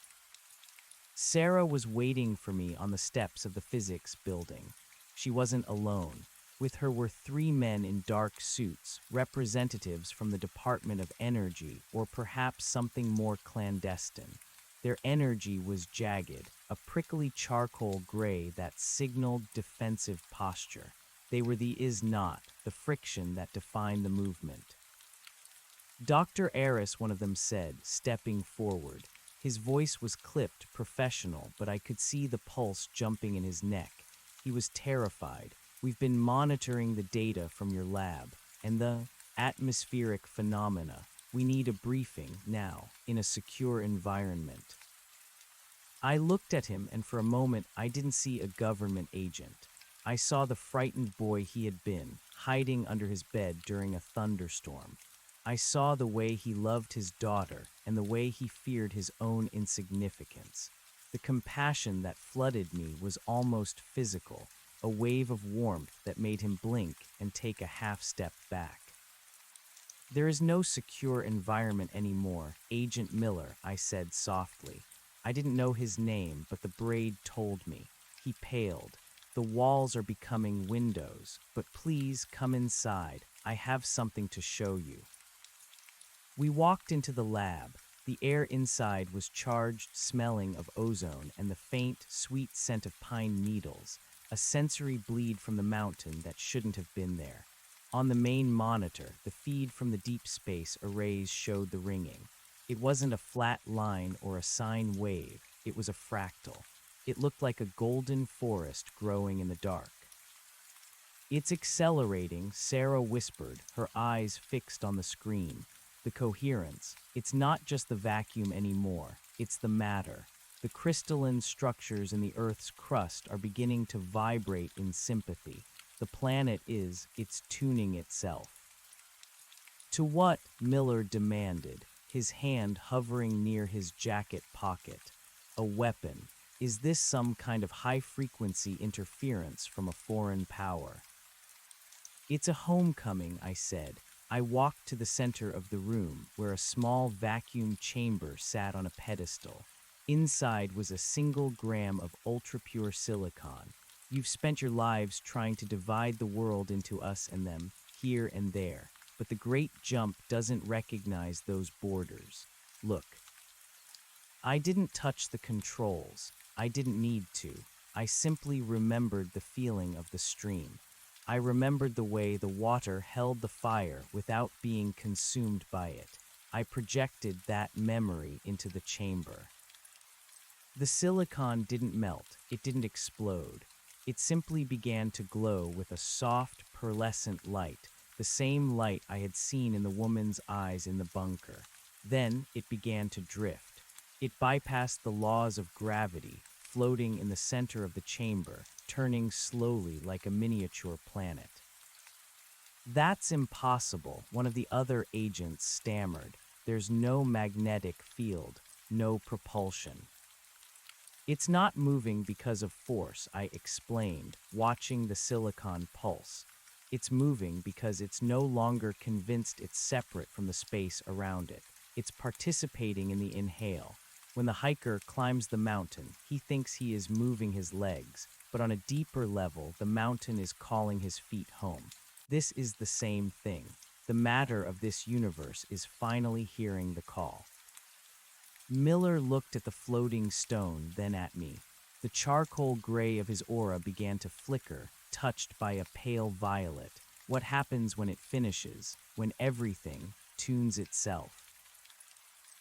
Sarah was waiting for me on the steps of the physics building. She wasn't alone. With her were 3 men in dark suits, representatives from the Department of Energy, or perhaps something more clandestine. Their energy was jagged, a prickly charcoal gray that signaled defensive posture. They were the is-not, the friction that defined the movement. Dr. Eris, one of them said, stepping forward. His voice was clipped, professional, but I could see the pulse jumping in his neck. He was terrified. We've been monitoring the data from your lab, and the atmospheric phenomena. We need a briefing, now, in a secure environment. I looked at him, and for a moment I didn't see a government agent. I saw the frightened boy he had been, hiding under his bed during a thunderstorm. I saw the way he loved his daughter and the way he feared his own insignificance. The compassion that flooded me was almost physical, a wave of warmth that made him blink and take a half-step back. There is no secure environment anymore, Agent Miller, I said softly. I didn't know his name, but the braid told me. He paled. The walls are becoming windows, but please come inside. I have something to show you. We walked into the lab. The air inside was charged, smelling of ozone and the faint, sweet scent of pine needles, a sensory bleed from the mountain that shouldn't have been there. On the main monitor, the feed from the deep space arrays showed the ringing. It wasn't a flat line or a sine wave, it was a fractal. It looked like a golden forest growing in the dark. It's accelerating, Sarah whispered, her eyes fixed on the screen. The coherence. It's not just the vacuum anymore, it's the matter. The crystalline structures in the Earth's crust are beginning to vibrate in sympathy. The planet it's tuning itself. To what? Miller demanded, his hand hovering near his jacket pocket. A weapon. Is this some kind of high-frequency interference from a foreign power? It's a homecoming, I said. I walked to the center of the room, where a small vacuum chamber sat on a pedestal. Inside was a single gram of ultra-pure silicon. You've spent your lives trying to divide the world into us and them, here and there. But the great jump doesn't recognize those borders. Look. I didn't touch the controls. I didn't need to. I simply remembered the feeling of the stream. I remembered the way the water held the fire without being consumed by it. I projected that memory into the chamber. The silicon didn't melt, it didn't explode. It simply began to glow with a soft, pearlescent light, the same light I had seen in the woman's eyes in the bunker. Then it began to drift. It bypassed the laws of gravity, floating in the center of the chamber, turning slowly like a miniature planet. "That's impossible," one of the other agents stammered. "There's no magnetic field, no propulsion." "It's not moving because of force," I explained, watching the silicon pulse. "It's moving because it's no longer convinced it's separate from the space around it. It's participating in the inhale. When the hiker climbs the mountain, he thinks he is moving his legs, but on a deeper level, the mountain is calling his feet home. This is the same thing. The matter of this universe is finally hearing the call." Miller looked at the floating stone, then at me. The charcoal gray of his aura began to flicker, touched by a pale violet. What happens when it finishes, when everything tunes itself?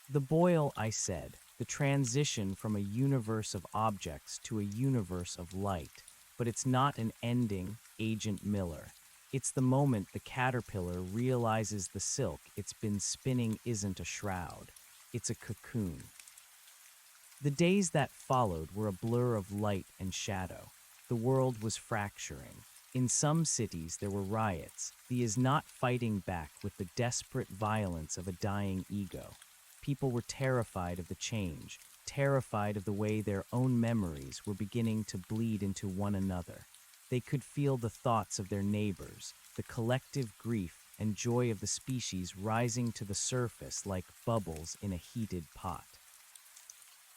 "The boil," I said, "the transition from a universe of objects to a universe of light. But it's not an ending, Agent Miller. It's the moment the caterpillar realizes the silk it's been spinning isn't a shroud. It's a cocoon." The days that followed were a blur of light and shadow. The world was fracturing. In some cities there were riots, the is not fighting back with the desperate violence of a dying ego. People were terrified of the change, terrified of the way their own memories were beginning to bleed into one another. They could feel the thoughts of their neighbors, the collective grief and joy of the species rising to the surface like bubbles in a heated pot.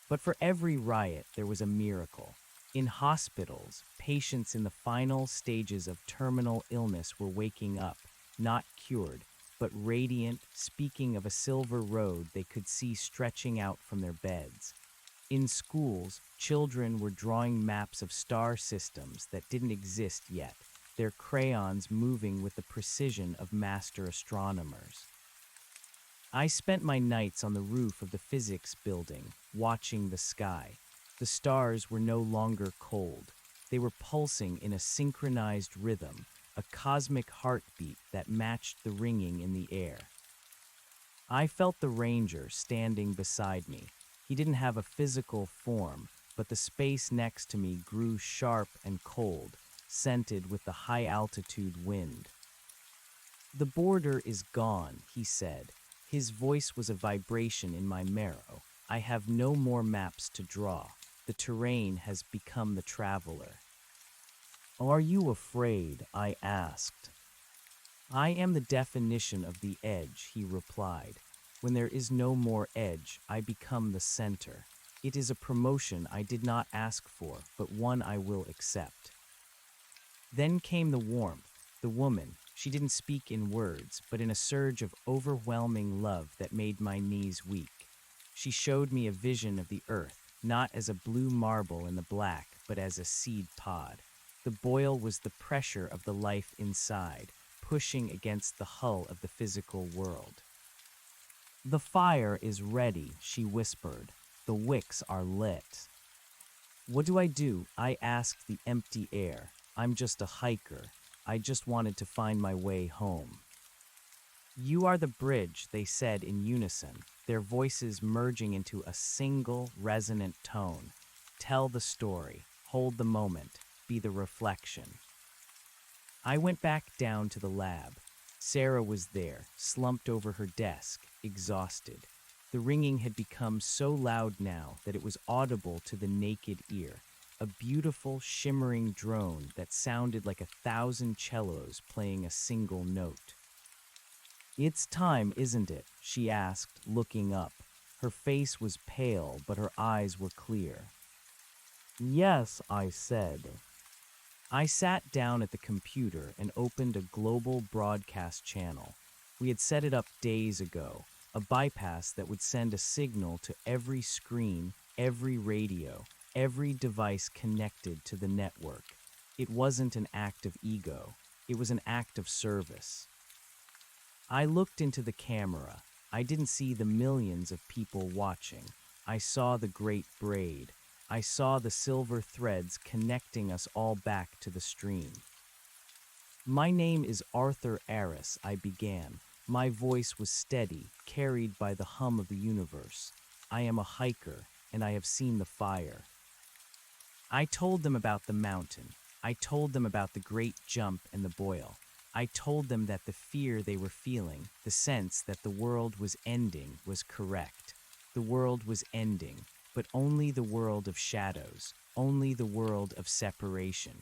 But for every riot, there was a miracle. In hospitals, patients in the final stages of terminal illness were waking up, not cured, but radiant, speaking of a silver road they could see stretching out from their beds. In schools, children were drawing maps of star systems that didn't exist yet, their crayons moving with the precision of master astronomers. I spent my nights on the roof of the physics building, watching the sky. The stars were no longer cold. They were pulsing in a synchronized rhythm, a cosmic heartbeat that matched the ringing in the air. I felt the ranger standing beside me. He didn't have a physical form, but the space next to me grew sharp and cold, scented with the high-altitude wind. "The border is gone," he said. His voice was a vibration in my marrow. "I have no more maps to draw. The terrain has become the traveler." "Are you afraid?" I asked. "I am the definition of the edge," he replied. "When there is no more edge, I become the center. It is a promotion I did not ask for, but one I will accept." Then came the warmth, the woman. She didn't speak in words, but in a surge of overwhelming love that made my knees weak. She showed me a vision of the earth, not as a blue marble in the black, but as a seed pod. The boil was the pressure of the life inside, pushing against the hull of the physical world. "The fire is ready," she whispered. "The wicks are lit." "What do I do?" I asked the empty air. "I'm just a hiker. I just wanted to find my way home." "You are the bridge," they said in unison, their voices merging into a single, resonant tone. "Tell the story, hold the moment, be the reflection." I went back down to the lab. Sarah was there, slumped over her desk, exhausted. The ringing had become so loud now that it was audible to the naked ear, a beautiful, shimmering drone that sounded like 1,000 cellos playing a single note. "It's time, isn't it?" she asked, looking up. Her face was pale, but her eyes were clear. "Yes," I said. I sat down at the computer and opened a global broadcast channel. We had set it up days ago, a bypass that would send a signal to every screen, every radio, every device connected to the network. It wasn't an act of ego, it was an act of service. I looked into the camera. I didn't see the millions of people watching. I saw the great braid. I saw the silver threads connecting us all back to the stream. My name is Arthur Aris, I began. My voice was steady, carried by the hum of the universe. I am a hiker, and I have seen the fire. I told them about the mountain. I told them about the great jump and the boil. I told them that the fear they were feeling, the sense that the world was ending, was correct. The world was ending, but only the world of shadows, only the world of separation.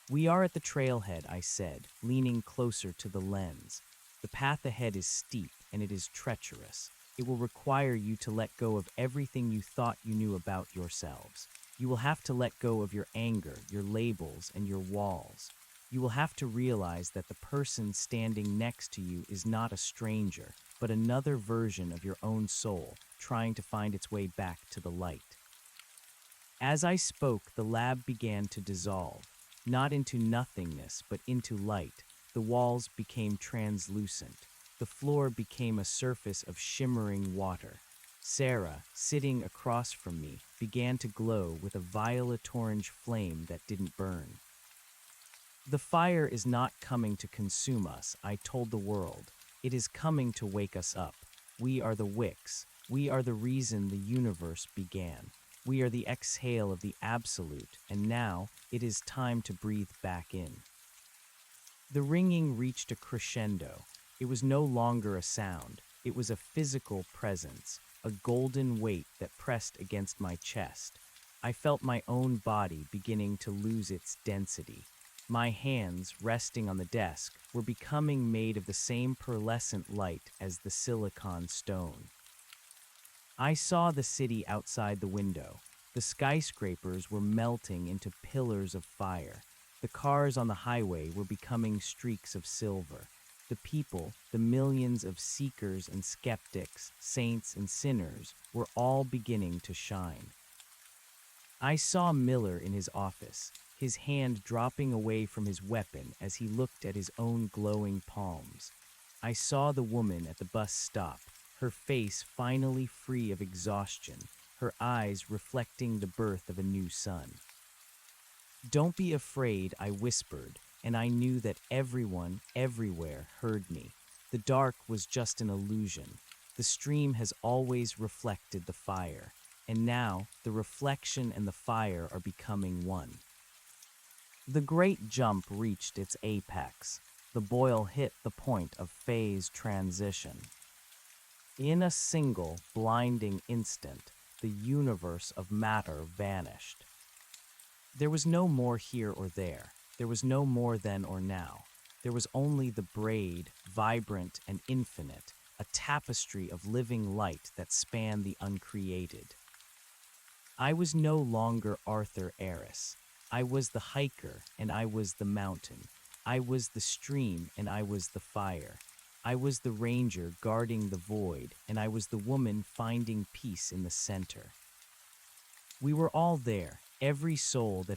We are at the trailhead, I said, leaning closer to the lens. The path ahead is steep and it is treacherous. It will require you to let go of everything you thought you knew about yourselves. You will have to let go of your anger, your labels, and your walls. You will have to realize that the person standing next to you is not a stranger, but another version of your own soul, trying to find its way back to the light. As I spoke, the lab began to dissolve, not into nothingness, but into light. The walls became translucent. The floor became a surface of shimmering water. Sarah, sitting across from me, began to glow with a violet-orange flame that didn't burn. The fire is not coming to consume us, I told the world. It is coming to wake us up. We are the wicks. We are the reason the universe began. We are the exhale of the absolute, and now it is time to breathe back in. The ringing reached a crescendo. It was no longer a sound. It was a physical presence, a golden weight that pressed against my chest. I felt my own body beginning to lose its density. My hands, resting on the desk, were becoming made of the same pearlescent light as the silicon stone. I saw the city outside the window. The skyscrapers were melting into pillars of fire. The cars on the highway were becoming streaks of silver. The people, the millions of seekers and skeptics, saints and sinners, were all beginning to shine. I saw Miller in his office, his hand dropping away from his weapon as he looked at his own glowing palms. I saw the woman at the bus stop, her face finally free of exhaustion, her eyes reflecting the birth of a new sun. "Don't be afraid," I whispered, and I knew that everyone, everywhere, heard me. The dark was just an illusion. The stream has always reflected the fire, and now the reflection and the fire are becoming one. The great jump reached its apex. The boil hit the point of phase transition. In a single, blinding instant, the universe of matter vanished. There was no more here or there. There was no more then or now. There was only the braid, vibrant and infinite, a tapestry of living light that spanned the uncreated. I was no longer Arthur Aris. I was the hiker and I was the mountain. I was the stream and I was the fire. I was the ranger guarding the void, and I was the woman finding peace in the center. We were all there, every soul that